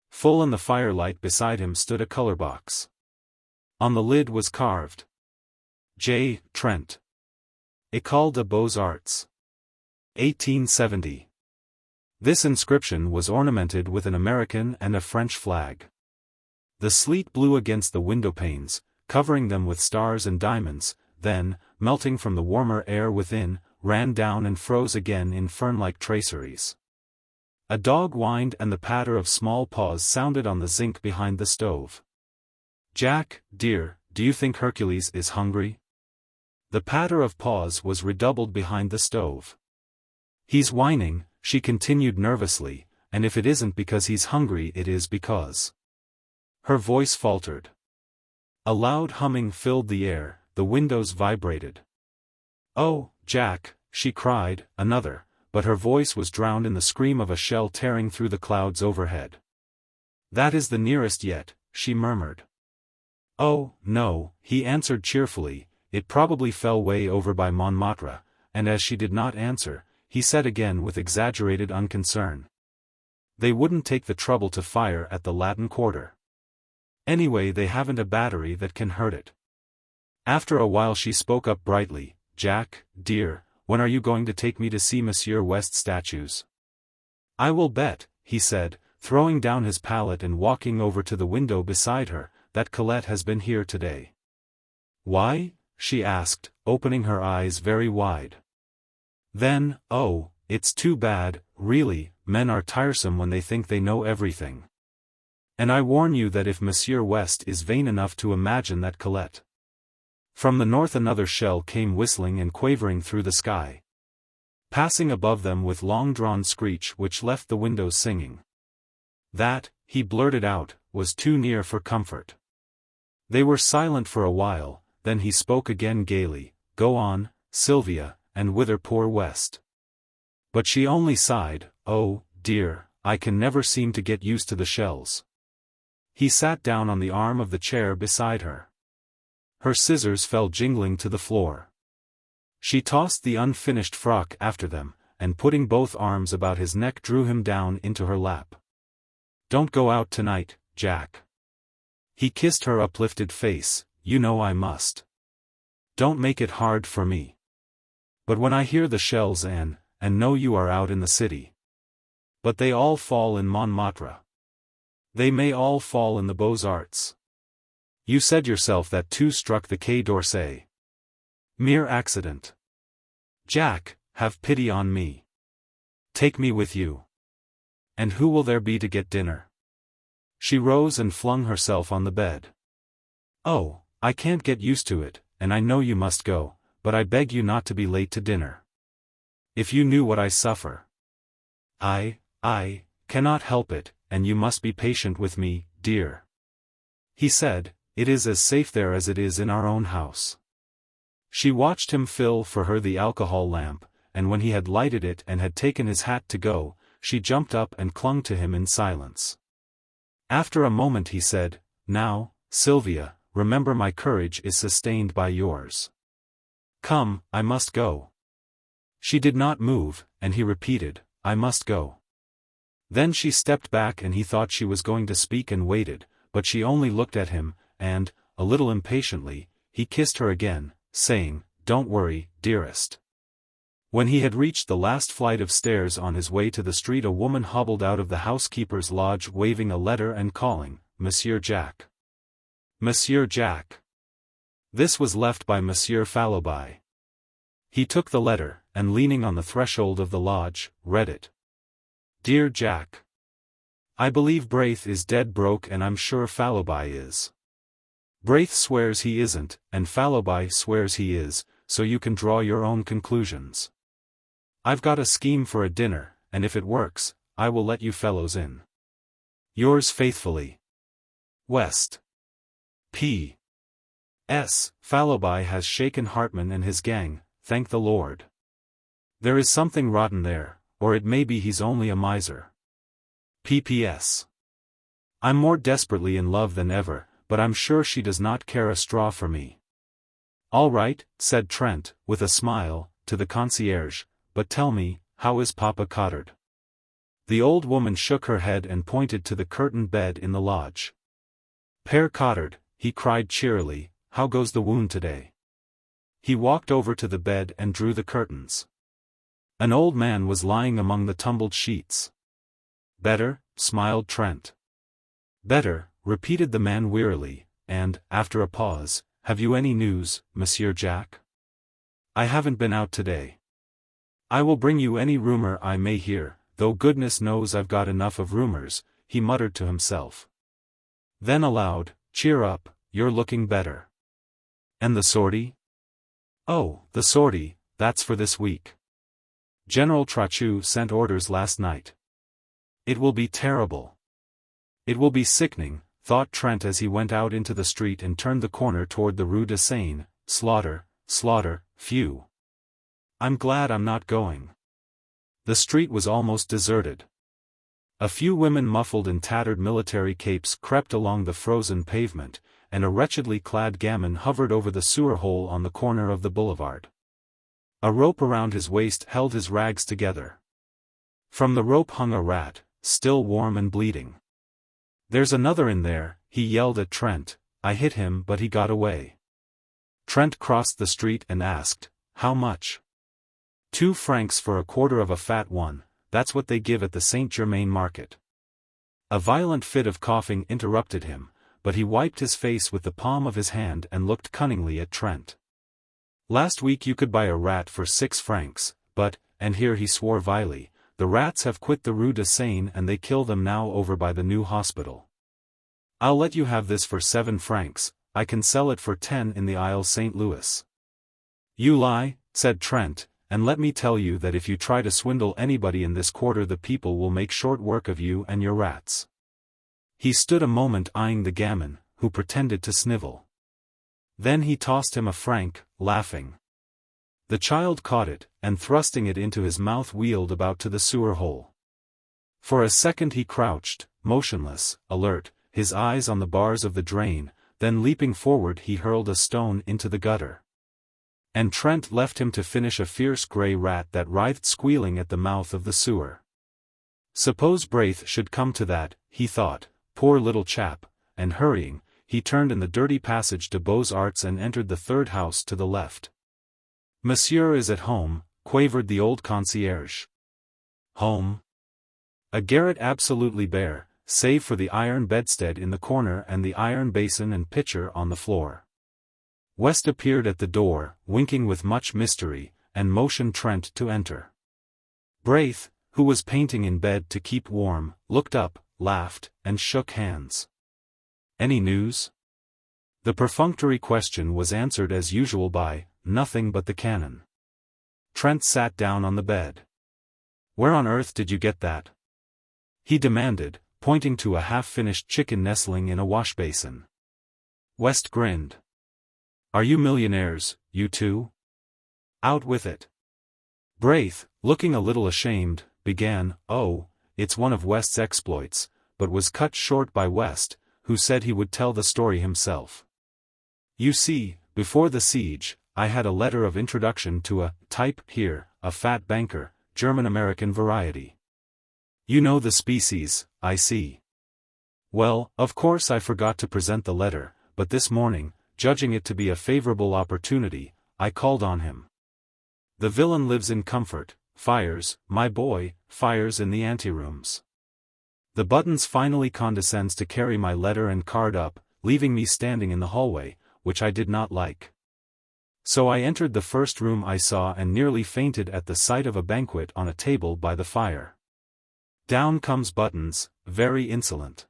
Full in the firelight beside him stood a color box. On the lid was carved, J. Trent. École des Beaux-Arts. 1870. This inscription was ornamented with an American and a French flag. The sleet blew against the window panes, covering them with stars and diamonds, then, melting from the warmer air within, ran down and froze again in fern-like traceries. A dog whined and the patter of small paws sounded on the zinc behind the stove. "Jack, dear, do you think Hercules is hungry?" The patter of paws was redoubled behind the stove. "He's whining," she continued nervously, "and if it isn't because he's hungry it is because—" Her voice faltered. A loud humming filled the air, the windows vibrated. "Oh, Jack," she cried, "another," but her voice was drowned in the scream of a shell tearing through the clouds overhead. "That is the nearest yet," she murmured. "Oh, no," he answered cheerfully, "it probably fell way over by Montmartre," and as she did not answer, he said again with exaggerated unconcern. "They wouldn't take the trouble to fire at the Latin Quarter. Anyway, they haven't a battery that can hurt it." After a while she spoke up brightly, "Jack, dear, when are you going to take me to see Monsieur West's statues?" "I will bet," he said, throwing down his palette and walking over to the window beside her, "that Colette has been here today." "Why?" she asked, opening her eyes very wide. Then, "Oh, it's too bad, really, men are tiresome when they think they know everything. And I warn you that if Monsieur West is vain enough to imagine that Colette—" From the north another shell came whistling and quavering through the sky, passing above them with long-drawn screech which left the windows singing. That, he blurted out, was too near for comfort. They were silent for a while, then he spoke again gaily, "Go on, Sylvia, and whither poor West?" But she only sighed, "Oh, dear, I can never seem to get used to the shells." He sat down on the arm of the chair beside her. Her scissors fell jingling to the floor. She tossed the unfinished frock after them, and putting both arms about his neck drew him down into her lap. "Don't go out tonight, Jack." He kissed her uplifted face, "You know I must. Don't make it hard for me. But when I hear the shells and know you are out in the city. But they all fall in Montmartre. They may all fall in the Beaux-Arts. You said yourself that two struck the Quai d'Orsay. Mere accident. Jack, have pity on me. Take me with you. And who will there be to get dinner?" She rose and flung herself on the bed. "Oh, I can't get used to it, and I know you must go, but I beg you not to be late to dinner. If you knew what I suffer. I cannot help it, and you must be patient with me, dear." He said, "It is as safe there as it is in our own house." She watched him fill for her the alcohol lamp, and when he had lighted it and had taken his hat to go, she jumped up and clung to him in silence. After a moment he said, "Now, Sylvia, remember my courage is sustained by yours. Come, I must go." She did not move, and he repeated, "I must go." Then she stepped back and he thought she was going to speak and waited, but she only looked at him, and, a little impatiently, he kissed her again, saying, "Don't worry, dearest." When he had reached the last flight of stairs on his way to the street, a woman hobbled out of the housekeeper's lodge waving a letter and calling, "Monsieur Jack. Monsieur Jack." This was left by Monsieur Falloby. He took the letter, and leaning on the threshold of the lodge, read it. "Dear Jack. I believe Braith is dead broke and I'm sure Falloby is. Braith swears he isn't, and Falloby swears he is, so you can draw your own conclusions. I've got a scheme for a dinner, and if it works, I will let you fellows in. Yours faithfully, West. P. S. Falloby has shaken Hartman and his gang, thank the Lord. There is something rotten there, or it may be he's only a miser. P.P.S. I'm more desperately in love than ever, but I'm sure she does not care a straw for me." "All right," said Trent, with a smile, to the concierge, "but tell me, how is Papa Cottard?" The old woman shook her head and pointed to the curtained bed in the lodge. "Père Cottard," he cried cheerily, "how goes the wound today?" He walked over to the bed and drew the curtains. An old man was lying among the tumbled sheets. "Better?" smiled Trent. "Better," repeated the man wearily, and, after a pause, have you any news, Monsieur Jack? I haven't been out today. I will bring you any rumor I may hear, though goodness knows I've got enough of rumors, he muttered to himself. Then aloud, cheer up, you're looking better. And the sortie? Oh, the sortie, that's for this week. General Trochu sent orders last night. It will be terrible. It will be sickening, thought Trent as he went out into the street and turned the corner toward the Rue de Seine. Slaughter, slaughter, phew. I'm glad I'm not going. The street was almost deserted. A few women muffled in tattered military capes crept along the frozen pavement, and a wretchedly clad gamin hovered over the sewer hole on the corner of the boulevard. A rope around his waist held his rags together. From the rope hung a rat, still warm and bleeding. There's another in there, he yelled at Trent. I hit him but he got away. Trent crossed the street and asked, how much? 2 francs for a quarter of a fat one, that's what they give at the Saint-Germain market. A violent fit of coughing interrupted him, but he wiped his face with the palm of his hand and looked cunningly at Trent. Last week you could buy a rat for 6 francs, but, and here he swore vilely, the rats have quit the Rue de Seine and they kill them now over by the new hospital. I'll let you have this for 7 francs, I can sell it for 10 in the Isle St. Louis. You lie, said Trent, and let me tell you that if you try to swindle anybody in this quarter the people will make short work of you and your rats. He stood a moment eyeing the gamin, who pretended to snivel. Then he tossed him a franc, laughing. The child caught it, and thrusting it into his mouth wheeled about to the sewer hole. For a second he crouched, motionless, alert, his eyes on the bars of the drain, then leaping forward he hurled a stone into the gutter. And Trent left him to finish a fierce grey rat that writhed squealing at the mouth of the sewer. Suppose Braith should come to that, he thought, poor little chap, and hurrying, he turned in the dirty passage to Beaux-Arts and entered the 3rd house to the left. Monsieur is at home, quavered the old concierge. Home? A garret absolutely bare, save for the iron bedstead in the corner and the iron basin and pitcher on the floor. West appeared at the door, winking with much mystery, and motioned Trent to enter. Braith, who was painting in bed to keep warm, looked up, laughed, and shook hands. Any news? The perfunctory question was answered as usual by, nothing but the cannon. Trent sat down on the bed. Where on earth did you get that? He demanded, pointing to a half-finished chicken nestling in a wash-basin. West grinned. Are you millionaires, you two? Out with it. Braith, looking a little ashamed, began, oh, it's one of West's exploits, but was cut short by West, who said he would tell the story himself. You see, before the siege, I had a letter of introduction to a type here, a fat banker, German-American variety. You know the species, I see. Well, of course I forgot to present the letter, but this morning, judging it to be a favorable opportunity, I called on him. The villain lives in comfort, fires, my boy, fires in the anterooms. The Buttons finally condescends to carry my letter and card up, leaving me standing in the hallway, which I did not like. So I entered the first room I saw and nearly fainted at the sight of a banquet on a table by the fire. Down comes Buttons, very insolent.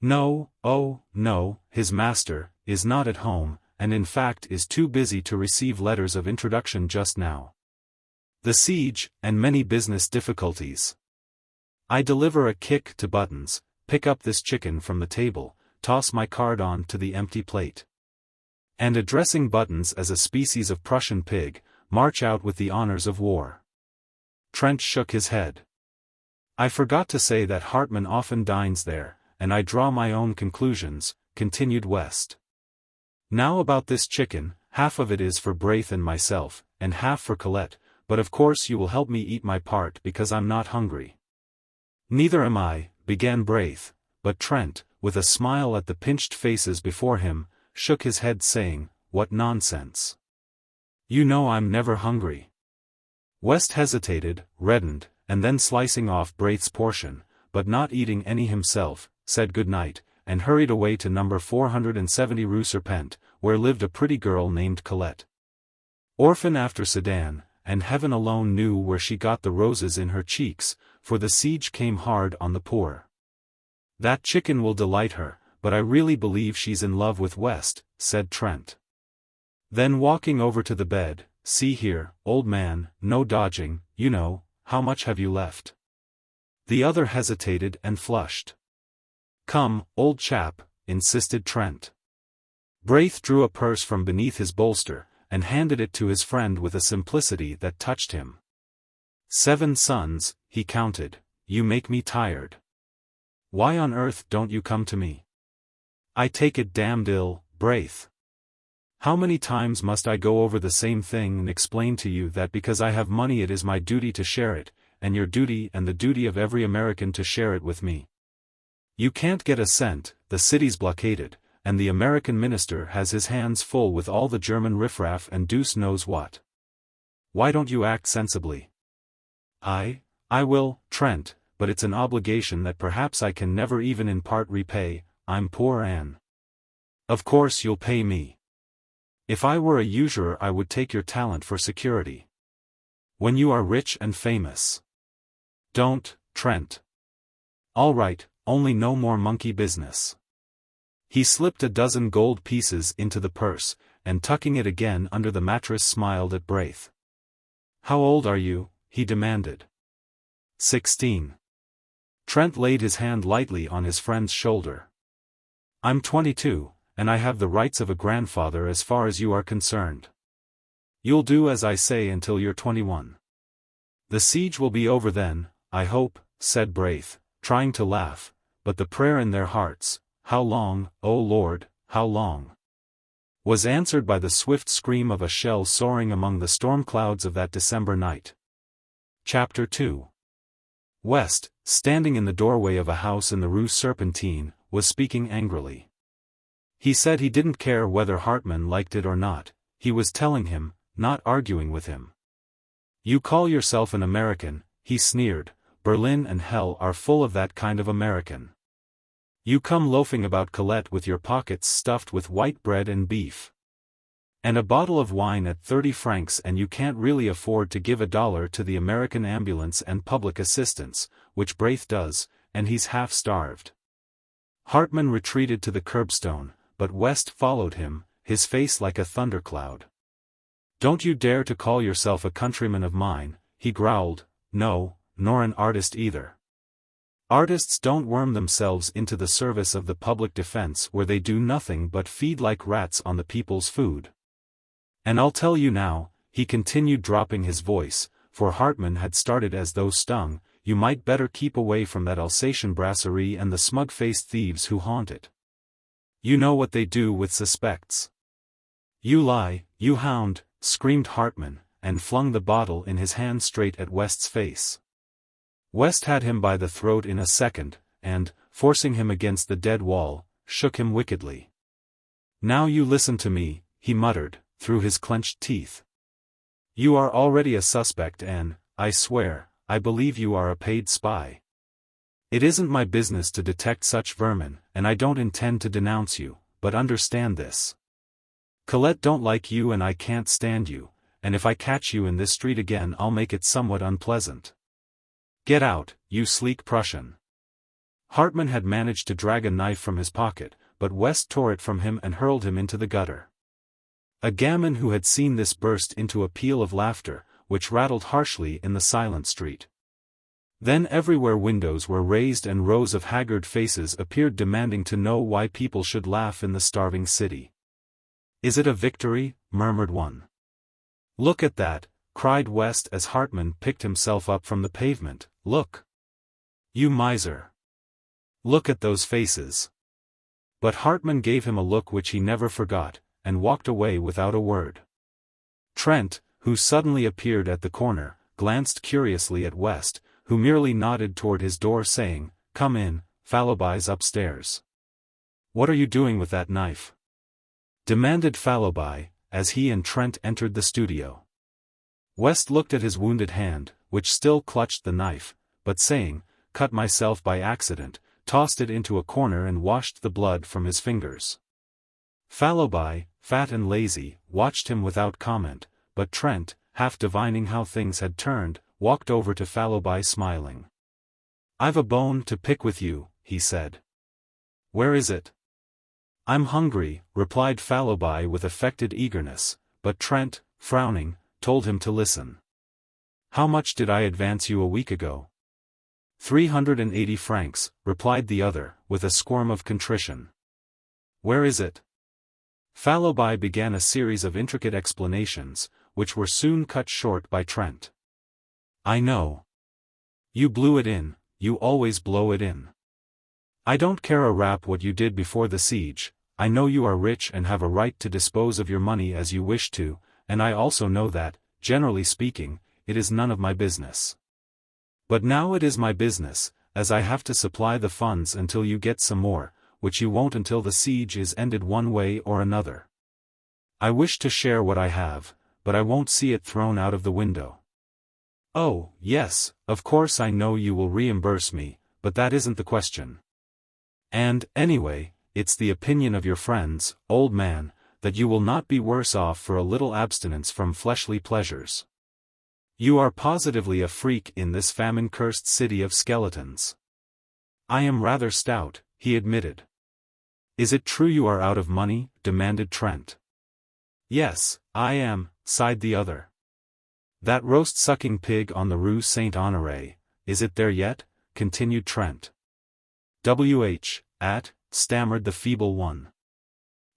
No, oh, no, his master, is not at home, and in fact is too busy to receive letters of introduction just now. The siege, and many business difficulties. I deliver a kick to Buttons, pick up this chicken from the table, toss my card on to the empty plate. And addressing Buttons as a species of Prussian pig, march out with the honors of war. Trent shook his head. I forgot to say that Hartmann often dines there, and I draw my own conclusions, continued West. Now about this chicken, half of it is for Braith and myself, and half for Colette, but of course you will help me eat my part because I'm not hungry. Neither am I, began Braith, but Trent, with a smile at the pinched faces before him, shook his head saying, what nonsense. You know I'm never hungry. West hesitated, reddened, and then slicing off Braith's portion, but not eating any himself, said good night, and hurried away to number 470 Rue Serpent, where lived a pretty girl named Colette. Orphan after Sedan, and heaven alone knew where she got the roses in her cheeks, for the siege came hard on the poor. "That chicken will delight her, but I really believe she's in love with West," said Trent. Then walking over to the bed, "See here, old man, no dodging, you know, how much have you left?" The other hesitated and flushed. "Come, old chap," insisted Trent. Braith drew a purse from beneath his bolster, and handed it to his friend with a simplicity that touched him. "7 sons," he counted. "You make me tired. Why on earth don't you come to me? I take it damned ill, Braith. How many times must I go over the same thing and explain to you that because I have money it is my duty to share it, and your duty and the duty of every American to share it with me? You can't get a cent, the city's blockaded, and the American minister has his hands full with all the German riffraff and deuce knows what. Why don't you act sensibly?" I will, Trent, but it's an obligation that perhaps I can never even in part repay. I'm poor Anne. "Of course you'll pay me. If I were a usurer I would take your talent for security. When you are rich and famous." "Don't, Trent." "All right, only no more monkey business." He slipped a dozen gold pieces into the purse, and tucking it again under the mattress smiled at Braith. "How old are you?" he demanded. 16. Trent laid his hand lightly on his friend's shoulder. "I'm 22, and I have the rights of a grandfather as far as you are concerned. You'll do as I say until you're 21. The siege will be over then, I hope," said Braith, trying to laugh, but the prayer in their hearts, "How long, O Lord, how long?" was answered by the swift scream of a shell soaring among the storm clouds of that December night. Chapter 2. West, standing in the doorway of a house in the Rue Serpentine, was speaking angrily. He said he didn't care whether Hartman liked it or not, he was telling him, not arguing with him. "You call yourself an American," he sneered. "Berlin and hell are full of that kind of American. You come loafing about Colette with your pockets stuffed with white bread and beef. And a bottle of wine at 30 francs and you can't really afford to give $1 to the American ambulance and public assistance, which Braith does, and he's half-starved." Hartman retreated to the curbstone, but West followed him, his face like a thundercloud. "Don't you dare to call yourself a countryman of mine," he growled. "No, nor an artist either. Artists don't worm themselves into the service of the public defense where they do nothing but feed like rats on the people's food. And I'll tell you now," he continued dropping his voice, for Hartman had started as though stung, "you might better keep away from that Alsatian brasserie and the smug-faced thieves who haunt it. You know what they do with suspects." "You lie, you hound," screamed Hartman, and flung the bottle in his hand straight at West's face. West had him by the throat in a second, and, forcing him against the dead wall, shook him wickedly. "Now you listen to me," he muttered, through his clenched teeth. "You are already a suspect and, I swear, I believe you are a paid spy. It isn't my business to detect such vermin, and I don't intend to denounce you, but understand this. Colette don't like you and I can't stand you, and if I catch you in this street again I'll make it somewhat unpleasant. Get out, you sleek Prussian." Hartman had managed to drag a knife from his pocket, but West tore it from him and hurled him into the gutter. A gamin who had seen this burst into a peal of laughter, which rattled harshly in the silent street. Then everywhere windows were raised and rows of haggard faces appeared demanding to know why people should laugh in the starving city. "Is it a victory?" murmured one. "Look at that," cried West as Hartman picked himself up from the pavement. "Look! You miser! Look at those faces!" But Hartman gave him a look which he never forgot, and walked away without a word. Trent, who suddenly appeared at the corner, glanced curiously at West, who merely nodded toward his door saying, "Come in, Fallowby's upstairs." "What are you doing with that knife?" demanded Fallowby, as he and Trent entered the studio. West looked at his wounded hand, which still clutched the knife, but saying, "Cut myself by accident," tossed it into a corner and washed the blood from his fingers. Fallowby, fat and lazy, watched him without comment, but Trent, half divining how things had turned, walked over to Fallowby smiling. "I've a bone to pick with you," he said. "Where is it?" "I'm hungry," replied Fallowby with affected eagerness, but Trent, frowning, told him to listen. "How much did I advance you a week ago?" 380 francs, replied the other, with a squirm of contrition. "Where is it?" Fallowby began a series of intricate explanations, which were soon cut short by Trent. "I know. You blew it in, you always blow it in. I don't care a rap what you did before the siege. I know you are rich and have a right to dispose of your money as you wish to, and I also know that, generally speaking, it is none of my business. But now it is my business, as I have to supply the funds until you get some more, which you won't until the siege is ended one way or another. I wish to share what I have, but I won't see it thrown out of the window. Oh, yes, of course I know you will reimburse me, but that isn't the question. And, anyway, it's the opinion of your friends, old man, that you will not be worse off for a little abstinence from fleshly pleasures. You are positively a freak in this famine-cursed city of skeletons." "I am rather stout," he admitted. "Is it true you are out of money?" demanded Trent. "Yes, I am," sighed the other. "That roast-sucking pig on the Rue Saint-Honoré, is it there yet?" continued Trent. Stammered the feeble one.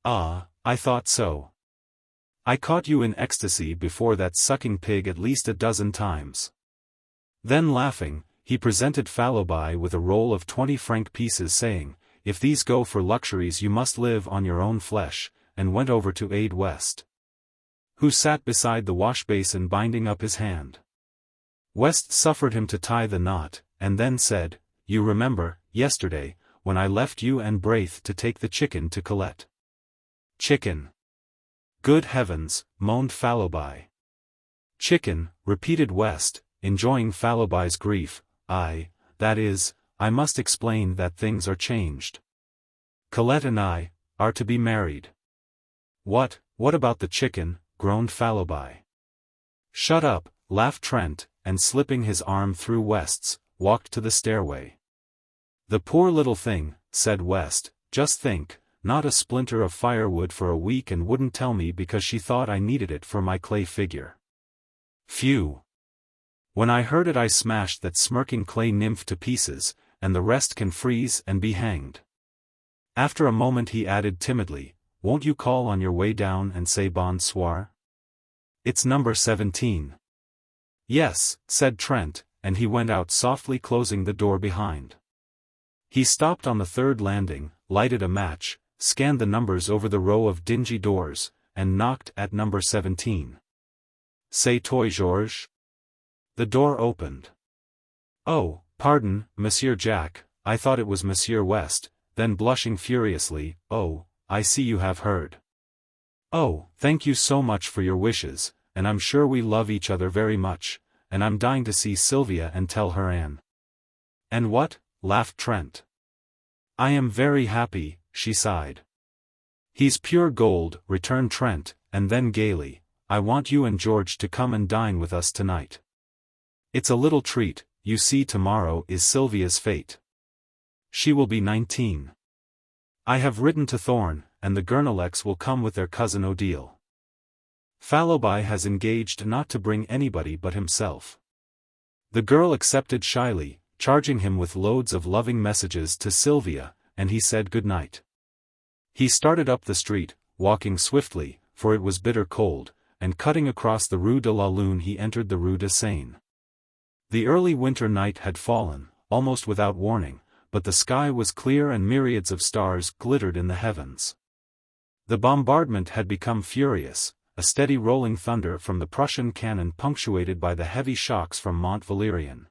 "Ah, I thought so. I caught you in ecstasy before that sucking pig at least a dozen times." Then laughing, he presented Fallowby with a roll of 20-franc pieces saying, "If these go for luxuries you must live on your own flesh," and went over to aid West, who sat beside the wash-basin binding up his hand. West suffered him to tie the knot, and then said, "You remember, yesterday, when I left you and Braith to take the chicken to Colette." "Chicken. Good heavens," moaned Fallowby. "Chicken," repeated West, enjoying Fallowby's grief. That is, I must explain that things are changed. Colette and I are to be married." What about the chicken?" groaned Fallowby. "Shut up," laughed Trent, and slipping his arm through West's, walked to the stairway. "The poor little thing," said West, "just think, not a splinter of firewood for a week and wouldn't tell me because she thought I needed it for my clay figure. Phew. When I heard it I smashed that smirking clay nymph to pieces, and the rest can freeze and be hanged." After a moment he added timidly, "Won't you call on your way down and say bonsoir? It's number 17. "Yes," said Trent, and he went out softly closing the door behind. He stopped on the third landing, lighted a match, scanned the numbers over the row of dingy doors, and knocked at number 17. "C'est toi, Georges?" The door opened. "Oh, pardon, Monsieur Jack, I thought it was Monsieur West," then blushing furiously, "Oh, I see you have heard. Oh, thank you so much for your wishes, and I'm sure we love each other very much, and I'm dying to see Sylvia and tell her Anne." "And what?" laughed Trent. "I am very happy," she sighed. "He's pure gold," returned Trent, and then gaily, "I want you and George to come and dine with us tonight. It's a little treat, you see tomorrow is Sylvia's fete. She will be 19. I have written to Thorne, and the Gurneleks will come with their cousin Odile. Fallowby has engaged not to bring anybody but himself." The girl accepted shyly, charging him with loads of loving messages to Sylvia, and he said good night. He started up the street, walking swiftly, for it was bitter cold, and cutting across the Rue de la Lune he entered the Rue de Seine. The early winter night had fallen, almost without warning, but the sky was clear and myriads of stars glittered in the heavens. The bombardment had become furious, a steady rolling thunder from the Prussian cannon punctuated by the heavy shocks from Mont Valérien.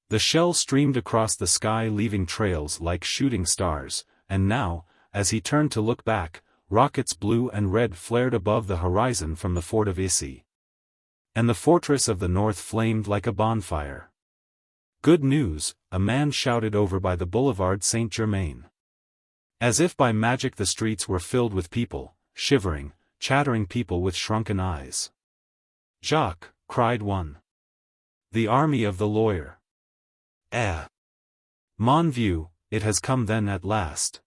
The shells streamed across the sky leaving trails like shooting stars, and now, as he turned to look back, rockets blue and red flared above the horizon from the fort of Issy. And the fortress of the north flamed like a bonfire. Good news, a man shouted over by the boulevard Saint-Germain. As if by magic the streets were filled with people, shivering, chattering people with shrunken eyes. Jacques, cried one. The army of the lawyer. Mon vieux, it has come then at last.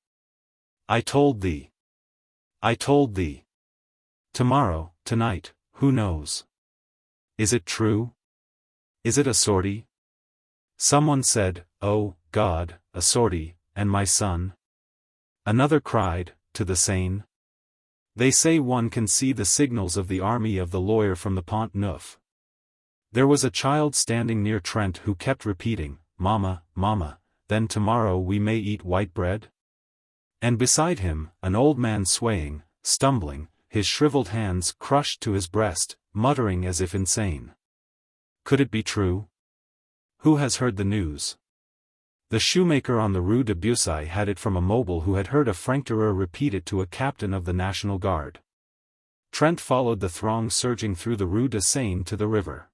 I told thee. I told thee. Tomorrow, tonight, who knows? Is it true? Is it a sortie? Someone said, oh, God, a sortie, and my son? Another cried, to the Seine. They say one can see the signals of the army of the lawyer from the Pont Neuf. There was a child standing near Trent who kept repeating, Mama, Mama, then tomorrow we may eat white bread? And beside him, an old man swaying, stumbling, his shriveled hands crushed to his breast, muttering as if insane. Could it be true? Who has heard the news? The shoemaker on the Rue de Bussy had it from a mobile who had heard a franctireur repeat it to a captain of the National Guard. Trent followed the throng surging through the Rue de Seine to the river.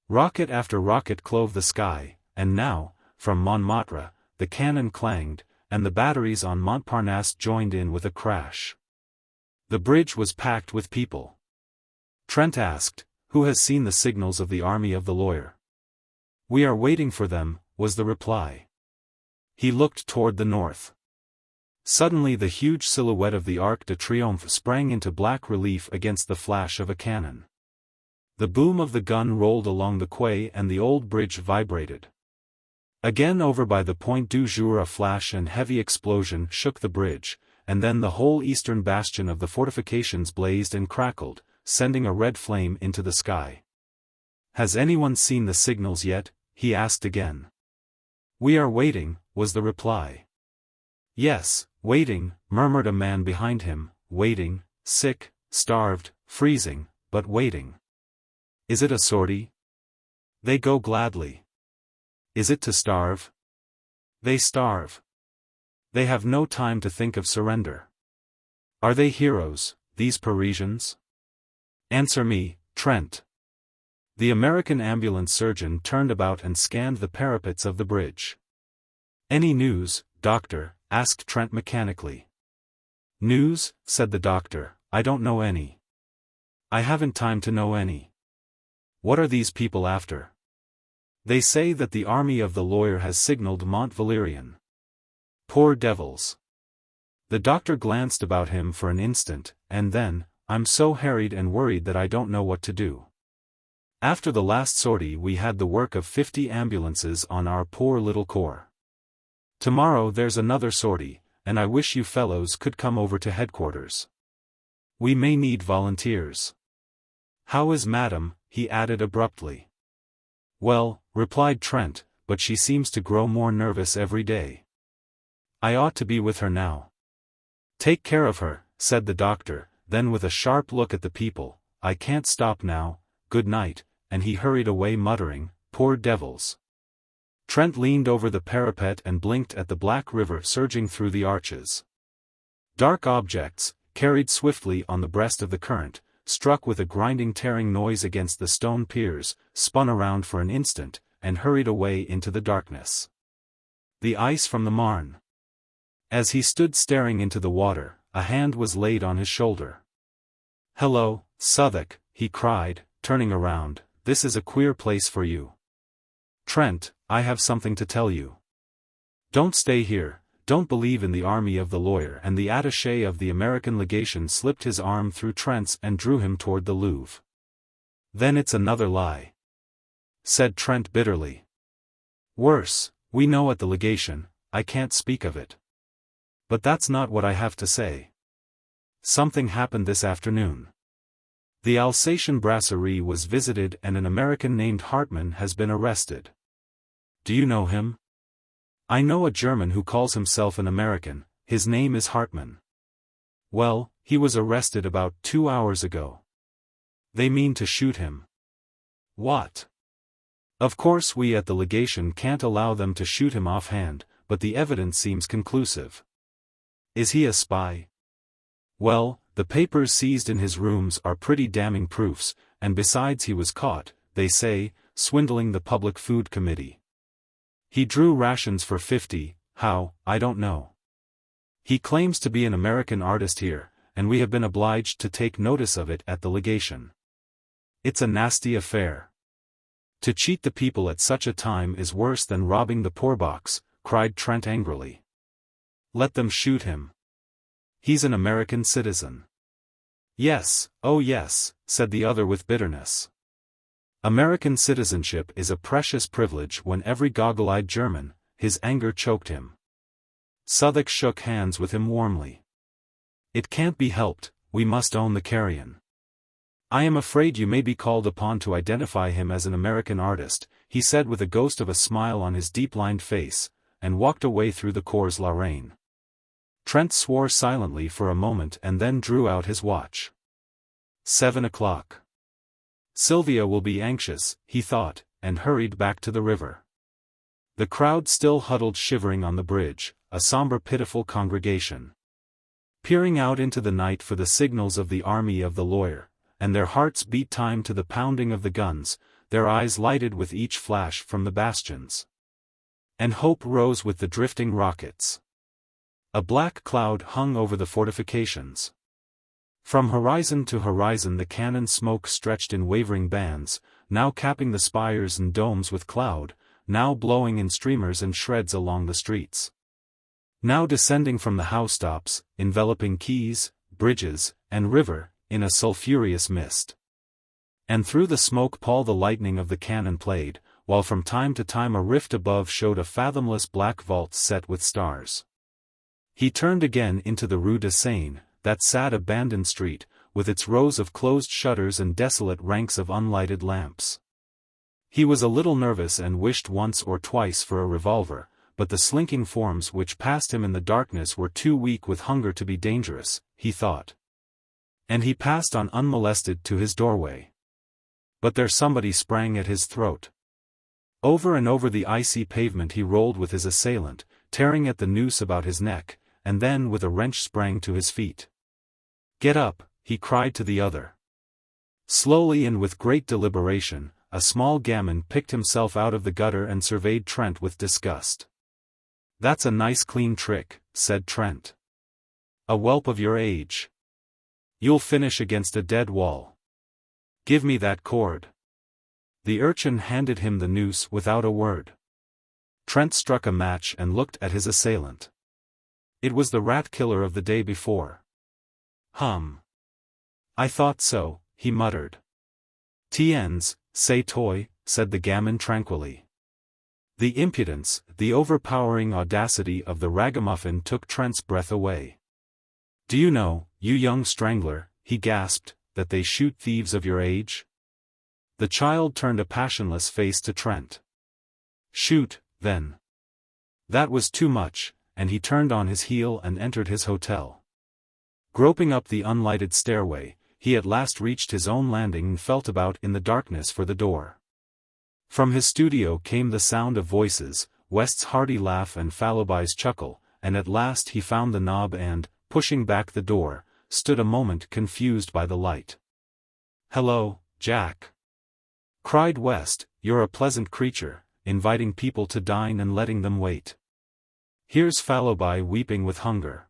Rocket after rocket clove the sky, and now, from Montmartre, the cannon clanged, and the batteries on Montparnasse joined in with a crash. The bridge was packed with people. Trent asked, who has seen the signals of the army of the lawyer? We are waiting for them, was the reply. He looked toward the north. Suddenly the huge silhouette of the Arc de Triomphe sprang into black relief against the flash of a cannon. The boom of the gun rolled along the quay and the old bridge vibrated. Again over by the Point du Jour a flash and heavy explosion shook the bridge, and then the whole eastern bastion of the fortifications blazed and crackled, sending a red flame into the sky. Has anyone seen the signals yet? He asked again. We are waiting, was the reply. Yes, waiting, murmured a man behind him, waiting, sick, starved, freezing, but waiting. Is it a sortie? They go gladly. Is it to starve? They starve. They have no time to think of surrender. Are they heroes, these Parisians? Answer me, Trent. The American ambulance surgeon turned about and scanned the parapets of the bridge. Any news, doctor? Asked Trent mechanically. News, said the doctor, I don't know any. I haven't time to know any. What are these people after? They say that the army of the lawyer has signaled Mont Valérien. Poor devils. The doctor glanced about him for an instant, and then, I'm so harried and worried that I don't know what to do. After the last sortie we had the work of 50 ambulances on our poor little corps. Tomorrow there's another sortie, and I wish you fellows could come over to headquarters. We may need volunteers. How is Madame? He added abruptly. Well, replied Trent, but she seems to grow more nervous every day. I ought to be with her now. Take care of her, said the doctor, then with a sharp look at the people, I can't stop now, good night, and he hurried away muttering, poor devils. Trent leaned over the parapet and blinked at the black river surging through the arches. Dark objects, carried swiftly on the breast of the current, struck with a grinding tearing noise against the stone piers, spun around for an instant, and hurried away into the darkness. The ice from the Marne. As he stood staring into the water, a hand was laid on his shoulder. Hello, Southwark, he cried, turning around, this is a queer place for you. Trent, I have something to tell you. Don't stay here, don't believe in the army of the lawyer, and the attaché of the American legation slipped his arm through Trent's and drew him toward the Louvre. Then it's another lie, said Trent bitterly. Worse, we know at the legation, I can't speak of it. But that's not what I have to say. Something happened this afternoon. The Alsatian brasserie was visited and an American named Hartmann has been arrested. Do you know him? I know a German who calls himself an American, his name is Hartmann. Well, he was arrested about 2 hours ago. They mean to shoot him. What? Of course we at the legation can't allow them to shoot him offhand, but the evidence seems conclusive. Is he a spy? Well, the papers seized in his rooms are pretty damning proofs, and besides he was caught, they say, swindling the Public Food Committee. He drew rations for 50, how, I don't know. He claims to be an American artist here, and we have been obliged to take notice of it at the legation. It's a nasty affair. To cheat the people at such a time is worse than robbing the poor box, cried Trent angrily. Let them shoot him. He's an American citizen. Yes, oh yes, said the other with bitterness. American citizenship is a precious privilege when every goggle-eyed German, his anger choked him. Southwark shook hands with him warmly. It can't be helped, we must own the carrion. I am afraid you may be called upon to identify him as an American artist, he said with a ghost of a smile on his deep-lined face, and walked away through the Cours la Reine. Trent swore silently for a moment and then drew out his watch. 7 o'clock. Sylvia will be anxious, he thought, and hurried back to the river. The crowd still huddled shivering on the bridge, a somber pitiful congregation. Peering out into the night for the signals of the army of the lawyer, and their hearts beat time to the pounding of the guns, their eyes lighted with each flash from the bastions. And hope rose with the drifting rockets. A black cloud hung over the fortifications. From horizon to horizon the cannon smoke stretched in wavering bands, now capping the spires and domes with cloud, now blowing in streamers and shreds along the streets. Now descending from the housetops, enveloping quays, bridges, and river, in a sulphurous mist. And through the smoke pall the lightning of the cannon played, while from time to time a rift above showed a fathomless black vault set with stars. He turned again into the Rue de Seine, that sad abandoned street, with its rows of closed shutters and desolate ranks of unlighted lamps. He was a little nervous and wished once or twice for a revolver, but the slinking forms which passed him in the darkness were too weak with hunger to be dangerous, he thought. And he passed on unmolested to his doorway. But there somebody sprang at his throat. Over and over the icy pavement he rolled with his assailant, tearing at the noose about his neck, and then with a wrench sprang to his feet. Get up, he cried to the other. Slowly and with great deliberation, a small gamin picked himself out of the gutter and surveyed Trent with disgust. That's a nice clean trick, said Trent. A whelp of your age. You'll finish against a dead wall. Give me that cord. The urchin handed him the noose without a word. Trent struck a match and looked at his assailant. It was the rat killer of the day before. I thought so, he muttered. Tiens, c'est toi, said the gamin tranquilly. The impudence, the overpowering audacity of the ragamuffin took Trent's breath away. Do you know, you young strangler, he gasped, that they shoot thieves of your age? The child turned a passionless face to Trent. Shoot, then. That was too much, and he turned on his heel and entered his hotel. Groping up the unlighted stairway, he at last reached his own landing and felt about in the darkness for the door. From his studio came the sound of voices, West's hearty laugh and Fallowby's chuckle, and at last he found the knob and, pushing back the door, stood a moment confused by the light. Hello, Jack. Cried West, you're a pleasant creature, inviting people to dine and letting them wait. Here's Fallowby weeping with hunger.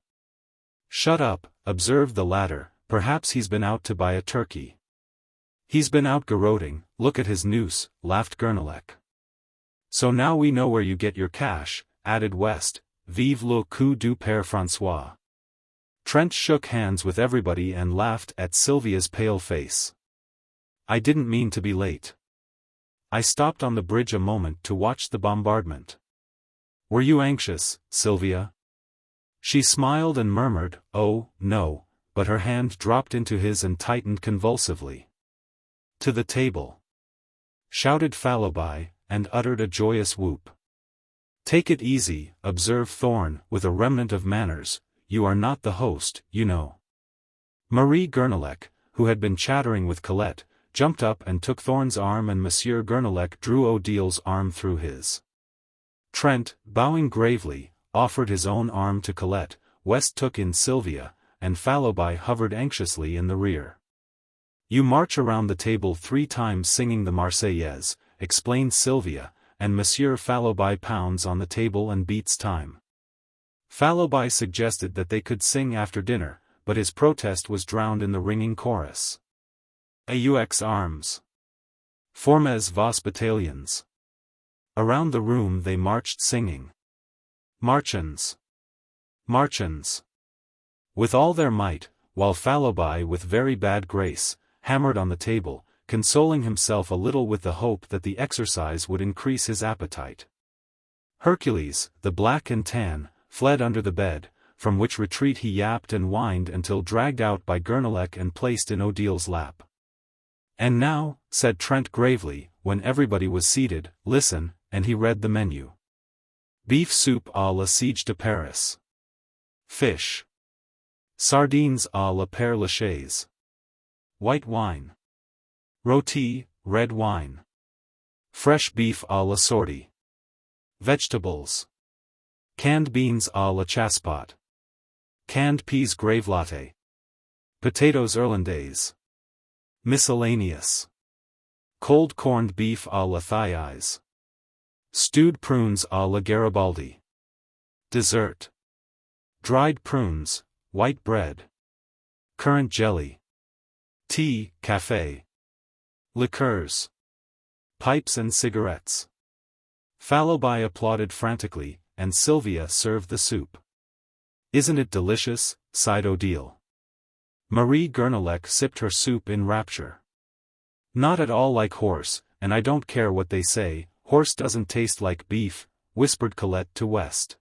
Shut up, observed the latter, perhaps he's been out to buy a turkey. He's been out garroting, look at his noose, laughed Gurnelec. So now we know where you get your cash, added West, vive le coup du Père François. Trent shook hands with everybody and laughed at Sylvia's pale face. I didn't mean to be late. I stopped on the bridge a moment to watch the bombardment. Were you anxious, Sylvia? She smiled and murmured, oh, no, but her hand dropped into his and tightened convulsively. To the table! Shouted Fallowby, and uttered a joyous whoop. Take it easy, observed Thorne, with a remnant of manners, you are not the host, you know. Marie Gurnelec, who had been chattering with Colette, jumped up and took Thorne's arm and Monsieur Gurnelec drew Odille's arm through his. Trent, bowing gravely, offered his own arm to Colette, West took in Sylvia, and Fallowby hovered anxiously in the rear. You march around the table 3 times singing the Marseillaise, explained Sylvia, and Monsieur Fallowby pounds on the table and beats time. Fallowby suggested that they could sing after dinner, but his protest was drowned in the ringing chorus. Aux armes. Formez vos battalions. Around the room they marched singing. Marchons. Marchons. With all their might, while Fallowby with very bad grace, hammered on the table, consoling himself a little with the hope that the exercise would increase his appetite. Hercules, the black and tan, fled under the bed, from which retreat he yapped and whined until dragged out by Gurnelec and placed in Odile's lap. "And now," said Trent gravely, when everybody was seated, "listen," and he read the menu. Beef soup à la Siege de Paris. Fish. Sardines à la Père Lachaise. White wine. Rôti, red wine. Fresh beef à la sortie. Vegetables. Canned beans à la Chassepot. Canned peas gravelotte. Potatoes irlandaises. Miscellaneous. Cold corned beef à la Hyades. Stewed prunes à la Garibaldi. Dessert. Dried prunes, white bread. Currant jelly. Tea, café. Liqueurs. Pipes and cigarettes. Fallowby applauded frantically, and Sylvia served the soup. "Isn't it delicious?" sighed Odile. Marie Gurnelec sipped her soup in rapture. "Not at all like horse, and I don't care what they say, horse doesn't taste like beef," whispered Colette to West.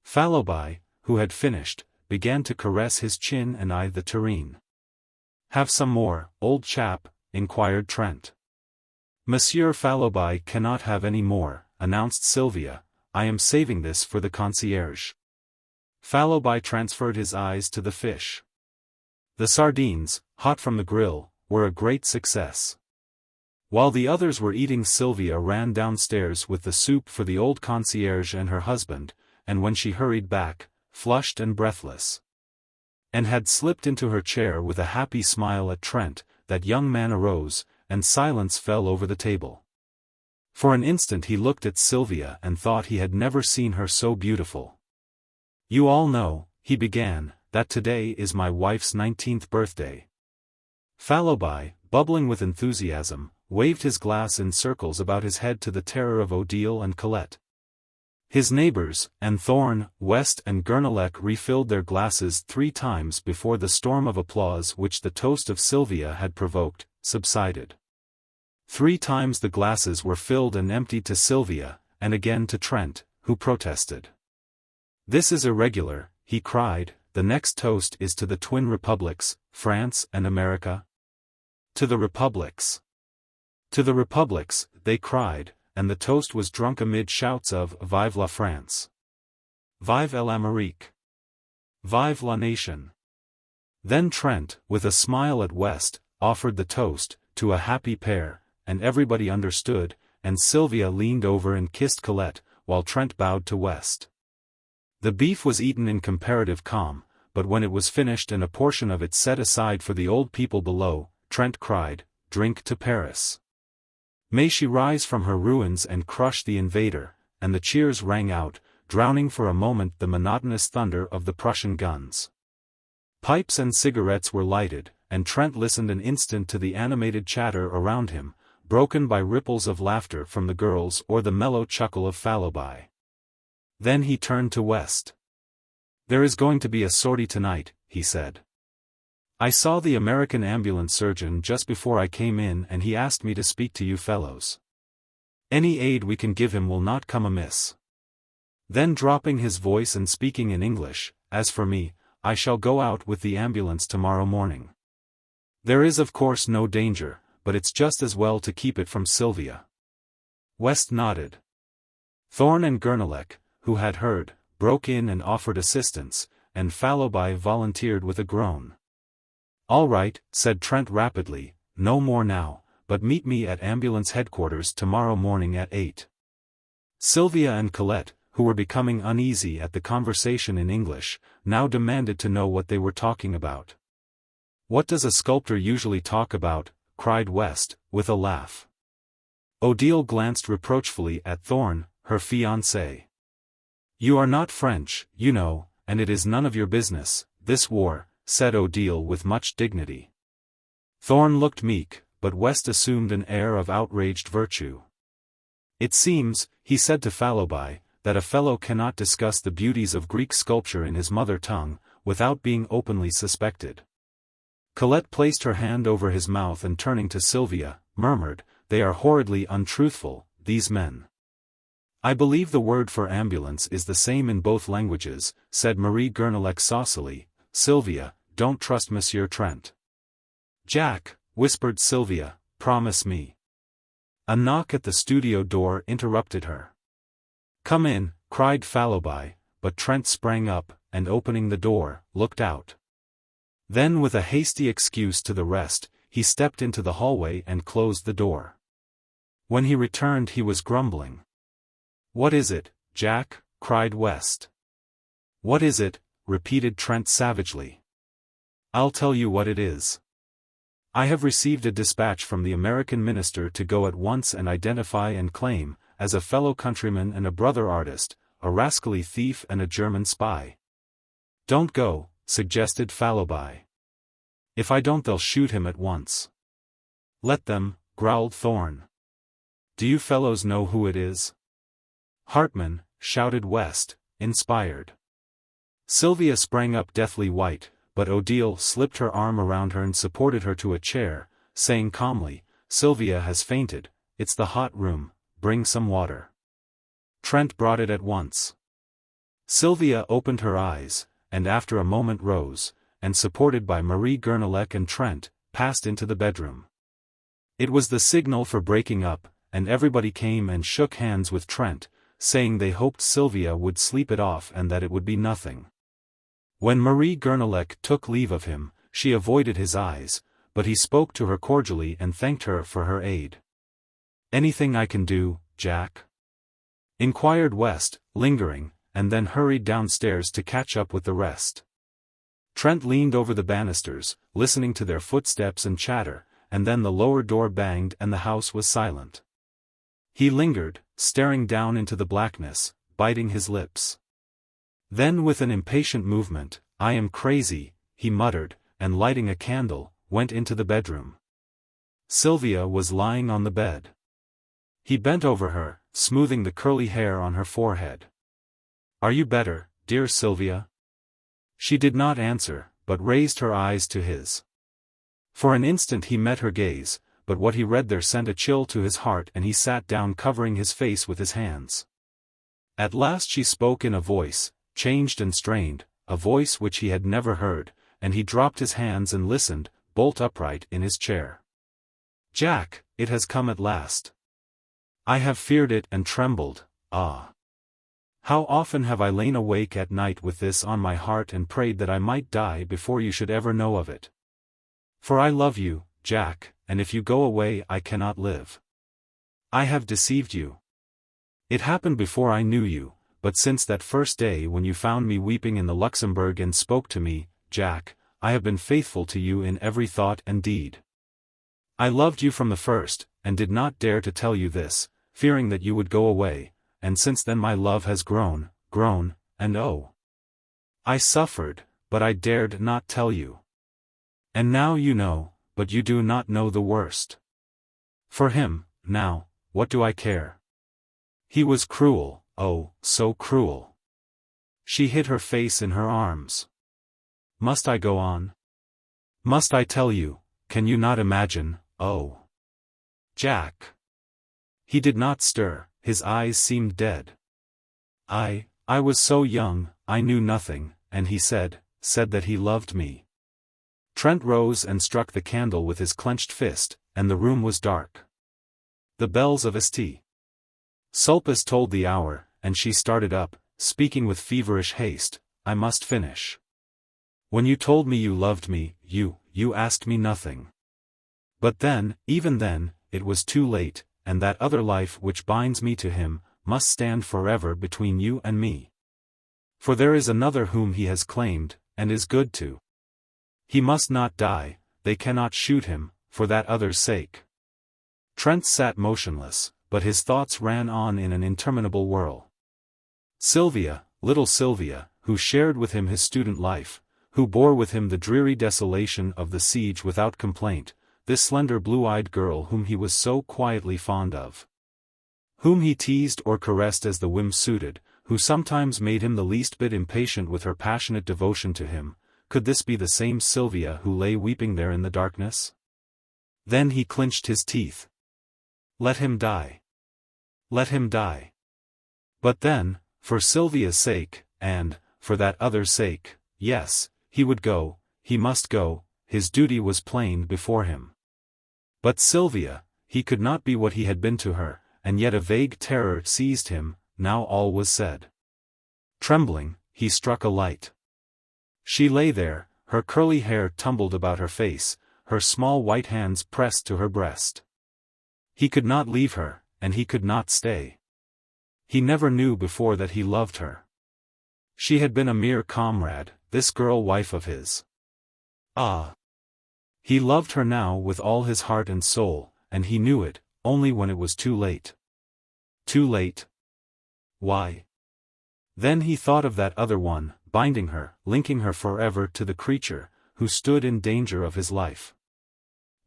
Fallowby, who had finished, began to caress his chin and eye the tureen. "Have some more, old chap?" inquired Trent. "Monsieur Fallowby cannot have any more," announced Sylvia. "I am saving this for the concierge." Fallowby transferred his eyes to the fish. The sardines, hot from the grill, were a great success. While the others were eating, Sylvia ran downstairs with the soup for the old concierge and her husband, and when she hurried back, flushed and breathless, and had slipped into her chair with a happy smile at Trent, that young man arose, and silence fell over the table. For an instant he looked at Sylvia and thought he had never seen her so beautiful. "You all know," he began, "that today is my wife's 19th birthday." Fallowby, bubbling with enthusiasm, waved his glass in circles about his head to the terror of Odile and Colette. His neighbors, and Thorne, West and Gurnelec refilled their glasses 3 times before the storm of applause which the toast of Sylvia had provoked, subsided. 3 times the glasses were filled and emptied to Sylvia, and again to Trent, who protested. "This is irregular," he cried. "The next toast is to the twin republics, France and America." "To the republics! To the republics!" they cried, and the toast was drunk amid shouts of "Vive la France! Vive l'Amérique! Vive la nation!" Then Trent, with a smile at West, offered the toast, to a happy pair, and everybody understood, and Sylvia leaned over and kissed Colette, while Trent bowed to West. The beef was eaten in comparative calm, but when it was finished and a portion of it set aside for the old people below, Trent cried, "Drink to Paris! May she rise from her ruins and crush the invader," and the cheers rang out, drowning for a moment the monotonous thunder of the Prussian guns. Pipes and cigarettes were lighted, and Trent listened an instant to the animated chatter around him, broken by ripples of laughter from the girls or the mellow chuckle of Fallowby. Then he turned to West. "There is going to be a sortie tonight," he said. "I saw the American ambulance surgeon just before I came in and he asked me to speak to you fellows. Any aid we can give him will not come amiss." Then dropping his voice and speaking in English, "As for me, I shall go out with the ambulance tomorrow morning. There is of course no danger, but it's just as well to keep it from Sylvia." West nodded. Thorne and Gurnelec, who had heard, broke in and offered assistance, and Fallowby volunteered with a groan. "All right," said Trent rapidly, "no more now, but meet me at ambulance headquarters tomorrow morning at 8. Sylvia and Colette, who were becoming uneasy at the conversation in English, now demanded to know what they were talking about. "What does a sculptor usually talk about?" cried West, with a laugh. Odile glanced reproachfully at Thorn, her fiancé. You are not French, you know, and it is none of your business, this war, said Odile with much dignity. Thorn looked meek, but West assumed an air of outraged virtue. It seems, he said to Fallowby, that a fellow cannot discuss the beauties of Greek sculpture in his mother tongue, without being openly suspected. Colette placed her hand over his mouth and turning to Sylvia, murmured, They are horridly untruthful, these men. I believe the word for ambulance is the same in both languages, said Marie Gurnelec saucily. Sylvia, don't trust Monsieur Trent. Jack, whispered Sylvia, promise me. A knock at the studio door interrupted her. Come in, cried Fallowby, but Trent sprang up, and opening the door, looked out. Then with a hasty excuse to the rest, he stepped into the hallway and closed the door. When he returned he was grumbling. What is it, Jack? Cried West. What is it? Repeated Trent savagely. I'll tell you what it is. I have received a dispatch from the American minister to go at once and identify and claim, as a fellow countryman and a brother artist, a rascally thief and a German spy. Don't go, suggested Fallowby. If I don't they'll shoot him at once. Let them, growled Thorn. Do you fellows know who it is? Hartman, shouted West, inspired. Sylvia sprang up deathly white, but Odile slipped her arm around her and supported her to a chair, saying calmly, Sylvia has fainted, it's the hot room, bring some water. Trent brought it at once. Sylvia opened her eyes, and after a moment rose, and supported by Marie Gurnelec and Trent, passed into the bedroom. It was the signal for breaking up, and everybody came and shook hands with Trent, saying they hoped Sylvia would sleep it off and that it would be nothing. When Marie Gurnelec took leave of him, she avoided his eyes, but he spoke to her cordially and thanked her for her aid. Anything I can do, Jack? Inquired West, lingering, and then hurried downstairs to catch up with the rest. Trent leaned over the banisters, listening to their footsteps and chatter, and then the lower door banged and the house was silent. He lingered, staring down into the blackness, biting his lips. Then with an impatient movement, I am crazy, he muttered, and lighting a candle, went into the bedroom. Sylvia was lying on the bed. He bent over her, smoothing the curly hair on her forehead. Are you better, dear Sylvia? She did not answer, but raised her eyes to his. For an instant he met her gaze, but what he read there sent a chill to his heart and he sat down covering his face with his hands. At last she spoke in a voice, changed and strained, a voice which he had never heard, and he dropped his hands and listened, bolt upright in his chair. Jack, it has come at last. I have feared it and trembled, ah. How often have I lain awake at night with this on my heart and prayed that I might die before you should ever know of it. For I love you, Jack, and if you go away I cannot live. I have deceived you. It happened before I knew you, but since that first day when you found me weeping in the Luxembourg and spoke to me, Jack, I have been faithful to you in every thought and deed. I loved you from the first, and did not dare to tell you this, fearing that you would go away, and since then my love has grown, and oh. I suffered, but I dared not tell you. And now you know, but you do not know the worst. For him, now, what do I care? He was cruel, oh, so cruel. She hid her face in her arms. Must I go on? Must I tell you, can you not imagine, oh. Jack. He did not stir, his eyes seemed dead. I was so young, I knew nothing, and he said that he loved me. Trent rose and struck the candle with his clenched fist, and the room was dark. The bells of St. Sulpice told the hour, and she started up, speaking with feverish haste, I must finish. When you told me you loved me, you asked me nothing. But then, even then, it was too late, and that other life which binds me to him, must stand forever between you and me. For there is another whom he has claimed, and is good to. He must not die, they cannot shoot him, for that other's sake. Trent sat motionless, but his thoughts ran on in an interminable whirl. Sylvia, little Sylvia, who shared with him his student life, who bore with him the dreary desolation of the siege without complaint, this slender blue-eyed girl whom he was so quietly fond of. Whom he teased or caressed as the whim suited, who sometimes made him the least bit impatient with her passionate devotion to him. Could this be the same Sylvia who lay weeping there in the darkness? Then he clenched his teeth. Let him die. Let him die. But then, for Sylvia's sake, and, for that other's sake, yes, he would go, he must go, his duty was plain before him. But Sylvia, he could not be what he had been to her, and yet a vague terror seized him, now all was said. Trembling, he struck a light. She lay there, her curly hair tumbled about her face, her small white hands pressed to her breast. He could not leave her, and he could not stay. He never knew before that he loved her. She had been a mere comrade, this girl wife of his. Ah! He loved her now with all his heart and soul, and he knew it, only when it was too late. Too late? Why? Then he thought of that other one, binding her, linking her forever to the creature, who stood in danger of his life.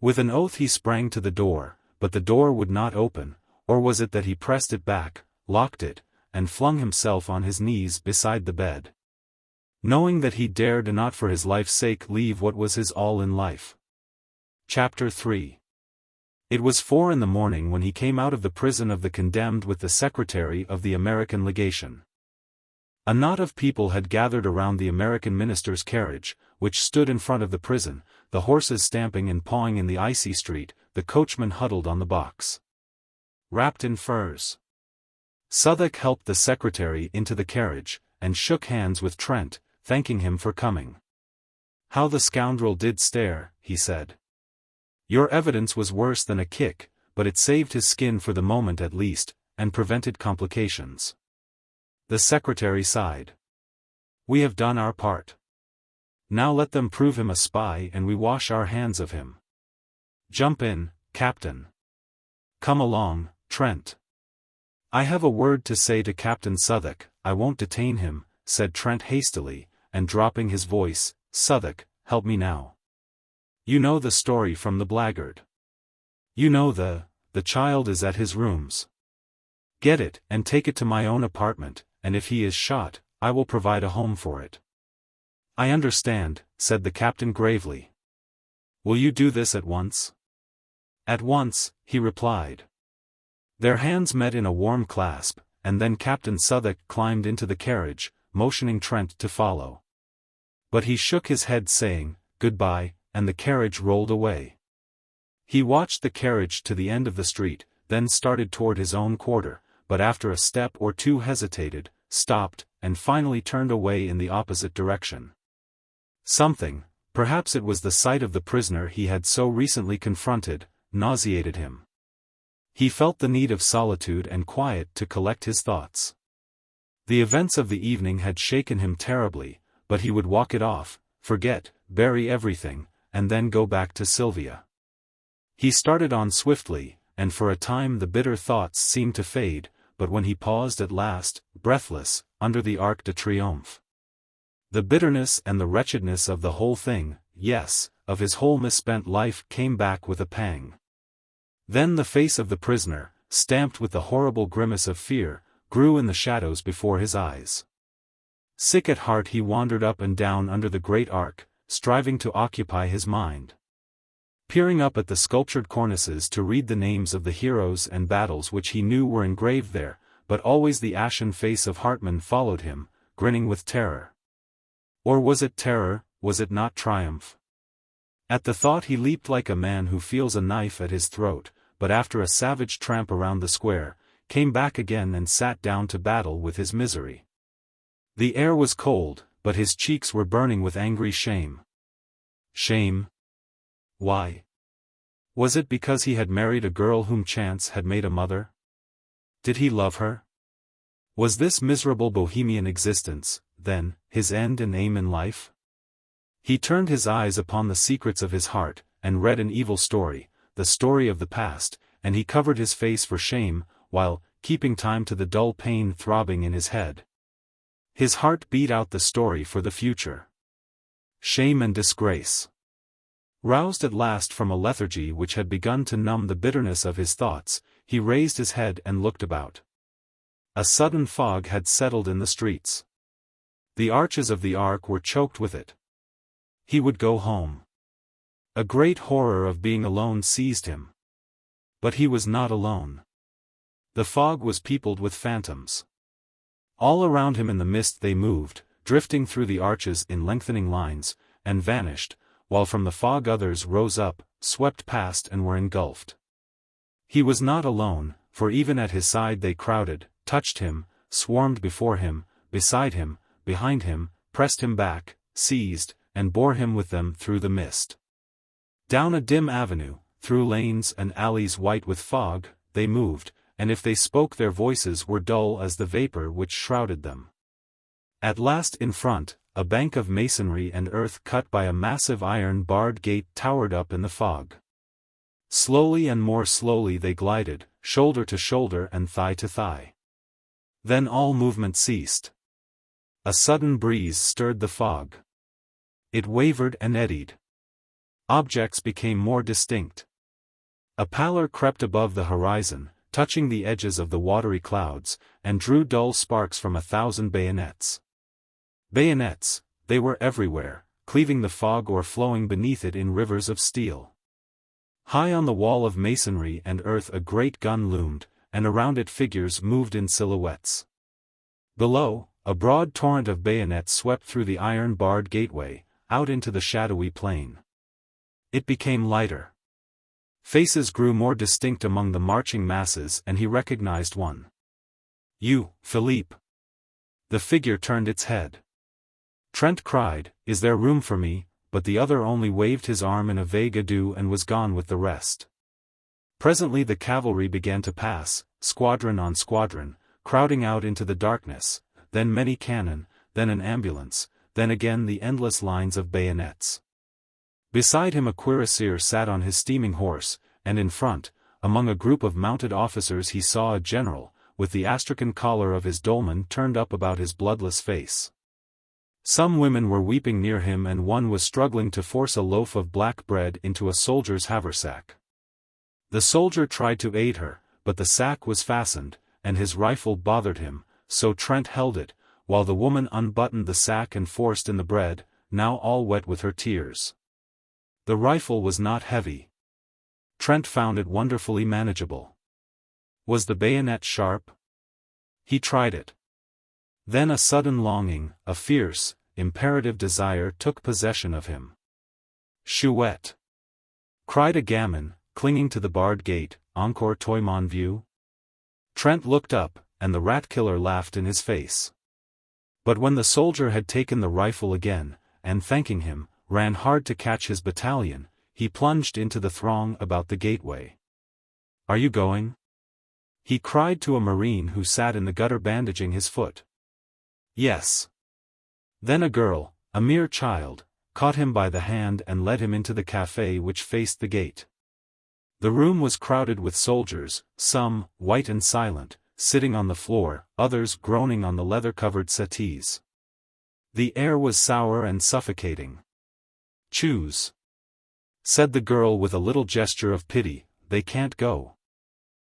With an oath he sprang to the door, but the door would not open, or was it that he pressed it back, locked it, and flung himself on his knees beside the bed? Knowing that he dared not for his life's sake leave what was his all in life. Chapter 3. It was 4 a.m. when he came out of the prison of the condemned with the secretary of the American legation. A knot of people had gathered around the American minister's carriage, which stood in front of the prison, the horses stamping and pawing in the icy street, the coachman huddled on the box. Wrapped in furs. Southwark helped the secretary into the carriage, and shook hands with Trent, thanking him for coming. How the scoundrel did stare, he said. Your evidence was worse than a kick, but it saved his skin for the moment at least, and prevented complications. The secretary sighed. We have done our part. Now let them prove him a spy and we wash our hands of him. Jump in, Captain. Come along, Trent. I have a word to say to Captain Southwark. I won't detain him, said Trent hastily, and dropping his voice, Southwark, help me now. You know the story from the blackguard. You know the child is at his rooms. Get it and take it to my own apartment, and if he is shot, I will provide a home for it. I understand, said the captain gravely. Will you do this at once? At once, he replied. Their hands met in a warm clasp, and then Captain Southwark climbed into the carriage, motioning Trent to follow. But he shook his head saying, "Goodbye," and the carriage rolled away. He watched the carriage to the end of the street, then started toward his own quarter, but after a step or two hesitated, stopped, and finally turned away in the opposite direction. Something, perhaps it was the sight of the prisoner he had so recently confronted, nauseated him. He felt the need of solitude and quiet to collect his thoughts. The events of the evening had shaken him terribly, but he would walk it off, forget, bury everything, and then go back to Sylvia. He started on swiftly, and for a time the bitter thoughts seemed to fade, but when he paused at last, breathless, under the Arc de Triomphe, the bitterness and the wretchedness of the whole thing, yes, of his whole misspent life came back with a pang. Then the face of the prisoner, stamped with the horrible grimace of fear, grew in the shadows before his eyes. Sick at heart he wandered up and down under the great arc, striving to occupy his mind. Peering up at the sculptured cornices to read the names of the heroes and battles which he knew were engraved there, but always the ashen face of Hartmann followed him, grinning with terror. Or was it terror, was it not triumph? At the thought he leaped like a man who feels a knife at his throat, but after a savage tramp around the square, came back again and sat down to battle with his misery. The air was cold, but his cheeks were burning with angry shame. Shame? Why? Was it because he had married a girl whom chance had made a mother? Did he love her? Was this miserable bohemian existence, then, his end and aim in life? He turned his eyes upon the secrets of his heart, and read an evil story, the story of the past, and he covered his face for shame, while, keeping time to the dull pain throbbing in his head. His heart beat out the story for the future. Shame and disgrace. Roused at last from a lethargy which had begun to numb the bitterness of his thoughts, he raised his head and looked about. A sudden fog had settled in the streets. The arches of the arc were choked with it. He would go home. A great horror of being alone seized him. But he was not alone. The fog was peopled with phantoms. All around him in the mist they moved, drifting through the arches in lengthening lines, and vanished, while from the fog others rose up, swept past and were engulfed. He was not alone, for even at his side they crowded, touched him, swarmed before him, beside him, behind him, pressed him back, seized, and bore him with them through the mist. Down a dim avenue, through lanes and alleys white with fog, they moved, and if they spoke their voices were dull as the vapor which shrouded them. At last in front, a bank of masonry and earth cut by a massive iron-barred gate towered up in the fog. Slowly and more slowly they glided, shoulder to shoulder and thigh to thigh. Then all movement ceased. A sudden breeze stirred the fog. It wavered and eddied. Objects became more distinct. A pallor crept above the horizon, touching the edges of the watery clouds, and drew dull sparks from 1,000 bayonets. Bayonets, they were everywhere, cleaving the fog or flowing beneath it in rivers of steel. High on the wall of masonry and earth a great gun loomed, and around it figures moved in silhouettes. Below, a broad torrent of bayonets swept through the iron-barred gateway, out into the shadowy plain. It became lighter. Faces grew more distinct among the marching masses and he recognized one. "You, Philippe." The figure turned its head. Trent cried, "Is there room for me?" but the other only waved his arm in a vague adieu and was gone with the rest. Presently the cavalry began to pass, squadron on squadron, crowding out into the darkness, then many cannon, then an ambulance, then again the endless lines of bayonets. Beside him a cuirassier sat on his steaming horse, and in front, among a group of mounted officers he saw a general, with the astrakhan collar of his dolman turned up about his bloodless face. Some women were weeping near him and one was struggling to force a loaf of black bread into a soldier's haversack. The soldier tried to aid her, but the sack was fastened, and his rifle bothered him, so Trent held it, while the woman unbuttoned the sack and forced in the bread, now all wet with her tears. The rifle was not heavy. Trent found it wonderfully manageable. Was the bayonet sharp? He tried it. Then a sudden longing, a fierce, imperative desire took possession of him. "Chouette!" cried a gamin, clinging to the barred gate, "encore toi mon vieux?" Trent looked up, and the rat-killer laughed in his face. But when the soldier had taken the rifle again, and thanking him, ran hard to catch his battalion, he plunged into the throng about the gateway. "Are you going?" he cried to a marine who sat in the gutter bandaging his foot. "Yes." Then a girl, a mere child, caught him by the hand and led him into the café which faced the gate. The room was crowded with soldiers, some, white and silent, sitting on the floor, others groaning on the leather-covered settees. The air was sour and suffocating. "Choose," said the girl with a little gesture of pity, "they can't go."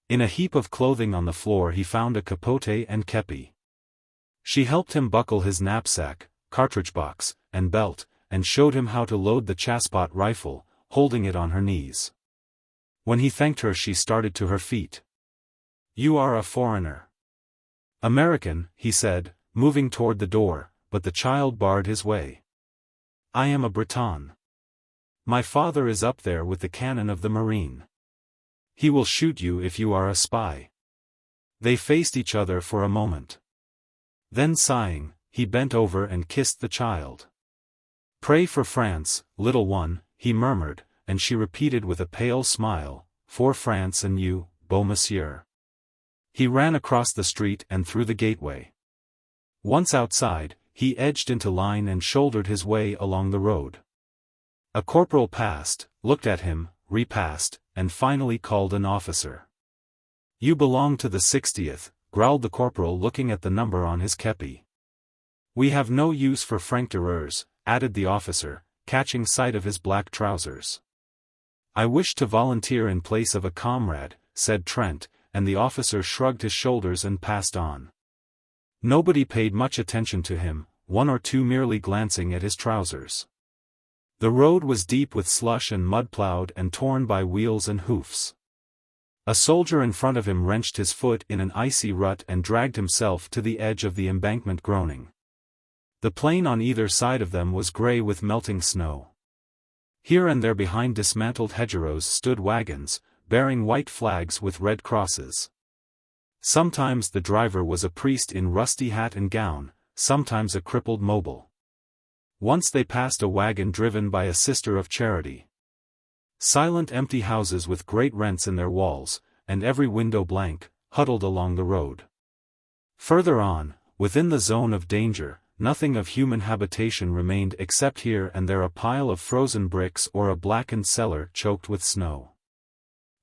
In a heap of clothing on the floor he found a capote and kepi. She helped him buckle his knapsack, cartridge box, and belt, and showed him how to load the chassepot rifle, holding it on her knees. When he thanked her she started to her feet. "You are a foreigner." "American," he said, moving toward the door, but the child barred his way. "I am a Breton. My father is up there with the cannon of the marine. He will shoot you if you are a spy." They faced each other for a moment. Then sighing, he bent over and kissed the child. "Pray for France, little one," he murmured, and she repeated with a pale smile, "For France and you, beau monsieur." He ran across the street and through the gateway. Once outside, he edged into line and shouldered his way along the road. A corporal passed, looked at him, repassed, and finally called an officer. "You belong to the 60th, growled the corporal looking at the number on his kepi. "We have no use for franc-tireurs," added the officer, catching sight of his black trousers. "I wish to volunteer in place of a comrade," said Trent, and the officer shrugged his shoulders and passed on. Nobody paid much attention to him, one or two merely glancing at his trousers. The road was deep with slush and mud, plowed and torn by wheels and hoofs. A soldier in front of him wrenched his foot in an icy rut and dragged himself to the edge of the embankment groaning. The plain on either side of them was grey with melting snow. Here and there behind dismantled hedgerows stood wagons, bearing white flags with red crosses. Sometimes the driver was a priest in rusty hat and gown, sometimes a crippled mobile. Once they passed a wagon driven by a sister of charity. Silent empty houses with great rents in their walls, and every window blank, huddled along the road. Further on, within the zone of danger, nothing of human habitation remained except here and there a pile of frozen bricks or a blackened cellar choked with snow.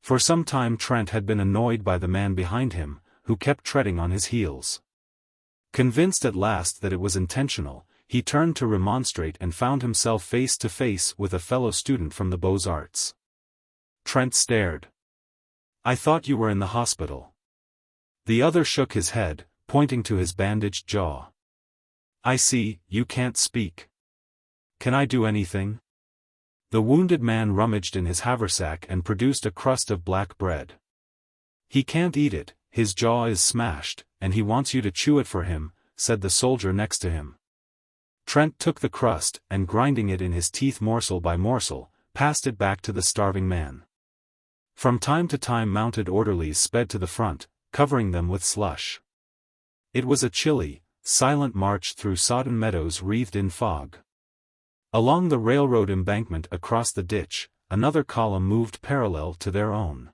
For some time Trent had been annoyed by the man behind him, who kept treading on his heels. Convinced at last that it was intentional, he turned to remonstrate and found himself face to face with a fellow student from the Beaux-Arts. Trent stared. "I thought you were in the hospital." The other shook his head, pointing to his bandaged jaw. "I see, you can't speak. Can I do anything?" The wounded man rummaged in his haversack and produced a crust of black bread. "He can't eat it, his jaw is smashed, and he wants you to chew it for him," said the soldier next to him. Trent took the crust, and grinding it in his teeth morsel by morsel, passed it back to the starving man. From time to time mounted orderlies sped to the front, covering them with slush. It was a chilly, silent march through sodden meadows wreathed in fog. Along the railroad embankment across the ditch, another column moved parallel to their own.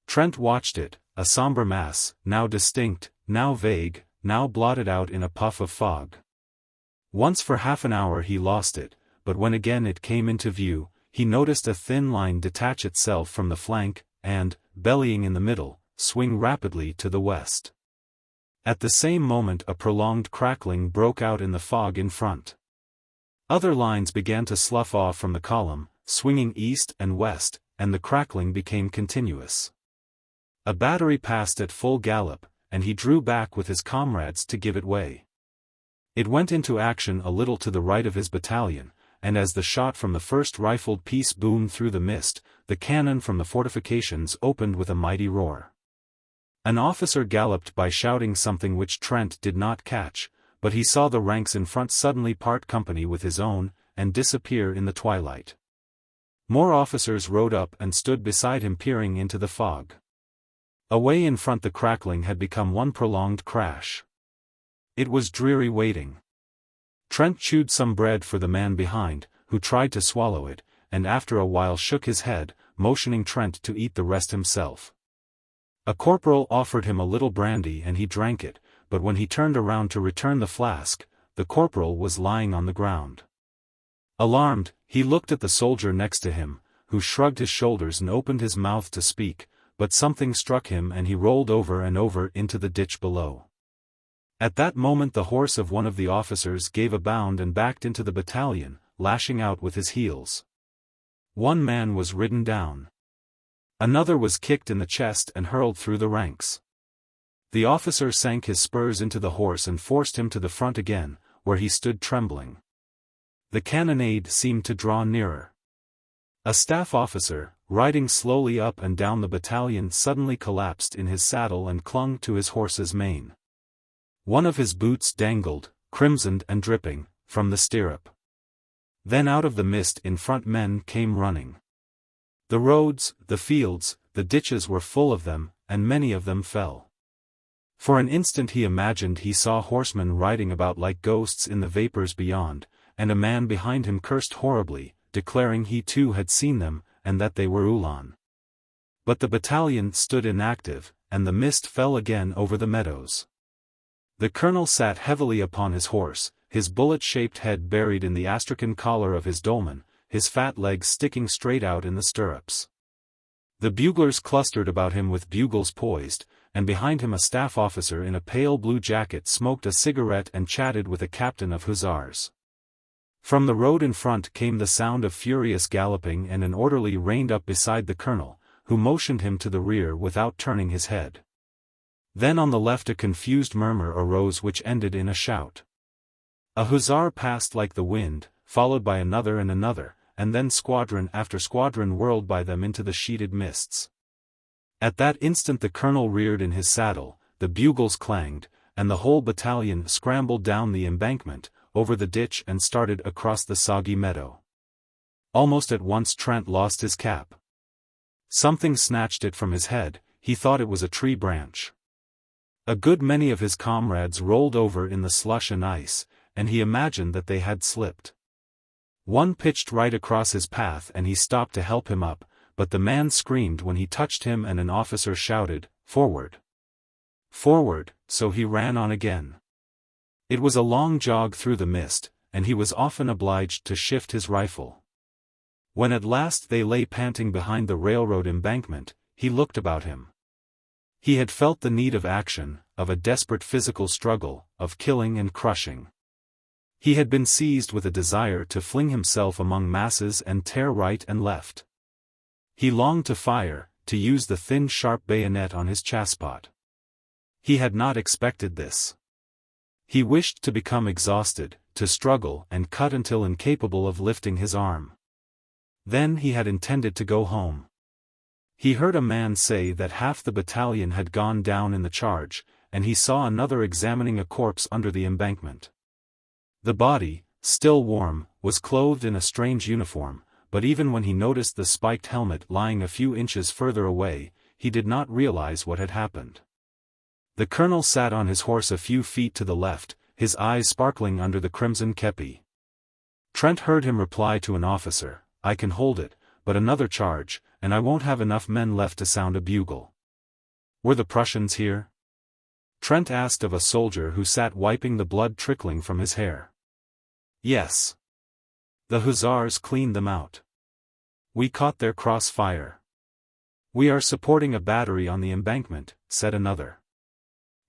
Trent watched it, a somber mass, now distinct, now vague, now blotted out in a puff of fog. Once for half an hour he lost it, but when again it came into view, he noticed a thin line detach itself from the flank, and, bellying in the middle, swing rapidly to the west. At the same moment a prolonged crackling broke out in the fog in front. Other lines began to slough off from the column, swinging east and west, and the crackling became continuous. A battery passed at full gallop, and he drew back with his comrades to give it way. It went into action a little to the right of his battalion, and as the shot from the first rifled piece boomed through the mist, the cannon from the fortifications opened with a mighty roar. An officer galloped by shouting something which Trent did not catch, but he saw the ranks in front suddenly part company with his own, and disappear in the twilight. More officers rode up and stood beside him peering into the fog. Away in front the crackling had become one prolonged crash. It was dreary waiting. Trent chewed some bread for the man behind, who tried to swallow it, and after a while shook his head, motioning Trent to eat the rest himself. A corporal offered him a little brandy and he drank it, but when he turned around to return the flask, the corporal was lying on the ground. Alarmed, he looked at the soldier next to him, who shrugged his shoulders and opened his mouth to speak, but something struck him and he rolled over and over into the ditch below. At that moment the horse of one of the officers gave a bound and backed into the battalion, lashing out with his heels. One man was ridden down. Another was kicked in the chest and hurled through the ranks. The officer sank his spurs into the horse and forced him to the front again, where he stood trembling. The cannonade seemed to draw nearer. A staff officer, riding slowly up and down the battalion, suddenly collapsed in his saddle and clung to his horse's mane. One of his boots dangled, crimsoned and dripping, from the stirrup. Then out of the mist in front men came running. The roads, the fields, the ditches were full of them, and many of them fell. For an instant he imagined he saw horsemen riding about like ghosts in the vapors beyond, and a man behind him cursed horribly, declaring he too had seen them, and that they were Ulan. But the battalion stood inactive, and the mist fell again over the meadows. The colonel sat heavily upon his horse, his bullet-shaped head buried in the astrakhan collar of his dolman, his fat legs sticking straight out in the stirrups. The buglers clustered about him with bugles poised, and behind him a staff officer in a pale blue jacket smoked a cigarette and chatted with a captain of hussars. From the road in front came the sound of furious galloping, and an orderly reined up beside the colonel, who motioned him to the rear without turning his head. Then on the left a confused murmur arose which ended in a shout. A hussar passed like the wind, followed by another, and then squadron after squadron whirled by them into the sheeted mists. At that instant the colonel reared in his saddle, the bugles clanged, and the whole battalion scrambled down the embankment, over the ditch and started across the soggy meadow. Almost at once Trent lost his cap. Something snatched it from his head, he thought it was a tree branch. A good many of his comrades rolled over in the slush and ice, and he imagined that they had slipped. One pitched right across his path and he stopped to help him up, but the man screamed when he touched him and an officer shouted, "Forward! Forward!" so he ran on again. It was a long jog through the mist, and he was often obliged to shift his rifle. When at last they lay panting behind the railroad embankment, he looked about him. He had felt the need of action, of a desperate physical struggle, of killing and crushing. He had been seized with a desire to fling himself among masses and tear right and left. He longed to fire, to use the thin sharp bayonet on his chasspot. He had not expected this. He wished to become exhausted, to struggle and cut until incapable of lifting his arm. Then he had intended to go home. He heard a man say that half the battalion had gone down in the charge, and he saw another examining a corpse under the embankment. The body, still warm, was clothed in a strange uniform, but even when he noticed the spiked helmet lying a few inches further away, he did not realize what had happened. The colonel sat on his horse a few feet to the left, his eyes sparkling under the crimson kepi. Trent heard him reply to an officer, "I can hold it, but another charge, and I won't have enough men left to sound a bugle." Were the Prussians here? Trent asked of a soldier who sat wiping the blood trickling from his hair. Yes. The hussars cleaned them out. We caught their cross-fire. We are supporting a battery on the embankment, said another.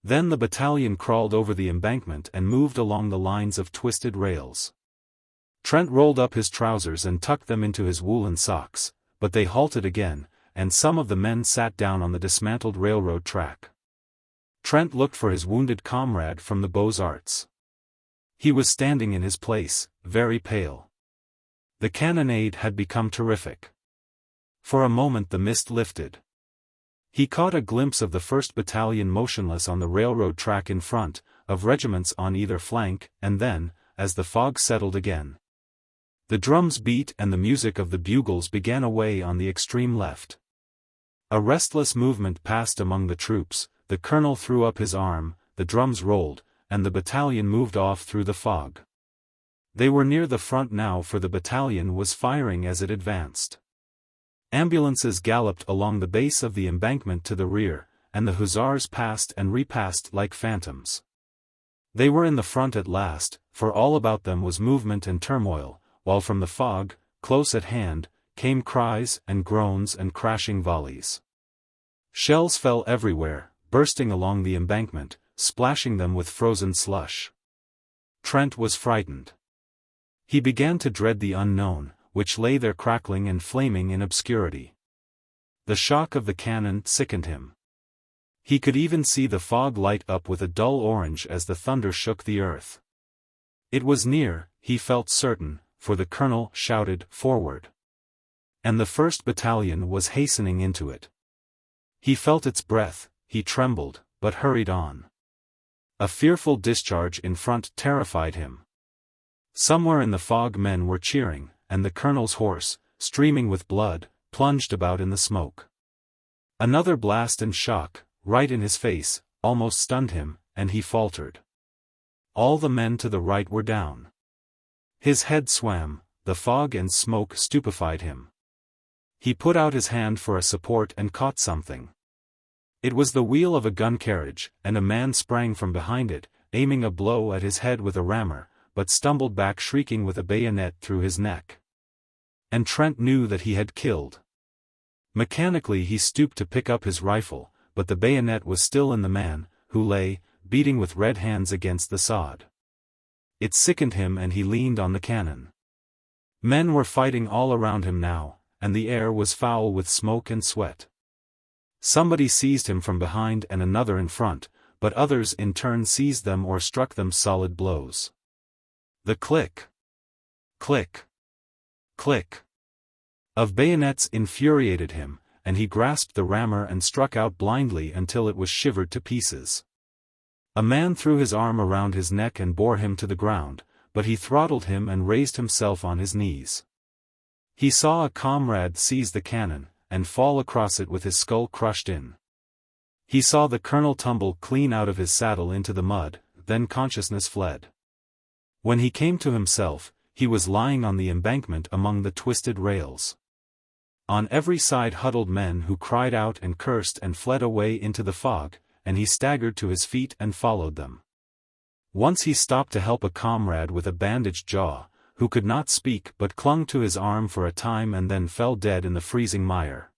Then the battalion crawled over the embankment and moved along the lines of twisted rails. Trent rolled up his trousers and tucked them into his woolen socks, but they halted again, and some of the men sat down on the dismantled railroad track. Trent looked for his wounded comrade from the Beaux-Arts. He was standing in his place, very pale. The cannonade had become terrific. For a moment the mist lifted. He caught a glimpse of the 1st Battalion motionless on the railroad track in front, of regiments on either flank, and then, as the fog settled again, the drums beat and the music of the bugles began away on the extreme left. A restless movement passed among the troops, the colonel threw up his arm, the drums rolled, and the battalion moved off through the fog. They were near the front now, for the battalion was firing as it advanced. Ambulances galloped along the base of the embankment to the rear, and the hussars passed and repassed like phantoms. They were in the front at last, for all about them was movement and turmoil, while from the fog, close at hand, came cries and groans and crashing volleys. Shells fell everywhere, bursting along the embankment, splashing them with frozen slush. Trent was frightened. He began to dread the unknown, which lay there crackling and flaming in obscurity. The shock of the cannon sickened him. He could even see the fog light up with a dull orange as the thunder shook the earth. It was near, he felt certain, for the colonel shouted, "Forward!" And the 1st Battalion was hastening into it. He felt its breath, he trembled, but hurried on. A fearful discharge in front terrified him. Somewhere in the fog men were cheering, and the colonel's horse, streaming with blood, plunged about in the smoke. Another blast and shock, right in his face, almost stunned him, and he faltered. All the men to the right were down. His head swam, the fog and smoke stupefied him. He put out his hand for a support and caught something. It was the wheel of a gun carriage, and a man sprang from behind it, aiming a blow at his head with a rammer, but stumbled back shrieking with a bayonet through his neck. And Trent knew that he had killed. Mechanically he stooped to pick up his rifle, but the bayonet was still in the man, who lay, beating with red hands against the sod. It sickened him and he leaned on the cannon. Men were fighting all around him now, and the air was foul with smoke and sweat. Somebody seized him from behind and another in front, but others in turn seized them or struck them solid blows. The click, click, click of bayonets infuriated him, and he grasped the rammer and struck out blindly until it was shivered to pieces. A man threw his arm around his neck and bore him to the ground, but he throttled him and raised himself on his knees. He saw a comrade seize the cannon, and fall across it with his skull crushed in. He saw the colonel tumble clean out of his saddle into the mud, then consciousness fled. When he came to himself, he was lying on the embankment among the twisted rails. On every side huddled men who cried out and cursed and fled away into the fog, and he staggered to his feet and followed them. Once he stopped to help a comrade with a bandaged jaw, who could not speak but clung to his arm for a time and then fell dead in the freezing mire.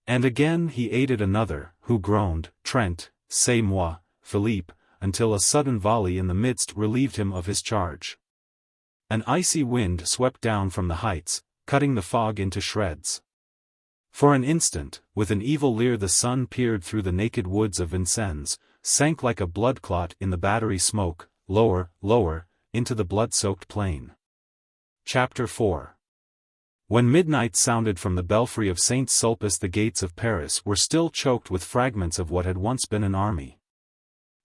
And again he aided another, who groaned, "Trent, c'est moi, Philippe," until a sudden volley in the midst relieved him of his charge. An icy wind swept down from the heights, cutting the fog into shreds. For an instant, with an evil leer the sun peered through the naked woods of Vincennes, sank like a blood clot in the battery smoke, lower, lower, into the blood-soaked plain. Chapter 4. When midnight sounded from the belfry of Saint Sulpice, the gates of Paris were still choked with fragments of what had once been an army.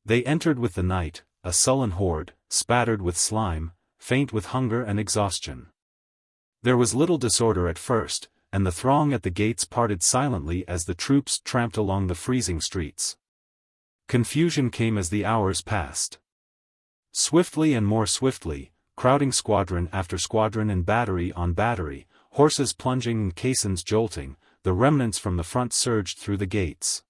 They entered with the night, a sullen horde, spattered with slime, faint with hunger and exhaustion. There was little disorder at first, and the throng at the gates parted silently as the troops tramped along the freezing streets. Confusion came as the hours passed. Swiftly and more swiftly, crowding squadron after squadron and battery on battery, horses plunging and caissons jolting, the remnants from the front surged through the gates.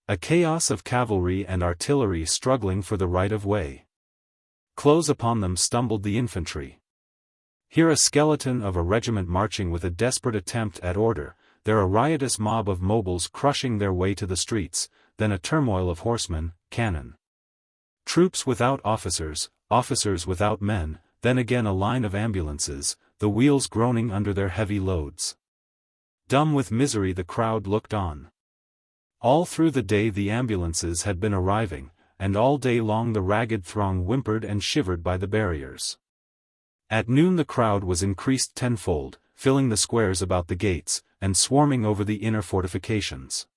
A chaos of cavalry and artillery struggling for the right of way. Close upon them stumbled the infantry. Here a skeleton of a regiment marching with a desperate attempt at order, there a riotous mob of mobiles crushing their way to the streets, then a turmoil of horsemen, cannon. Troops without officers, officers without men, then again a line of ambulances, the wheels groaning under their heavy loads. Dumb with misery the crowd looked on. All through the day the ambulances had been arriving, and all day long the ragged throng whimpered and shivered by the barriers. At noon the crowd was increased tenfold, filling the squares about the gates, and swarming over the inner fortifications.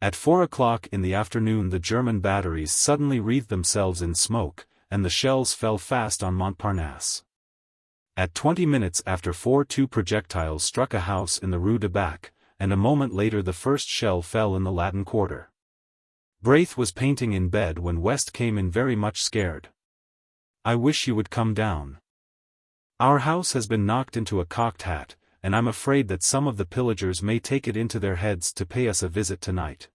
At 4 o'clock in the afternoon the German batteries suddenly wreathed themselves in smoke, and the shells fell fast on Montparnasse. At 20 minutes after 4 two projectiles struck a house in the Rue de Bac, and a moment later the first shell fell in the Latin Quarter. Braith was painting in bed when West came in very much scared. "I wish you would come down. Our house has been knocked into a cocked hat, and I'm afraid that some of the pillagers may take it into their heads to pay us a visit tonight."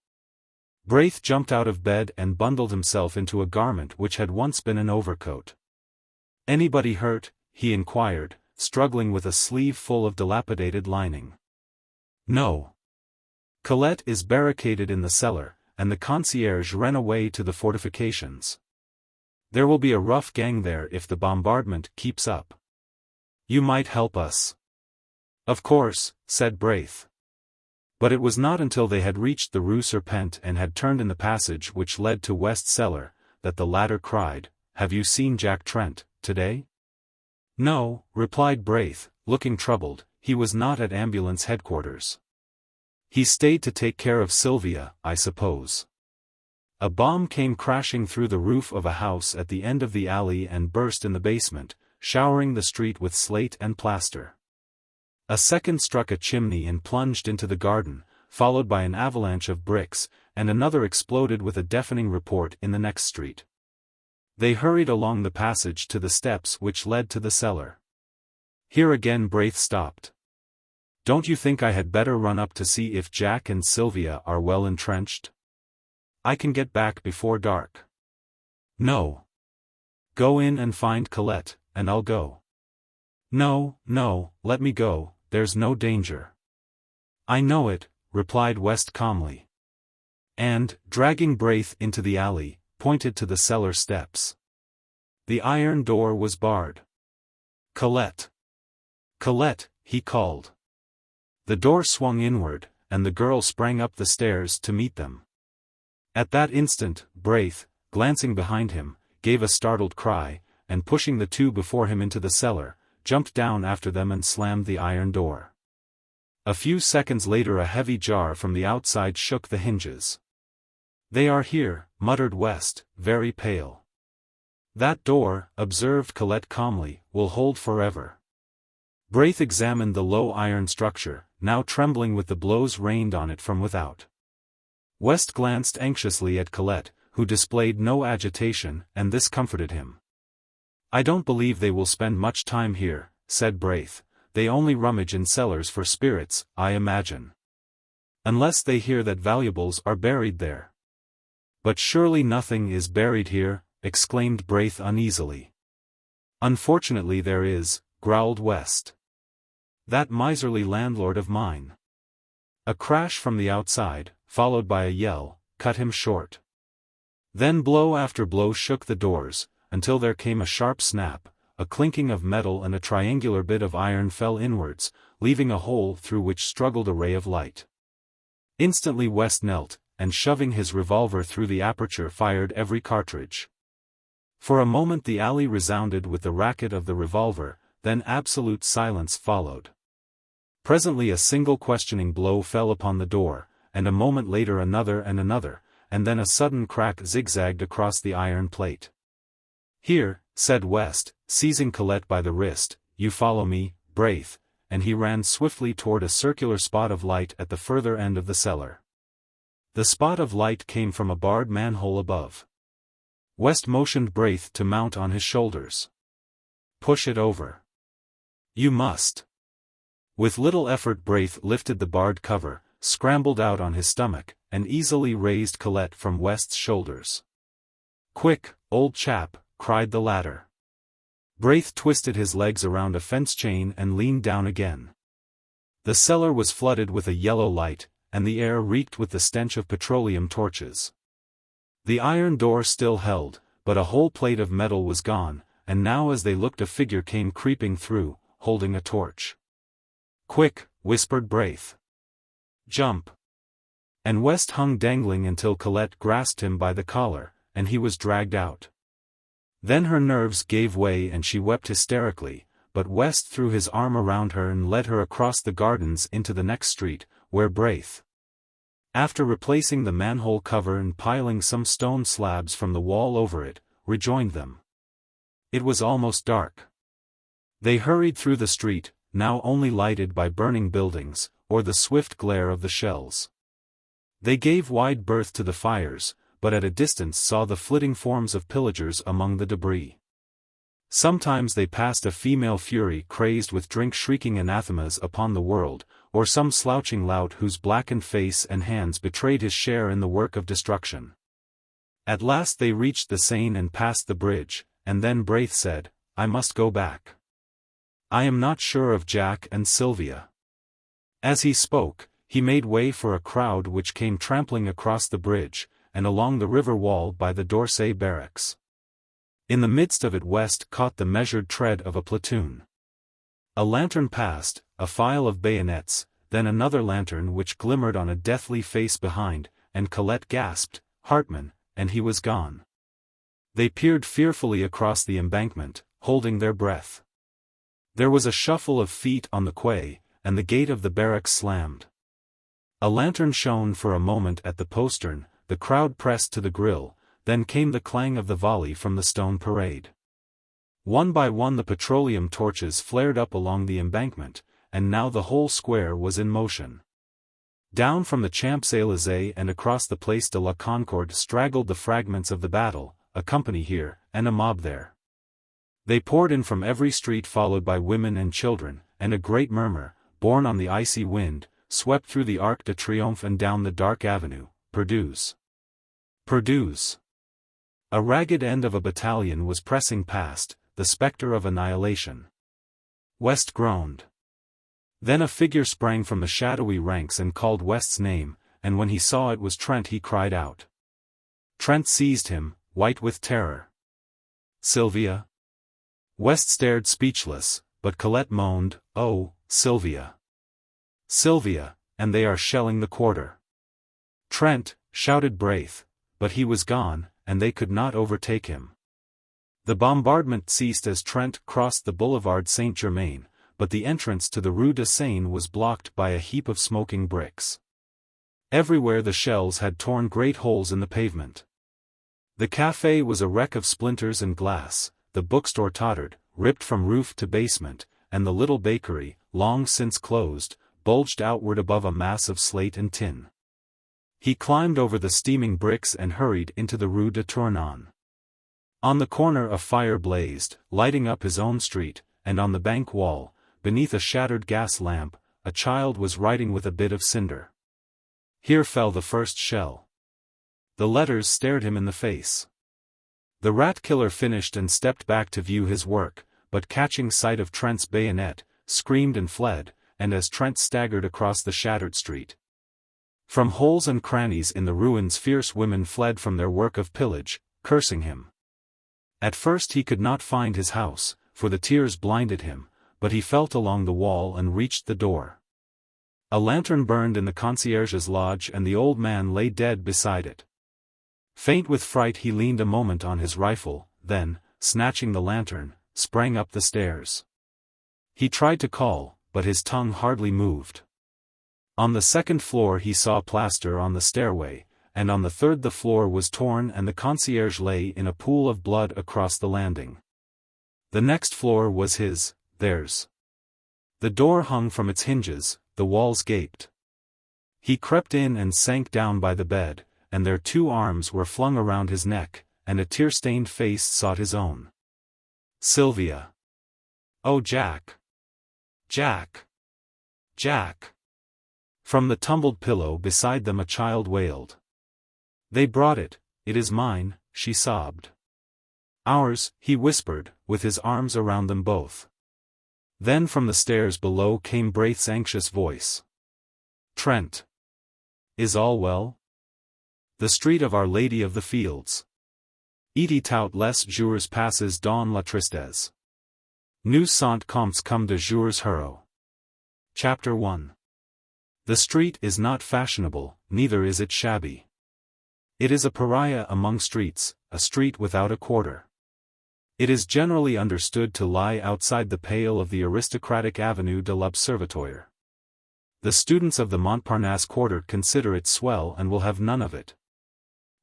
Braith jumped out of bed and bundled himself into a garment which had once been an overcoat. "Anybody hurt?" he inquired, struggling with a sleeve full of dilapidated lining. "No. Colette is barricaded in the cellar, and the concierge ran away to the fortifications. There will be a rough gang there if the bombardment keeps up. You might help us." "Of course," said Braith. But it was not until they had reached the Rue Serpent and had turned in the passage which led to West's cellar, that the latter cried, "Have you seen Jack Trent, today?" "No," replied Braith, looking troubled, "he was not at ambulance headquarters. He stayed to take care of Sylvia, I suppose." A bomb came crashing through the roof of a house at the end of the alley and burst in the basement, showering the street with slate and plaster. A second struck a chimney and plunged into the garden, followed by an avalanche of bricks, and another exploded with a deafening report in the next street. They hurried along the passage to the steps which led to the cellar. Here again Braith stopped. "Don't you think I had better run up to see if Jack and Sylvia are well entrenched? I can get back before dark." "No. Go in and find Colette, and I'll go." No, no, let me go, there's no danger. I know it, replied West calmly. And, dragging Braith into the alley, pointed to the cellar steps. The iron door was barred. Colette! Colette, he called. The door swung inward, and the girl sprang up the stairs to meet them. At that instant, Braith, glancing behind him, gave a startled cry, and pushing the two before him into the cellar, jumped down after them and slammed the iron door. A few seconds later a heavy jar from the outside shook the hinges. They are here, muttered West, very pale. That door, observed Colette calmly, will hold forever. Braith examined the low iron structure, now trembling with the blows rained on it from without. West glanced anxiously at Colette, who displayed no agitation, and this comforted him. I don't believe they will spend much time here, said Braith. They only rummage in cellars for spirits, I imagine. Unless they hear that valuables are buried there. But surely nothing is buried here, exclaimed Braith uneasily. Unfortunately there is, growled West. That miserly landlord of mine. A crash from the outside, followed by a yell, cut him short. Then blow after blow shook the doors, until there came a sharp snap, a clinking of metal and a triangular bit of iron fell inwards, leaving a hole through which struggled a ray of light. Instantly West knelt, and shoving his revolver through the aperture fired every cartridge. For a moment the alley resounded with the racket of the revolver, then absolute silence followed. Presently a single questioning blow fell upon the door, and a moment later another, and then a sudden crack zigzagged across the iron plate. Here, said West, seizing Colette by the wrist, you follow me, Braith, and he ran swiftly toward a circular spot of light at the further end of the cellar. The spot of light came from a barred manhole above. West motioned Braith to mount on his shoulders. Push it over. You must. With little effort Braith lifted the barred cover, scrambled out on his stomach, and easily raised Colette from West's shoulders. Quick, old chap, cried the latter. Braith twisted his legs around a fence chain and leaned down again. The cellar was flooded with a yellow light, and the air reeked with the stench of petroleum torches. The iron door still held, but a whole plate of metal was gone, and now as they looked a figure came creeping through, holding a torch. Quick, whispered Braith. Jump. And West hung dangling until Colette grasped him by the collar, and he was dragged out. Then her nerves gave way and she wept hysterically, but West threw his arm around her and led her across the gardens into the next street, where Braith, after replacing the manhole cover and piling some stone slabs from the wall over it, rejoined them. It was almost dark. They hurried through the street, now only lighted by burning buildings, or the swift glare of the shells. They gave wide berth to the fires, but at a distance saw the flitting forms of pillagers among the debris. Sometimes they passed a female fury crazed with drink shrieking anathemas upon the world, or some slouching lout whose blackened face and hands betrayed his share in the work of destruction. At last they reached the Seine and passed the bridge, and then Braith said, I must go back. I am not sure of Jack and Sylvia. As he spoke, he made way for a crowd which came trampling across the bridge, and along the river wall by the d'Orsay barracks. In the midst of it West caught the measured tread of a platoon. A lantern passed, a file of bayonets, then another lantern which glimmered on a deathly face behind, and Colette gasped, Hartman, and he was gone. They peered fearfully across the embankment, holding their breath. There was a shuffle of feet on the quay, and the gate of the barracks slammed. A lantern shone for a moment at the postern, the crowd pressed to the grill, then came the clang of the volley from the stone parade. One by one the petroleum torches flared up along the embankment, and now the whole square was in motion. Down from the Champs-Élysées and across the Place de la Concorde straggled the fragments of the battle, a company here, and a mob there. They poured in from every street followed by women and children, and a great murmur, borne on the icy wind, swept through the Arc de Triomphe and down the dark avenue, Perdues. Perdues. A ragged end of a battalion was pressing past, the spectre of annihilation. West groaned. Then a figure sprang from the shadowy ranks and called West's name, and when he saw it was Trent he cried out. Trent seized him, white with terror. Sylvia? West stared speechless, but Colette moaned, "Oh, Sylvia. Sylvia, and they are shelling the quarter." "Trent," shouted Braith, but he was gone, and they could not overtake him. The bombardment ceased as Trent crossed the boulevard Saint-Germain, but the entrance to the Rue de Seine was blocked by a heap of smoking bricks. Everywhere the shells had torn great holes in the pavement. The café was a wreck of splinters and glass, the bookstore tottered, ripped from roof to basement, and the little bakery, long since closed, bulged outward above a mass of slate and tin. He climbed over the steaming bricks and hurried into the Rue de Tournon. On the corner a fire blazed, lighting up his own street, and on the bank wall, beneath a shattered gas lamp, a child was writing with a bit of cinder. Here fell the first shell. The letters stared him in the face. The rat-killer finished and stepped back to view his work, but catching sight of Trent's bayonet, screamed and fled, and as Trent staggered across the shattered street. From holes and crannies in the ruins fierce women fled from their work of pillage, cursing him. At first he could not find his house, for the tears blinded him, but he felt along the wall and reached the door. A lantern burned in the concierge's lodge and the old man lay dead beside it. Faint with fright he leaned a moment on his rifle, then, snatching the lantern, sprang up the stairs. He tried to call, but his tongue hardly moved. On the second floor he saw plaster on the stairway, and on the third the floor was torn and the concierge lay in a pool of blood across the landing. The next floor was his, theirs. The door hung from its hinges, the walls gaped. He crept in and sank down by the bed, and their two arms were flung around his neck, and a tear-stained face sought his own. "Sylvia. Oh Jack. Jack. Jack." From the tumbled pillow beside them a child wailed. "They brought it, it is mine," she sobbed. "Ours," he whispered, with his arms around them both. Then from the stairs below came Braith's anxious voice. "Trent. Is all well? The street of Our Lady of the Fields. Et tout les jours passes dans la tristesse. Nous sont comme des jours heureux." Chapter 1. The street is not fashionable, neither is it shabby. It is a pariah among streets, a street without a quarter. It is generally understood to lie outside the pale of the aristocratic Avenue de l'Observatoire. The students of the Montparnasse quarter consider it swell and will have none of it.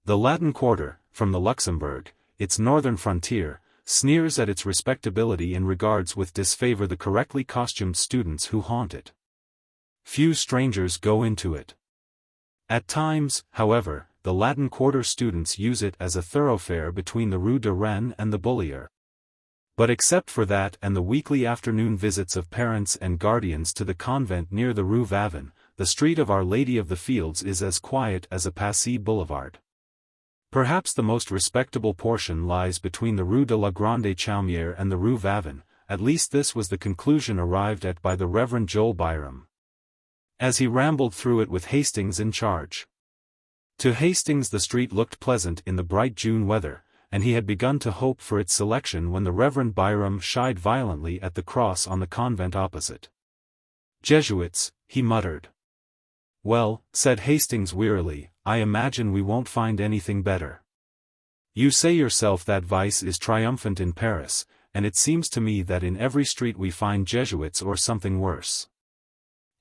The Latin quarter, from the Luxembourg, its northern frontier, sneers at its respectability and regards with disfavor the correctly costumed students who haunt it. Few strangers go into it. At times, however, the Latin Quarter students use it as a thoroughfare between the Rue de Rennes and the Bullier. But except for that and the weekly afternoon visits of parents and guardians to the convent near the Rue Vavin, the street of Our Lady of the Fields is as quiet as a Passy boulevard. Perhaps the most respectable portion lies between the Rue de la Grande Chaumière and the Rue Vavin, at least this was the conclusion arrived at by the Reverend Joel Byram, as he rambled through it with Hastings in charge. To Hastings the street looked pleasant in the bright June weather, and he had begun to hope for its selection when the Reverend Byram shied violently at the cross on the convent opposite. "Jesuits," he muttered. "Well," said Hastings wearily, "I imagine we won't find anything better. You say yourself that vice is triumphant in Paris, and it seems to me that in every street we find Jesuits or something worse."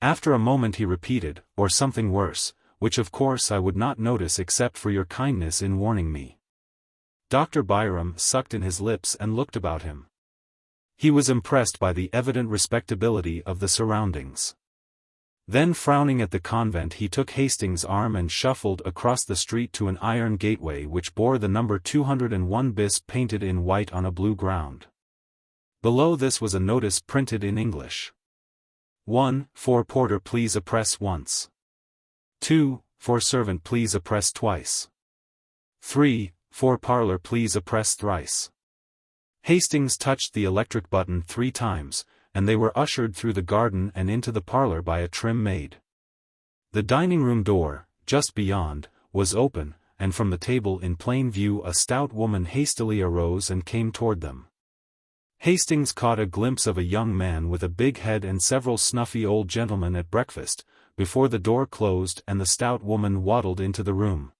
After a moment he repeated, "or something worse, which of course I would not notice except for your kindness in warning me." Dr. Byram sucked in his lips and looked about him. He was impressed by the evident respectability of the surroundings. Then frowning at the convent he took Hastings' arm and shuffled across the street to an iron gateway which bore the number 201 bis painted in white on a blue ground. Below this was a notice printed in English. 1. For porter please press once. 2. For servant please press twice. 3. For parlor please press thrice. Hastings touched the electric button 3 times, and they were ushered through the garden and into the parlor by a trim maid. The dining room door, just beyond, was open, and from the table in plain view a stout woman hastily arose and came toward them. Hastings caught a glimpse of a young man with a big head and several snuffy old gentlemen at breakfast, before the door closed and the stout woman waddled into the room,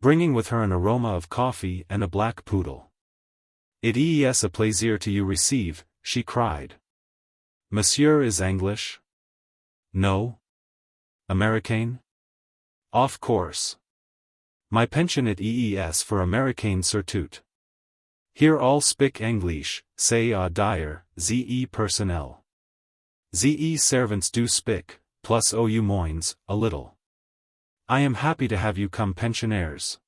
bringing with her an aroma of coffee and a black poodle. "It is a plaisir to you receive," she cried. "Monsieur is English?" "No." "Americain?" "Of course. My pension it is for Americain surtout. Here all speak English, say dire, ze personnel. Ze servants do speak, plus you moins, a little. I am happy to have you come pensionnaires."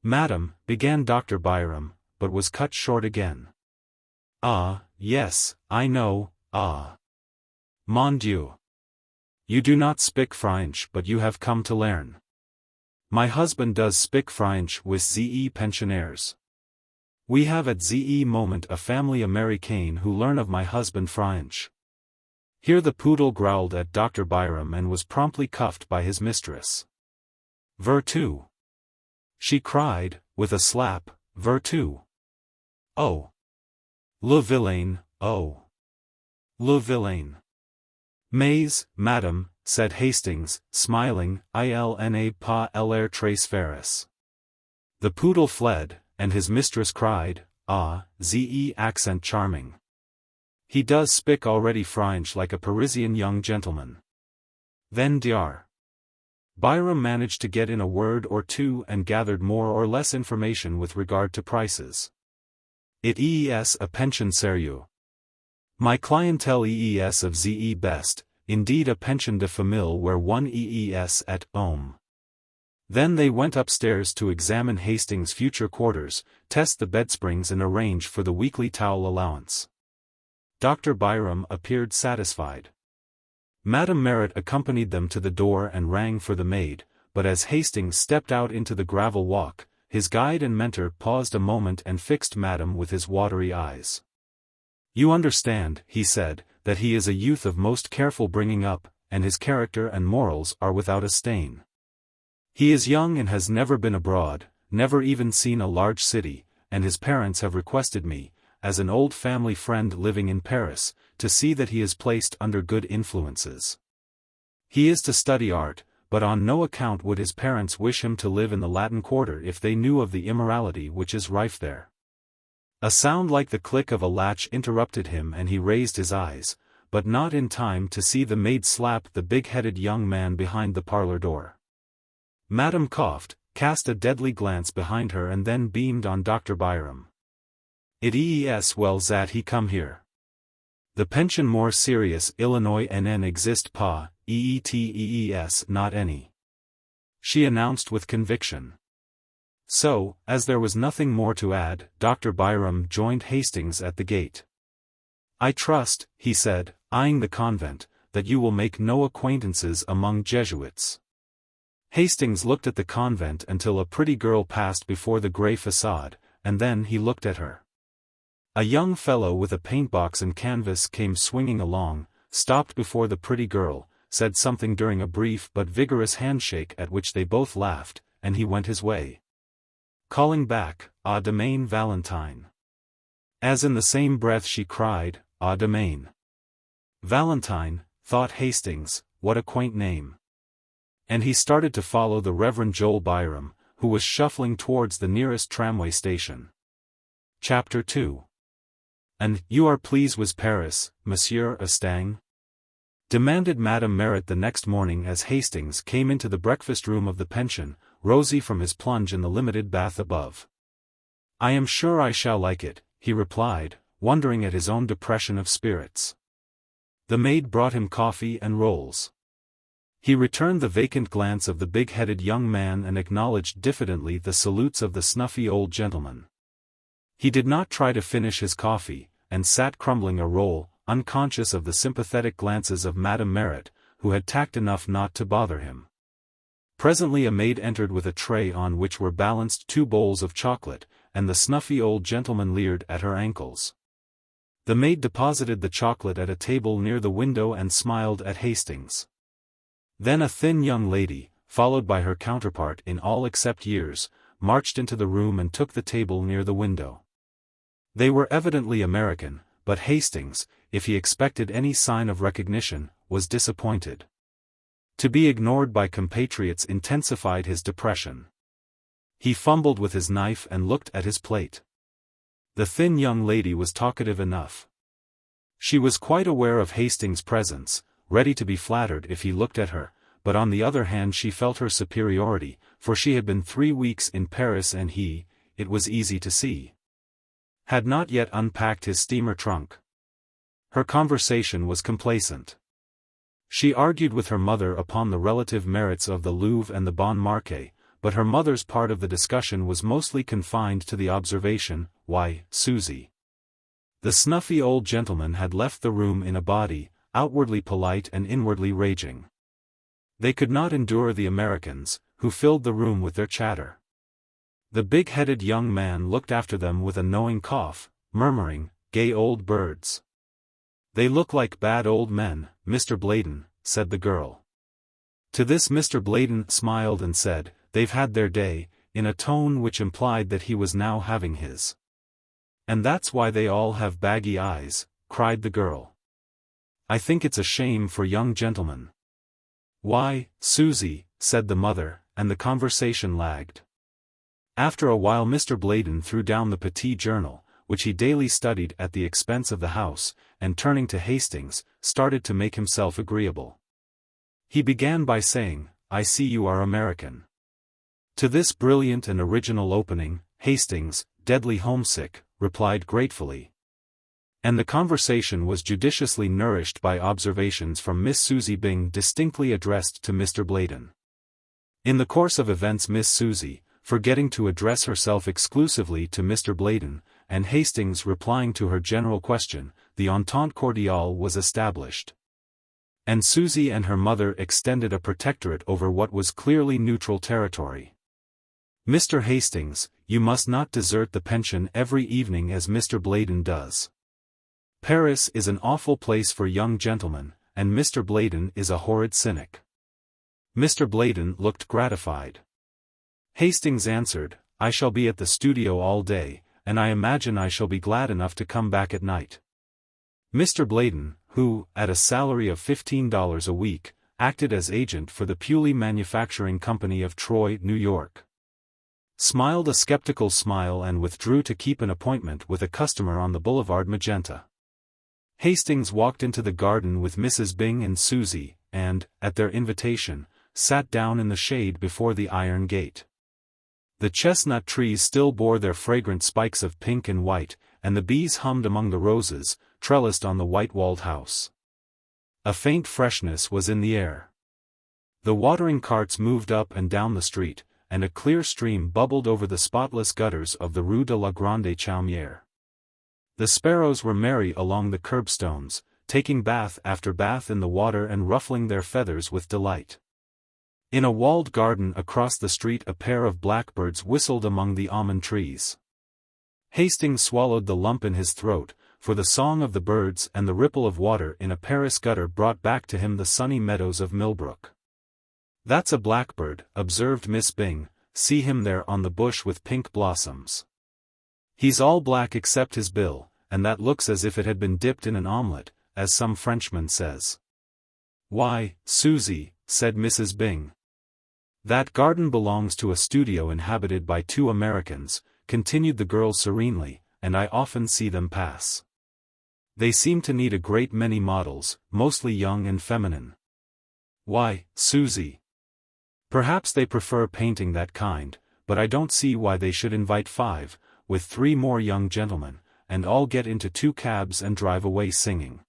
"Madam," began Dr. Byram, but was cut short again. "Ah, yes, I know, ah. Mon Dieu. You do not speak French but you have come to learn. My husband does speak French with ze pensionnaires. We have at ze moment a family Americain who learn of my husband French." Here the poodle growled at Dr. Byram and was promptly cuffed by his mistress. "Vertu!" she cried, with a slap, "Vertu! Oh! Le vilain, oh! Le vilain!" "Mais, madame," said Hastings, smiling, "il n'a pas l'air très féroce." The poodle fled, and his mistress cried, "Ah, ze accent charming. He does speak already French like a Parisian young gentleman." Then Dr. Byram managed to get in a word or two and gathered more or less information with regard to prices. "It is a pension sérieux. My clientele is of ze best, indeed a pension de famille where one is at home." Then they went upstairs to examine Hastings' future quarters, test the bedsprings and arrange for the weekly towel allowance. Dr. Byram appeared satisfied. Madame Merritt accompanied them to the door and rang for the maid, but as Hastings stepped out into the gravel walk, his guide and mentor paused a moment and fixed Madame with his watery eyes. "You understand," he said, "that he is a youth of most careful bringing up, and his character and morals are without a stain. He is young and has never been abroad, never even seen a large city, and his parents have requested me, as an old family friend living in Paris, to see that he is placed under good influences. He is to study art, but on no account would his parents wish him to live in the Latin Quarter if they knew of the immorality which is rife there." A sound like the click of a latch interrupted him and he raised his eyes, but not in time to see the maid slap the big-headed young man behind the parlor door. Madame coughed, cast a deadly glance behind her and then beamed on Dr. Byram. "It is well that he come here. The pension more serious Illinois NN exist pas, EETEES not any," she announced with conviction. So, as there was nothing more to add, Dr. Byram joined Hastings at the gate. "I trust," he said, eyeing the convent, "that you will make no acquaintances among Jesuits." Hastings looked at the convent until a pretty girl passed before the grey facade, and then he looked at her. A young fellow with a paintbox and canvas came swinging along, stopped before the pretty girl, said something during a brief but vigorous handshake at which they both laughed, and he went his way, calling back, "Ah demain Valentine." As in the same breath she cried, "Ah demain." Valentine, thought Hastings, what a quaint name. And he started to follow the Reverend Joel Byram, who was shuffling towards the nearest tramway station. Chapter 2. "And you are pleased with Paris, Monsieur Estang?" demanded Madame Merritt the next morning as Hastings came into the breakfast room of the pension, rosy from his plunge in the limited bath above. "I am sure I shall like it," he replied, wondering at his own depression of spirits. The maid brought him coffee and rolls. He returned the vacant glance of the big-headed young man and acknowledged diffidently the salutes of the snuffy old gentleman. He did not try to finish his coffee, and sat crumbling a roll, unconscious of the sympathetic glances of Madame Merritt, who had tact enough not to bother him. Presently a maid entered with a tray on which were balanced 2 bowls of chocolate, and the snuffy old gentleman leered at her ankles. The maid deposited the chocolate at a table near the window and smiled at Hastings. Then a thin young lady, followed by her counterpart in all except years, marched into the room and took the table near the window. They were evidently American, but Hastings, if he expected any sign of recognition, was disappointed. To be ignored by compatriots intensified his depression. He fumbled with his knife and looked at his plate. The thin young lady was talkative enough. She was quite aware of Hastings' presence, ready to be flattered if he looked at her, but on the other hand she felt her superiority, for she had been 3 weeks in Paris and he, it was easy to see, had not yet unpacked his steamer trunk. Her conversation was complacent. She argued with her mother upon the relative merits of the Louvre and the Bon Marché, but her mother's part of the discussion was mostly confined to the observation, "Why, Susie." The snuffy old gentleman had left the room in a body, outwardly polite and inwardly raging. They could not endure the Americans, who filled the room with their chatter. The big-headed young man looked after them with a knowing cough, murmuring, "Gay old birds." "They look like bad old men, Mr. Bladen," said the girl. To this Mr. Bladen smiled and said, "They've had their day," in a tone which implied that he was now having his. "And that's why they all have baggy eyes," cried the girl. "I think it's a shame for young gentlemen." "Why, Susie," said the mother, and the conversation lagged. After a while Mr. Bladen threw down the Petit Journal, which he daily studied at the expense of the house, and turning to Hastings, started to make himself agreeable. He began by saying, "I see you are American." To this brilliant and original opening, Hastings, deadly homesick, replied gratefully. And the conversation was judiciously nourished by observations from Miss Susie Byng distinctly addressed to Mr. Bladen. In the course of events Miss Susie, forgetting to address herself exclusively to Mr. Bladen, and Hastings replying to her general question, the entente cordiale was established. And Susie and her mother extended a protectorate over what was clearly neutral territory. "Mr. Hastings, you must not desert the pension every evening as Mr. Bladen does. Paris is an awful place for young gentlemen, and Mr. Bladen is a horrid cynic." Mr. Bladen looked gratified. Hastings answered, "I shall be at the studio all day, and I imagine I shall be glad enough to come back at night." Mr. Bladen, who, at a salary of $15 a week, acted as agent for the Pewley Manufacturing Company of Troy, New York, smiled a skeptical smile and withdrew to keep an appointment with a customer on the Boulevard Magenta. Hastings walked into the garden with Mrs. Byng and Susie, and, at their invitation, sat down in the shade before the iron gate. The chestnut trees still bore their fragrant spikes of pink and white, and the bees hummed among the roses, trellised on the white-walled house. A faint freshness was in the air. The watering carts moved up and down the street, and a clear stream bubbled over the spotless gutters of the Rue de la Grande Chaumière. The sparrows were merry along the curbstones, taking bath after bath in the water and ruffling their feathers with delight. In a walled garden across the street a pair of blackbirds whistled among the almond trees. Hastings swallowed the lump in his throat, for the song of the birds and the ripple of water in a Paris gutter brought back to him the sunny meadows of Millbrook. "That's a blackbird," observed Miss Byng, "see him there on the bush with pink blossoms. He's all black except his bill, and that looks as if it had been dipped in an omelette, as some Frenchman says." "Why, Susie," said Mrs. Byng. "That garden belongs to a studio inhabited by 2 Americans, continued the girl serenely, "and I often see them pass. They seem to need a great many models, mostly young and feminine." "Why, Susie. Perhaps they prefer painting that kind, but I don't see why they should invite 5, with 3 more young gentlemen, and all get into 2 cabs and drive away singing.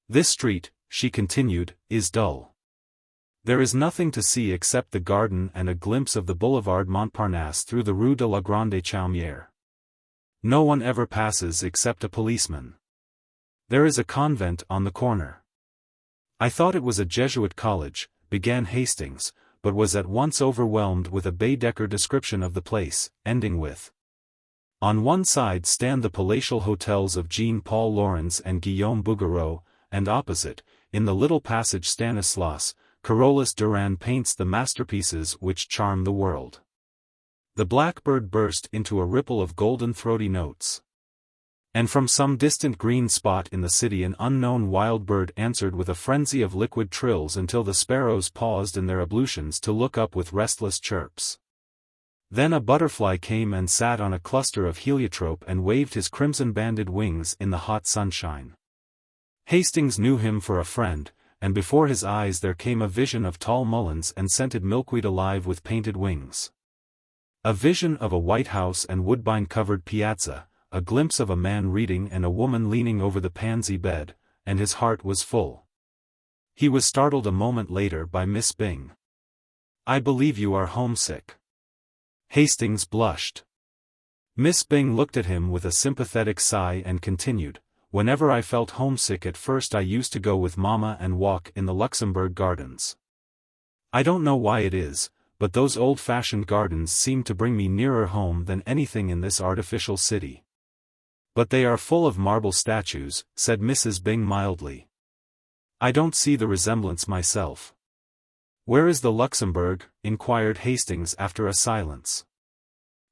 This street," she continued, "is dull. There is nothing to see except the garden and a glimpse of the Boulevard Montparnasse through the Rue de la Grande Chaumière. No one ever passes except a policeman. There is a convent on the corner." "I thought it was a Jesuit college," began Hastings, but was at once overwhelmed with a Baedeker description of the place, ending with, On one side stand the palatial hotels of Jean-Paul Laurens and Guillaume Bouguereau, and opposite, in the little passage Stanislas, Carolus Duran paints the masterpieces which charm the world. The blackbird burst into a ripple of golden throaty notes. And from some distant green spot in the city an unknown wild bird answered with a frenzy of liquid trills until the sparrows paused in their ablutions to look up with restless chirps. Then a butterfly came and sat on a cluster of heliotrope and waved his crimson-banded wings in the hot sunshine. Hastings knew him for a friend, and before his eyes there came a vision of tall mulleins and scented milkweed alive with painted wings. A vision of a white house and woodbine-covered piazza, a glimpse of a man reading and a woman leaning over the pansy bed, and his heart was full. He was startled a moment later by Miss Byng. "I believe you are homesick." Hastings blushed. Miss Byng looked at him with a sympathetic sigh and continued, "Whenever I felt homesick at first I used to go with Mama and walk in the Luxembourg Gardens. I don't know why it is, but those old-fashioned gardens seem to bring me nearer home than anything in this artificial city." "But they are full of marble statues," said Mrs. Byng mildly. "I don't see the resemblance myself." "Where is the Luxembourg?" inquired Hastings after a silence.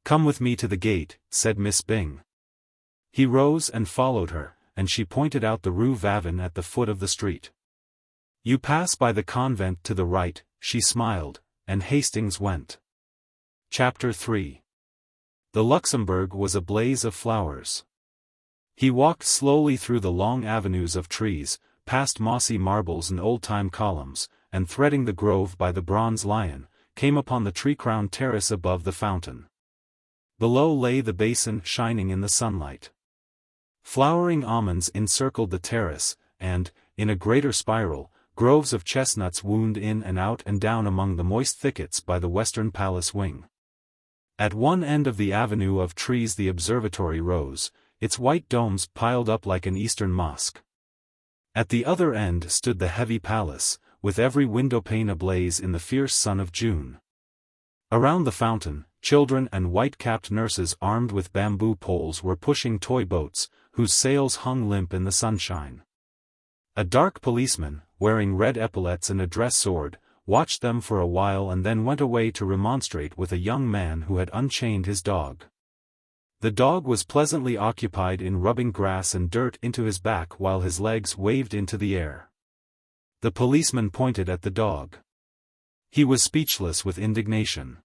"Come with me to the gate," said Miss Byng. He rose and followed her, and she pointed out the Rue Vavin at the foot of the street. "You pass by the convent to the right," she smiled, and Hastings went. Chapter 3. The Luxembourg was a blaze of flowers. He walked slowly through the long avenues of trees, past mossy marbles and old-time columns, and threading the grove by the bronze lion, came upon the tree-crowned terrace above the fountain. Below lay the basin shining in the sunlight. Flowering almonds encircled the terrace, and, in a greater spiral, groves of chestnuts wound in and out and down among the moist thickets by the western palace wing. At one end of the avenue of trees the observatory rose, its white domes piled up like an eastern mosque. At the other end stood the heavy palace, with every windowpane ablaze in the fierce sun of June. Around the fountain, children and white-capped nurses armed with bamboo poles were pushing toy boats, whose sails hung limp in the sunshine. A dark policeman, wearing red epaulets and a dress sword, watched them for a while and then went away to remonstrate with a young man who had unchained his dog. The dog was pleasantly occupied in rubbing grass and dirt into his back while his legs waved into the air. The policeman pointed at the dog. He was speechless with indignation.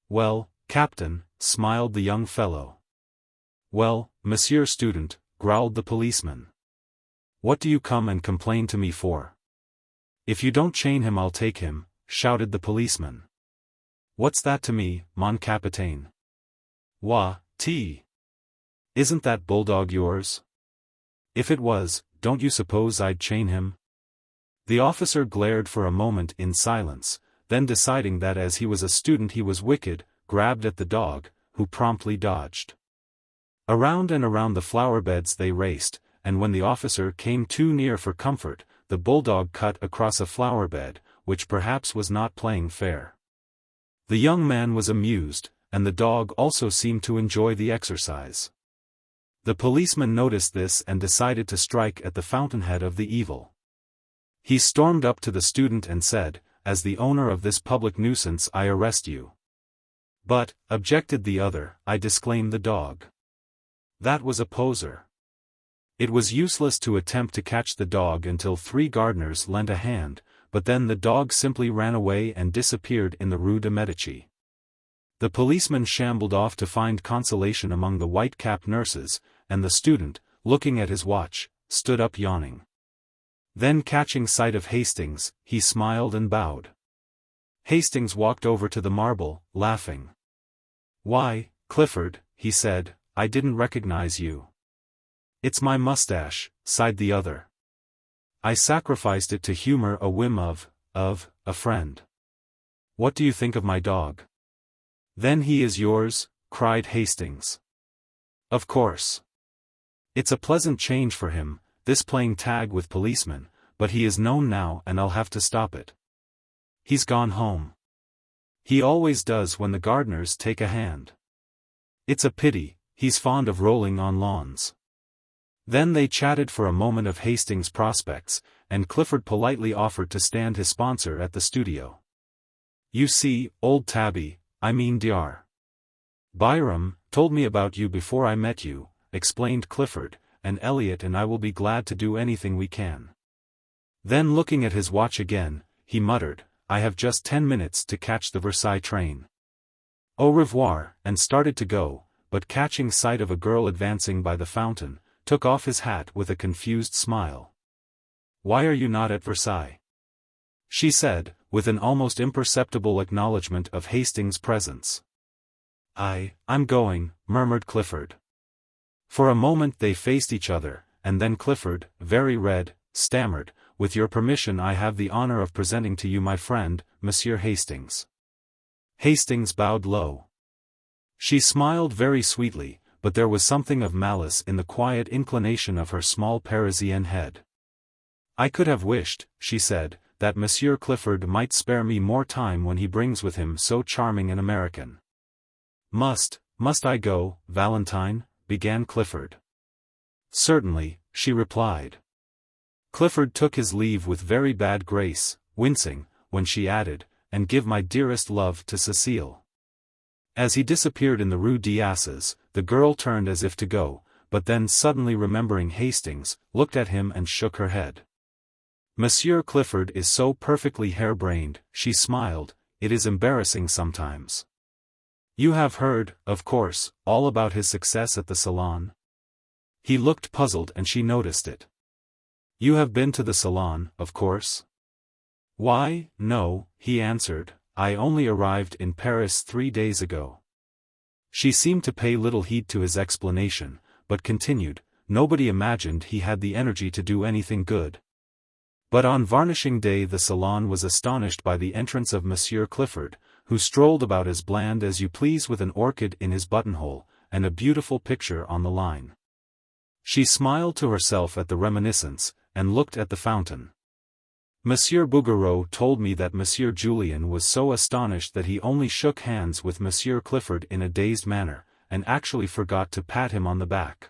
"Well, Captain," smiled the young fellow. "Well, Monsieur Student," growled the policeman. "What do you come and complain to me for?" "If you don't chain him I'll take him," shouted the policeman. "What's that to me, mon capitaine?" "Wah, isn't that bulldog yours?" "If it was, don't you suppose I'd chain him?" The officer glared for a moment in silence, then deciding that as he was a student he was wicked, grabbed at the dog, who promptly dodged. Around and around the flower beds they raced, and when the officer came too near for comfort, the bulldog cut across a flower bed, which perhaps was not playing fair. The young man was amused, and the dog also seemed to enjoy the exercise. The policeman noticed this and decided to strike at the fountainhead of the evil. He stormed up to the student and said, "As the owner of this public nuisance I arrest you." "But," objected the other, "I disclaim the dog." That was a poser. It was useless to attempt to catch the dog until 3 gardeners lent a hand, but then the dog simply ran away and disappeared in the Rue de Medici. The policeman shambled off to find consolation among the white-capped nurses, and the student, looking at his watch, stood up yawning. Then catching sight of Hastings, he smiled and bowed. Hastings walked over to the marble, laughing. "Why, Clifford," he said, "I didn't recognize you." "It's my mustache," sighed the other. "I sacrificed it to humor a whim of a friend. What do you think of my dog?" "Then he is yours?" cried Hastings. "Of course. It's a pleasant change for him, this playing tag with policemen, but he is known now and I'll have to stop it. He's gone home. He always does when the gardeners take a hand. It's a pity, he's fond of rolling on lawns. Then they chatted for a moment of Hastings' prospects, and Clifford politely offered to stand his sponsor at the studio. You see, old Tabby, I mean Dr. Byram, told me about you before I met you, explained Clifford, and Elliot and I will be glad to do anything we can. Then looking at his watch again, he muttered, I have just 10 minutes to catch the Versailles train. Au revoir, and started to go, but catching sight of a girl advancing by the fountain, took off his hat with a confused smile. Why are you not at Versailles? She said, with an almost imperceptible acknowledgement of Hastings' presence. I'm going, murmured Clifford. For a moment they faced each other, and then Clifford, very red, stammered, with your permission I have the honor of presenting to you my friend, Monsieur Hastings. Hastings bowed low. She smiled very sweetly, but there was something of malice in the quiet inclination of her small Parisienne head. I could have wished, she said, that Monsieur Clifford might spare me more time when he brings with him so charming an American. Must I go, Valentine? Began Clifford. Certainly, she replied. Clifford took his leave with very bad grace, wincing, when she added, and give my dearest love to Cecile. As he disappeared in the Rue des Asses, the girl turned as if to go, but then suddenly remembering Hastings, looked at him and shook her head. Monsieur Clifford is so perfectly harebrained, she smiled, it is embarrassing sometimes. You have heard, of course, all about his success at the Salon? He looked puzzled and she noticed it. You have been to the Salon, of course? Why, no, he answered, I only arrived in Paris 3 days ago. She seemed to pay little heed to his explanation, but continued, nobody imagined he had the energy to do anything good. But on varnishing day the Salon was astonished by the entrance of Monsieur Clifford, who strolled about as bland as you please with an orchid in his buttonhole, and a beautiful picture on the line. She smiled to herself at the reminiscence, and looked at the fountain. Monsieur Bouguereau told me that Monsieur Julien was so astonished that he only shook hands with Monsieur Clifford in a dazed manner, and actually forgot to pat him on the back.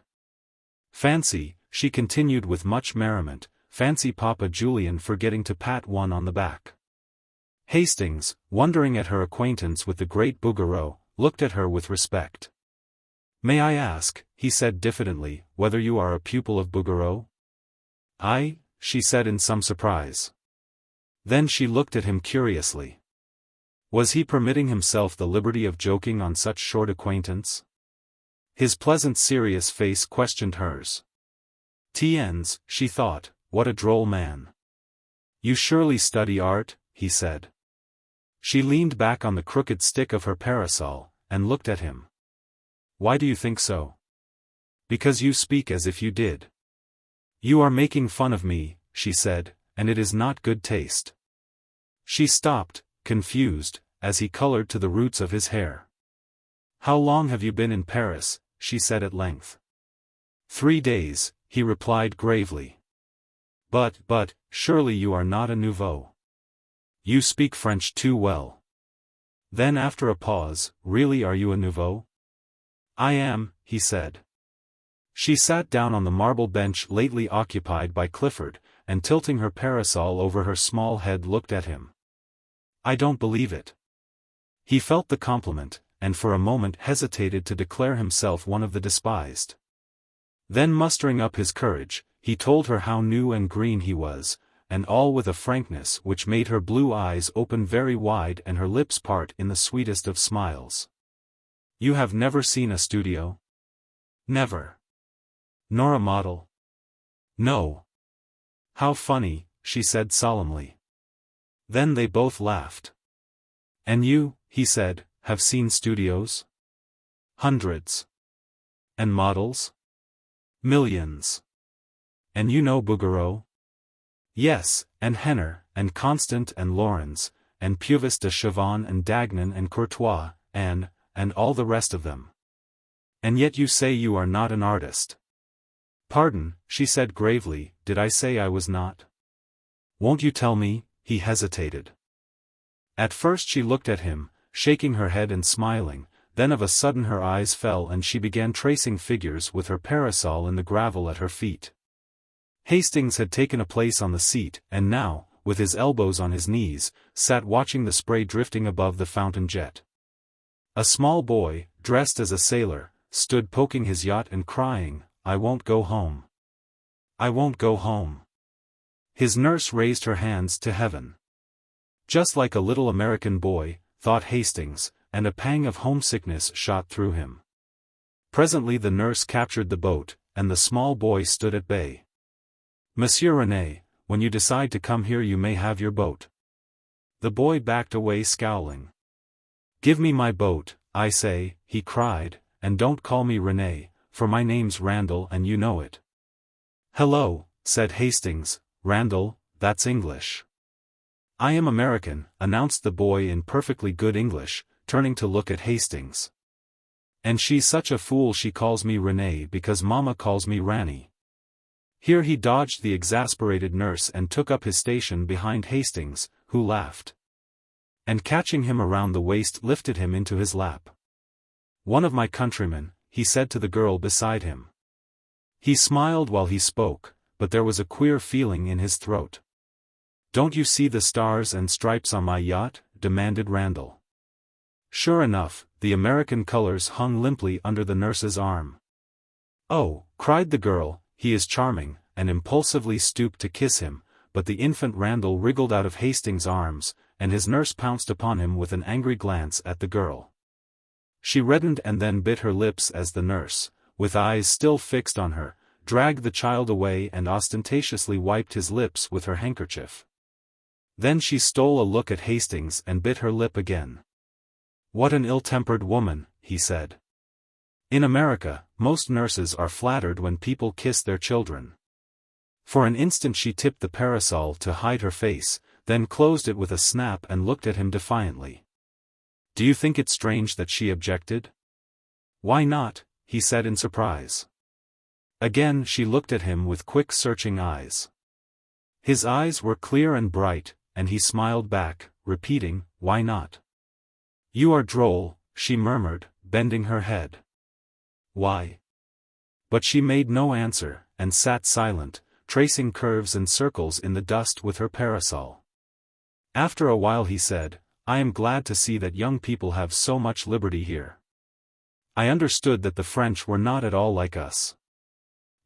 Fancy, she continued with much merriment, fancy Papa Julien forgetting to pat one on the back. Hastings, wondering at her acquaintance with the great Bouguereau, looked at her with respect. May I ask, he said diffidently, whether you are a pupil of Bouguereau? I, she said in some surprise. Then she looked at him curiously. Was he permitting himself the liberty of joking on such short acquaintance? His pleasant serious face questioned hers. Tiens, she thought, what a droll man. You surely study art, he said. She leaned back on the crooked stick of her parasol, and looked at him. Why do you think so? Because you speak as if you did. You are making fun of me, she said, and it is not good taste. She stopped, confused, as he colored to the roots of his hair. How long have you been in Paris? She said at length. 3 days, he replied gravely. But, surely you are not a nouveau. You speak French too well. Then after a pause, really are you a nouveau? I am, he said. She sat down on the marble bench lately occupied by Clifford, and tilting her parasol over her small head looked at him. I don't believe it. He felt the compliment, and for a moment hesitated to declare himself one of the despised. Then mustering up his courage, he told her how new and green he was, and all with a frankness which made her blue eyes open very wide and her lips part in the sweetest of smiles. You have never seen a studio? Never. Nor a model? No. How funny, she said solemnly. Then they both laughed. And you, he said, have seen studios? Hundreds. And models? Millions. And you know Bouguereau? Yes, and Henner, and Constant and Laurens, and Puvis de Chavannes and Dagnan and Courtois, and all the rest of them. And yet you say you are not an artist. Pardon, she said gravely, did I say I was not? Won't you tell me? He hesitated. At first she looked at him, shaking her head and smiling, then of a sudden her eyes fell and she began tracing figures with her parasol in the gravel at her feet. Hastings had taken a place on the seat, and now, with his elbows on his knees, sat watching the spray drifting above the fountain jet. A small boy, dressed as a sailor, stood poking his yacht and crying, "I won't go home. I won't go home." His nurse raised her hands to heaven. Just like a little American boy, thought Hastings, and a pang of homesickness shot through him. Presently the nurse captured the boat, and the small boy stood at bay. "Monsieur René, when you decide to come here you may have your boat." The boy backed away scowling. "Give me my boat, I say," he cried, "and don't call me René, for my name's Randall and you know it." "Hello," said Hastings, "Randall, that's English." "I am American," announced the boy in perfectly good English, turning to look at Hastings. "And she's such a fool she calls me René because Mama calls me Ranny." Here he dodged the exasperated nurse and took up his station behind Hastings, who laughed. And catching him around the waist lifted him into his lap. "One of my countrymen," he said to the girl beside him. He smiled while he spoke, but there was a queer feeling in his throat. "Don't you see the stars and stripes on my yacht?" demanded Randall. Sure enough, the American colors hung limply under the nurse's arm. "Oh," cried the girl, "he is charming," and impulsively stooped to kiss him, but the infant Randall wriggled out of Hastings' arms, and his nurse pounced upon him with an angry glance at the girl. She reddened and then bit her lips as the nurse, with eyes still fixed on her, dragged the child away and ostentatiously wiped his lips with her handkerchief. Then she stole a look at Hastings and bit her lip again. "What an ill-tempered woman," he said. In America, most nurses are flattered when people kiss their children. For an instant she tipped the parasol to hide her face, then closed it with a snap and looked at him defiantly. "Do you think it strange that she objected?" "Why not?" he said in surprise. Again she looked at him with quick searching eyes. His eyes were clear and bright, and he smiled back, repeating, "Why not?" "You are droll," she murmured, bending her head. "Why?" But she made no answer, and sat silent, tracing curves and circles in the dust with her parasol. After a while he said, "I am glad to see that young people have so much liberty here. I understood that the French were not at all like us.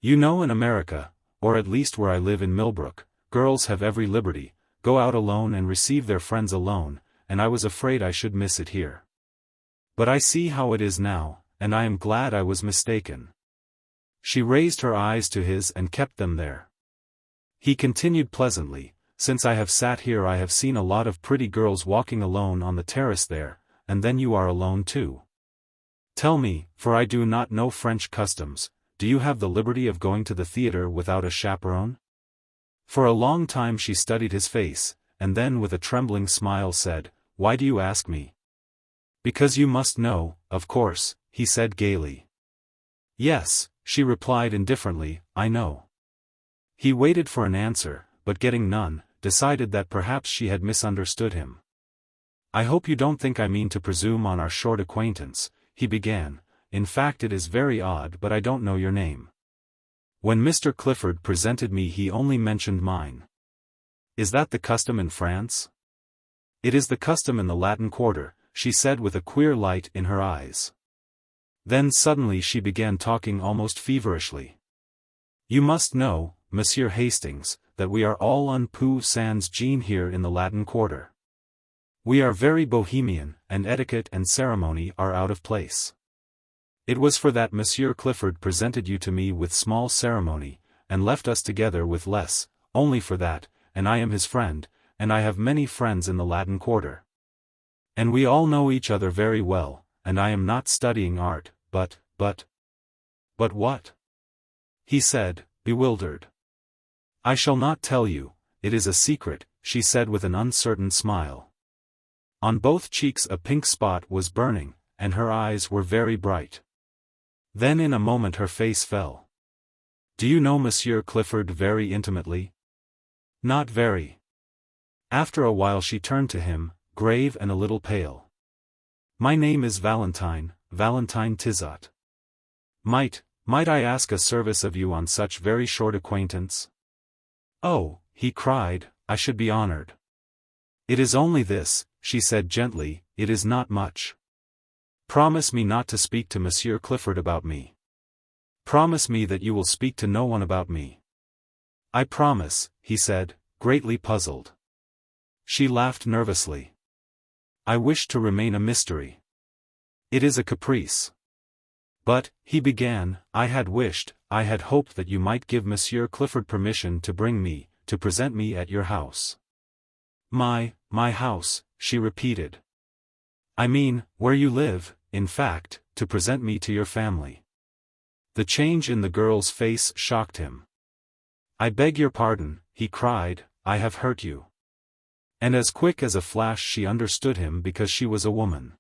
You know, in America, or at least where I live in Millbrook, girls have every liberty, go out alone and receive their friends alone, and I was afraid I should miss it here. But I see how it is now, and I am glad I was mistaken." She raised her eyes to his and kept them there. He continued pleasantly, "Since I have sat here I have seen a lot of pretty girls walking alone on the terrace there, and then you are alone too. Tell me, for I do not know French customs, do you have the liberty of going to the theater without a chaperone?" For a long time she studied his face, and then with a trembling smile said, "Why do you ask me?" "Because you must know, of course," he said gaily. "Yes," she replied indifferently, "I know." He waited for an answer, but getting none, decided that perhaps she had misunderstood him. "I hope you don't think I mean to presume on our short acquaintance," he began. "In fact it is very odd but I don't know your name. When Mr. Clifford presented me he only mentioned mine. Is that the custom in France?" "It is the custom in the Latin Quarter," she said with a queer light in her eyes. Then suddenly she began talking almost feverishly. "You must know, Monsieur Hastings, that we are all un peu sans gene here in the Latin Quarter. We are very bohemian, and etiquette and ceremony are out of place. It was for that Monsieur Clifford presented you to me with small ceremony, and left us together with less, only for that, and I am his friend, and I have many friends in the Latin Quarter. And we all know each other very well, and I am not studying art, but what?" he said, bewildered. "I shall not tell you, it is a secret," she said with an uncertain smile. On both cheeks a pink spot was burning, and her eyes were very bright. Then in a moment her face fell. "Do you know Monsieur Clifford very intimately?" "Not very." After a while she turned to him, grave and a little pale. "My name is Valentine, Valentine Tizot. Might I ask a service of you on such very short acquaintance? Oh, he cried, I should be honored. It is only this, she said gently, it is not much. Promise me not to speak to Monsieur Clifford about me. Promise me that you will speak to no one about me. I promise, he said, greatly puzzled. She laughed nervously. I wish to remain a mystery. It is a caprice. But, he began, I had hoped that you might give Monsieur Clifford permission to present me at your house. My house, she repeated. I mean, where you live, in fact, to present me to your family. The change in the girl's face shocked him. I beg your pardon, he cried, I have hurt you. And as quick as a flash she understood him because she was a woman.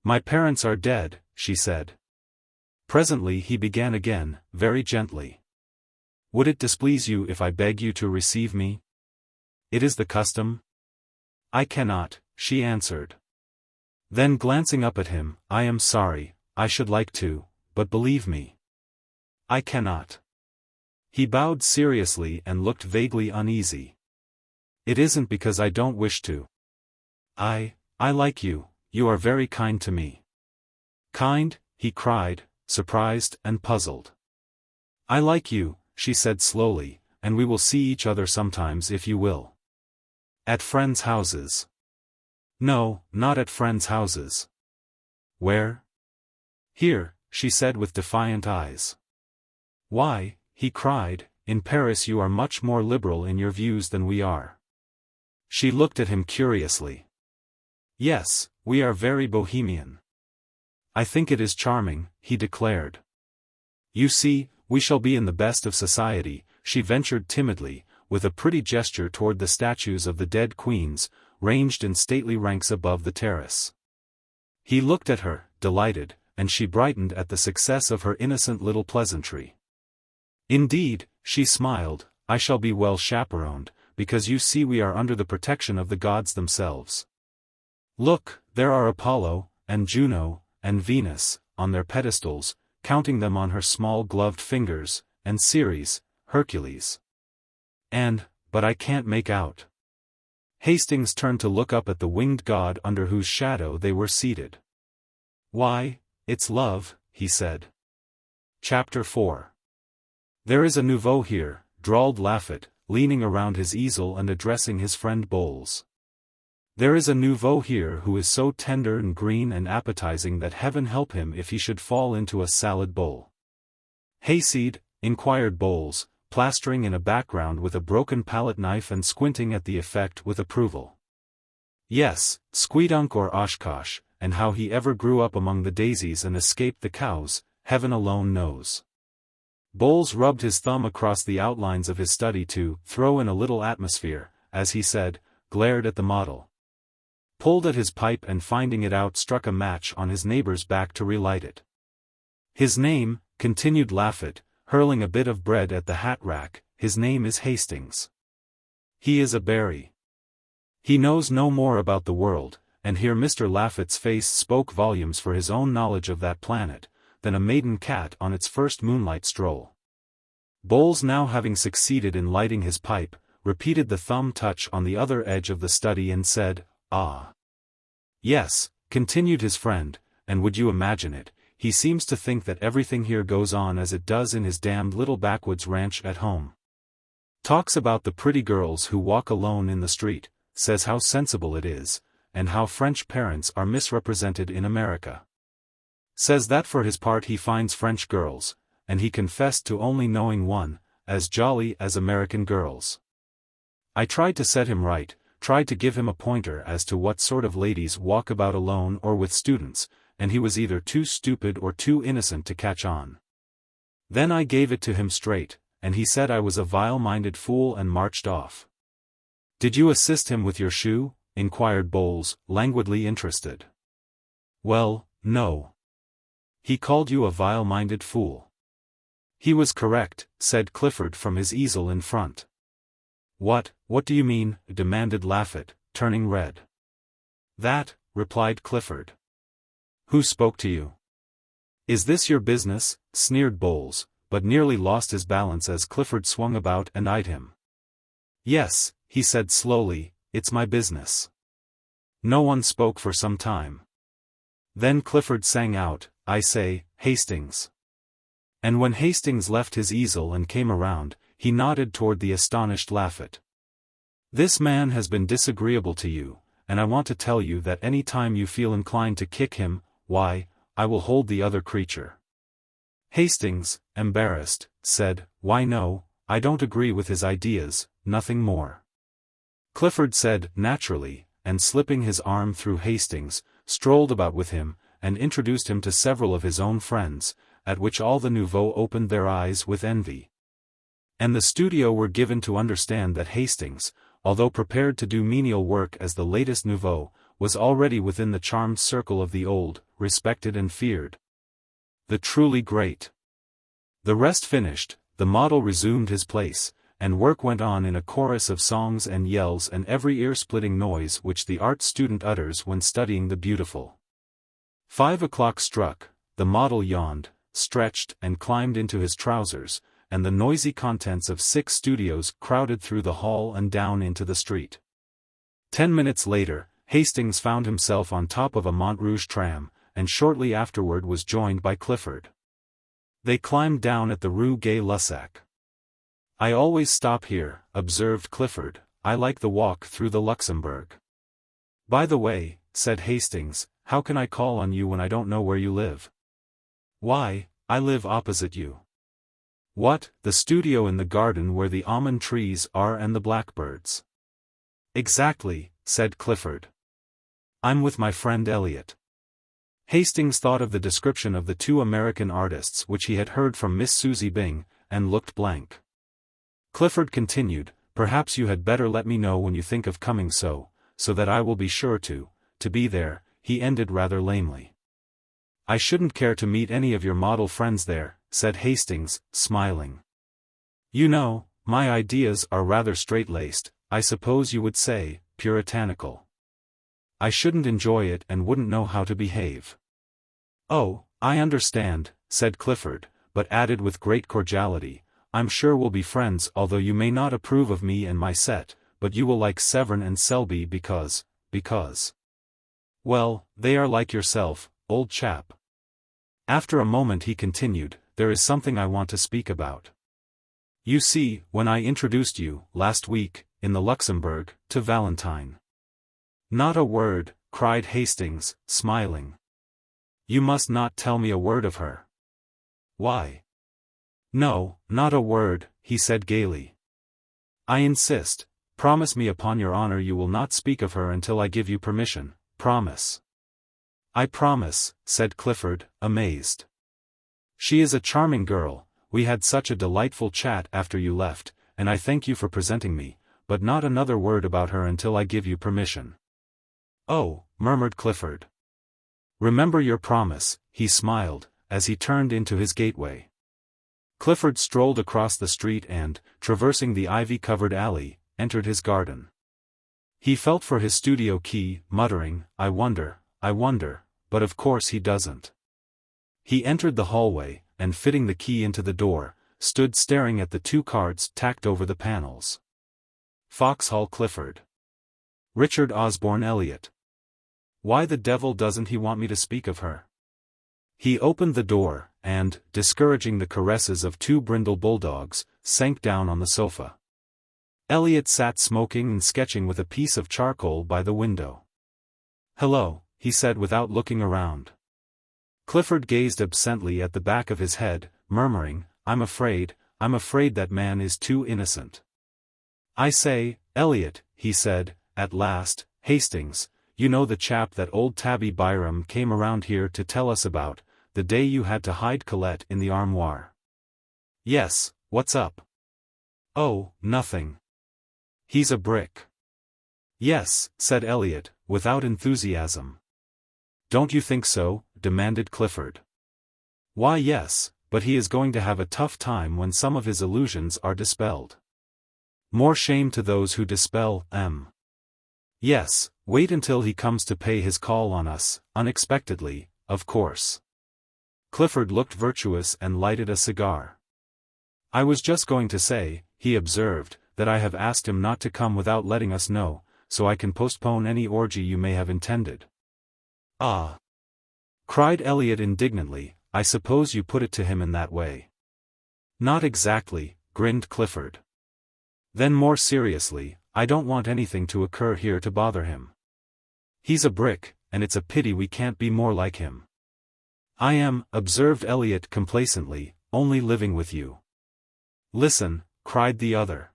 My parents are dead, she said. Presently he began again, very gently. Would it displease you if I beg you to receive me? It is the custom? I cannot, she answered. Then glancing up at him, I am sorry, I should like to, but believe me. I cannot. He bowed seriously and looked vaguely uneasy. It isn't because I don't wish to. I like you, you are very kind to me. Kind, he cried, surprised and puzzled. I like you, she said slowly, and we will see each other sometimes if you will. At friends' houses. No, not at friends' houses. Where? Here, she said with defiant eyes. Why, he cried, in Paris you are much more liberal in your views than we are. She looked at him curiously. Yes, we are very bohemian. I think it is charming, he declared. You see, we shall be in the best of society, she ventured timidly, with a pretty gesture toward the statues of the dead queens, ranged in stately ranks above the terrace. He looked at her, delighted, and she brightened at the success of her innocent little pleasantry. Indeed, she smiled, I shall be well chaperoned, because you see we are under the protection of the gods themselves. Look, there are Apollo, and Juno, and Venus, on their pedestals, counting them on her small gloved fingers, and Ceres, Hercules. But I can't make out. Hastings turned to look up at the winged god under whose shadow they were seated. Why, it's love, he said. Chapter 4. There is a nouveau here, drawled Laffat, leaning around his easel and addressing his friend Bowles. There is a nouveau here who is so tender and green and appetizing that heaven help him if he should fall into a salad bowl. Hayseed, inquired Bowles, plastering in a background with a broken palette knife and squinting at the effect with approval. Yes, Squeedunk or Oshkosh, and how he ever grew up among the daisies and escaped the cows, heaven alone knows. Bowles rubbed his thumb across the outlines of his study to throw in a little atmosphere, as he said, glared at the model. Pulled at his pipe and finding it out struck a match on his neighbor's back to relight it. His name, continued Laffat, hurling a bit of bread at the hat rack, his name is Hastings. He is a berry. He knows no more about the world, and here Mr. Laffat's face spoke volumes for his own knowledge of that planet, than a maiden cat on its first moonlight stroll. Bowles, now having succeeded in lighting his pipe, repeated the thumb touch on the other edge of the study and said, Ah. Yes, continued his friend, and would you imagine it, he seems to think that everything here goes on as it does in his damned little backwoods ranch at home. Talks about the pretty girls who walk alone in the street, says how sensible it is, and how French parents are misrepresented in America. Says that for his part he finds French girls, and he confessed to only knowing one, as jolly as American girls. I tried to set him right, tried to give him a pointer as to what sort of ladies walk about alone or with students, and he was either too stupid or too innocent to catch on. Then I gave it to him straight, and he said I was a vile-minded fool and marched off. Did you assist him with your shoe? Inquired Bowles, languidly interested. Well, no. He called you a vile-minded fool. He was correct, said Clifford from his easel in front. What do you mean? Demanded Laffat, turning red. That, replied Clifford. Who spoke to you? "Is this your business?" sneered Bowles, but nearly lost his balance as Clifford swung about and eyed him. "Yes," he said slowly, "it's my business." No one spoke for some time. Then Clifford sang out, "I say, Hastings." And when Hastings left his easel and came around, he nodded toward the astonished Laffat. "This man has been disagreeable to you, and I want to tell you that any time you feel inclined to kick him, why, I will hold the other creature." Hastings, embarrassed, said, "Why no, I don't agree with his ideas, nothing more." Clifford said, "Naturally," and slipping his arm through Hastings, strolled about with him, and introduced him to several of his own friends, at which all the nouveaux opened their eyes with envy. And the studio were given to understand that Hastings, although prepared to do menial work as the latest nouveau, was already within the charmed circle of the old, respected and feared. The truly great. The rest finished, the model resumed his place, and work went on in a chorus of songs and yells and every ear-splitting noise which the art student utters when studying the beautiful. 5 o'clock struck, the model yawned, stretched and climbed into his trousers, and the noisy contents of 6 studios crowded through the hall and down into the street. 10 minutes later, Hastings found himself on top of a Montrouge tram, and shortly afterward was joined by Clifford. They climbed down at the Rue Gay-Lussac. "I always stop here," observed Clifford, "I like the walk through the Luxembourg." "By the way," said Hastings, "how can I call on you when I don't know where you live?" "Why, I live opposite you." "What, the studio in the garden where the almond trees are and the blackbirds?" "Exactly," said Clifford. "I'm with my friend Elliot." Hastings thought of the description of the 2 American artists which he had heard from Miss Susie Byng, and looked blank. Clifford continued, "Perhaps you had better let me know when you think of coming so that I will be sure to be there," he ended rather lamely. "I shouldn't care to meet any of your model friends there," said Hastings, smiling. "You know, my ideas are rather straight-laced, I suppose you would say, puritanical. I shouldn't enjoy it and wouldn't know how to behave." "Oh, I understand," said Clifford, but added with great cordiality, "I'm sure we'll be friends although you may not approve of me and my set, but you will like Severn and Selby because... well, they are like yourself, old chap." After a moment he continued, "There is something I want to speak about. You see, when I introduced you, last week, in the Luxembourg, to Valentine." "Not a word," cried Hastings, smiling. "You must not tell me a word of her." "Why?" "No, not a word," he said gaily. "I insist. Promise me upon your honor you will not speak of her until I give you permission. Promise." "I promise," said Clifford, amazed. "She is a charming girl, we had such a delightful chat after you left, and I thank you for presenting me, but not another word about her until I give you permission." "Oh," murmured Clifford. "Remember your promise," he smiled, as he turned into his gateway. Clifford strolled across the street and, traversing the ivy-covered alley, entered his garden. He felt for his studio key, muttering, I wonder, but of course he doesn't." He entered the hallway, and fitting the key into the door, stood staring at the 2 cards tacked over the panels. Foxhall Clifford. Richard Osborne Elliot. Why the devil doesn't he want me to speak of her? He opened the door, and, discouraging the caresses of 2 brindle bulldogs, sank down on the sofa. Elliot sat smoking and sketching with a piece of charcoal by the window. "Hello," he said without looking around. Clifford gazed absently at the back of his head, murmuring, I'm afraid that man is too innocent." "I say, Elliot," he said, at last, "Hastings, you know the chap that old Tabby Byram came around here to tell us about, the day you had to hide Colette in the armoire?" "Yes, what's up?" "Oh, nothing. He's a brick." "Yes," said Elliot, without enthusiasm. "Don't you think so?" demanded Clifford. "Why yes, but he is going to have a tough time when some of his illusions are dispelled." "More shame to those who dispel them." "Yes, wait until he comes to pay his call on us, unexpectedly, of course." Clifford looked virtuous and lighted a cigar. "I was just going to say," he observed, "that I have asked him not to come without letting us know, so I can postpone any orgy you may have intended." "Ah!" cried Elliot indignantly, "I suppose you put it to him in that way." "Not exactly," grinned Clifford. Then more seriously, "I don't want anything to occur here to bother him. He's a brick, and it's a pity we can't be more like him." "I am," observed Elliot complacently, "only living with you." "Listen," cried the other.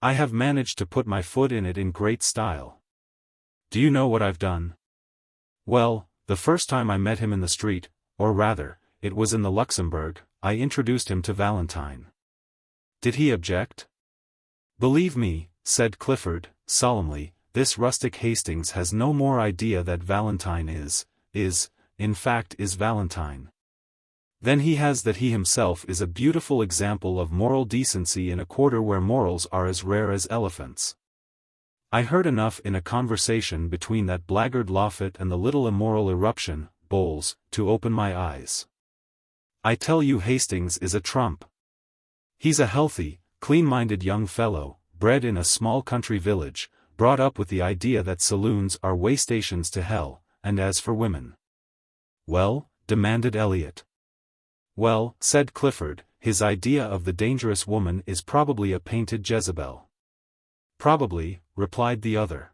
"I have managed to put my foot in it in great style. Do you know what I've done? Well, the first time I met him in the street, or rather, it was in the Luxembourg, I introduced him to Valentine. Did he object?" "Believe me," said Clifford, solemnly, "this rustic Hastings has no more idea that Valentine is Valentine. Then he has that he himself is a beautiful example of moral decency in a quarter where morals are as rare as elephants. I heard enough in a conversation between that blackguard Laffitte and the little immoral eruption, Bowles, to open my eyes. I tell you Hastings is a trump. He's a healthy, clean-minded young fellow, bred in a small country village, brought up with the idea that saloons are way stations to hell, and as for women—" "Well?" demanded Elliot. "Well," said Clifford, "his idea of the dangerous woman is probably a painted Jezebel." "Probably," replied the other.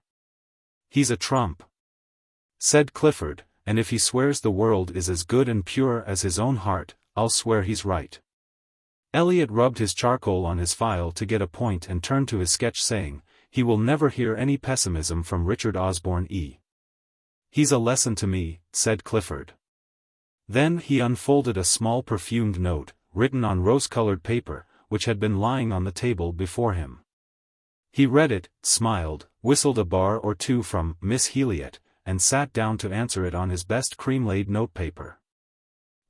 "He's a trump," said Clifford, "and if he swears the world is as good and pure as his own heart, I'll swear he's right." Elliot rubbed his charcoal on his file to get a point and turned to his sketch saying, "He will never hear any pessimism from Richard Osborne E. He's a lesson to me," said Clifford. Then he unfolded a small perfumed note, written on rose-colored paper, which had been lying on the table before him. He read it, smiled, whistled a bar or two from Miss Heliot, and sat down to answer it on his best cream-laid notepaper.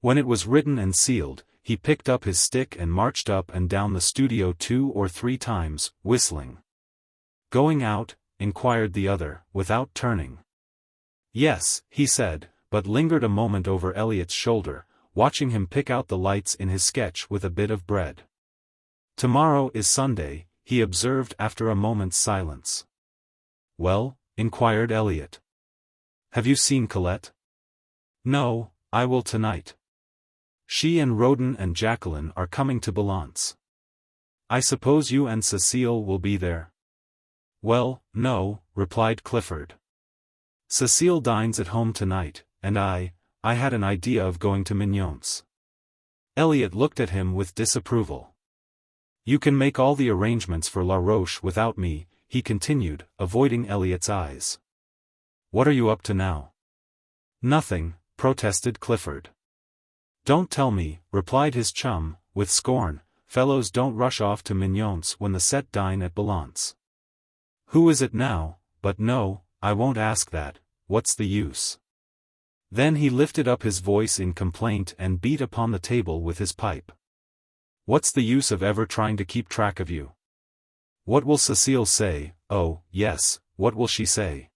When it was written and sealed, he picked up his stick and marched up and down the studio 2 or 3 times, whistling. "Going out?" inquired the other, without turning. "Yes," he said, but lingered a moment over Elliot's shoulder, watching him pick out the lights in his sketch with a bit of bread. "Tomorrow is Sunday," he observed after a moment's silence. "Well?" inquired Elliot. "Have you seen Colette?" "No, I will tonight. She and Roden and Jacqueline are coming to Balance. I suppose you and Cecile will be there?" "Well, no," replied Clifford. "Cecile dines at home tonight, and I had an idea of going to Mignon's." Elliot looked at him with disapproval. "You can make all the arrangements for La Roche without me," he continued, avoiding Elliot's eyes. "What are you up to now?" "Nothing," protested Clifford. "Don't tell me," replied his chum, with scorn, "fellows don't rush off to Mignon's when the set dine at Balance. Who is it now? But no, I won't ask that, what's the use?" Then he lifted up his voice in complaint and beat upon the table with his pipe. "What's the use of ever trying to keep track of you? What will Cecile say? Oh, yes, what will she say?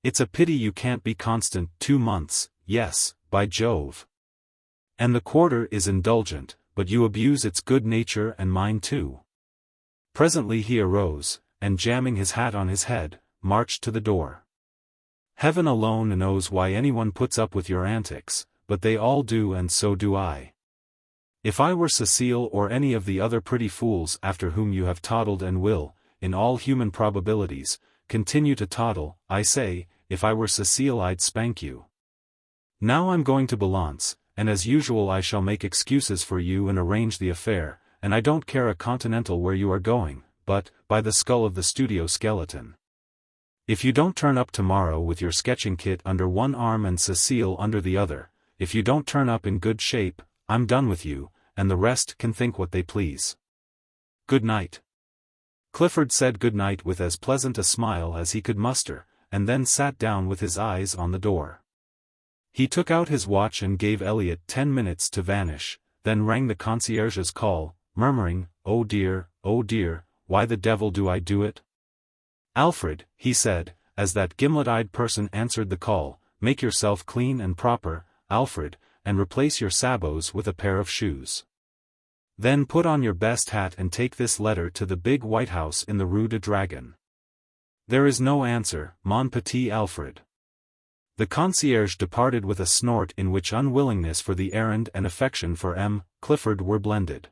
It's a pity you can't be constant 2 months, yes, by Jove. And the quarter is indulgent, but you abuse its good nature and mine too." Presently he arose, and jamming his hat on his head, marched to the door. "Heaven alone knows why anyone puts up with your antics, but they all do, and so do I. If I were Cecile or any of the other pretty fools after whom you have toddled and will, in all human probabilities, continue to toddle, I say, if I were Cecile I'd spank you. Now I'm going to Balance, and as usual I shall make excuses for you and arrange the affair, and I don't care a continental where you are going, but, by the skull of the studio skeleton, if you don't turn up tomorrow with your sketching kit under one arm and Cecile under the other, if you don't turn up in good shape, I'm done with you, and the rest can think what they please. Good night." Clifford said good night with as pleasant a smile as he could muster, and then sat down with his eyes on the door. He took out his watch and gave Elliot 10 minutes to vanish, then rang the concierge's call, murmuring, oh dear, why the devil do I do it?" "Alfred," he said, as that gimlet-eyed person answered the call, "make yourself clean and proper, Alfred, and replace your sabots with a pair of shoes. Then put on your best hat and take this letter to the big white house in the Rue de Dragon. There is no answer, mon petit Alfred. The concierge departed with a snort in which unwillingness for the errand and affection for M. Clifford were blended.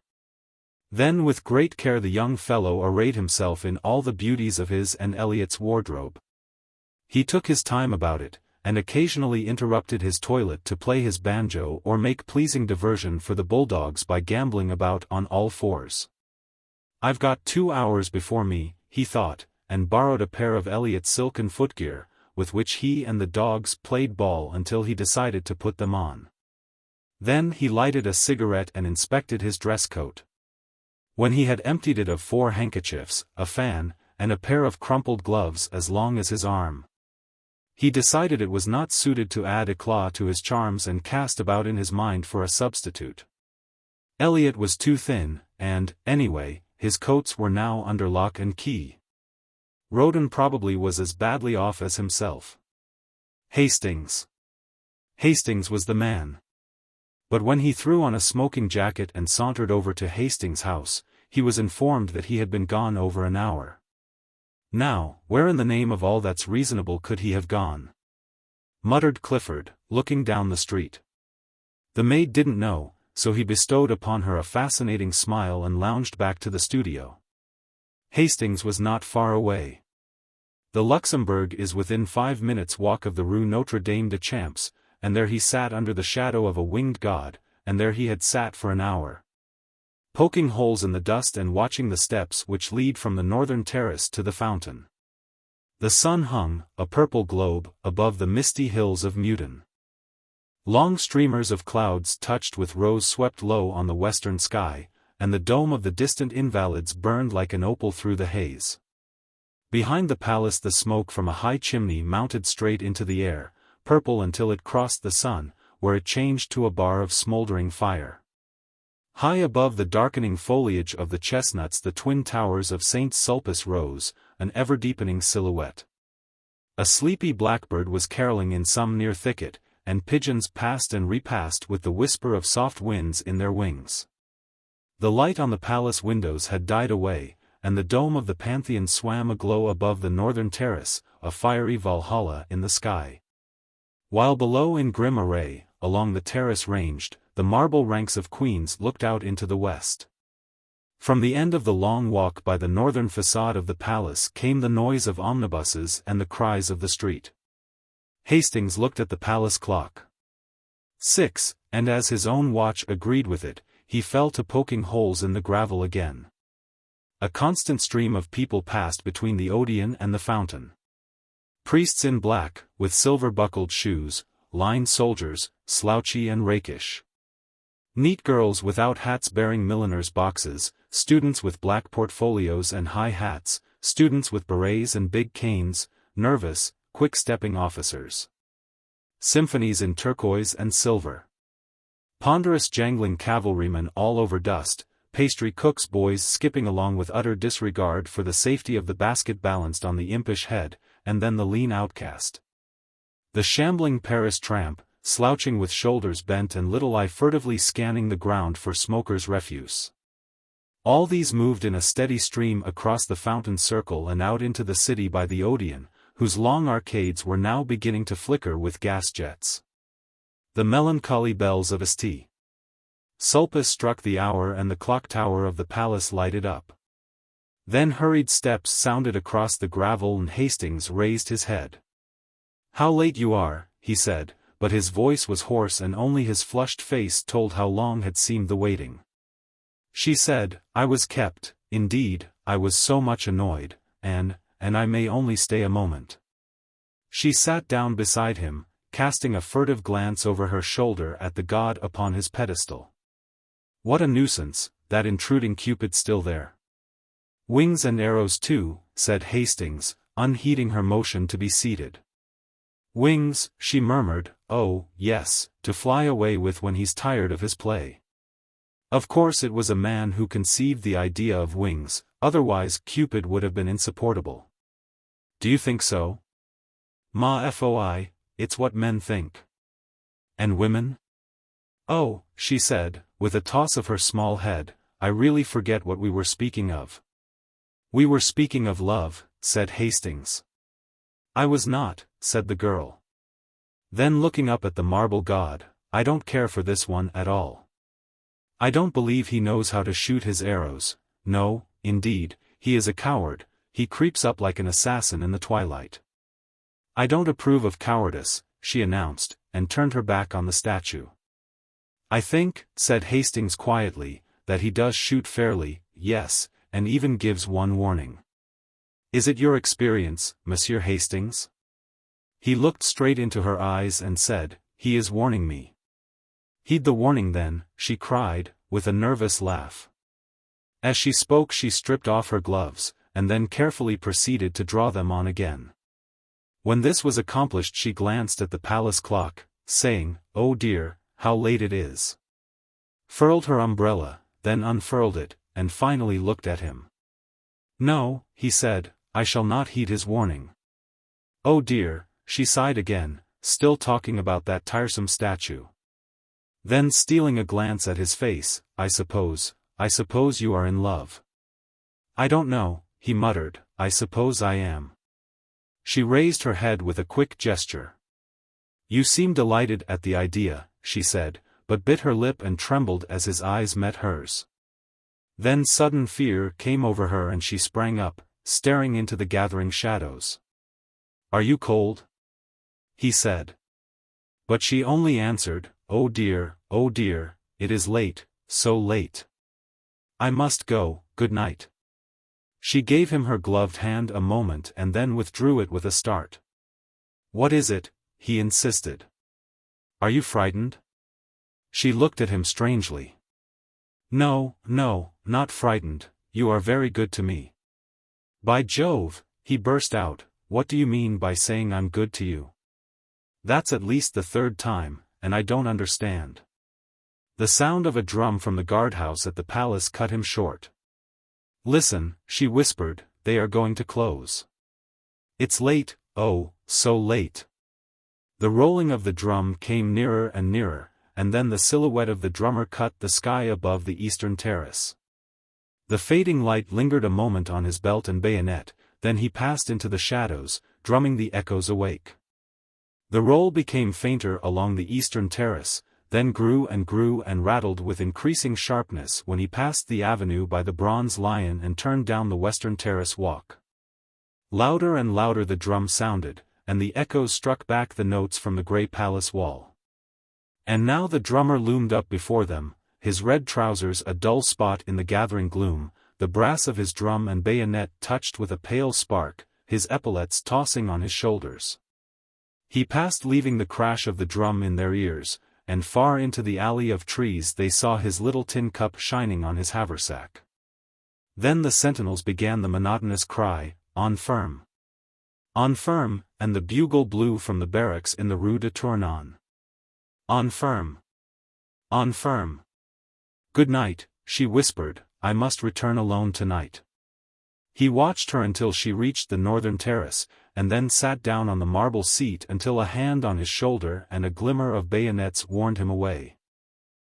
Then with great care the young fellow arrayed himself in all the beauties of his and Elliot's wardrobe. He took his time about it, and occasionally interrupted his toilet to play his banjo or make pleasing diversion for the bulldogs by gambling about on all fours. I've got 2 hours before me, he thought, and borrowed a pair of Elliot's silken footgear, with which he and the dogs played ball until he decided to put them on. Then he lighted a cigarette and inspected his dress coat. When he had emptied it of 4 handkerchiefs, a fan, and a pair of crumpled gloves as long as his arm, he decided it was not suited to add éclat to his charms and cast about in his mind for a substitute. Elliot was too thin, and, anyway, his coats were now under lock and key. Roden probably was as badly off as himself. Hastings. Hastings was the man. But when he threw on a smoking jacket and sauntered over to Hastings' house, he was informed that he had been gone over an hour. Now, where in the name of all that's reasonable could he have gone? Muttered Clifford, looking down the street. The maid didn't know, so he bestowed upon her a fascinating smile and lounged back to the studio. Hastings was not far away. The Luxembourg is within 5 minutes' walk of the Rue Notre Dame des Champs, and there he sat under the shadow of a winged god, and there he had sat for an hour, poking holes in the dust and watching the steps which lead from the northern terrace to the fountain. The sun hung, a purple globe, above the misty hills of Meudon. Long streamers of clouds touched with rose swept low on the western sky, and the dome of the distant Invalides burned like an opal through the haze. Behind the palace the smoke from a high chimney mounted straight into the air, purple until it crossed the sun, where it changed to a bar of smoldering fire. High above the darkening foliage of the chestnuts the twin towers of St. Sulpice rose, an ever-deepening silhouette. A sleepy blackbird was carolling in some near thicket, and pigeons passed and repassed with the whisper of soft winds in their wings. The light on the palace windows had died away, and the dome of the Pantheon swam aglow above the northern terrace, a fiery Valhalla in the sky. While below in grim array, along the terrace ranged, the marble ranks of queens looked out into the west. From the end of the long walk by the northern facade of the palace came the noise of omnibuses and the cries of the street. Hastings looked at the palace clock. 6, and as his own watch agreed with it, he fell to poking holes in the gravel again. A constant stream of people passed between the Odeon and the fountain. Priests in black, with silver-buckled shoes, line soldiers, slouchy and rakish. Neat girls without hats bearing milliners' boxes, students with black portfolios and high hats, students with berets and big canes, nervous, quick-stepping officers. Symphonies in turquoise and silver. Ponderous jangling cavalrymen all over dust, pastry cooks' boys skipping along with utter disregard for the safety of the basket balanced on the impish head, and then the lean outcast. The shambling Paris tramp, slouching with shoulders bent and little eye furtively scanning the ground for smokers' refuse. All these moved in a steady stream across the fountain circle and out into the city by the Odeon, whose long arcades were now beginning to flicker with gas jets. The melancholy bells of St. Sulpice struck the hour and the clock tower of the palace lighted up. Then hurried steps sounded across the gravel and Hastings raised his head. "How late you are," he said, but his voice was hoarse and only his flushed face told how long had seemed the waiting. She said, "I was kept, indeed, I was so much annoyed, and I may only stay a moment." She sat down beside him, casting a furtive glance over her shoulder at the god upon his pedestal. What a nuisance, that intruding Cupid still there. "Wings and arrows too," said Hastings, unheeding her motion to be seated. "Wings," she murmured, "oh, yes, to fly away with when he's tired of his play." Of course it was a man who conceived the idea of wings, otherwise Cupid would have been insupportable. "Do you think so?" "Ma foi, it's what men think." "And women?" "Oh," she said, with a toss of her small head, "I really forget what we were speaking of." "We were speaking of love," said Hastings. "I was not," said the girl. Then looking up at the marble god, "I don't care for this one at all. I don't believe he knows how to shoot his arrows. No, indeed, he is a coward, he creeps up like an assassin in the twilight." "I don't approve of cowardice," she announced, and turned her back on the statue. "I think," said Hastings quietly, "that he does shoot fairly, yes, and even gives one warning." "Is it your experience, Monsieur Hastings?" He looked straight into her eyes and said, "He is warning me." "Heed the warning then," she cried, with a nervous laugh. As she spoke she stripped off her gloves, and then carefully proceeded to draw them on again. When this was accomplished she glanced at the palace clock, saying, "Oh dear, how late it is," furled her umbrella, then unfurled it, and finally looked at him. "No," he said, "I shall not heed his warning." "Oh dear," she sighed again, still talking about that tiresome statue. Then stealing a glance at his face, I suppose you are in love." "I don't know," he muttered, "I suppose I am." She raised her head with a quick gesture. "You seem delighted at the idea," she said, but bit her lip and trembled as his eyes met hers. Then sudden fear came over her and she sprang up, staring into the gathering shadows. "Are you cold?" he said. But she only answered, oh dear, it is late, so late. I must go, good night." She gave him her gloved hand a moment and then withdrew it with a start. "What is it?" he insisted. "Are you frightened?" She looked at him strangely. No, not frightened, you are very good to me." "By Jove," he burst out, "what do you mean by saying I'm good to you? That's at least the third time, and I don't understand." The sound of a drum from the guardhouse at the palace cut him short. "Listen," she whispered, "they are going to close. It's late, oh, so late." The rolling of the drum came nearer and nearer, and then the silhouette of the drummer cut the sky above the eastern terrace. The fading light lingered a moment on his belt and bayonet, then he passed into the shadows, drumming the echoes awake. The roll became fainter along the eastern terrace, then grew and rattled with increasing sharpness when he passed the avenue by the Bronze Lion and turned down the western terrace walk. Louder and louder the drum sounded, and the echoes struck back the notes from the grey palace wall. And now the drummer loomed up before them, his red trousers a dull spot in the gathering gloom, the brass of his drum and bayonet touched with a pale spark, his epaulets tossing on his shoulders. He passed leaving the crash of the drum in their ears, and far into the alley of trees they saw his little tin cup shining on his haversack. Then the sentinels began the monotonous cry, "On firm! On firm!" and the bugle blew from the barracks in the Rue de Tournon. "On firm! On firm!" "Good night," she whispered, "I must return alone tonight." He watched her until she reached the northern terrace, and then sat down on the marble seat until a hand on his shoulder and a glimmer of bayonets warned him away.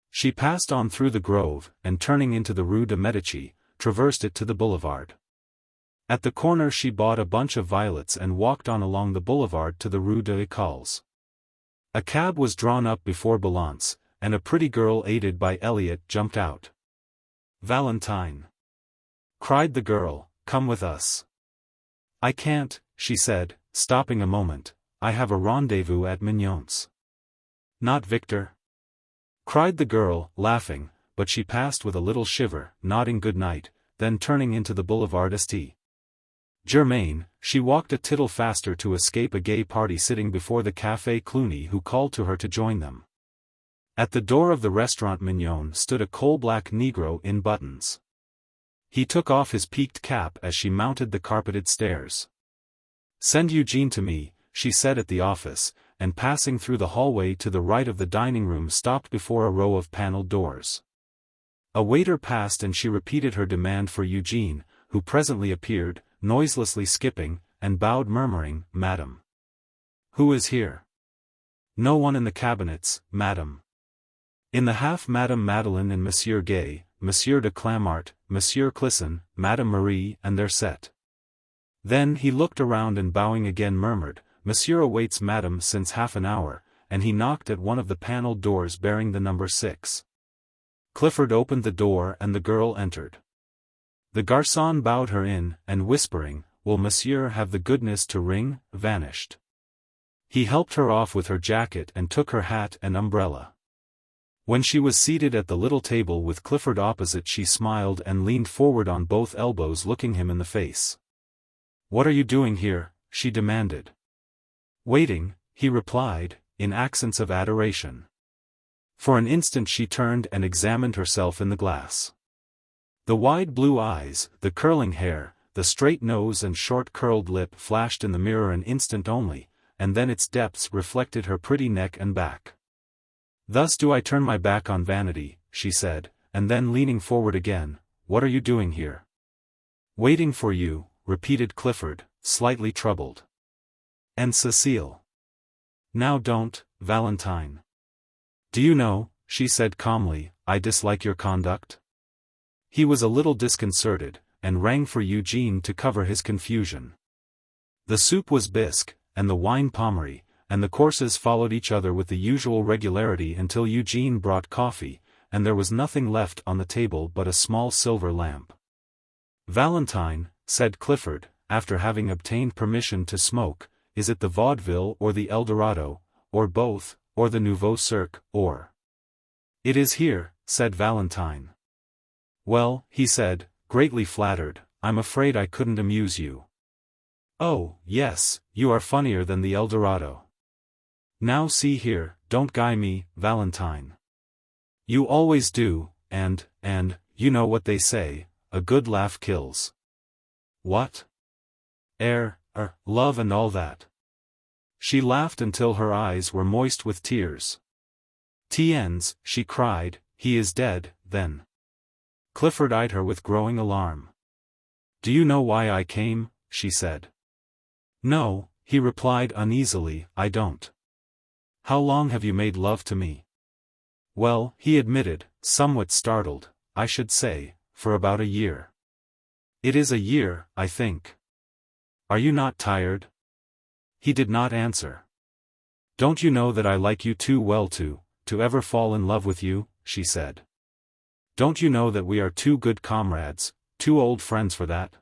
She passed on through the grove, and turning into the Rue de Medici, traversed it to the boulevard. At the corner she bought a bunch of violets and walked on along the boulevard to the Rue des Écoles. A cab was drawn up before Balance, and a pretty girl aided by Elliot jumped out. "Valentine!" cried the girl, "come with us." "I can't," she said, stopping a moment, "I have a rendezvous at Mignon's." "Not Victor?" cried the girl, laughing, but she passed with a little shiver, nodding good night, then turning into the Boulevard St. Germain, she walked a tittle faster to escape a gay party sitting before the Café Cluny who called to her to join them. At the door of the restaurant Mignon stood a coal-black negro in buttons. He took off his peaked cap as she mounted the carpeted stairs. "Send Eugene to me," she said at the office, and passing through the hallway to the right of the dining room stopped before a row of paneled doors. A waiter passed and she repeated her demand for Eugene, who presently appeared, noiselessly skipping, and bowed murmuring, "Madam." "Who is here?" "No one in the cabinets, madam." In the half Madame Madeleine and Monsieur Gay, Monsieur de Clamart, Monsieur Clisson, Madame Marie and their set. Then he looked around and bowing again murmured, Monsieur awaits Madame since half an hour, and he knocked at one of the panelled doors bearing the number 6. Clifford opened the door and the girl entered. The garçon bowed her in, and whispering, Will Monsieur have the goodness to ring, vanished. He helped her off with her jacket and took her hat and umbrella. When she was seated at the little table with Clifford opposite, she smiled and leaned forward on both elbows looking him in the face. What are you doing here? She demanded. Waiting, he replied, in accents of adoration. For an instant she turned and examined herself in the glass. The wide blue eyes, the curling hair, the straight nose and short curled lip flashed in the mirror an instant only, and then its depths reflected her pretty neck and back. Thus do I turn my back on vanity, she said, and then leaning forward again, What are you doing here? Waiting for you, repeated Clifford, slightly troubled. And Cecile? Now don't, Valentine. Do you know, she said calmly, I dislike your conduct? He was a little disconcerted, and rang for Eugene to cover his confusion. The soup was bisque, and the wine pommery, and the courses followed each other with the usual regularity until Eugene brought coffee, and there was nothing left on the table but a small silver lamp. Valentine, said Clifford, after having obtained permission to smoke, is it the vaudeville or the Eldorado, or both, or the Nouveau Cirque, or? It is here, said Valentine. Well, he said, greatly flattered, I'm afraid I couldn't amuse you. Oh, yes, you are funnier than the Eldorado. Now see here, don't guy me, Valentine. You always do, and, you know what they say, a good laugh kills. What? Love and all that. She laughed until her eyes were moist with tears. Tiens, she cried, he is dead, then. Clifford eyed her with growing alarm. Do you know why I came? She said. No, he replied uneasily, I don't. How long have you made love to me? Well, he admitted, somewhat startled, I should say, for about a year. It is a year, I think. Are you not tired? He did not answer. Don't you know that I like you too well to ever fall in love with you, she said. Don't you know that we are too good comrades, too old friends for that?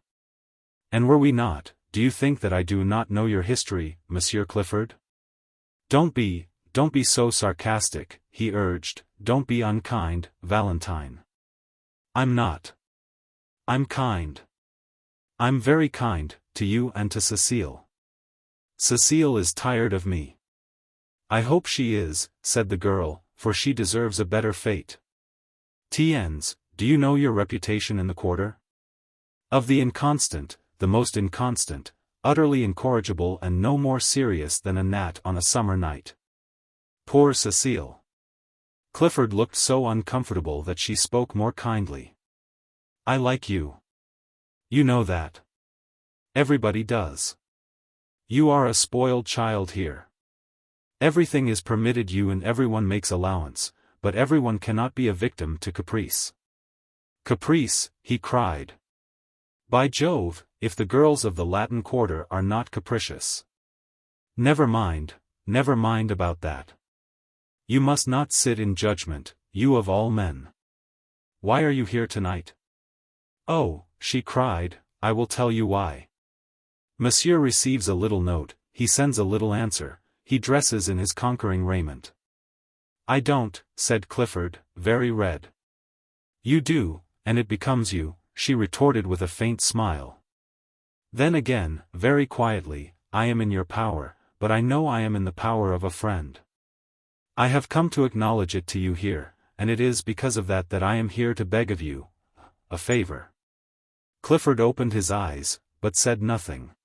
And were we not, do you think that I do not know your history, Monsieur Clifford? Don't be so sarcastic, he urged, don't be unkind, Valentine. I'm not. I'm kind. I'm very kind, to you and to Cecile. Cecile is tired of me. I hope she is, said the girl, for she deserves a better fate. Tiens, do you know your reputation in the quarter? Of the inconstant, the most inconstant, utterly incorrigible and no more serious than a gnat on a summer night. Poor Cecile. Clifford looked so uncomfortable that she spoke more kindly. I like you. You know that. Everybody does. You are a spoiled child here. Everything is permitted you and everyone makes allowance, but everyone cannot be a victim to caprice. Caprice, he cried. By Jove, if the girls of the Latin Quarter are not capricious. Never mind about that. You must not sit in judgment, you of all men. Why are you here tonight? Oh, she cried, I will tell you why. Monsieur receives a little note, he sends a little answer, he dresses in his conquering raiment. I don't, said Clifford, very red. You do, and it becomes you, she retorted with a faint smile. Then again, very quietly, I am in your power, but I know I am in the power of a friend. I have come to acknowledge it to you here, and it is because of that I am here to beg of you a favor. Clifford opened his eyes, but said nothing.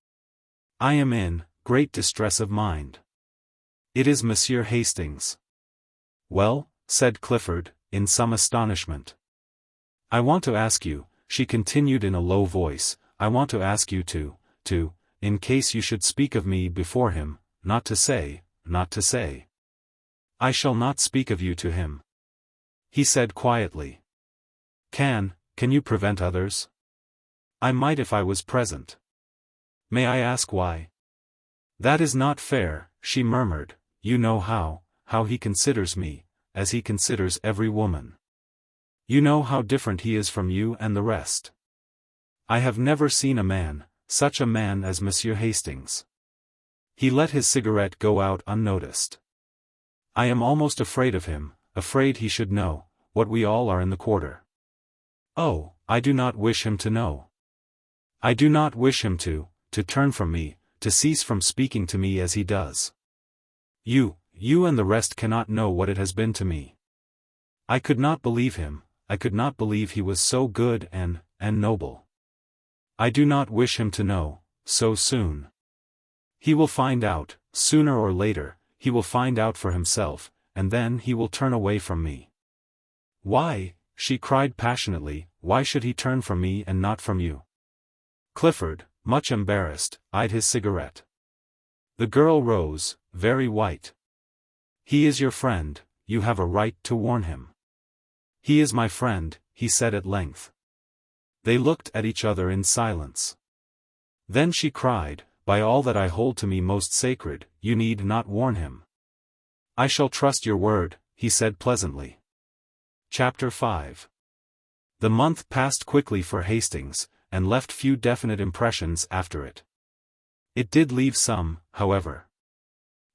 I am in great distress of mind. It is Monsieur Hastings. Well, said Clifford, in some astonishment. I want to ask you, she continued in a low voice, I want to ask you to, in case you should speak of me before him, not to say. I shall not speak of you to him. he said quietly. Can you prevent others? I might if I was present. May I ask why? That is not fair, she murmured. You know how he considers me, as he considers every woman. You know how different he is from you and the rest. I have never seen a man, such a man as Monsieur Hastings. He let his cigarette go out unnoticed. I am almost afraid of him, afraid he should know, what we all are in the quarter. Oh, I do not wish him to know. I do not wish him to turn from me, to cease from speaking to me as he does. You and the rest cannot know what it has been to me. I could not believe him, I could not believe he was so good and noble. I do not wish him to know, so soon. He will find out, sooner or later, he will find out for himself, and then he will turn away from me. Why, she cried passionately, why should he turn from me and not from you? Clifford, much embarrassed, eyed his cigarette. The girl rose, very white. He is your friend, you have a right to warn him. He is my friend, he said at length. They looked at each other in silence. Then she cried, by all that I hold to me most sacred, you need not warn him. I shall trust your word, he said pleasantly. Chapter 5. The month passed quickly for Hastings, and left few definite impressions after it. It did leave some, however.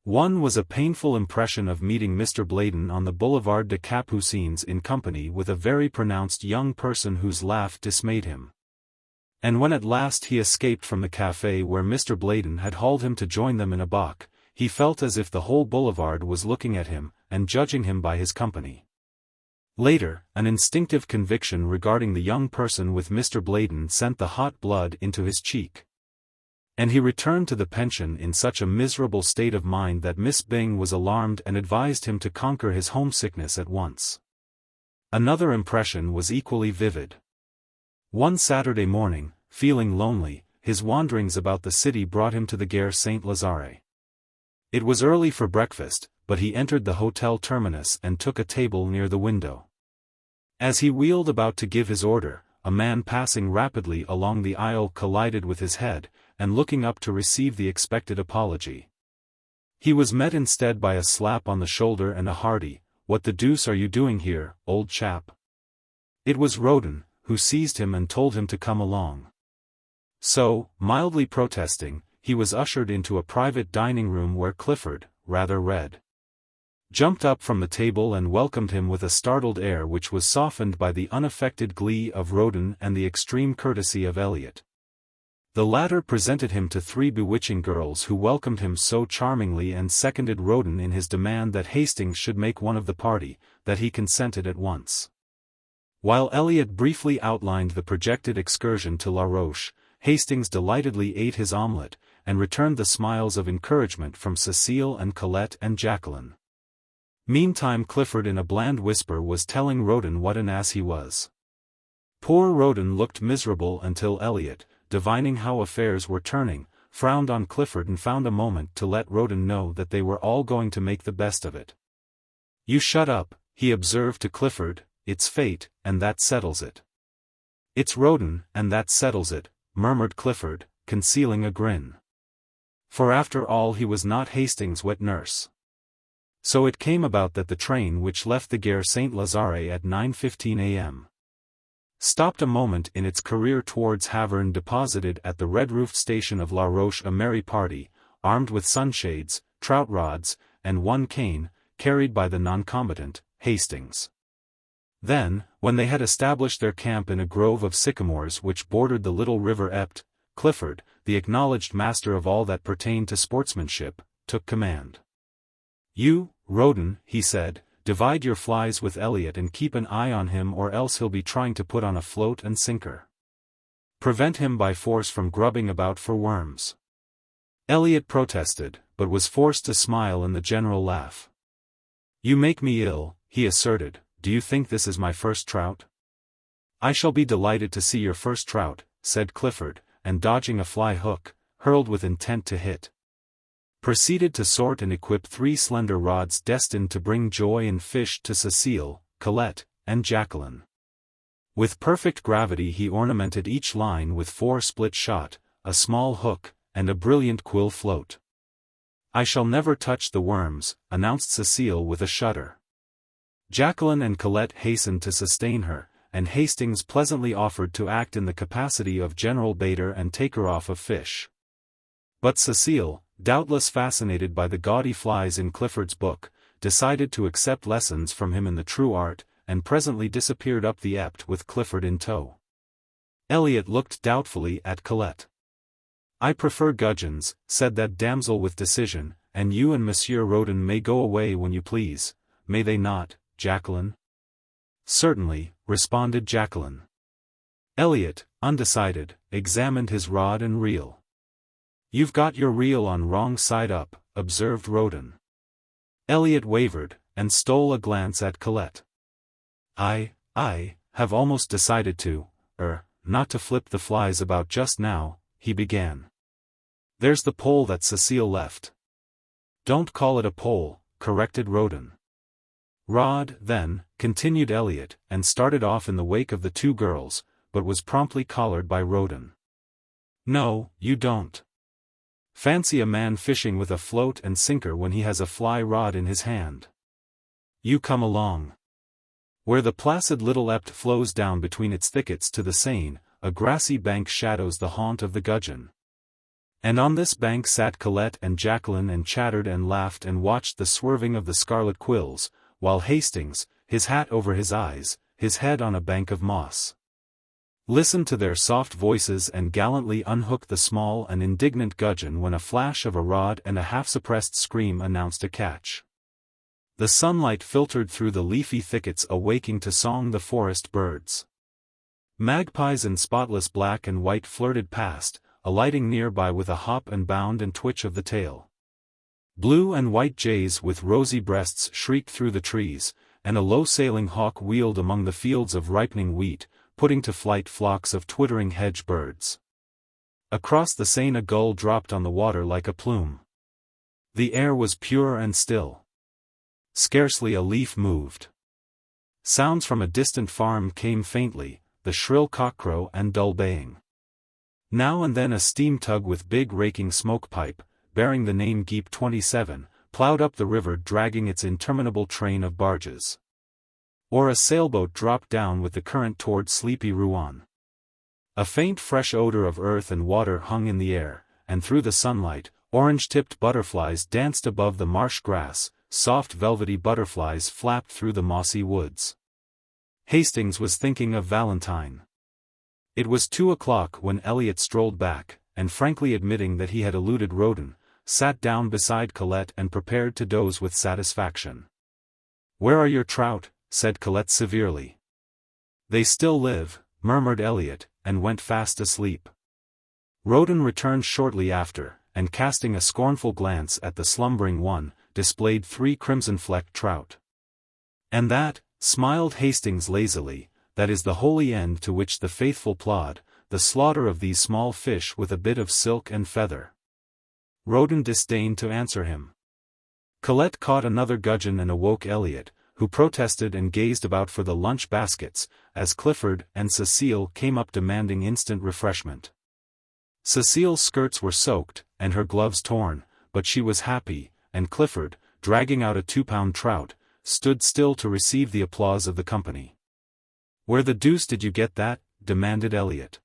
One was a painful impression of meeting Mr. Bladen on the Boulevard de Capucines in company with a very pronounced young person whose laugh dismayed him. And when at last he escaped from the café where Mr. Bladen had hauled him to join them in a bock, he felt as if the whole boulevard was looking at him, and judging him by his company. Later, an instinctive conviction regarding the young person with Mr. Bladen sent the hot blood into his cheek. And he returned to the pension in such a miserable state of mind that Miss Byng was alarmed and advised him to conquer his homesickness at once. Another impression was equally vivid. One Saturday morning, feeling lonely, his wanderings about the city brought him to the Gare Saint-Lazare. It was early for breakfast, but he entered the Hotel Terminus and took a table near the window. As he wheeled about to give his order, a man passing rapidly along the aisle collided with his head, and looking up to receive the expected apology. He was met instead by a slap on the shoulder and a hearty, "What the deuce are you doing here, old chap?" It was Roden, who seized him and told him to come along. So, mildly protesting, he was ushered into a private dining room where Clifford, rather red, jumped up from the table and welcomed him with a startled air which was softened by the unaffected glee of Roden and the extreme courtesy of Eliot. The latter presented him to three bewitching girls who welcomed him so charmingly and seconded Roden in his demand that Hastings should make one of the party, that he consented at once. While Eliot briefly outlined the projected excursion to La Roche, Hastings delightedly ate his omelette, and returned the smiles of encouragement from Cecile and Colette and Jacqueline. Meantime Clifford in a bland whisper was telling Roden what an ass he was. Poor Roden looked miserable until Eliot, divining how affairs were turning, frowned on Clifford and found a moment to let Roden know that they were all going to make the best of it. "You shut up," he observed to Clifford, "it's fate, and that settles it." "It's Roden, and that settles it," murmured Clifford, concealing a grin. For after all he was not Hastings' wet nurse. So it came about that the train which left the Gare Saint-Lazare at 9:15 a.m. stopped a moment in its career towards Havern, deposited at the red-roofed station of La Roche a merry party, armed with sunshades, trout rods, and one cane, carried by the non-combatant, Hastings. Then, when they had established their camp in a grove of sycamores which bordered the little river Ept, Clifford, the acknowledged master of all that pertained to sportsmanship, took command. "You, Roden," he said, "divide your flies with Eliot and keep an eye on him, or else he'll be trying to put on a float and sinker. Prevent him by force from grubbing about for worms." Eliot protested, but was forced to smile in the general laugh. "You make me ill," he asserted. "Do you think this is my first trout?" "I shall be delighted to see your first trout," said Clifford, and dodging a fly hook, hurled with intent to hit, proceeded to sort and equip three slender rods destined to bring joy and fish to Cecile, Colette, and Jacqueline. With perfect gravity he ornamented each line with 4 split shot, a small hook, and a brilliant quill float. "I shall never touch the worms," announced Cecile with a shudder. Jacqueline and Colette hastened to sustain her, and Hastings pleasantly offered to act in the capacity of general baiter and taker-off of fish. But Cecile, doubtless fascinated by the gaudy flies in Clifford's book, decided to accept lessons from him in the true art, and presently disappeared up the Ept with Clifford in tow. Eliot looked doubtfully at Colette. "I prefer gudgeons," said that damsel with decision, "and you and Monsieur Rodin may go away when you please, may they not, Jacqueline?" "Certainly," responded Jacqueline. Eliot, undecided, examined his rod and reel. "You've got your reel on wrong side up," observed Rodin. Eliot wavered, and stole a glance at Colette. I have almost decided not to flip the flies about just now," he began. "There's the pole that Cecile left." "Don't call it a pole," corrected Rodin. "Rod, then," continued Eliot, and started off in the wake of the 2 girls, but was promptly collared by Rodin. "No, you don't. Fancy a man fishing with a float and sinker when he has a fly rod in his hand. You come along." Where the placid little Ept flows down between its thickets to the Seine, a grassy bank shadows the haunt of the gudgeon. And on this bank sat Colette and Jacqueline and chattered and laughed and watched the swerving of the scarlet quills, while Hastings, his hat over his eyes, his head on a bank of moss, listened to their soft voices and gallantly unhooked the small and indignant gudgeon when a flash of a rod and a half-suppressed scream announced a catch. The sunlight filtered through the leafy thickets awaking to song the forest birds. Magpies in spotless black and white flirted past, alighting nearby with a hop and bound and twitch of the tail. Blue and white jays with rosy breasts shrieked through the trees, and a low-sailing hawk wheeled among the fields of ripening wheat, putting to flight flocks of twittering hedge birds. Across the Seine a gull dropped on the water like a plume. The air was pure and still. Scarcely a leaf moved. Sounds from a distant farm came faintly, the shrill cockcrow and dull baying. Now and then a steam tug with big raking smoke pipe, bearing the name Geep 27, plowed up the river dragging its interminable train of barges. Or a sailboat dropped down with the current toward sleepy Rouen. A faint fresh odor of earth and water hung in the air, and through the sunlight, orange-tipped butterflies danced above the marsh grass, soft velvety butterflies flapped through the mossy woods. Hastings was thinking of Valentine. It was 2 o'clock when Eliot strolled back, and frankly admitting that he had eluded Rodin, sat down beside Colette and prepared to doze with satisfaction. "Where are your trout?" said Colette severely. "They still live," murmured Eliot, and went fast asleep. Rodin returned shortly after, and casting a scornful glance at the slumbering one, displayed 3 crimson-flecked trout. "And that," smiled Hastings lazily, "that is the holy end to which the faithful plod, the slaughter of these small fish with a bit of silk and feather." Rodin disdained to answer him. Colette caught another gudgeon and awoke Eliot, who protested and gazed about for the lunch baskets, as Clifford and Cecile came up demanding instant refreshment. Cecile's skirts were soaked, and her gloves torn, but she was happy, and Clifford, dragging out a 2-pound trout, stood still to receive the applause of the company. "Where the deuce did you get that?" demanded Eliot.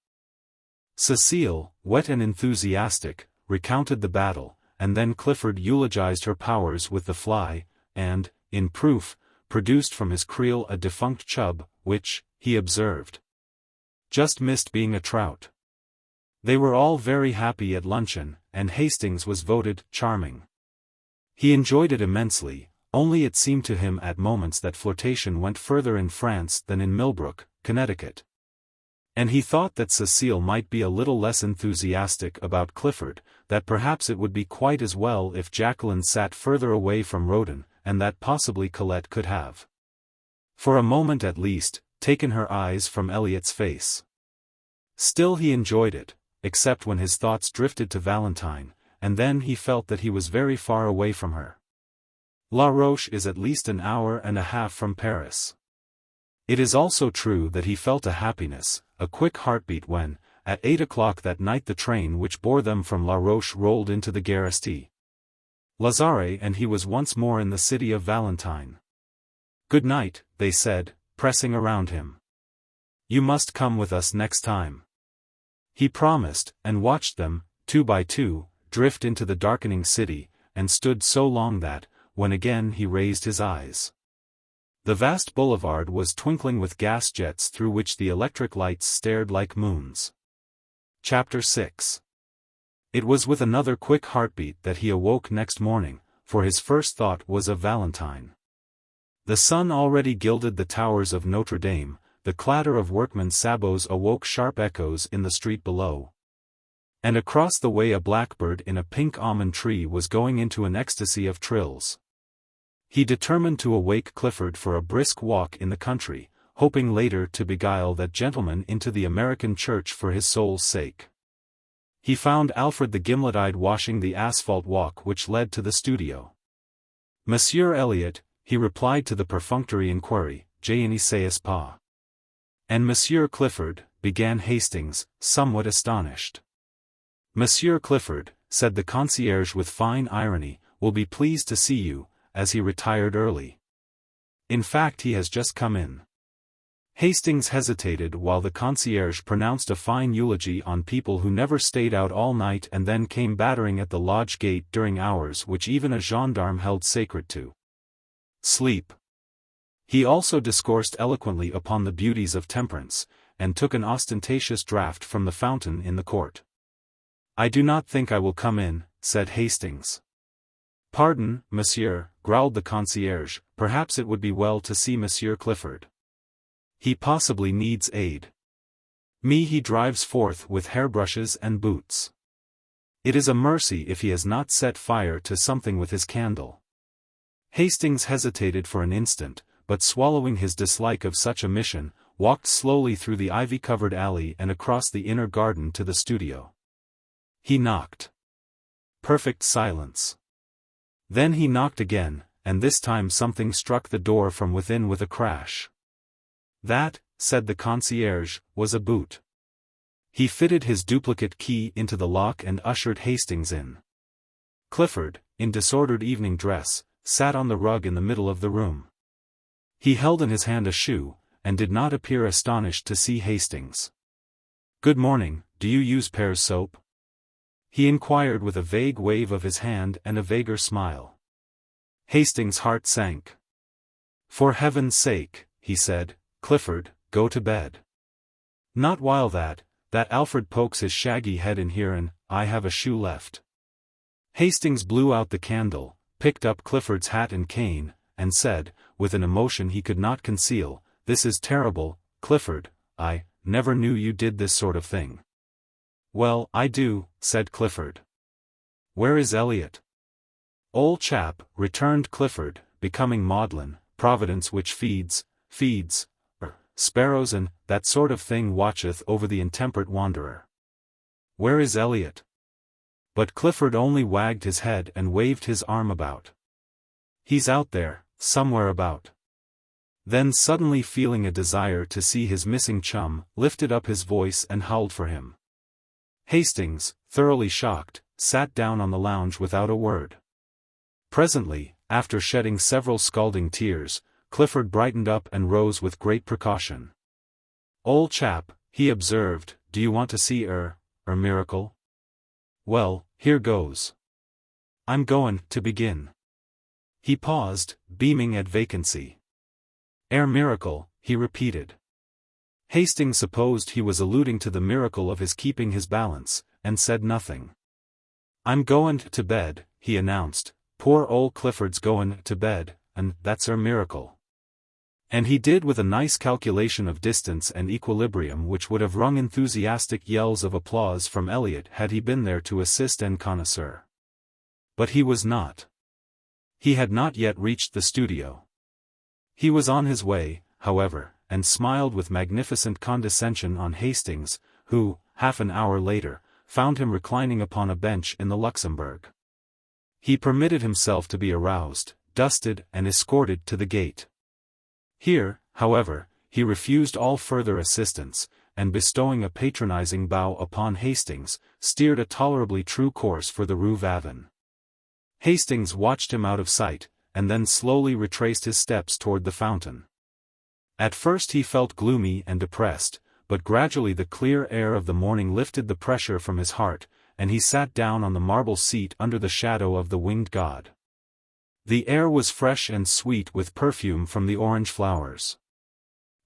Cecile, wet and enthusiastic, recounted the battle, and then Clifford eulogized her powers with the fly, and, in proof, produced from his creel a defunct chub, which, he observed, just missed being a trout. They were all very happy at luncheon, and Hastings was voted charming. He enjoyed it immensely, only it seemed to him at moments that flirtation went further in France than in Millbrook, Connecticut. And he thought that Cecile might be a little less enthusiastic about Clifford, that perhaps it would be quite as well if Jacqueline sat further away from Rodin, and that possibly Colette could have, for a moment at least, taken her eyes from Eliot's face. Still he enjoyed it, except when his thoughts drifted to Valentine, and then he felt that he was very far away from her. La Roche is at least an hour and a half from Paris. It is also true that he felt a happiness, a quick heartbeat when, at 8 o'clock that night, the train which bore them from La Roche rolled into the Gare St. Lazare, and he was once more in the city of Valentine. "Good night," they said, pressing around him. "You must come with us next time." He promised, and watched them, 2 by 2, drift into the darkening city, and stood so long that, when again he raised his eyes, the vast boulevard was twinkling with gas jets through which the electric lights stared like moons. Chapter 6. It was with another quick heartbeat that he awoke next morning, for his first thought was of Valentine. The sun already gilded the towers of Notre Dame, the clatter of workmen's sabots awoke sharp echoes in the street below. And across the way a blackbird in a pink almond tree was going into an ecstasy of trills. He determined to awake Clifford for a brisk walk in the country, hoping later to beguile that gentleman into the American church for his soul's sake. He found Alfred the gimlet-eyed washing the asphalt walk which led to the studio. "Monsieur Elliot," he replied to the perfunctory inquiry, "je ne sais pas." "And Monsieur Clifford," began Hastings, somewhat astonished. "Monsieur Clifford," said the concierge with fine irony, "will be pleased to see you," as he retired early. "In fact, he has just come in." Hastings hesitated while the concierge pronounced a fine eulogy on people who never stayed out all night and then came battering at the lodge gate during hours which even a gendarme held sacred to sleep. He also discoursed eloquently upon the beauties of temperance, and took an ostentatious draught from the fountain in the court. "I do not think I will come in," said Hastings. "Pardon, monsieur," growled the concierge, "perhaps it would be well to see Monsieur Clifford. He possibly needs aid. He drives forth with hairbrushes and boots. It is a mercy if he has not set fire to something with his candle." Hastings hesitated for an instant, but swallowing his dislike of such a mission, walked slowly through the ivy-covered alley and across the inner garden to the studio. He knocked. Perfect silence. Then he knocked again, and this time something struck the door from within with a crash. "That," said the concierge, "was a boot." He fitted his duplicate key into the lock and ushered Hastings in. Clifford, in disordered evening dress, sat on the rug in the middle of the room. He held in his hand a shoe, and did not appear astonished to see Hastings. "Good morning, do you use Pear's soap?" he inquired with a vague wave of his hand and a vaguer smile. Hastings' heart sank. "For heaven's sake," he said, "Clifford, go to bed. Not while that Alfred pokes his shaggy head in here and I have a shoe left." Hastings blew out the candle, picked up Clifford's hat and cane, and said, with an emotion he could not conceal, "This is terrible, Clifford, I never knew you did this sort of thing." "Well, I do," said Clifford. "Where is Elliot?" "Old chap," returned Clifford, becoming maudlin, "Providence which feeds sparrows and that sort of thing watcheth over the intemperate wanderer." "Where is Elliot?" But Clifford only wagged his head and waved his arm about. "He's out there, somewhere about." Then suddenly feeling a desire to see his missing chum, lifted up his voice and howled for him. Hastings, thoroughly shocked, sat down on the lounge without a word. Presently, after shedding several scalding tears, Clifford brightened up and rose with great precaution. "Old chap," he observed, "do you want to see miracle? Well, here goes. I'm goin' to begin." He paused, beaming at vacancy. Miracle," he repeated. Hastings supposed he was alluding to the miracle of his keeping his balance, and said nothing. "I'm goin' to bed," he announced. "Poor old Clifford's goin' to bed, and that's miracle." And he did with a nice calculation of distance and equilibrium which would have wrung enthusiastic yells of applause from Elliot had he been there to assist en connoisseur. But he was not. He had not yet reached the studio. He was on his way, however, and smiled with magnificent condescension on Hastings, who, half an hour later, found him reclining upon a bench in the Luxembourg. He permitted himself to be aroused, dusted and escorted to the gate. Here, however, he refused all further assistance, and bestowing a patronizing bow upon Hastings, steered a tolerably true course for the Rue Vavin. Hastings watched him out of sight, and then slowly retraced his steps toward the fountain. At first he felt gloomy and depressed, but gradually the clear air of the morning lifted the pressure from his heart, and he sat down on the marble seat under the shadow of the winged god. The air was fresh and sweet with perfume from the orange flowers.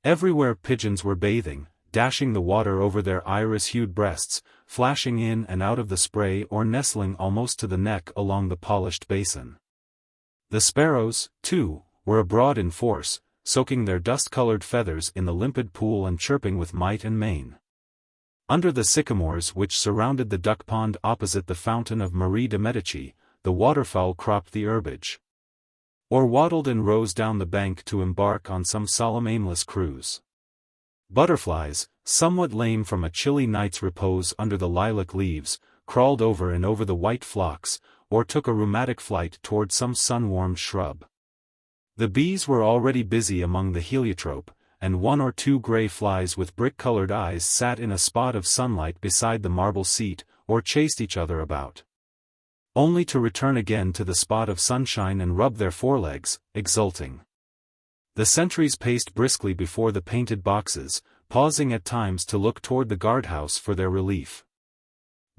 Everywhere pigeons were bathing, dashing the water over their iris-hued breasts, flashing in and out of the spray or nestling almost to the neck along the polished basin. The sparrows, too, were abroad in force, soaking their dust-colored feathers in the limpid pool and chirping with might and main. Under the sycamores which surrounded the duck pond opposite the fountain of Marie de Medici, the waterfowl cropped the herbage, or waddled in rows down the bank to embark on some solemn aimless cruise. Butterflies, somewhat lame from a chilly night's repose under the lilac leaves, crawled over and over the white phlox, or took a rheumatic flight toward some sun-warmed shrub. The bees were already busy among the heliotrope, and one or two gray flies with brick-colored eyes sat in a spot of sunlight beside the marble seat, or chased each other about, only to return again to the spot of sunshine and rub their forelegs, exulting. The sentries paced briskly before the painted boxes, pausing at times to look toward the guardhouse for their relief.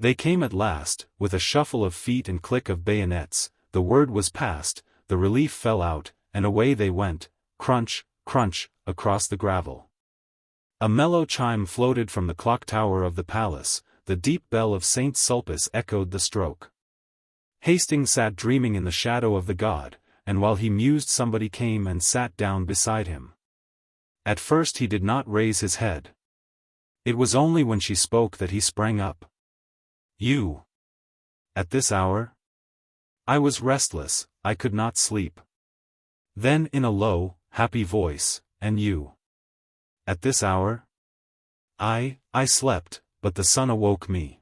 They came at last, with a shuffle of feet and click of bayonets, the word was passed, the relief fell out, and away they went, crunch, crunch, across the gravel. A mellow chime floated from the clock tower of the palace, the deep bell of St. Sulpice echoed the stroke. Hastings sat dreaming in the shadow of the god, and while he mused somebody came and sat down beside him. At first he did not raise his head. It was only when she spoke that he sprang up. "You? At this hour?" "I was restless, I could not sleep." Then in a low, happy voice, "And you? At this hour?" I slept, but the sun awoke me."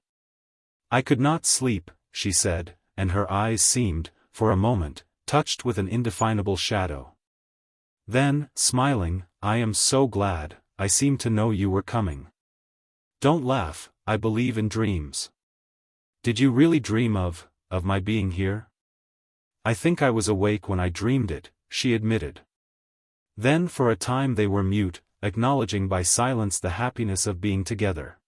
"I could not sleep," she said, and her eyes seemed, for a moment, touched with an indefinable shadow. Then, smiling, "I am so glad, I seemed to know you were coming. Don't laugh, I believe in dreams." "Did you really dream of my being here?" "I think I was awake when I dreamed it," she admitted. Then for a time they were mute, acknowledging by silence the happiness of being together.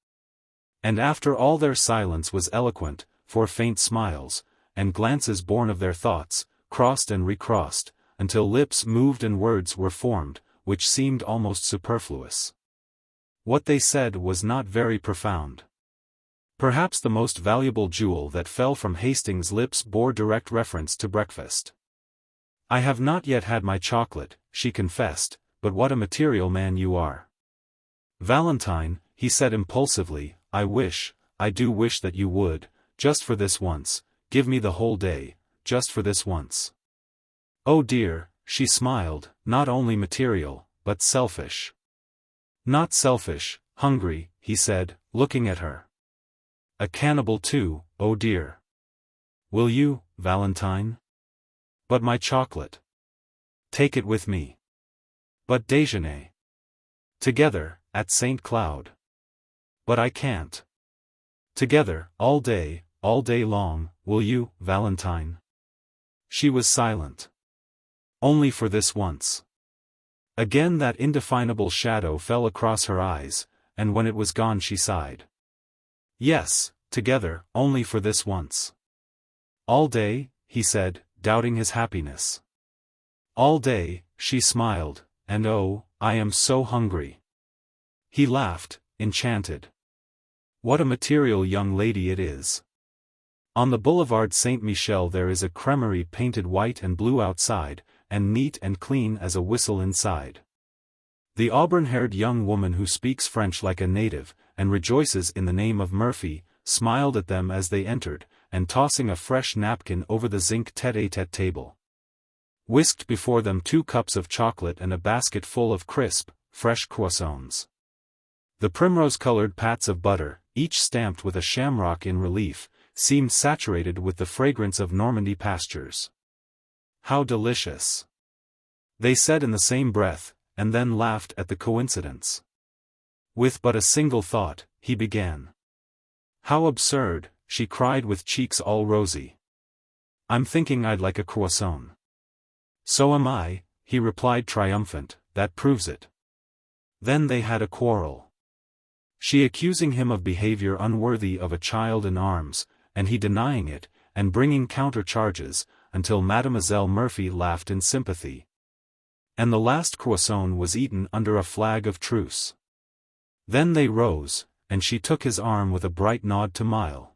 And after all their silence was eloquent, for faint smiles, and glances born of their thoughts, crossed and recrossed, until lips moved and words were formed, which seemed almost superfluous. What they said was not very profound. Perhaps the most valuable jewel that fell from Hastings' lips bore direct reference to breakfast. "I have not yet had my chocolate," she confessed, "but what a material man you are." "Valentine," he said impulsively, I do wish that you would, just for this once, give me the whole day, just for this once." "Oh dear," she smiled, "not only material, but selfish." "Not selfish, hungry," he said, looking at her. "A cannibal too, oh dear." "Will you, Valentine?" "But my chocolate." "Take it with me." "But déjeuner." "Together, at St. Cloud." "But I can't." "Together, all day long, will you, Valentine?" She was silent. "Only for this once." Again that indefinable shadow fell across her eyes, and when it was gone she sighed. "Yes, together, only for this once." "All day?" he said, doubting his happiness. "All day," she smiled, "and oh, I am so hungry." He laughed, enchanted. "What a material young lady it is. On the Boulevard Saint-Michel there is a cremerie painted white and blue outside, and neat and clean as a whistle inside. The auburn-haired young woman who speaks French like a native, and rejoices in the name of Murphy, smiled at them as they entered, and tossing a fresh napkin over the zinc tête-à-tête table, whisked before them 2 cups of chocolate and a basket full of crisp, fresh croissants. The primrose-colored pats of butter, each stamped with a shamrock in relief, seemed saturated with the fragrance of Normandy pastures. "How delicious!" they said in the same breath, and then laughed at the coincidence. With but a single thought, he began. "How absurd," she cried with cheeks all rosy. "I'm thinking I'd like a croissant." "So am I," he replied triumphant, "that proves it." Then they had a quarrel. She accusing him of behavior unworthy of a child in arms, and he denying it, and bringing counter-charges, until Mademoiselle Murphy laughed in sympathy. And the last croissant was eaten under a flag of truce. Then they rose, and she took his arm with a bright nod to Mile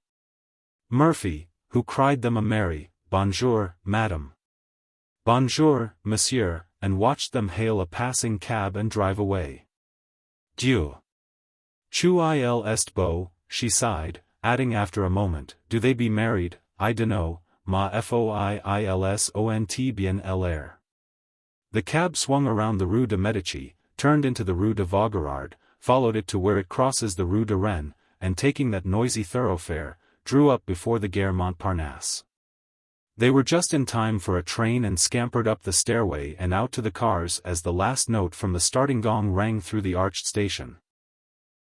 Murphy, who cried them a merry, "Bonjour, madame." "Bonjour, monsieur," and watched them hail a passing cab and drive away. "Dieu! Tu il est beau," she sighed, adding after a moment, "Do they be married? I dunno, ma foiilsont bien l'air." The cab swung around the Rue de Medici, turned into the Rue de Vaugirard, followed it to where it crosses the Rue de Rennes, and taking that noisy thoroughfare, drew up before the Gare Montparnasse. They were just in time for a train and scampered up the stairway and out to the cars as the last note from the starting gong rang through the arched station.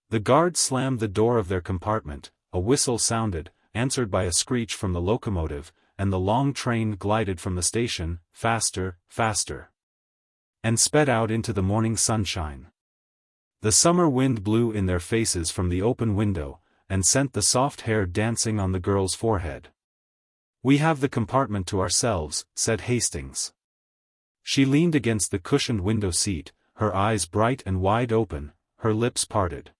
The guard slammed the door of their compartment, a whistle sounded, answered by a screech from the locomotive, and the long train glided from the station, faster, faster, and sped out into the morning sunshine. The summer wind blew in their faces from the open window, and sent the soft hair dancing on the girl's forehead. "We have the compartment to ourselves," said Hastings. She leaned against the cushioned window seat, her eyes bright and wide open, her lips parted.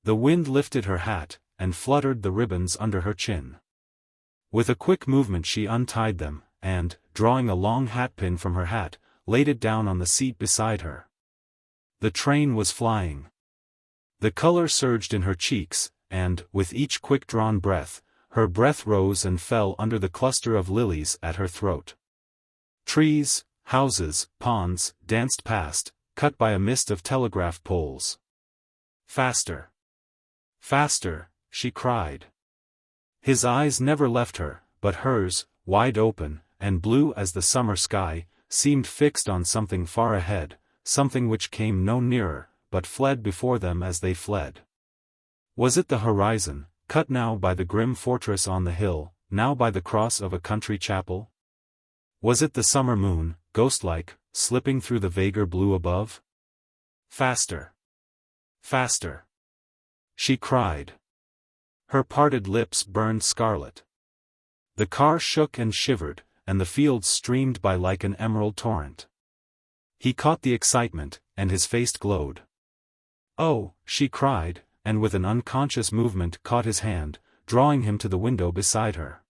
The wind lifted her hat, and fluttered the ribbons under her chin. With a quick movement she untied them, and, drawing a long hatpin from her hat, laid it down on the seat beside her. The train was flying. The color surged in her cheeks, and, with each quick-drawn breath, her breath rose and fell under the cluster of lilies at her throat. Trees, houses, ponds, danced past, cut by a mist of telegraph poles. "Faster! Faster!" she cried. His eyes never left her, but hers, wide open, and blue as the summer sky, seemed fixed on something far ahead, something which came no nearer, but fled before them as they fled. Was it the horizon, cut now by the grim fortress on the hill, now by the cross of a country chapel? Was it the summer moon, ghost-like, slipping through the vaguer blue above? "Faster! Faster!" she cried. Her parted lips burned scarlet. The car shook and shivered, and the fields streamed by like an emerald torrent. He caught the excitement, and his face glowed. "Oh," she cried, and with an unconscious movement caught his hand, drawing him to the window beside her.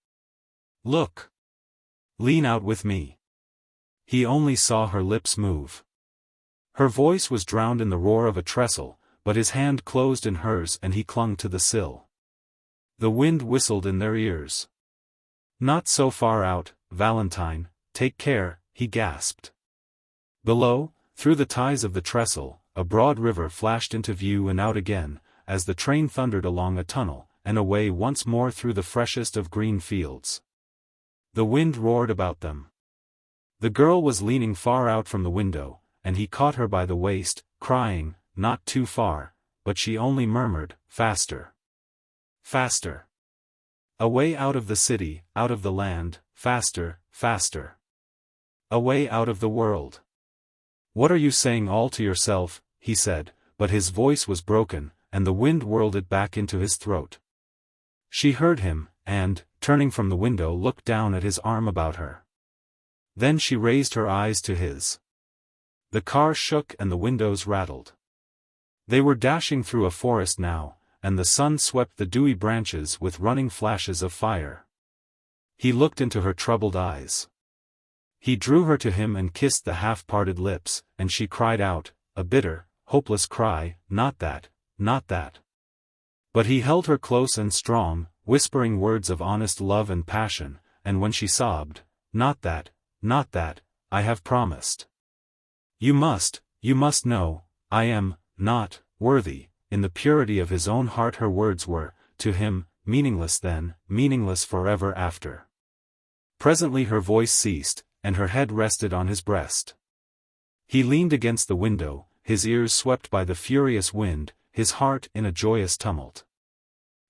"Look! Lean out with me." He only saw her lips move. Her voice was drowned in the roar of a trestle, but his hand closed in hers and he clung to the sill. The wind whistled in their ears. "Not so far out, Valentine, take care," he gasped. Below, through the ties of the trestle, a broad river flashed into view and out again, as the train thundered along a tunnel, and away once more through the freshest of green fields. The wind roared about them. The girl was leaning far out from the window, and he caught her by the waist, crying, "Not too far," but she only murmured, "Faster! Faster! Away out of the city, out of the land, faster, faster! Away out of the world!" "What are you saying all to yourself?" he said, but his voice was broken, and the wind whirled it back into his throat. She heard him, and, turning from the window, looked down at his arm about her. Then she raised her eyes to his. The car shook and the windows rattled. They were dashing through a forest now, and the sun swept the dewy branches with running flashes of fire. He looked into her troubled eyes. He drew her to him and kissed the half-parted lips, and she cried out, a bitter, hopeless cry, "Not that, not that." But he held her close and strong, whispering words of honest love and passion, and when she sobbed, not that, I have promised. You must know, I am, not, worthy." In the purity of his own heart her words were, to him, meaningless then, meaningless forever after. Presently her voice ceased, and her head rested on his breast. He leaned against the window, his ears swept by the furious wind, his heart in a joyous tumult.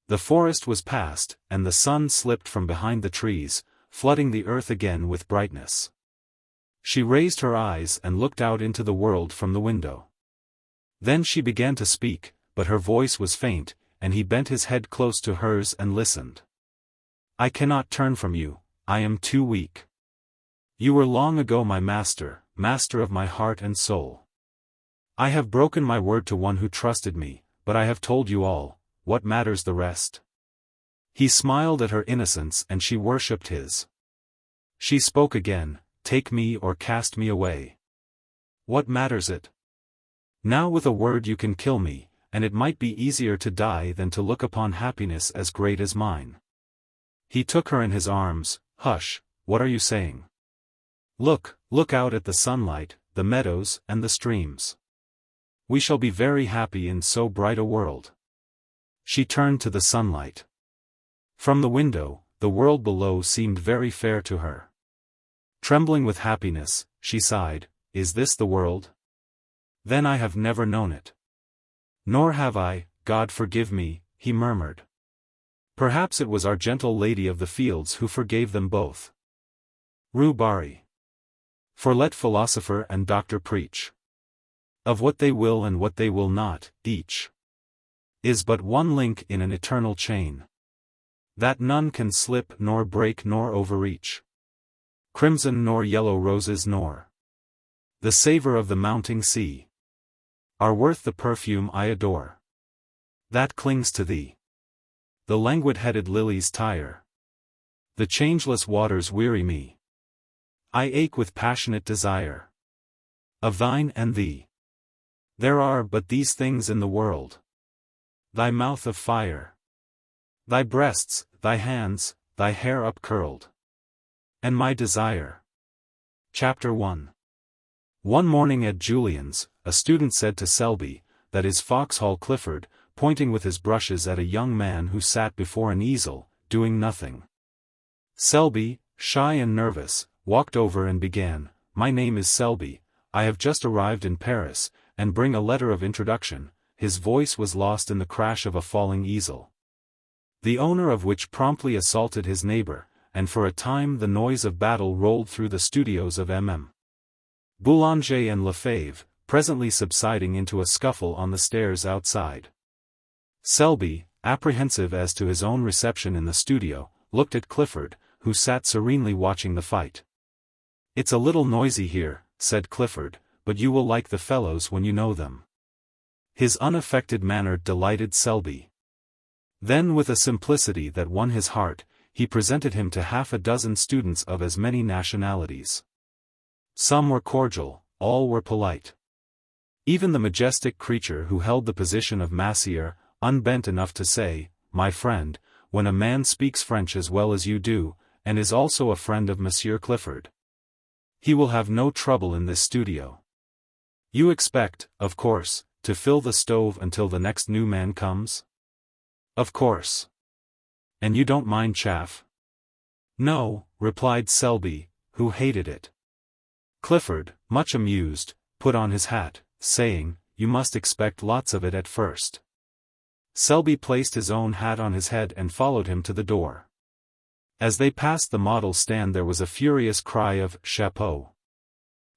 The forest was past, and the sun slipped from behind the trees, flooding the earth again with brightness. She raised her eyes and looked out into the world from the window. Then she began to speak, but her voice was faint, and he bent his head close to hers and listened. "I cannot turn from you, I am too weak. You were long ago my master, master of my heart and soul. I have broken my word to one who trusted me, but I have told you all, what matters the rest?" He smiled at her innocence and she worshipped his. She spoke again, "Take me or cast me away. What matters it? Now with a word you can kill me, and it might be easier to die than to look upon happiness as great as mine." He took her in his arms. "Hush, what are you saying? Look out at the sunlight, the meadows and the streams. We shall be very happy in so bright a world." She turned to the sunlight. From the window, the world below seemed very fair to her. Trembling with happiness, she sighed, "Is this the world? Then I have never known it." "Nor have I, God forgive me," he murmured. Perhaps it was our gentle lady of the fields who forgave them both. Rue Barrée. For let philosopher and doctor preach of what they will and what they will not, each is but one link in an eternal chain that none can slip nor break nor overreach. Crimson nor yellow roses nor the savor of the mounting sea are worth the perfume I adore that clings to thee. The languid-headed lilies tire, the changeless waters weary me. I ache with passionate desire of thine and thee. There are but these things in the world: thy mouth of fire, thy breasts, thy hands, thy hair upcurled, and my desire. Chapter 1. One morning at Julian's, a student said to Selby, that is Foxhall Clifford, pointing with his brushes at a young man who sat before an easel, doing nothing. Selby, shy and nervous, walked over and began, "My name is Selby, I have just arrived in Paris, and bring a letter of introduction." His voice was lost in the crash of a falling easel, the owner of which promptly assaulted his neighbor, and for a time the noise of battle rolled through the studios of M.M. Boulanger and Lefebvre, presently subsiding into a scuffle on the stairs outside. Selby, apprehensive as to his own reception in the studio, looked at Clifford, who sat serenely watching the fight. "It's a little noisy here," said Clifford, "but you will like the fellows when you know them." His unaffected manner delighted Selby. Then with a simplicity that won his heart, he presented him to half a dozen students of as many nationalities. Some were cordial, all were polite. Even the majestic creature who held the position of massier, unbent enough to say, "My friend," when a man speaks French as well as you do, and is also a friend of Monsieur Clifford. "He will have no trouble in this studio. You expect, of course, to fill the stove until the next new man comes?" "Of course." "And you don't mind chaff?" "No," replied Selby, who hated it. Clifford, much amused, put on his hat, saying, "You must expect lots of it at first." Selby placed his own hat on his head and followed him to the door. As they passed the model stand there was a furious cry of "Chapeau!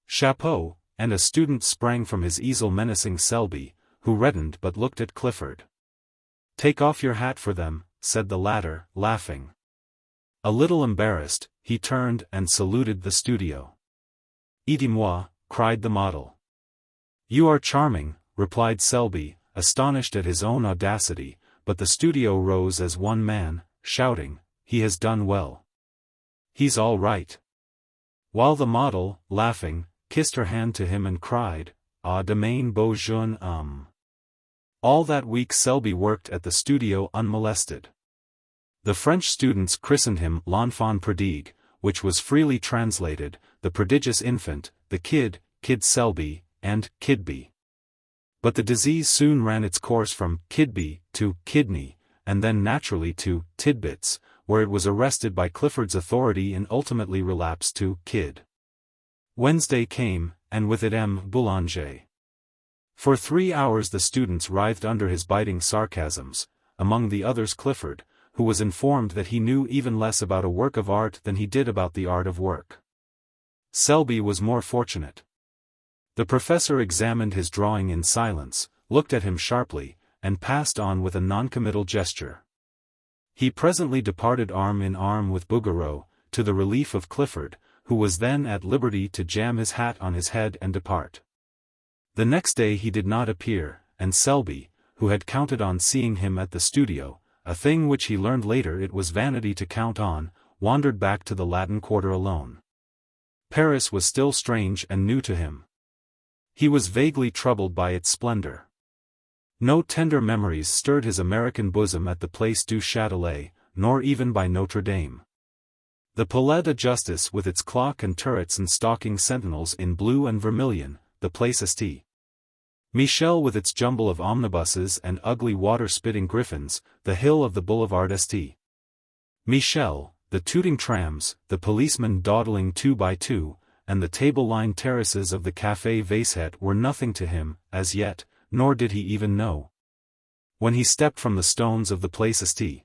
Chapeau!" and a student sprang from his easel menacing Selby, who reddened but looked at Clifford. "Take off your hat for them," said the latter, laughing. A little embarrassed, he turned and saluted the studio. "Aidez-moi," cried the model. "You are charming," replied Selby, astonished at his own audacity, but the studio rose as one man, shouting, "He has done well. He's all right." While the model, laughing, kissed her hand to him and cried, "Ah de mon beau jeune homme." All that week Selby worked at the studio unmolested. The French students christened him l'enfant prodigue, which was freely translated, the prodigious infant, the Kid Selby, and Kidby. But the disease soon ran its course from Kidby to Kidney, and then naturally to Tidbits, where it was arrested by Clifford's authority and ultimately relapsed to Kid. Wednesday came, and with it M. Boulanger. For 3 hours the students writhed under his biting sarcasms, among the others Clifford, who was informed that he knew even less about a work of art than he did about the art of work. Selby was more fortunate. The professor examined his drawing in silence, looked at him sharply, and passed on with a noncommittal gesture. He presently departed arm in arm with Bouguereau, to the relief of Clifford, who was then at liberty to jam his hat on his head and depart. The next day he did not appear, and Selby, who had counted on seeing him at the studio, a thing which he learned later it was vanity to count on, wandered back to the Latin Quarter alone. Paris was still strange and new to him. He was vaguely troubled by its splendor. No tender memories stirred his American bosom at the Place du Châtelet, nor even by Notre Dame. The Palais de Justice with its clock and turrets and stalking sentinels in blue and vermilion, the Place St. Michel with its jumble of omnibuses and ugly water-spitting griffins, the hill of the Boulevard St. Michel, the tooting trams, the policemen dawdling 2 by 2, and the table-lined terraces of the Café Vaisette were nothing to him, as yet, nor did he even know. When he stepped from the stones of the Place St.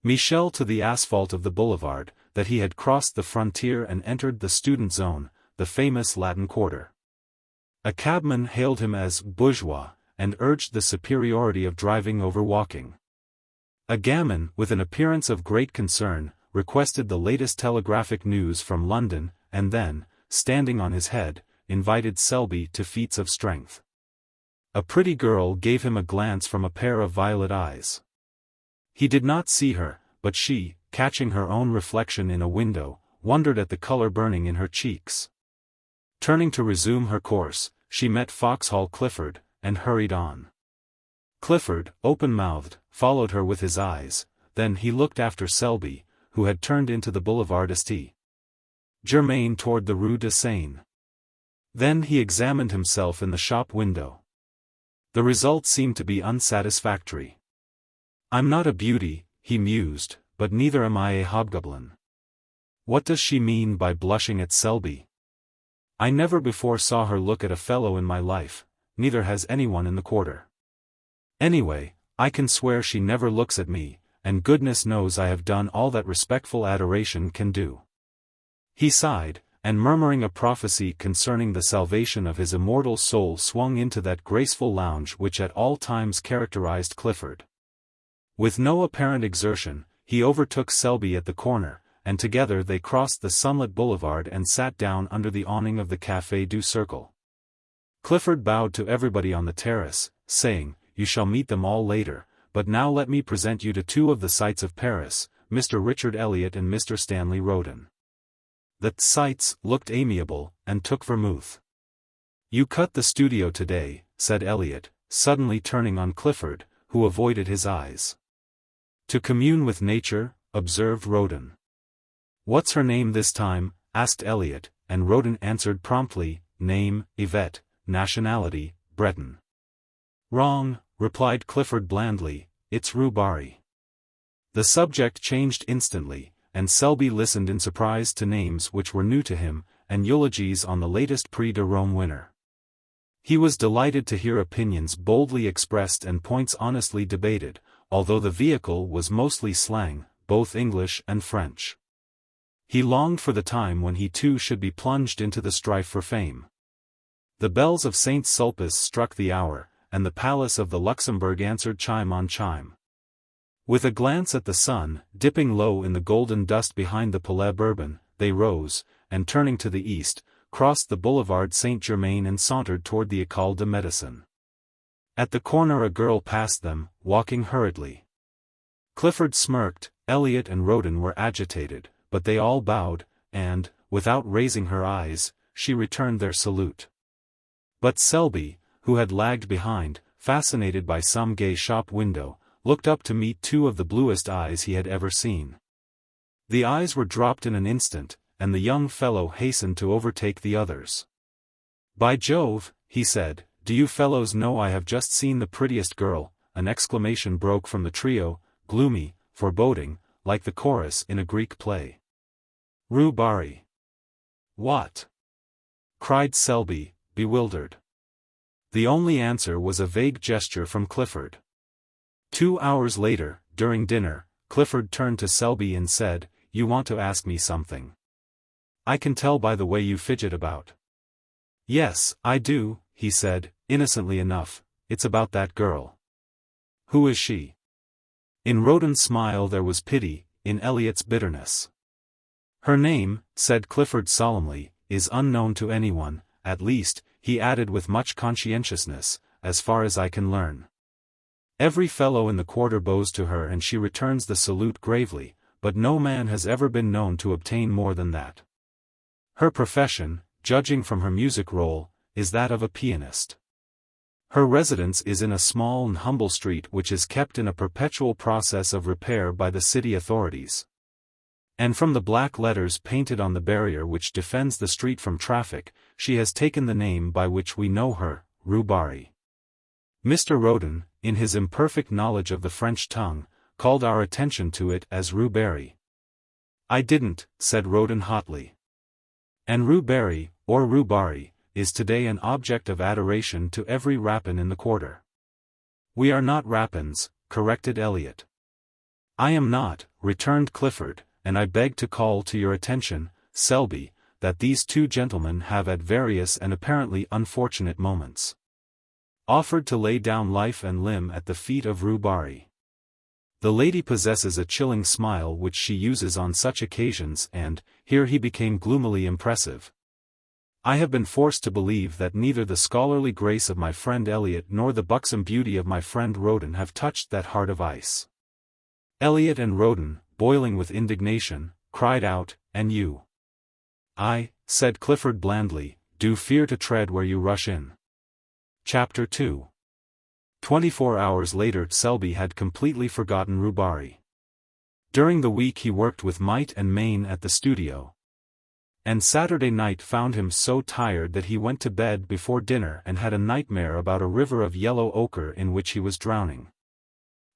Michel to the asphalt of the boulevard, that he had crossed the frontier and entered the student zone, the famous Latin Quarter. A cabman hailed him as bourgeois, and urged the superiority of driving over walking. A gamin, with an appearance of great concern, requested the latest telegraphic news from London, and then, standing on his head, invited Selby to feats of strength. A pretty girl gave him a glance from a pair of violet eyes. He did not see her, but she, catching her own reflection in a window, wondered at the color burning in her cheeks. Turning to resume her course, she met Foxhall Clifford, and hurried on. Clifford, open-mouthed, followed her with his eyes, then he looked after Selby, who had turned into the Boulevard St. Germain toward the Rue de Seine. Then he examined himself in the shop window. The result seemed to be unsatisfactory. "I'm not a beauty," he mused, "but neither am I a hobgoblin. What does she mean by blushing at Selby? I never before saw her look at a fellow in my life, neither has anyone in the quarter. Anyway, I can swear she never looks at me, and goodness knows I have done all that respectful adoration can do." He sighed, and murmuring a prophecy concerning the salvation of his immortal soul swung into that graceful lounge which at all times characterized Clifford. With no apparent exertion, he overtook Selby at the corner, and together they crossed the sunlit boulevard and sat down under the awning of the Café du Cercle. Clifford bowed to everybody on the terrace, saying, "You shall meet them all later, but now let me present you to 2 of the sights of Paris, Mr. Richard Elliot and Mr. Stanley Roden." The sights looked amiable, and took vermouth. "You cut the studio today," said Elliot, suddenly turning on Clifford, who avoided his eyes. "To commune with nature," observed Roden. "What's her name this time?" asked Elliot, and Roden answered promptly, "Name, Yvette, nationality, Breton." "Wrong," replied Clifford blandly, "it's Rue Barrée." The subject changed instantly, and Selby listened in surprise to names which were new to him, and eulogies on the latest Prix de Rome winner. He was delighted to hear opinions boldly expressed and points honestly debated, although the vehicle was mostly slang, both English and French. He longed for the time when he too should be plunged into the strife for fame. The bells of St. Sulpice struck the hour, and the palace of the Luxembourg answered chime on chime. With a glance at the sun, dipping low in the golden dust behind the Palais Bourbon, they rose, and turning to the east, crossed the Boulevard Saint-Germain and sauntered toward the École de Médecine. At the corner a girl passed them, walking hurriedly. Clifford smirked, Elliot and Roden were agitated, but they all bowed, and, without raising her eyes, she returned their salute. But Selby, who had lagged behind, fascinated by some gay shop window, looked up to meet 2 of the bluest eyes he had ever seen. The eyes were dropped in an instant, and the young fellow hastened to overtake the others. "By Jove," he said, "do you fellows know I have just seen the prettiest girl?" An exclamation broke from the trio, gloomy, foreboding, like the chorus in a Greek play. "Rue Barrée." "What?" cried Selby, bewildered. The only answer was a vague gesture from Clifford. 2 hours later, during dinner, Clifford turned to Selby and said, "You want to ask me something. I can tell by the way you fidget about." "Yes, I do," he said, innocently enough, "it's about that girl." "Who is she?" In Roden's smile there was pity, in Eliot's bitterness. "Her name," said Clifford solemnly, "is unknown to anyone, at least," he added with much conscientiousness, "as far as I can learn. Every fellow in the quarter bows to her and she returns the salute gravely, but no man has ever been known to obtain more than that. Her profession, judging from her music roll, is that of a pianist. Her residence is in a small and humble street which is kept in a perpetual process of repair by the city authorities. And from the black letters painted on the barrier which defends the street from traffic, she has taken the name by which we know her, Rue Barrée." Mr. Roden, in his imperfect knowledge of the French tongue, called our attention to it as Rue Barrée. "I didn't," said Roden hotly. "And Rue Barrée, or Rue Barrée, is today an object of adoration to every rapin in the quarter." "We are not rapins," corrected Eliot. "I am not," returned Clifford, "and I beg to call to your attention, Selby, that these two gentlemen have at various and apparently unfortunate moments offered to lay down life and limb at the feet of Rue Barrée. The lady possesses a chilling smile which she uses on such occasions and," here he became gloomily impressive, "I have been forced to believe that neither the scholarly grace of my friend Eliot nor the buxom beauty of my friend Roden have touched that heart of ice." Eliot and Roden, boiling with indignation, cried out, "And you?" "I," said Clifford blandly, "do fear to tread where you rush in." Chapter 2. 24 hours later Selby had completely forgotten Rue Barrée. During the week he worked with might and main at the studio. And Saturday night found him so tired that he went to bed before dinner and had a nightmare about a river of yellow ochre in which he was drowning.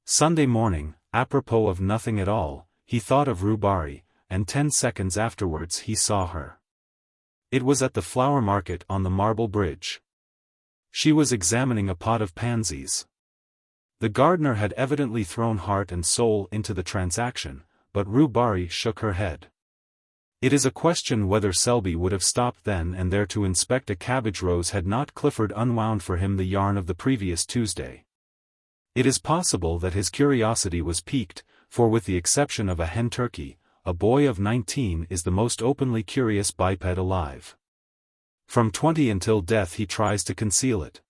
Sunday morning, apropos of nothing at all, he thought of Rue Barrée, and 10 seconds afterwards he saw her. It was at the flower market on the Marble Bridge. She was examining a pot of pansies. The gardener had evidently thrown heart and soul into the transaction, but Rue Barrée shook her head. It is a question whether Selby would have stopped then and there to inspect a cabbage rose had not Clifford unwound for him the yarn of the previous Tuesday. It is possible that his curiosity was piqued, for with the exception of a hen turkey, a boy of 19 is the most openly curious biped alive. From 20 until death he tries to conceal it.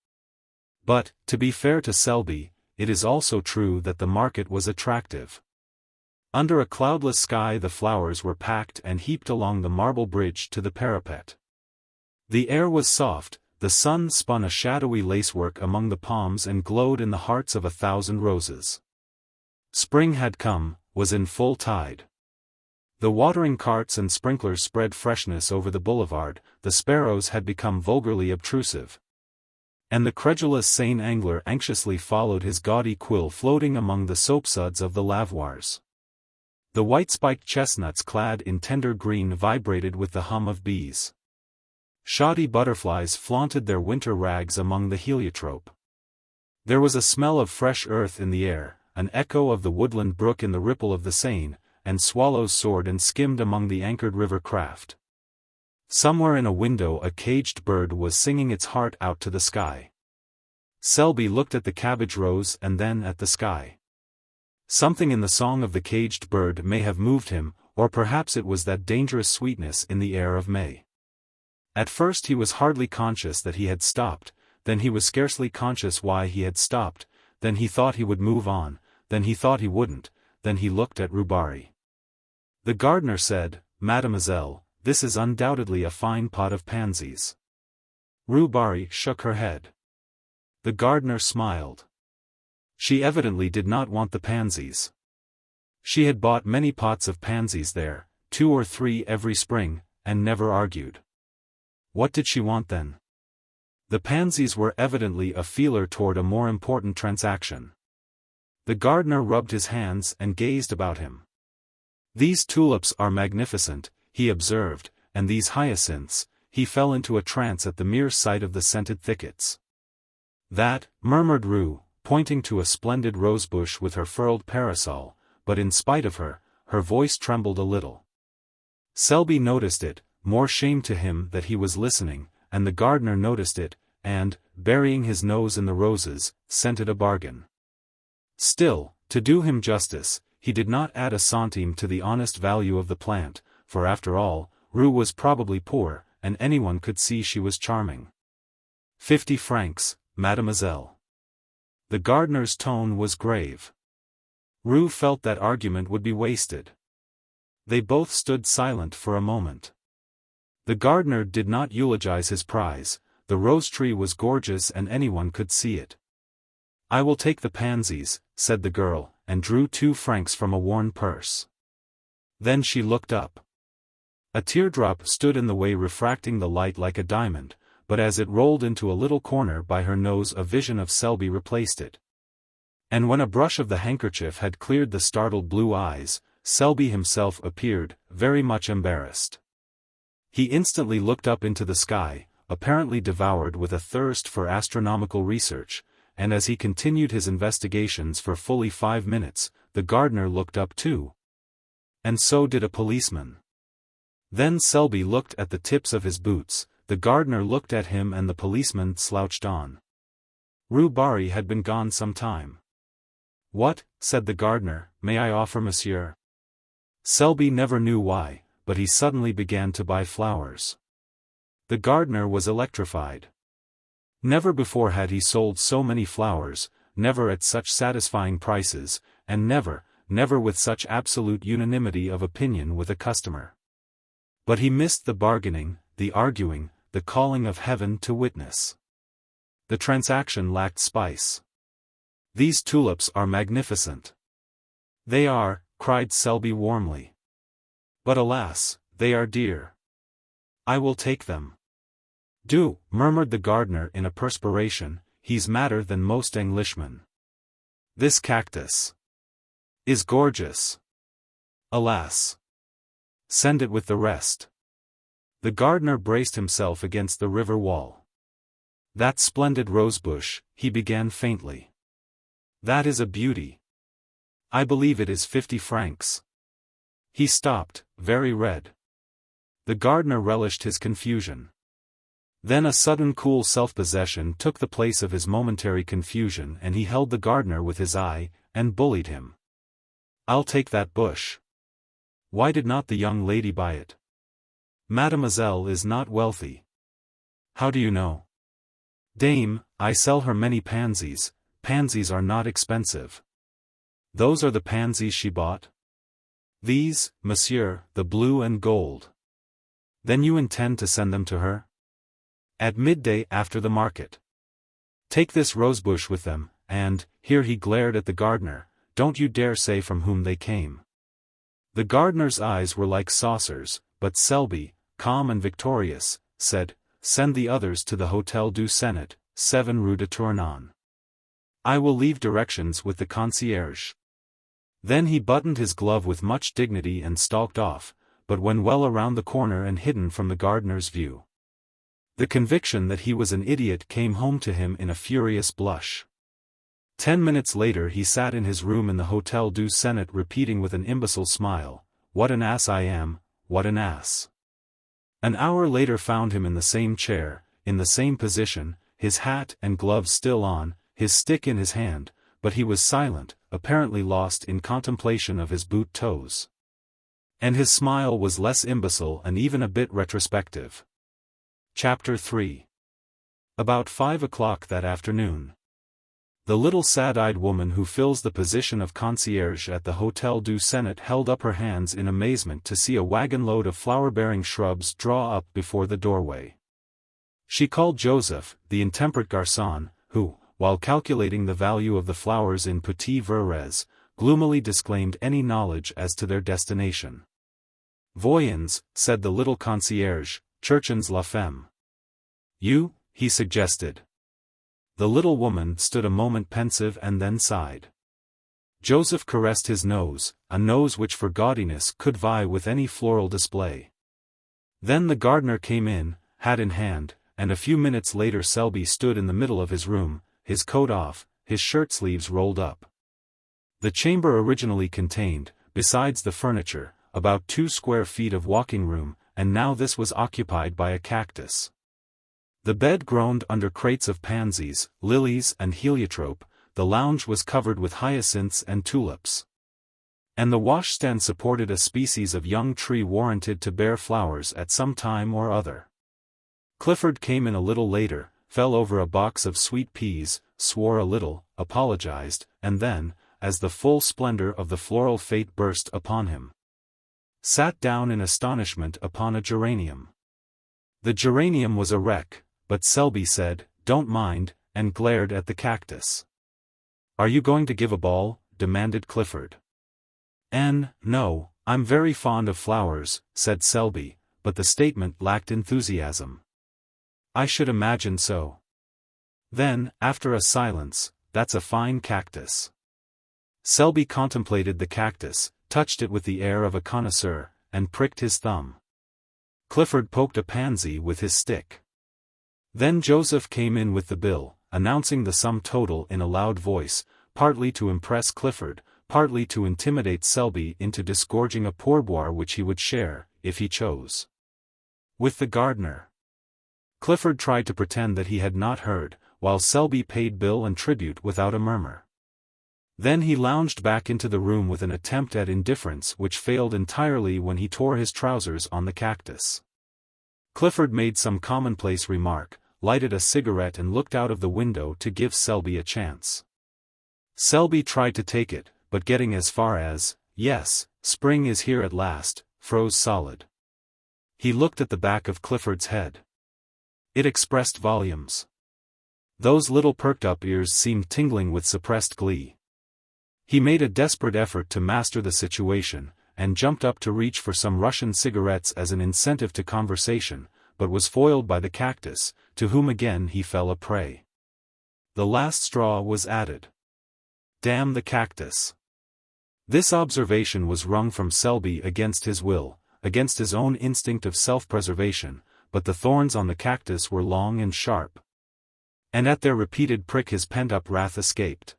But, to be fair to Selby, it is also true that the market was attractive. Under a cloudless sky the flowers were packed and heaped along the marble bridge to the parapet. The air was soft, the sun spun a shadowy lacework among the palms and glowed in the hearts of 1,000 roses. Spring had come, was in full tide. The watering carts and sprinklers spread freshness over the boulevard, the sparrows had become vulgarly obtrusive. And the credulous Seine angler anxiously followed his gaudy quill floating among the soapsuds of the lavoirs. The white-spiked chestnuts clad in tender green vibrated with the hum of bees. Shoddy butterflies flaunted their winter rags among the heliotrope. There was a smell of fresh earth in the air, an echo of the woodland brook in the ripple of the Seine, and swallows soared and skimmed among the anchored river craft. Somewhere in a window a caged bird was singing its heart out to the sky. Selby looked at the cabbage rose and then at the sky. Something in the song of the caged bird may have moved him, or perhaps it was that dangerous sweetness in the air of May. At first he was hardly conscious that he had stopped, then he was scarcely conscious why he had stopped, then he thought he would move on, then he thought he wouldn't, then he looked at Rue Barrée. The gardener said, "Mademoiselle, this is undoubtedly a fine pot of pansies." Rue Barrée shook her head. The gardener smiled. She evidently did not want the pansies. She had bought many pots of pansies there, 2 or 3 every spring, and never argued. What did she want then? The pansies were evidently a feeler toward a more important transaction. The gardener rubbed his hands and gazed about him. "These tulips are magnificent," he observed, "and these hyacinths," he fell into a trance at the mere sight of the scented thickets. "That," murmured Rue, pointing to a splendid rosebush with her furled parasol, but in spite of her, her voice trembled a little. Selby noticed it, more shame to him that he was listening, and the gardener noticed it, and, burying his nose in the roses, scented a bargain. Still, to do him justice, he did not add a centime to the honest value of the plant, for after all, Rue was probably poor, and anyone could see she was charming. 50 francs, mademoiselle. The gardener's tone was grave. Rue felt that argument would be wasted. They both stood silent for a moment. The gardener did not eulogize his prize. The rose tree was gorgeous and anyone could see it. "I will take the pansies," said the girl, and drew 2 francs from a worn purse. Then she looked up. A teardrop stood in the way, refracting the light like a diamond, but as it rolled into a little corner by her nose a vision of Selby replaced it. And when a brush of the handkerchief had cleared the startled blue eyes, Selby himself appeared, very much embarrassed. He instantly looked up into the sky, apparently devoured with a thirst for astronomical research, and as he continued his investigations for fully 5 minutes, the gardener looked up too. And so did a policeman. Then Selby looked at the tips of his boots, the gardener looked at him and the policeman slouched on. Rue Barrée had been gone some time. "What," said the gardener, "may I offer monsieur?" Selby never knew why, but he suddenly began to buy flowers. The gardener was electrified. Never before had he sold so many flowers, never at such satisfying prices, and never with such absolute unanimity of opinion with a customer. But he missed the bargaining, the arguing, the calling of heaven to witness. The transaction lacked spice. "These tulips are magnificent." "They are," cried Selby warmly. "But alas, they are dear." "I will take them." "Do," murmured the gardener in a perspiration, "he's madder than most Englishmen. This cactus is gorgeous. Alas. Send it with the rest." The gardener braced himself against the river wall. "That splendid rosebush," he began faintly. "That is a beauty. I believe it is 50 francs. He stopped, very red. The gardener relished his confusion. Then a sudden cool self-possession took the place of his momentary confusion and he held the gardener with his eye, and bullied him. "I'll take that bush. Why did not the young lady buy it? Mademoiselle is not wealthy." "How do you know?" "Dame, I sell her many pansies. Pansies are not expensive." "Those are the pansies she bought?" "These, monsieur, the blue and gold." "Then you intend to send them to her?" "At midday after the market. Take this rosebush with them, and," here he glared at the gardener, "don't you dare say from whom they came." The gardener's eyes were like saucers, but Selby, calm and victorious, said, "Send the others to the Hôtel du Sénat, 7 Rue de Tournon. I will leave directions with the concierge." Then he buttoned his glove with much dignity and stalked off, but when well around the corner and hidden from the gardener's view, the conviction that he was an idiot came home to him in a furious blush. 10 minutes later he sat in his room in the Hôtel du Sénat repeating with an imbecile smile, "What an ass I am, what an ass." An hour later found him in the same chair, in the same position, his hat and gloves still on, his stick in his hand, but he was silent, apparently lost in contemplation of his boot toes. And his smile was less imbecile and even a bit retrospective. Chapter 3. About 5 o'clock that afternoon. The little sad-eyed woman who fills the position of concierge at the Hôtel du Sénat held up her hands in amazement to see a wagon-load of flower-bearing shrubs draw up before the doorway. She called Joseph, the intemperate garçon, who, while calculating the value of the flowers in petits verres, gloomily disclaimed any knowledge as to their destination. "Voyons," said the little concierge, "cherchons la femme." "You?" he suggested. The little woman stood a moment pensive and then sighed. Joseph caressed his nose, a nose which for gaudiness could vie with any floral display. Then the gardener came in, hat in hand, and a few minutes later Selby stood in the middle of his room, his coat off, his shirt sleeves rolled up. The chamber originally contained, besides the furniture, about 2 square feet of walking room, and now this was occupied by a cactus. The bed groaned under crates of pansies, lilies and heliotrope, the lounge was covered with hyacinths and tulips. And the washstand supported a species of young tree warranted to bear flowers at some time or other. Clifford came in a little later, fell over a box of sweet peas, swore a little, apologized, and then, as the full splendor of the floral fate burst upon him, sat down in astonishment upon a geranium. The geranium was a wreck, but Selby said, "Don't mind," and glared at the cactus. "Are you going to give a ball?" demanded Clifford. No, I'm very fond of flowers," said Selby, but the statement lacked enthusiasm. "I should imagine so." Then, after a silence, "That's a fine cactus." Selby contemplated the cactus, touched it with the air of a connoisseur, and pricked his thumb. Clifford poked a pansy with his stick. Then Joseph came in with the bill, announcing the sum total in a loud voice, partly to impress Clifford, partly to intimidate Selby into disgorging a pourboire which he would share, if he chose, with the gardener. Clifford tried to pretend that he had not heard, while Selby paid bill and tribute without a murmur. Then he lounged back into the room with an attempt at indifference which failed entirely when he tore his trousers on the cactus. Clifford made some commonplace remark, lighted a cigarette and looked out of the window to give Selby a chance. Selby tried to take it, but getting as far as, "Yes, spring is here at last," froze solid. He looked at the back of Clifford's head. It expressed volumes. Those little perked-up ears seemed tingling with suppressed glee. He made a desperate effort to master the situation, and jumped up to reach for some Russian cigarettes as an incentive to conversation, but was foiled by the cactus, to whom again he fell a prey. The last straw was added. Damn the cactus. This observation was wrung from Selby against his will, against his own instinct of self-preservation, but the thorns on the cactus were long and sharp. And at their repeated prick his pent-up wrath escaped.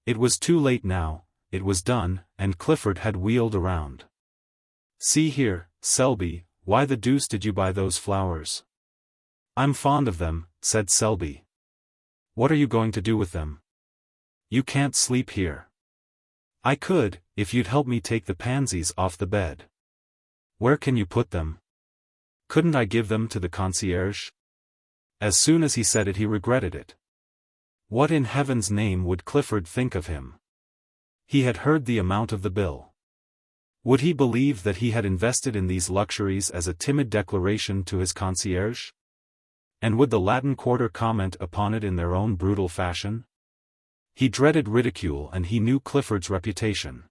It was too late now, it was done, and Clifford had wheeled around. "See here, Selby, why the deuce did you buy those flowers?" "I'm fond of them," said Selby. "What are you going to do with them?" "You can't sleep here." "I could, if you'd help me take the pansies off the bed." "Where can you put them?" "Couldn't I give them to the concierge?" As soon as he said it he regretted it. What in heaven's name would Clifford think of him? He had heard the amount of the bill. Would he believe that he had invested in these luxuries as a timid declaration to his concierge? And would the Latin Quarter comment upon it in their own brutal fashion? He dreaded ridicule and he knew Clifford's reputation.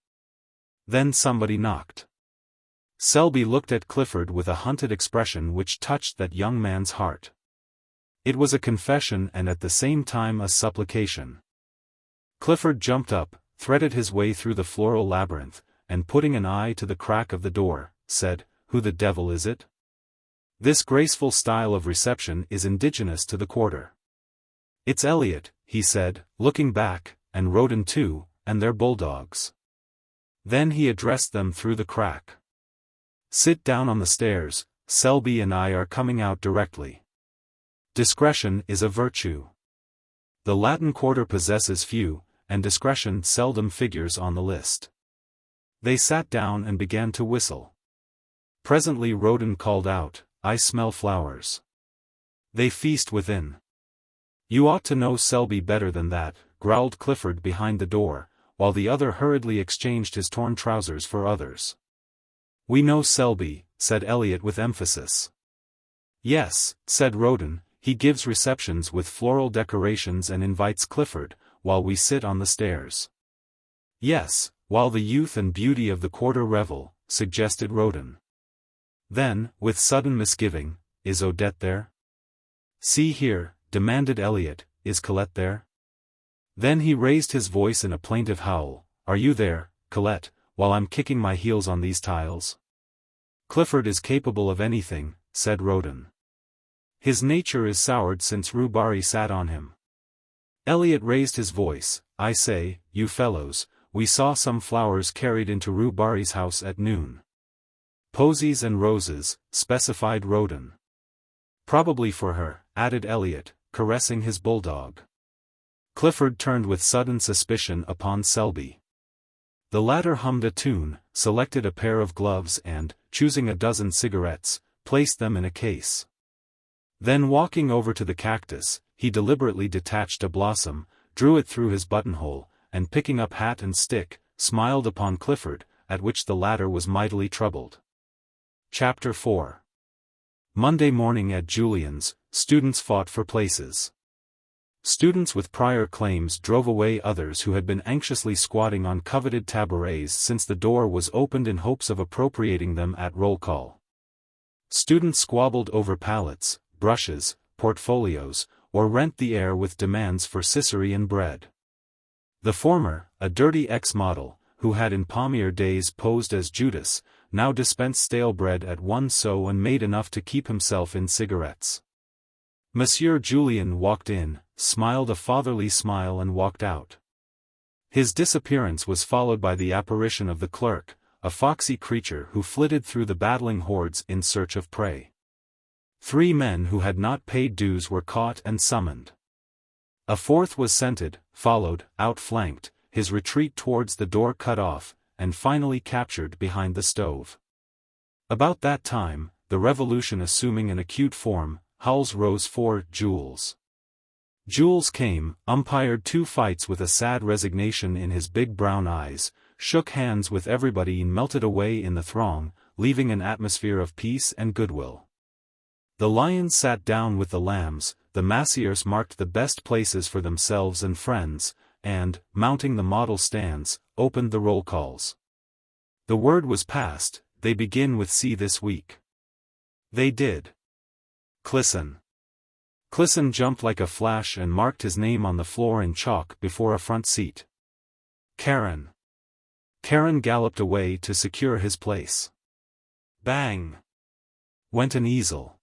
Then somebody knocked. Selby looked at Clifford with a hunted expression which touched that young man's heart. It was a confession and at the same time a supplication. Clifford jumped up, threaded his way through the floral labyrinth, and putting an eye to the crack of the door, said, "Who the devil is it?" This graceful style of reception is indigenous to the quarter. "It's Elliot," he said, looking back, "and Roden too, and their bulldogs." Then he addressed them through the crack. "Sit down on the stairs, Selby and I are coming out directly. Discretion is a virtue. The Latin Quarter possesses few, and discretion seldom figures on the list." They sat down and began to whistle. Presently Roden called out, "I smell flowers." They feast within. "You ought to know Selby better than that," growled Clifford behind the door, while the other hurriedly exchanged his torn trousers for others. "We know Selby," said Elliot with emphasis. "Yes," said Roden, "he gives receptions with floral decorations and invites Clifford, while we sit on the stairs." "Yes, while the youth and beauty of the quarter revel," suggested Roden. Then, with sudden misgiving, "Is Odette there?" "See here," demanded Elliot, "is Colette there?" Then he raised his voice in a plaintive howl, "Are you there, Colette, while I'm kicking my heels on these tiles?" "Clifford is capable of anything," said Roden. His nature is soured since Rue Barrée sat on him. Elliot raised his voice. I say, you fellows, we saw some flowers carried into Rue Barrée's house at noon. Posies and roses, specified Roden. Probably for her, added Elliot, caressing his bulldog. Clifford turned with sudden suspicion upon Selby. The latter hummed a tune, selected a pair of gloves and, choosing a dozen cigarettes, placed them in a case. Then walking over to the cactus, he deliberately detached a blossom, drew it through his buttonhole, and picking up hat and stick, smiled upon Clifford, at which the latter was mightily troubled. Chapter 4. Monday morning at Julian's, students fought for places. Students with prior claims drove away others who had been anxiously squatting on coveted tabourets since the door was opened in hopes of appropriating them at roll call. Students squabbled over palettes, brushes, portfolios, or rent the air with demands for Cicerone and bread. The former, a dirty ex-model, who had in palmier days posed as Judas, now dispensed stale bread at one sou and made enough to keep himself in cigarettes. Monsieur Julien walked in, smiled a fatherly smile and walked out. His disappearance was followed by the apparition of the clerk, a foxy creature who flitted through the battling hordes in search of prey. 3 men who had not paid dues were caught and summoned. A 4th was scented, followed, outflanked, his retreat towards the door cut off, and finally captured behind the stove. About that time, the revolution assuming an acute form, howls rose for Jules. Jules came, umpired 2 fights with a sad resignation in his big brown eyes, shook hands with everybody and melted away in the throng, leaving an atmosphere of peace and goodwill. The lions sat down with the lambs, the massiers marked the best places for themselves and friends, and, mounting the model stands, opened the roll calls. The word was passed, they begin with C this week. They did. Clisson. Clisson jumped like a flash and marked his name on the floor in chalk before a front seat. Karen. Karen galloped away to secure his place. Bang! Went an easel.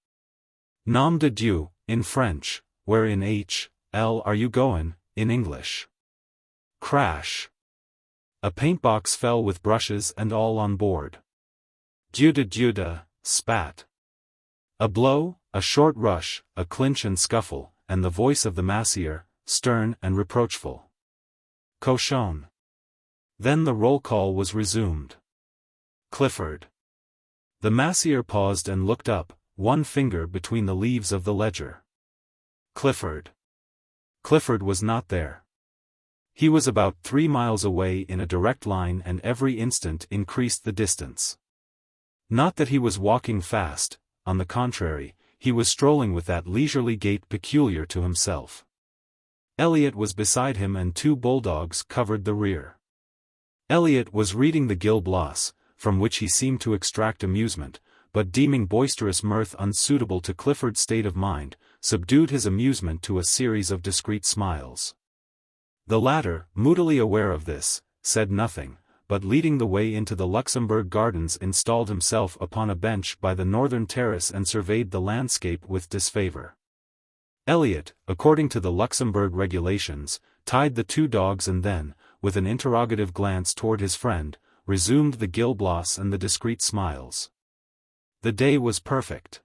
Nom de Dieu, in French, where in H.L. are you goin', in English? Crash. A paintbox fell with brushes and all on board. Dieu de, spat. A blow, a short rush, a clinch and scuffle, and the voice of the massier, stern and reproachful. Cochon. Then the roll call was resumed. Clifford. The massier paused and looked up, one finger between the leaves of the ledger. Clifford. Clifford was not there. He was about 3 miles away in a direct line and every instant increased the distance. Not that he was walking fast, on the contrary, he was strolling with that leisurely gait peculiar to himself. Elliot was beside him and 2 bulldogs covered the rear. Elliot was reading the Gil Blas, from which he seemed to extract amusement, but deeming boisterous mirth unsuitable to Clifford's state of mind, subdued his amusement to a series of discreet smiles. The latter, moodily aware of this, said nothing, but leading the way into the Luxembourg Gardens installed himself upon a bench by the northern terrace and surveyed the landscape with disfavor. Elliot, according to the Luxembourg regulations, tied the 2 dogs and then, with an interrogative glance toward his friend, resumed the Gil Blas and the discreet smiles. The day was perfect.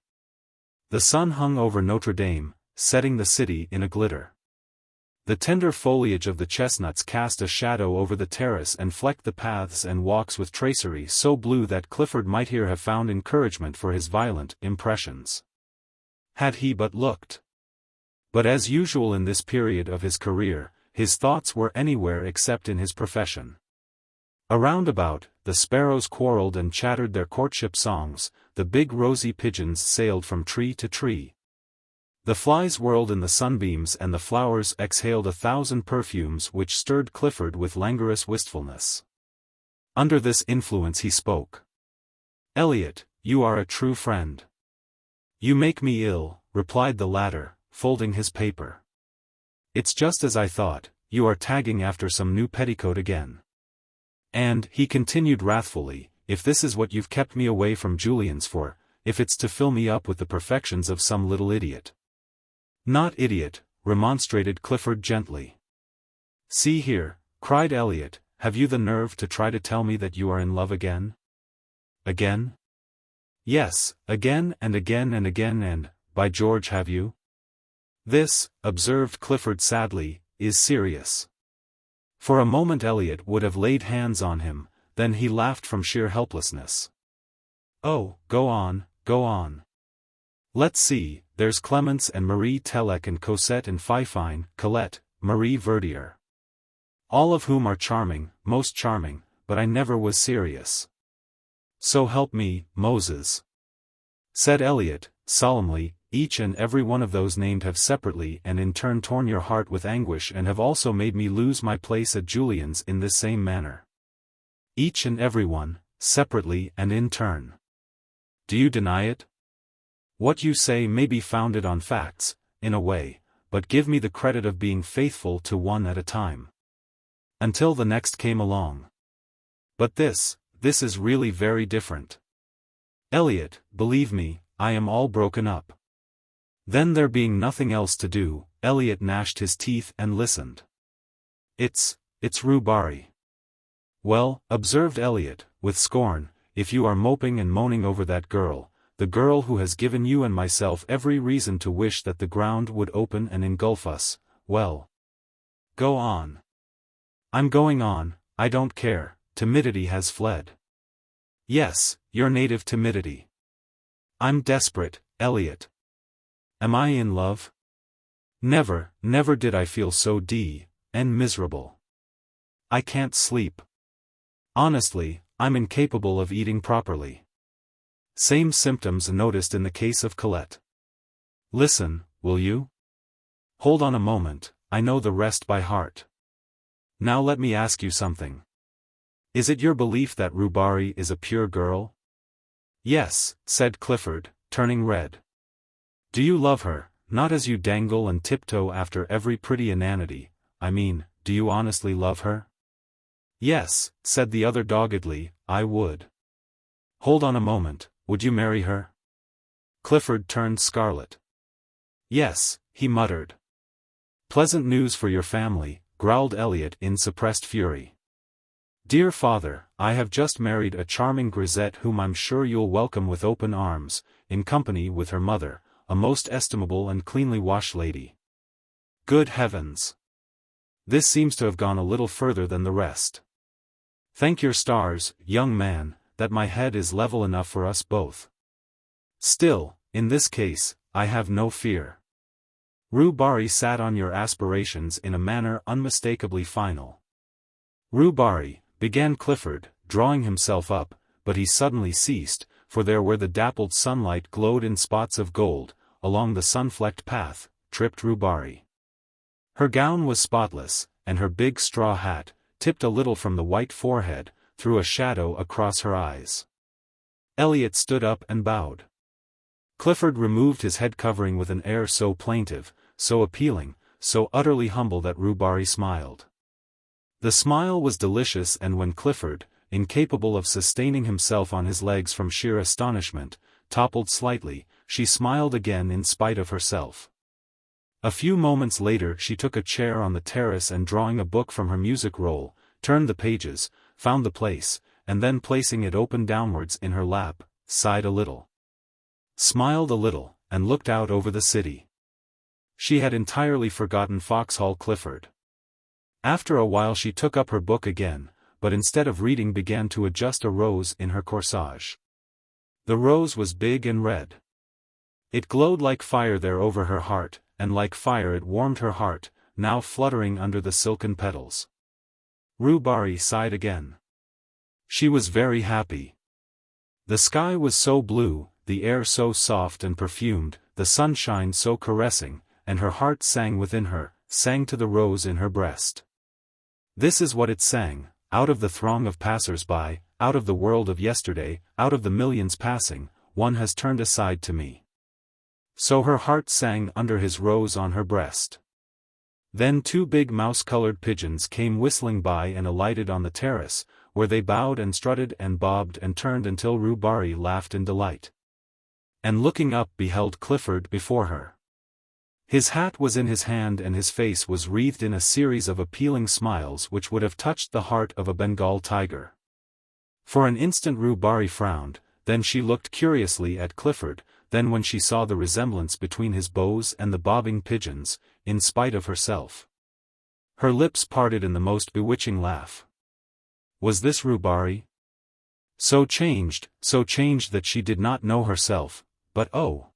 The sun hung over Notre Dame, setting the city in a glitter. The tender foliage of the chestnuts cast a shadow over the terrace and flecked the paths and walks with tracery so blue that Clifford might here have found encouragement for his violent impressions. Had he but looked. But as usual in this period of his career, his thoughts were anywhere except in his profession. Around about, the sparrows quarreled and chattered their courtship songs, the big rosy pigeons sailed from tree to tree. The flies whirled in the sunbeams and the flowers exhaled 1,000 perfumes which stirred Clifford with languorous wistfulness. Under this influence he spoke. "Elliot, you are a true friend." "You make me ill," replied the latter, folding his paper. "It's just as I thought, you are tagging after some new petticoat again. And," he continued wrathfully, "if this is what you've kept me away from Julian's for, if it's to fill me up with the perfections of some little idiot." "Not idiot," remonstrated Clifford gently. "See here," cried Elliot, "have you the nerve to try to tell me that you are in love again?" "Again?" "Yes, again and again and again and, by George, have you?" "This," observed Clifford sadly, "is serious." For a moment Elliot would have laid hands on him, then he laughed from sheer helplessness. "Oh, go on, go on. Let's see, there's Clemence and Marie Telec and Cosette and Fifine, Colette, Marie Verdier. All of whom are charming, most charming, but I never was serious." "So help me, Moses," said Elliot, solemnly, "each and every one of those named have separately and in turn torn your heart with anguish and have also made me lose my place at Julian's in this same manner. Each and every one, separately and in turn. Do you deny it? What you say may be founded on facts, in a way, but give me the credit of being faithful to one at a time. Until the next came along. But this is really very different. Elliot, believe me, I am all broken up." Then there being nothing else to do, Elliot gnashed his teeth and listened. It's Rue Barrée." "Well," observed Elliot, with scorn, "if you are moping and moaning over that girl, the girl who has given you and myself every reason to wish that the ground would open and engulf us, well. Go on." "I'm going on, I don't care, timidity has fled." "Yes, your native timidity." "I'm desperate, Elliot." "Am I in love?" Never did I feel so miserable. I can't sleep. Honestly, I'm incapable of eating properly. Same symptoms noticed in the case of Colette. Listen, will you? Hold on a moment, I know the rest by heart. Now let me ask you something. Is it your belief that Rue Barrée is a pure girl? Yes, said Clifford, turning red. Do you love her, not as you dangle and tiptoe after every pretty inanity, I mean, do you honestly love her? Yes, said the other doggedly, I would. Hold on a moment, would you marry her? Clifford turned scarlet. Yes, he muttered. Pleasant news for your family, growled Elliot in suppressed fury. Dear father, I have just married a charming grisette whom I'm sure you'll welcome with open arms, in company with her mother, a most estimable and cleanly washed lady. Good heavens! This seems to have gone a little further than the rest. Thank your stars, young man, that my head is level enough for us both. Still, in this case, I have no fear. Rue Barrée sat on your aspirations in a manner unmistakably final. Rue Barrée, began Clifford, drawing himself up, but he suddenly ceased, for there where the dappled sunlight glowed in spots of gold, along the sun-flecked path, tripped Rue Barrée. Her gown was spotless, and her big straw hat, tipped a little from the white forehead, threw a shadow across her eyes. Elliot stood up and bowed. Clifford removed his head covering with an air so plaintive, so appealing, so utterly humble that Rue Barrée smiled. The smile was delicious, and when Clifford, incapable of sustaining himself on his legs from sheer astonishment, toppled slightly, she smiled again in spite of herself. A few moments later she took a chair on the terrace and drawing a book from her music roll, turned the pages, found the place, and then placing it open downwards in her lap, sighed a little. Smiled a little, and looked out over the city. She had entirely forgotten Foxhall Clifford. After a while she took up her book again, but instead of reading began to adjust a rose in her corsage. The rose was big and red. It glowed like fire there over her heart, and like fire it warmed her heart, now fluttering under the silken petals. Rue Barrée sighed again. She was very happy. The sky was so blue, the air so soft and perfumed, the sunshine so caressing, and her heart sang within her, sang to the rose in her breast. This is what it sang, out of the throng of passers-by, out of the world of yesterday, out of the millions passing, one has turned aside to me. So her heart sang under his rose on her breast. Then two big mouse-colored pigeons came whistling by and alighted on the terrace, where they bowed and strutted and bobbed and turned until Rue Barrée laughed in delight. and looking up beheld Clifford before her. His hat was in his hand and his face was wreathed in a series of appealing smiles which would have touched the heart of a Bengal tiger. For an instant Rue Barrée frowned, then she looked curiously at Clifford, then when she saw the resemblance between his bows and the bobbing pigeons, in spite of herself, her lips parted in the most bewitching laugh. Was this Rue Barrée? So changed that she did not know herself, but oh!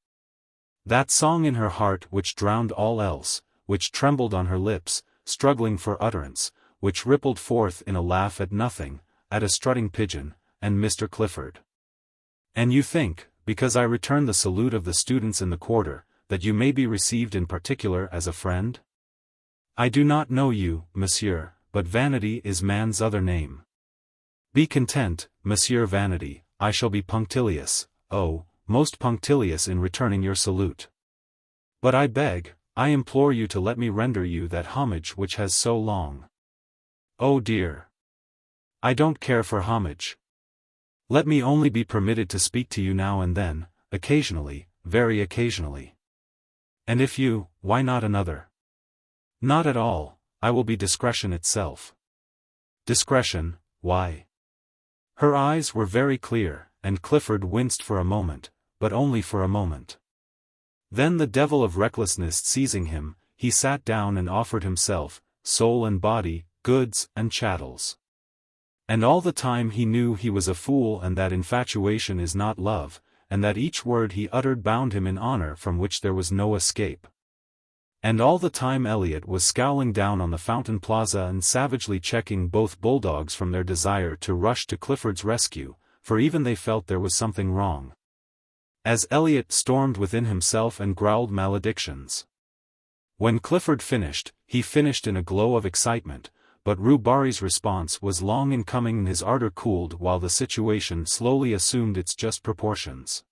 That song in her heart which drowned all else, which trembled on her lips, struggling for utterance, which rippled forth in a laugh at nothing, at a strutting pigeon, and Mr. Clifford. And you think, because I return the salute of the students in the quarter, that you may be received in particular as a friend? I do not know you, monsieur, but vanity is man's other name. Be content, Monsieur Vanity, I shall be punctilious, oh, most punctilious in returning your salute. But I beg, I implore you to let me render you that homage which has so long. Oh dear! I don't care for homage. Let me only be permitted to speak to you now and then, occasionally, very occasionally. And if you, why not another? Not at all, I will be discretion itself. Discretion, why? Her eyes were very clear, and Clifford winced for a moment, but only for a moment. Then the devil of recklessness seizing him, he sat down and offered himself, soul and body, goods and chattels. And all the time he knew he was a fool and that infatuation is not love, and that each word he uttered bound him in honor from which there was no escape. And all the time Elliot was scowling down on the Fountain Plaza and savagely checking both bulldogs from their desire to rush to Clifford's rescue, for even they felt there was something wrong. As Elliot stormed within himself and growled maledictions. When Clifford finished, he finished in a glow of excitement, but Rue Barrée's response was long in coming and his ardor cooled while the situation slowly assumed its just proportions.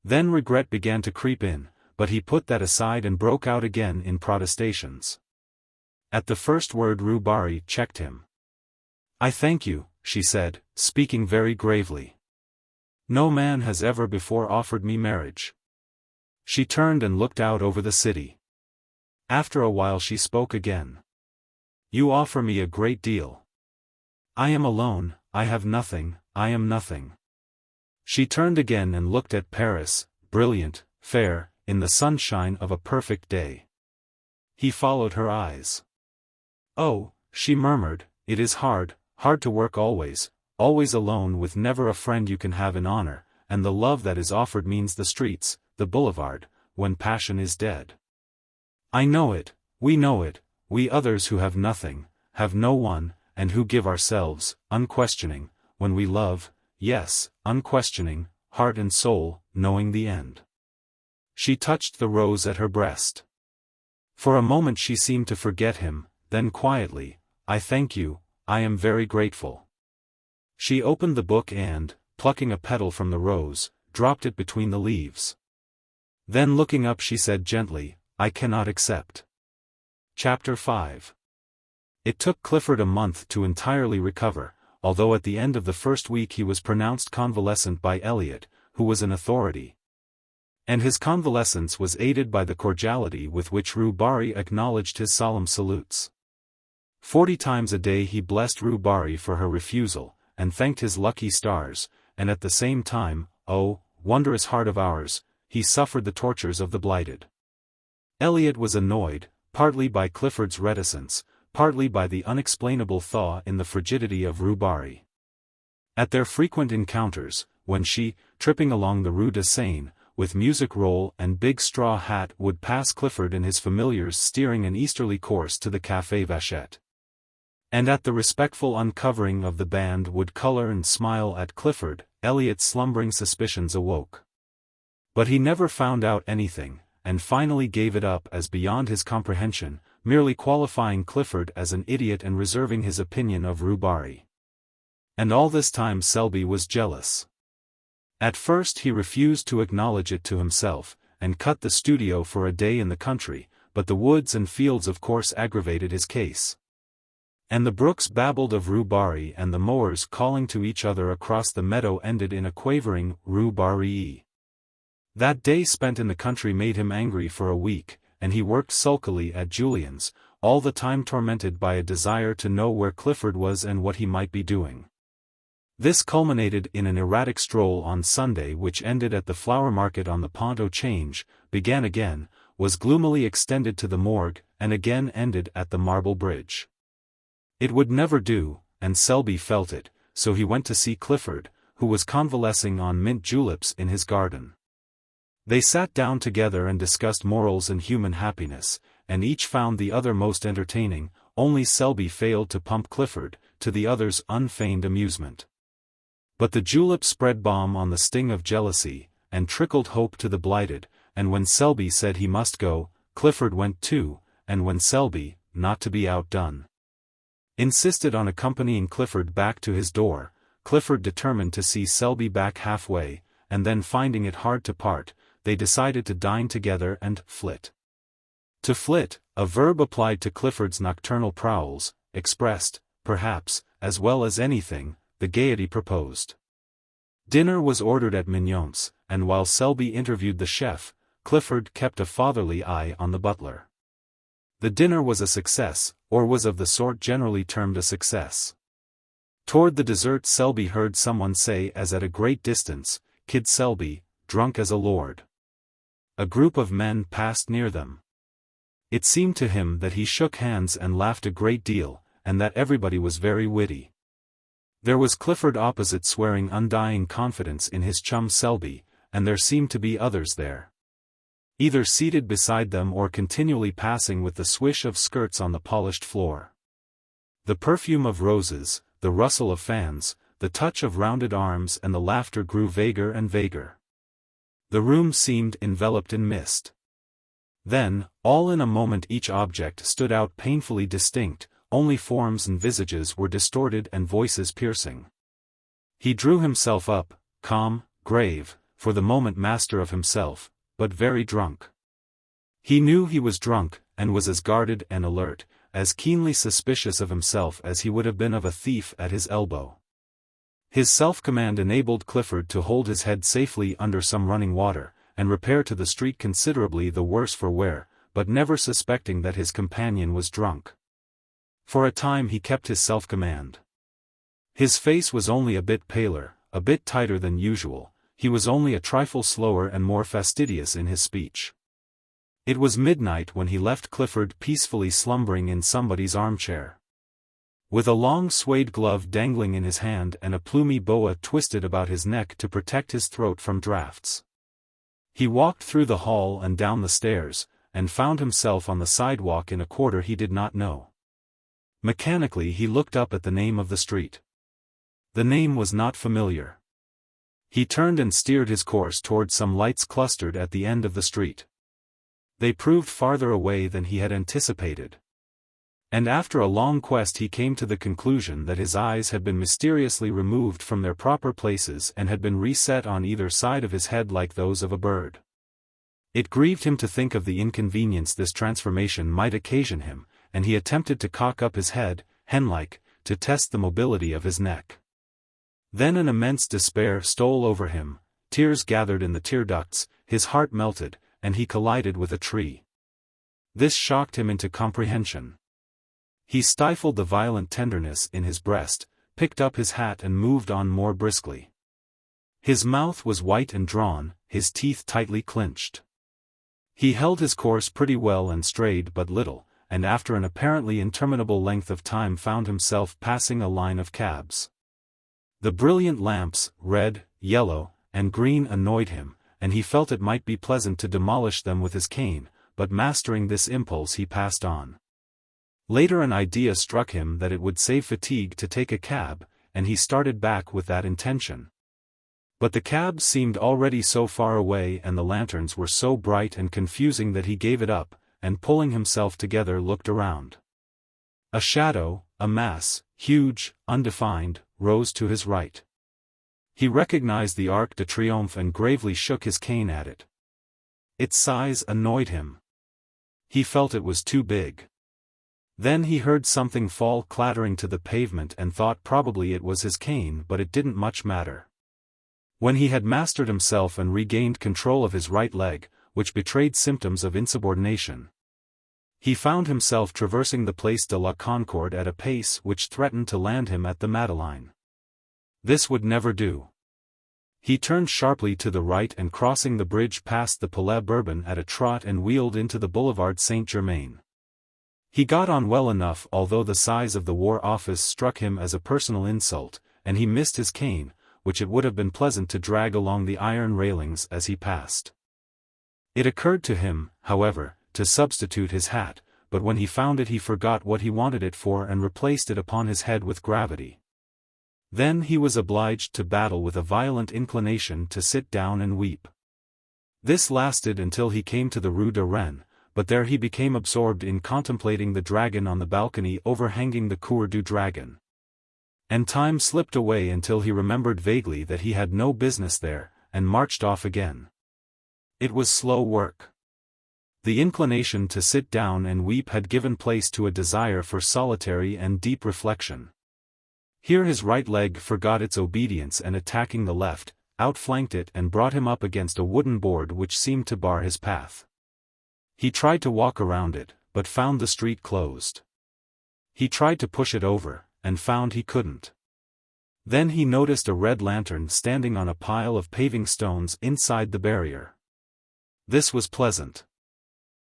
Then regret began to creep in, but he put that aside and broke out again in protestations. At the first word Rue Barrée checked him. I thank you, she said, speaking very gravely. No man has ever before offered me marriage. She turned and looked out over the city. After a while she spoke again. You offer me a great deal. I am alone, I have nothing, I am nothing. She turned again and looked at Paris, brilliant, fair, in the sunshine of a perfect day. He followed her eyes. Oh, she murmured, it is hard to work always alone with never a friend you can have in honor, and the love that is offered means the streets, the boulevard, when passion is dead. I know it, we others who have nothing, have no one, and who give ourselves, unquestioning, when we love, yes, unquestioning, heart and soul, knowing the end. She touched the rose at her breast. For a moment she seemed to forget him, then quietly, I thank you, I am very grateful. She opened the book and, plucking a petal from the rose, dropped it between the leaves. Then looking up she said gently, I cannot accept. Chapter 5. It took Clifford a month to entirely recover, although at the end of the first week he was pronounced convalescent by Elliot, who was an authority. And his convalescence was aided by the cordiality with which Rue Barrée acknowledged his solemn salutes. 40 times a day he blessed Rue Barrée for her refusal, and thanked his lucky stars, and at the same time, oh, wondrous heart of ours, he suffered the tortures of the blighted. Elliot was annoyed, partly by Clifford's reticence, partly by the unexplainable thaw in the frigidity of Rue Barrée. At their frequent encounters, when she, tripping along the Rue de Seine, with music roll and big straw hat would pass Clifford and his familiars steering an easterly course to the Café Vachette. And at the respectful uncovering of the band would color and smile at Clifford, Elliot's slumbering suspicions awoke. But he never found out anything, and finally gave it up as beyond his comprehension, merely qualifying Clifford as an idiot and reserving his opinion of Rue Barrée. And all this time Selby was jealous. At first he refused to acknowledge it to himself, and cut the studio for a day in the country, but the woods and fields of course aggravated his case. And the brooks babbled of Rue Barrée and the mowers calling to each other across the meadow ended in a quavering Rue Barrée. That day spent in the country made him angry for a week, and he worked sulkily at Julian's, all the time tormented by a desire to know where Clifford was and what he might be doing. This culminated in an erratic stroll on Sunday which ended at the flower market on the Pont au Change, began again, was gloomily extended to the morgue, and again ended at the Marble Bridge. It would never do, and Selby felt it, so he went to see Clifford, who was convalescing on mint juleps in his garden. They sat down together and discussed morals and human happiness, and each found the other most entertaining, only Selby failed to pump Clifford, to the other's unfeigned amusement. But the julep spread balm on the sting of jealousy, and trickled hope to the blighted, and when Selby said he must go, Clifford went too, and when Selby, not to be outdone, insisted on accompanying Clifford back to his door, Clifford determined to see Selby back halfway, and then finding it hard to part, they decided to dine together and flit. To flit, a verb applied to Clifford's nocturnal prowls, expressed, perhaps, as well as anything, the gaiety proposed. Dinner was ordered at Mignon's, and while Selby interviewed the chef, Clifford kept a fatherly eye on the butler. The dinner was a success, or was of the sort generally termed a success. Toward the dessert Selby heard someone say as at a great distance, "Kid Selby, drunk as a lord." A group of men passed near them. It seemed to him that he shook hands and laughed a great deal, and that everybody was very witty. There was Clifford opposite swearing undying confidence in his chum Selby, and there seemed to be others there, either seated beside them or continually passing with the swish of skirts on the polished floor. The perfume of roses, the rustle of fans, the touch of rounded arms and the laughter grew vaguer and vaguer. The room seemed enveloped in mist. Then, all in a moment each object stood out painfully distinct, only forms and visages were distorted and voices piercing. He drew himself up, calm, grave, for the moment master of himself, but very drunk. He knew he was drunk, and was as guarded and alert, as keenly suspicious of himself as he would have been of a thief at his elbow. His self-command enabled Clifford to hold his head safely under some running water, and repair to the street considerably the worse for wear, but never suspecting that his companion was drunk. For a time he kept his self-command. His face was only a bit paler, a bit tighter than usual, he was only a trifle slower and more fastidious in his speech. It was midnight when he left Clifford peacefully slumbering in somebody's armchair, with a long suede glove dangling in his hand and a plumy boa twisted about his neck to protect his throat from drafts. He walked through the hall and down the stairs, and found himself on the sidewalk in a quarter he did not know. Mechanically he looked up at the name of the street. The name was not familiar. He turned and steered his course toward some lights clustered at the end of the street. They proved farther away than he had anticipated. And after a long quest he came to the conclusion that his eyes had been mysteriously removed from their proper places and had been reset on either side of his head like those of a bird. It grieved him to think of the inconvenience this transformation might occasion him, and he attempted to cock up his head, hen-like, to test the mobility of his neck. Then an immense despair stole over him, tears gathered in the tear ducts, his heart melted, and he collided with a tree. This shocked him into comprehension. He stifled the violent tenderness in his breast, picked up his hat and moved on more briskly. His mouth was white and drawn, his teeth tightly clinched. He held his course pretty well and strayed but little, and after an apparently interminable length of time found himself passing a line of cabs. The brilliant lamps, red, yellow, and green annoyed him, and he felt it might be pleasant to demolish them with his cane, but mastering this impulse he passed on. Later an idea struck him that it would save fatigue to take a cab, and he started back with that intention. But the cabs seemed already so far away and the lanterns were so bright and confusing that he gave it up, and pulling himself together looked around. A shadow, a mass, huge, undefined, rose to his right. He recognized the Arc de Triomphe and gravely shook his cane at it. Its size annoyed him. He felt it was too big. Then he heard something fall clattering to the pavement and thought probably it was his cane, but it didn't much matter. When he had mastered himself and regained control of his right leg, which betrayed symptoms of insubordination, he found himself traversing the Place de la Concorde at a pace which threatened to land him at the Madeleine. This would never do. He turned sharply to the right and crossing the bridge passed the Palais Bourbon at a trot and wheeled into the Boulevard Saint-Germain. He got on well enough although the size of the War Office struck him as a personal insult, and he missed his cane, which it would have been pleasant to drag along the iron railings as he passed. It occurred to him, however, to substitute his hat, but when he found it he forgot what he wanted it for and replaced it upon his head with gravity. Then he was obliged to battle with a violent inclination to sit down and weep. This lasted until he came to the Rue de Rennes, but there he became absorbed in contemplating the dragon on the balcony overhanging the Cour du Dragon. And time slipped away until he remembered vaguely that he had no business there, and marched off again. It was slow work. The inclination to sit down and weep had given place to a desire for solitary and deep reflection. Here his right leg forgot its obedience and attacking the left, outflanked it and brought him up against a wooden board which seemed to bar his path. He tried to walk around it, but found the street closed. He tried to push it over, and found he couldn't. Then he noticed a red lantern standing on a pile of paving stones inside the barrier. This was pleasant.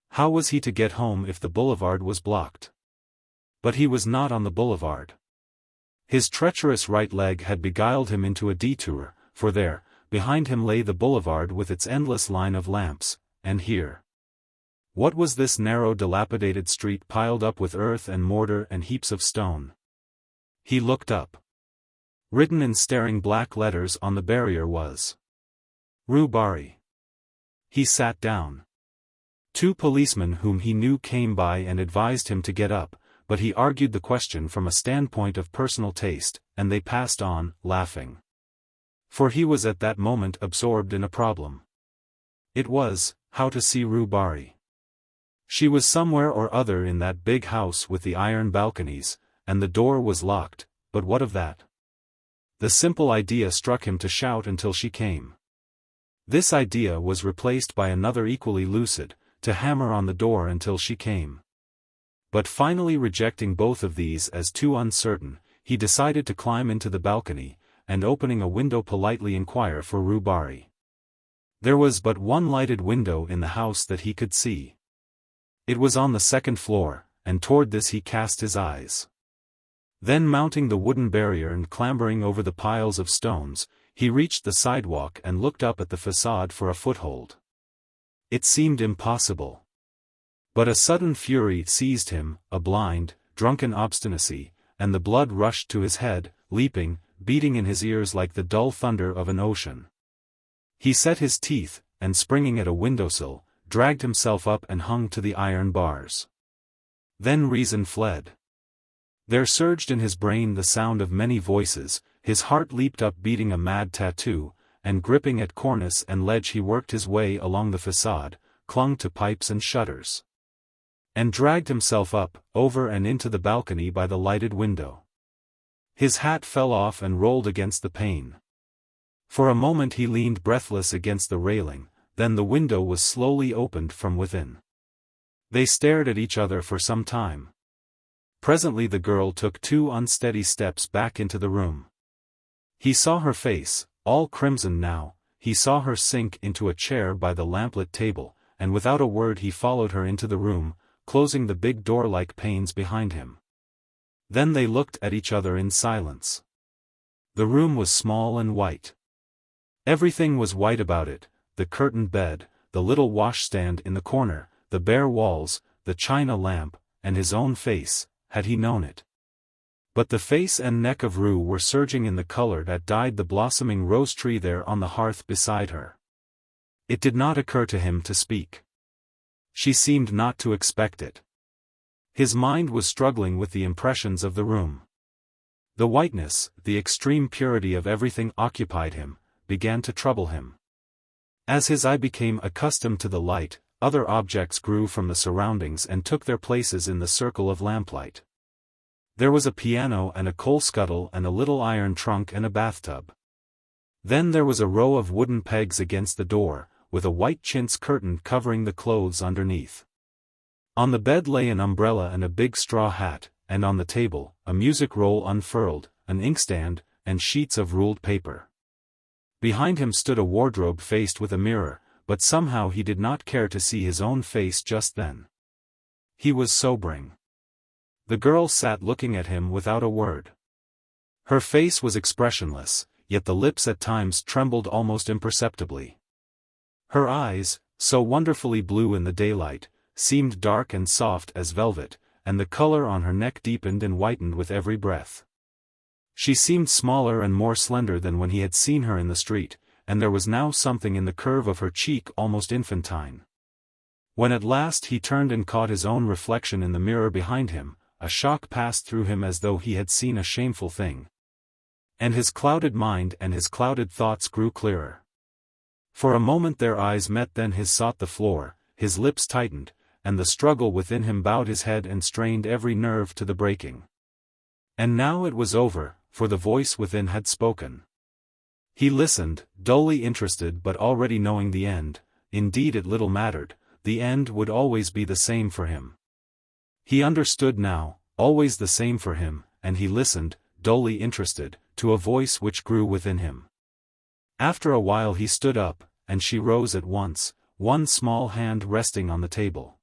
How was he to get home if the boulevard was blocked? But he was not on the boulevard. His treacherous right leg had beguiled him into a detour, for there, behind him lay the boulevard with its endless line of lamps, and here. What was this narrow dilapidated street piled up with earth and mortar and heaps of stone? He looked up. Written in staring black letters on the barrier was Rue Barrée. He sat down. 2 policemen whom he knew came by and advised him to get up, but he argued the question from a standpoint of personal taste, and they passed on, laughing. For he was at that moment absorbed in a problem. It was, how to see Rue Barrée. She was somewhere or other in that big house with the iron balconies, and the door was locked, but what of that? The simple idea struck him to shout until she came. This idea was replaced by another equally lucid, to hammer on the door until she came. But finally rejecting both of these as too uncertain, he decided to climb into the balcony, and opening a window politely inquire for Rue Barrée. There was but one lighted window in the house that he could see. It was on the 2nd floor, and toward this he cast his eyes. Then mounting the wooden barrier and clambering over the piles of stones, he reached the sidewalk and looked up at the facade for a foothold. It seemed impossible. But a sudden fury seized him, a blind, drunken obstinacy, and the blood rushed to his head, leaping, beating in his ears like the dull thunder of an ocean. He set his teeth, and springing at a windowsill, dragged himself up and hung to the iron bars. Then reason fled. There surged in his brain the sound of many voices, his heart leaped up beating a mad tattoo, and gripping at cornice and ledge he worked his way along the facade, clung to pipes and shutters, and dragged himself up, over and into the balcony by the lighted window. His hat fell off and rolled against the pane. For a moment he leaned breathless against the railing, then the window was slowly opened from within. They stared at each other for some time. Presently the girl took 2 unsteady steps back into the room. He saw her face, all crimson now, he saw her sink into a chair by the lamplit table, and without a word he followed her into the room, closing the big door-like panes behind him. Then they looked at each other in silence. The room was small and white. Everything was white about it, the curtained bed, the little washstand in the corner, the bare walls, the china lamp, and his own face, had he known it. But the face and neck of Rue were surging in the color that dyed the blossoming rose tree there on the hearth beside her. It did not occur to him to speak. She seemed not to expect it. His mind was struggling with the impressions of the room. The whiteness, the extreme purity of everything occupied him, began to trouble him. As his eye became accustomed to the light, other objects grew from the surroundings and took their places in the circle of lamplight. There was a piano and a coal scuttle and a little iron trunk and a bathtub. Then there was a row of wooden pegs against the door, with a white chintz curtain covering the clothes underneath. On the bed lay an umbrella and a big straw hat, and on the table, a music roll unfurled, an inkstand, and sheets of ruled paper. Behind him stood a wardrobe faced with a mirror, but somehow he did not care to see his own face just then. He was sobering. The girl sat looking at him without a word. Her face was expressionless, yet the lips at times trembled almost imperceptibly. Her eyes, so wonderfully blue in the daylight, seemed dark and soft as velvet, and the color on her neck deepened and whitened with every breath. She seemed smaller and more slender than when he had seen her in the street, and there was now something in the curve of her cheek almost infantine. When at last he turned and caught his own reflection in the mirror behind him, a shock passed through him as though he had seen a shameful thing. And his clouded mind and his clouded thoughts grew clearer. For a moment their eyes met, then his sought the floor, his lips tightened, and the struggle within him bowed his head and strained every nerve to the breaking. And now it was over, for the voice within had spoken. He listened, dully interested but already knowing the end. Indeed it little mattered, the end would always be the same for him. He understood now, always the same for him, and he listened, dully interested, to a voice which grew within him. After a while he stood up, and she rose at once, one small hand resting on the table.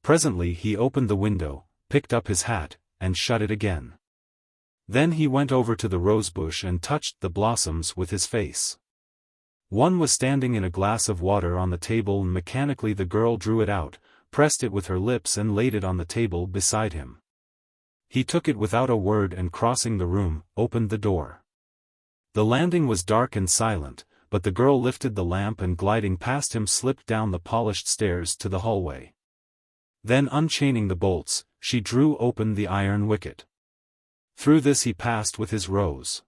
Presently he opened the window, picked up his hat, and shut it again. Then he went over to the rosebush and touched the blossoms with his face. One was standing in a glass of water on the table, and mechanically the girl drew it out, pressed it with her lips and laid it on the table beside him. He took it without a word and crossing the room, opened the door. The landing was dark and silent, but the girl lifted the lamp and gliding past him slipped down the polished stairs to the hallway. Then unchaining the bolts, she drew open the iron wicket. Through this he passed with his rose.